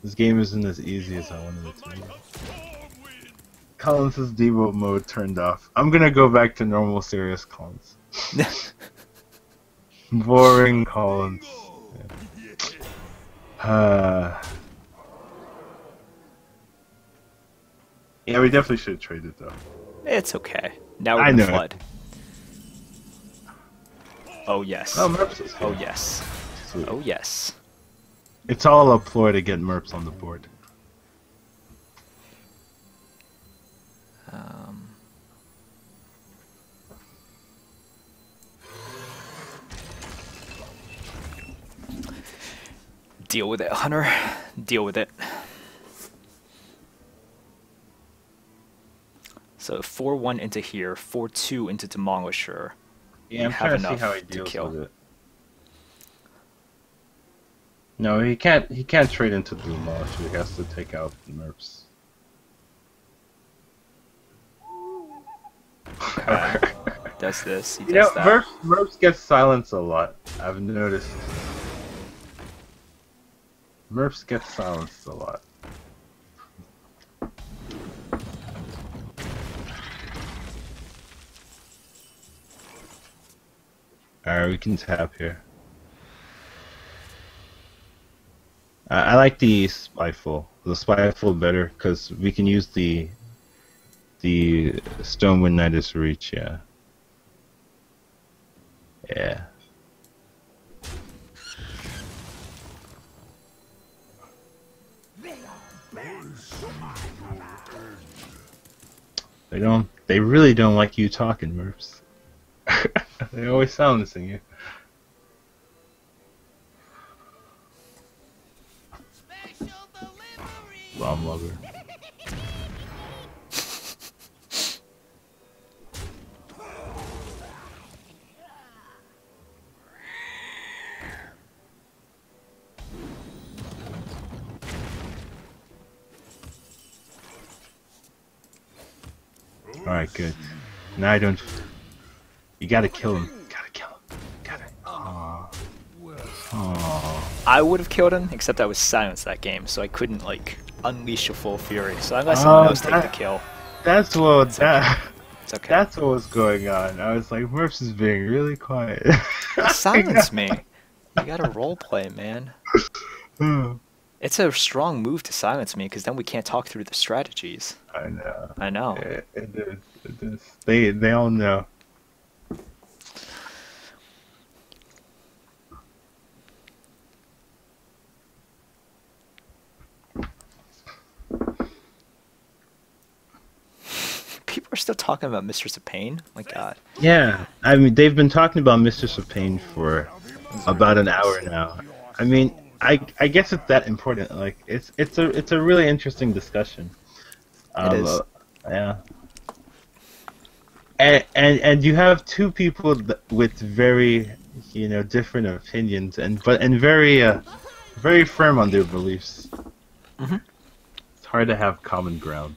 This game isn't as easy as I wanted it to be. Collins' Devo mode turned off. I'm gonna go back to normal serious Collins. Boring Collins. Yeah. Yeah, we definitely should have traded though. It's okay. Now we're I gonna know. flood. Oh yes. Oh, Merps is here. Oh yes. Sweet. Oh yes. It's all a ploy to get Merps on the board. Deal with it, Hunter. Deal with it. So 4-1 into here, 4-2 into Demolisher. Yeah, I'm have trying to see enough how he to deals kill. with it. No, he can't. He can't trade into the Demolisher. He has to take out the Merps. Does this? He You know, does that. Merps gets silenced a lot. I've noticed. Merps gets silenced a lot. Alright, we can tap here. I like the Spyful better because we can use the Stonewind Nidus Reach. Yeah. Yeah. They really don't like you talking, Merps. They always silencing you. Bomb lover. Alright, good. Now I don't... You gotta kill him. Gotta kill him. Gotta... Aww. Aww. I would have killed him, except I was silenced that game, so I couldn't, like, unleash a full fury. So I let someone else take the kill. That's what... It's okay. That's what was going on. I was like, Murphs is being really quiet. Silence me. You gotta roleplay, man. It's a strong move to silence me, because then we can't talk through the strategies. I know. I know. It is. It is. They all know. People are still talking about Mistress of Pain? My god. Yeah, I mean, they've been talking about Mistress of Pain for about an hour now. I mean, I guess it's that important. Like, it's a really interesting discussion. It is. Yeah. And you have two people with very, different opinions and very firm on their beliefs. Mhm. It's hard to have common ground.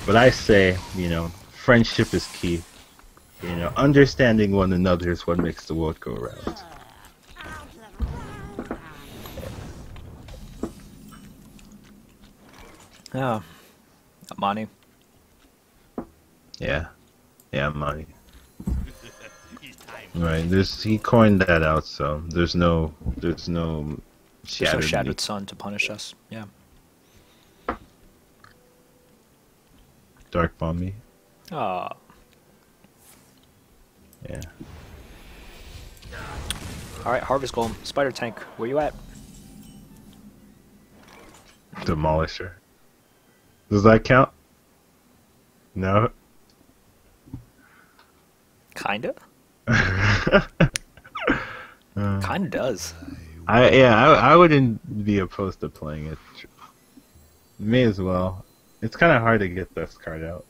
But I say, friendship is key. You know, understanding one another is what makes the world go round. Yeah. Money. Yeah. Yeah, money. Right. He coined that out, so there's no There's no shattered. shattered sun to punish us. Yeah. Dark bomb me. Ah. Yeah. All right, Harvest Golem, Spider Tank, where you at? Demolisher. Does that count? No. Kinda. Uh, Kinda does. I wouldn't be opposed to playing it. May as well. It's kind of hard to get this card out.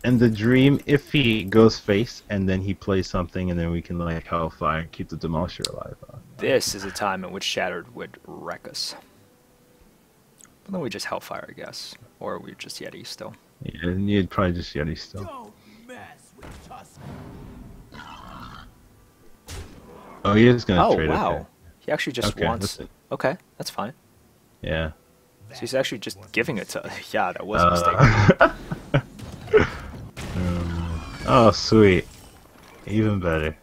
And the dream, if he goes face and then he plays something and then we can like Hellfire and keep the Demolisher alive. This is a time in which Shattered would wreck us. But then we just Hellfire, I guess. Or we just Yeti still. Yeah, and you'd probably just Yeti still. Don't mess with Tusk. Oh, he is gonna Oh, trade. wow. Okay. He actually just Okay, wants... that's it. Okay, that's fine. Yeah. So he's actually just giving it to... Yeah, that was a mistake. Oh, sweet. Even better.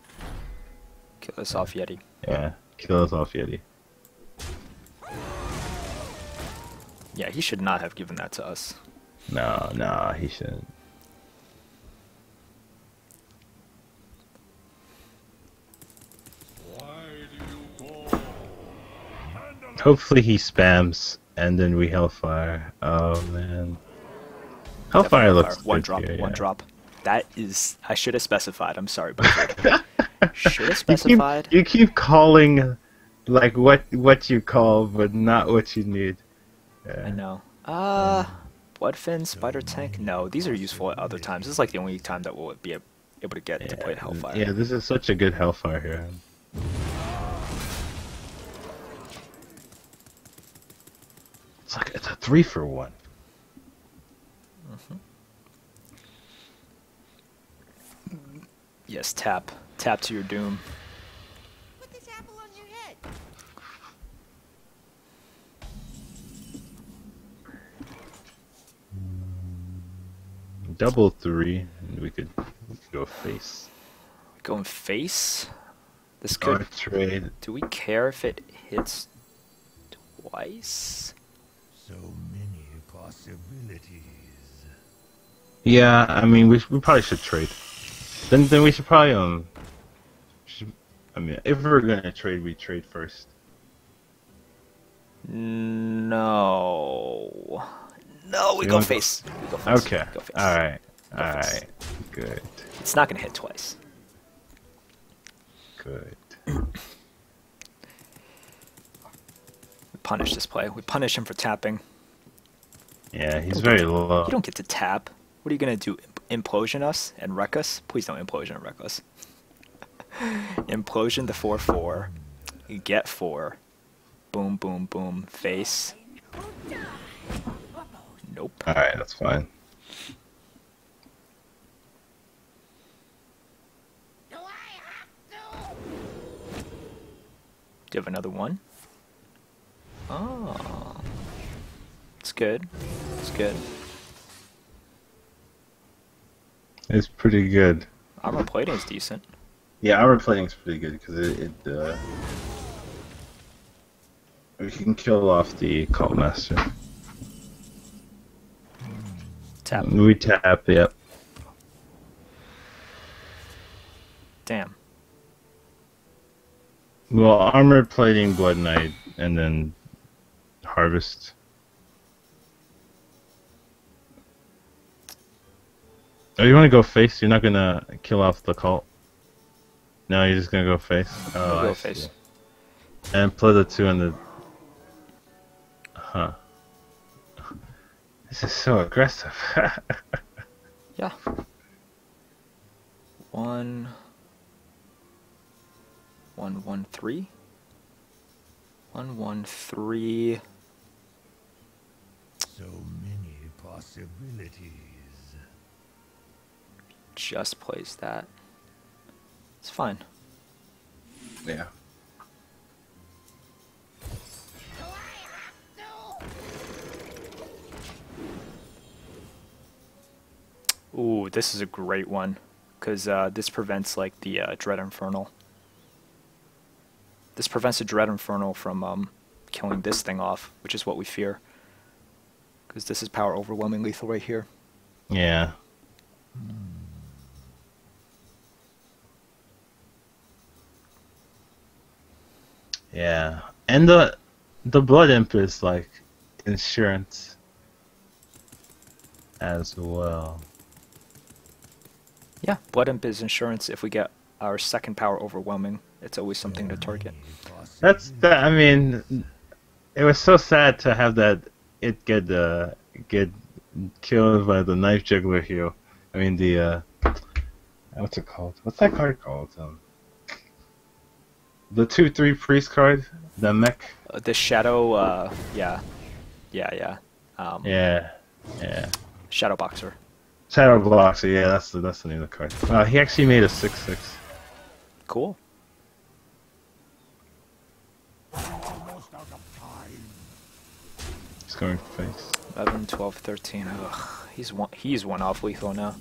Kill us off, Yeti. Yeah. Kill us off, Yeti. Yeah, he should not have given that to us. No, he shouldn't. Hopefully he spams and then we Hellfire. Oh man. Hellfire looks One good drop, here, one yeah. drop. That is... I should have specified. I'm sorry, but should have You specified. keep calling like what you call, but not what you need. I know. Bloodfin, Spider Tank? No, these are useful at other times. This is like the only time that we'll be able to get to play Hellfire. Yeah, this is such a good Hellfire here. It's a 3-for-1. Yes, tap. Tap to your doom. Put this apple on your head. Double 3, and we could go face. Going face? This Or could... trade. Do we care if it hits twice? So many possibilities. Yeah, I mean we probably should trade. Then we should probably I mean if we're gonna trade, we trade first. No. No, we You go wanna face. We go face. Okay. Go face. Alright. Go face. Alright. Good. It's not gonna hit twice. Good. We punish this play. We punish him for tapping. Yeah, he's very low. You don't get to tap. What are you gonna do? Implosion us and wreck us? Please don't implosion and wreck us. Implosion the 4/4. You get 4. Boom, boom, boom. Face. Nope. Alright, that's fine. Do you have another one? Oh. It's good. It's good. It's pretty good. Armor plating is decent. Yeah, armor plating's pretty good because we can kill off the Cult Master. Tap. We tap, yep. Damn. Well, armor plating, Blood Knight, and then Harvest. Oh, you want to go face? You're not gonna kill off the cult? No, you're just gonna go face? Oh, We'll go I face. see. And play the 2 on the... Huh. This is so aggressive. Yeah. 1, 1, 1, 3. 1, 1, 3. So many possibilities. just placed that. It's fine. Yeah. Ooh, this is a great one, because this prevents like the Dread Infernal. This prevents the Dread Infernal from killing this thing off, which is what we fear. Because this is power overwhelming lethal right here. Yeah. Yeah. And the Blood Imp is like insurance as well. Yeah, Blood Imp is insurance. If we get our second power overwhelming, it's always something to target. That's that. I mean, it was so sad to have that it get killed by the knife juggler here. I mean the what's it called? What's that card called? The 2/3 priest card, the mech. The Shadow, yeah. Yeah. Shadow Boxer. Shadow Bloxer, yeah, that's the name of the card. He actually made a 6/6. Cool. Almost out of time. He's going for face. 11, 12, 13. Ugh, he's one off lethal now.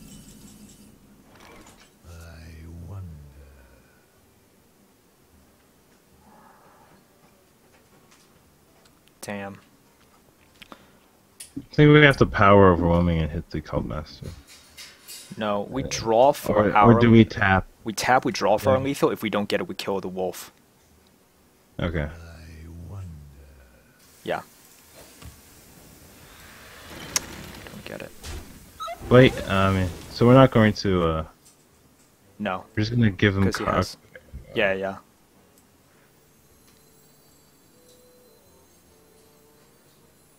I wonder. Damn. I think we have to power overwhelming and hit the cult master. No, we draw for Or our... do we tap? We tap, we draw for our lethal. If we don't get it, we kill the wolf. Okay. I wonder. Yeah. Don't get it. Wait, so we're not going to, No, we're just gonna give him because he has... Yeah, yeah.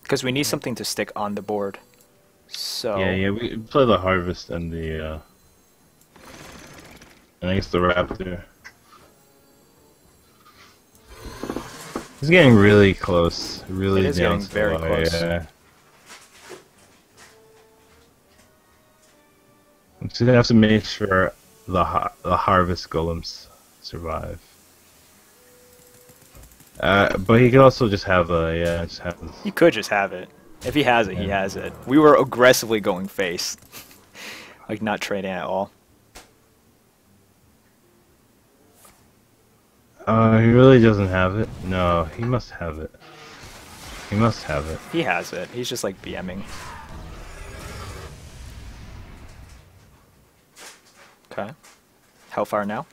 Because we need something to stick on the board. So... Yeah, we play the harvest and the, and I guess the raptor. He's getting really close. Really It is down getting very slow, close. Yeah. So you have to make sure the harvest golems survive. But he could also just have just have. He could just have it. If he has it, he has it. We were aggressively going face. Like, not trading at all. He really doesn't have it. No, he must have it. He must have it. He has it. He's just, like, BMing. Okay. Hellfire now.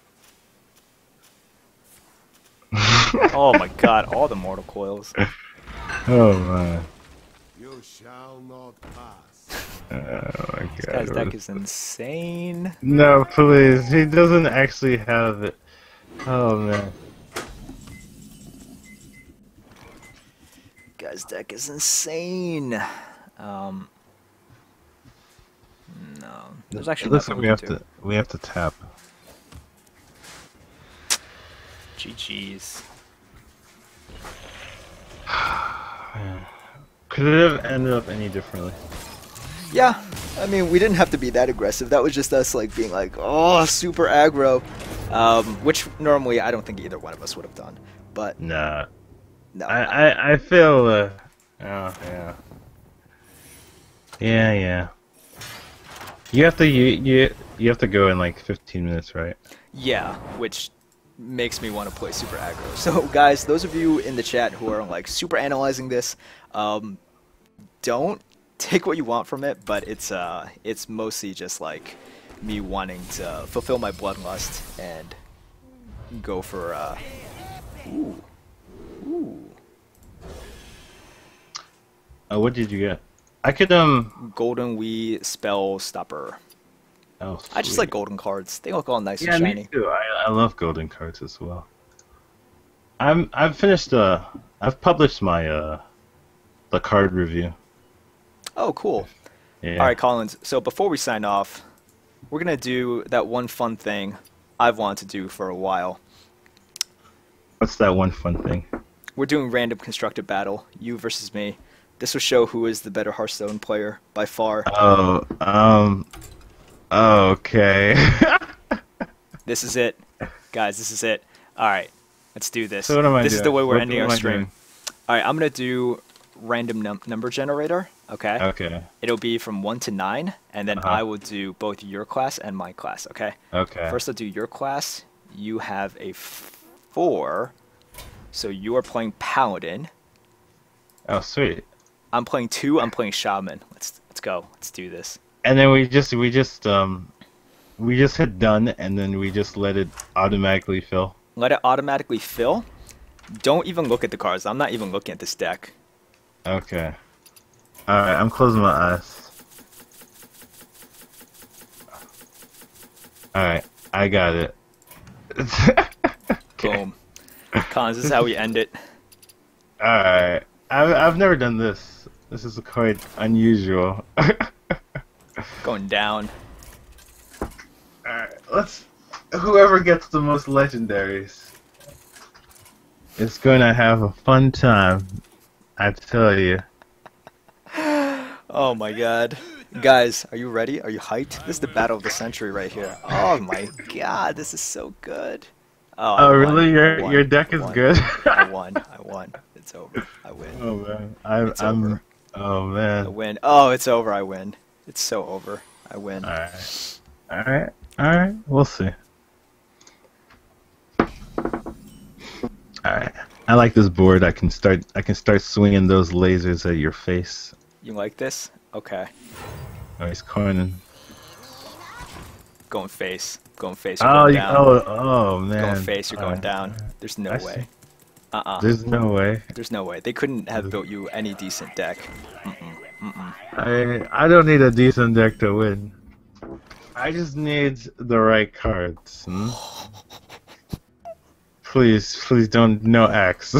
Oh my god, all the mortal coils. Oh man. You shall not pass. Oh my This god. guy's deck is insane. No, please. He doesn't actually have it. Oh man. Guy's deck is insane. No, there's actually Looks nothing like we can do. we have to tap. GG's. Could it have ended up any differently? Yeah, I mean, we didn't have to be that aggressive. That was just us, like, being like, oh, super aggro. Which normally I don't think either one of us would have done. But, Nah. no. I feel oh yeah. Yeah. You have to you have to go in like 15 minutes, right? Yeah, which makes me want to play super aggro. So, guys, those of you in the chat who are, like, super analyzing this, don't take what you want from it, but it's mostly just, like, me wanting to fulfill my bloodlust and go for, ooh. What did you get? I could Golden Wii Spell Stopper. Oh, I just sweet. like golden cards. They look all nice Yeah, and me shiny. too. I love golden cards as well. I've finished I've published my the card review. Oh, cool. Yeah. All right, Collins. So before we sign off, we're gonna do that one fun thing I've wanted to do for a while. What's that one fun thing? We're doing random constructed battle, you versus me. This will show who is the better Hearthstone player by far. Oh, Okay. This is it. Guys, this is it. Alright, let's do this. So what am I This is doing? the way we're What ending am our I stream. doing? Alright, I'm going to do random number generator. Okay? Okay. It'll be from 1 to 9, and then Uh-huh. I will do both your class and my class, okay? Okay. First, I'll do your class. You have a 4, so you are playing Paladin. Oh, sweet. I'm playing 2. I'm playing Shaman. Let's go. Let's do this. And then we just hit done, and then we just let it automatically fill. Let it automatically fill. Don't even look at the cards. I'm not even looking at this deck. Okay. Alright, I'm closing my eyes. Alright, I got it. Boom. Cons, this is how we end it. Alright. I've never done this. This is quite unusual. Going down. Alright, whoever gets the most legendaries is gonna have a fun time. I tell you. Oh my god. Guys, are you ready? Are you hyped? This is the battle of the century right here. Oh my god, this is so good. Oh, I Oh won. really? I won. Your deck I is won. good? I won. It's over. I win. Oh man. It's over. Oh I man. win. Oh, it's over. I win. It's so over. I win. Alright. Alright. We'll see. Alright. I like this board. I can start swinging those lasers at your face. You like this? Okay. Oh, he's corning. Going face. Going face. You're Oh, going down. oh man. Going face. You're going Alright. down. There's no I way. see. There's There's no way. no way. They couldn't have built you any decent deck. I don't need a decent deck to win. I just need the right cards. Please don't, no X.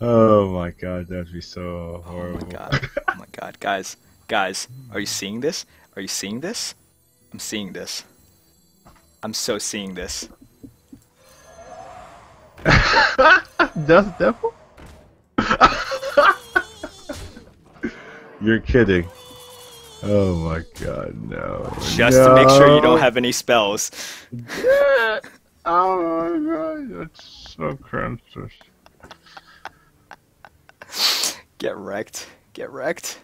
Oh my god, that'd be so horrible. Oh my god. Oh my god. Guys, are you seeing this? Are you seeing this? I'm seeing this. I'm so seeing this. Death Devil? You're kidding. Oh my god, no. Just to make sure you don't have any spells. Yeah. Oh my god, that's so crunchy. Get wrecked. Get wrecked.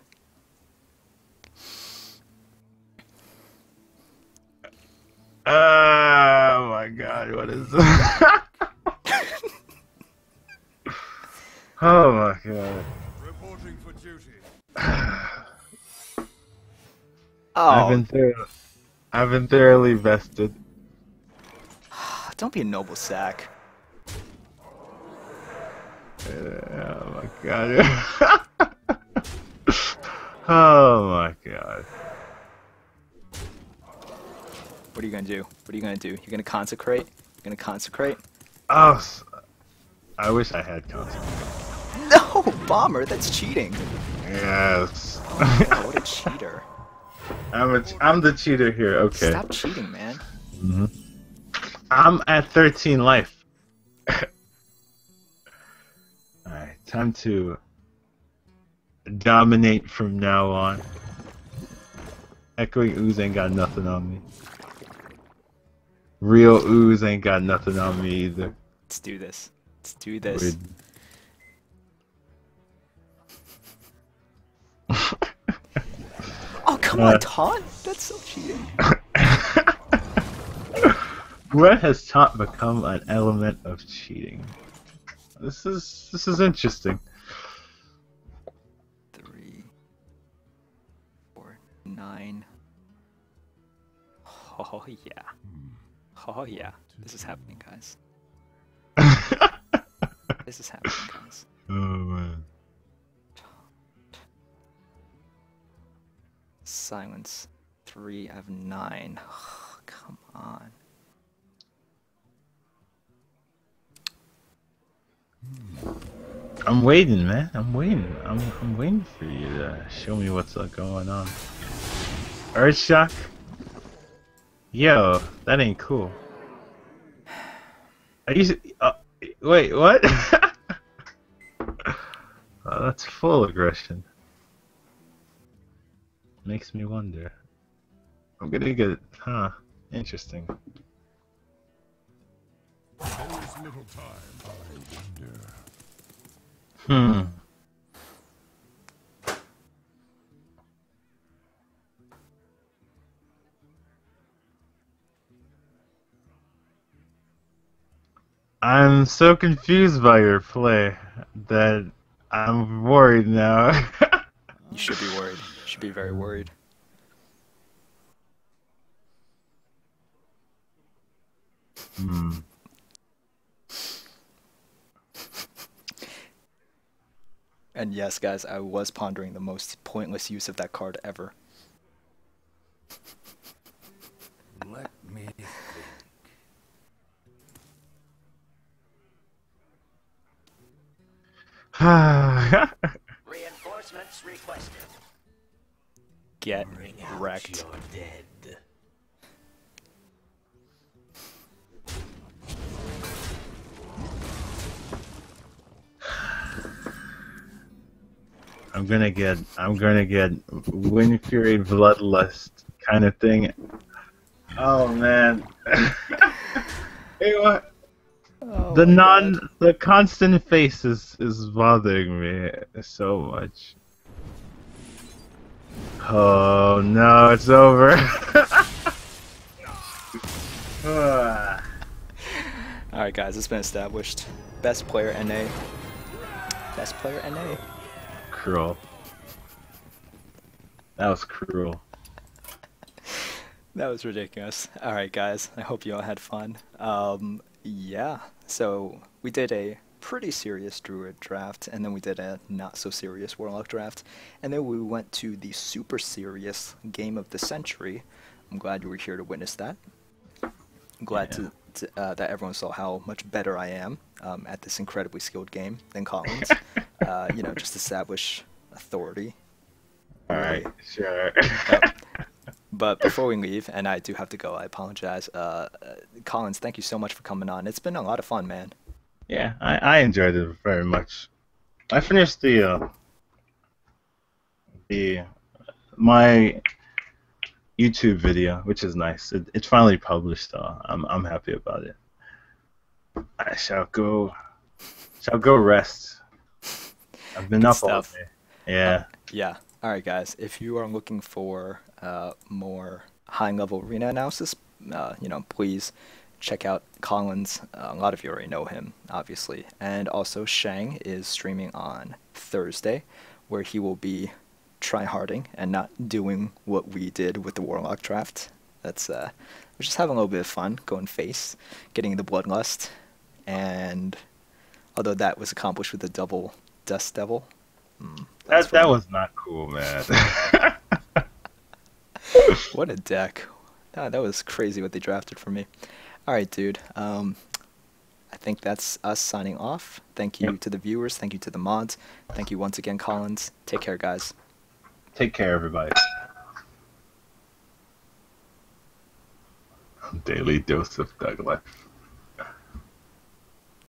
Oh my god, what is this? Oh my god. Reporting for duty. Oh, I've been thoroughly vested. don't be a noble sack. Oh my god. Oh my god. What are you gonna do? What are you gonna do? You're gonna consecrate? You're gonna consecrate? Oh, I wish I had console. No, bomber. That's cheating. Yes. Oh, wow, what a cheater. I'm the cheater here. Okay. Stop cheating, man. I'm at 13 life. Alright, time to dominate from now on. Echoing Ooze ain't got nothing on me. Real Ooze ain't got nothing on me either. Let's do this. Let's do this. Oh, come on, taunt? That's so cheating. When has taunt become an element of cheating? This is interesting. 3, 4, 9. Oh yeah. Oh yeah. This is happening, guys. This is happening, guys. Oh man. Silence. 3, I have 9. Oh, come on. I'm waiting, man. I'm waiting. I'm waiting for you to show me what's going on. Earthshock? Yo, that ain't cool. Are you? Wait, what? That's full aggression. Makes me wonder. I'm gonna get, huh? Interesting. There's little time. I wonder. Hmm. I'm so confused by your play that I'm worried now. You should be worried. You should be very worried. Hmm. And yes, guys, I was pondering the most pointless use of that card ever. Let me think. Reinforcements requested. Get Bring out wrecked. your dead. I'm gonna get Wind Fury Bloodlust kind of thing. Oh man. Hey, what? Oh The my God. the constant face is bothering me so much. Oh no, it's over. Alright, guys, it's been established. Best player NA. Best player NA. Cruel. That was cruel. That was ridiculous. Alright, guys, I hope you all had fun. Yeah, so we did a pretty serious Druid draft, and then we did a not so serious Warlock draft, and then we went to the super serious game of the century. I'm glad you were here to witness that. I'm glad that everyone saw how much better I am at this incredibly skilled game than Collins. You know, just establish authority. Alright, sure. But before we leave, and I do have to go, I apologize. Collins, thank you so much for coming on. It's been a lot of fun, man. Yeah, I enjoyed it very much. I finished my YouTube video, which is nice. It's finally published, though. I'm happy about it. I shall go rest. I've been Good up stuff. all day. Yeah. Yeah. All right, guys. If you are looking for more high-level arena analysis, you know, please check out Collins. A lot of you already know him, obviously. And also, Shang is streaming on Thursday, where he will be tryharding and not doing what we did with the Warlock draft. That's we're just having a little bit of fun, going face, getting the Bloodlust, and although that was accomplished with a double Dust Devil. That was not cool, man. What a deck. That was crazy what they drafted for me. Alright, dude. I think that's us signing off. Thank you to the viewers. Thank you to the mods. Thank you once again, Collins. Take care, guys. Take care, everybody. Daily dose of Thug Life.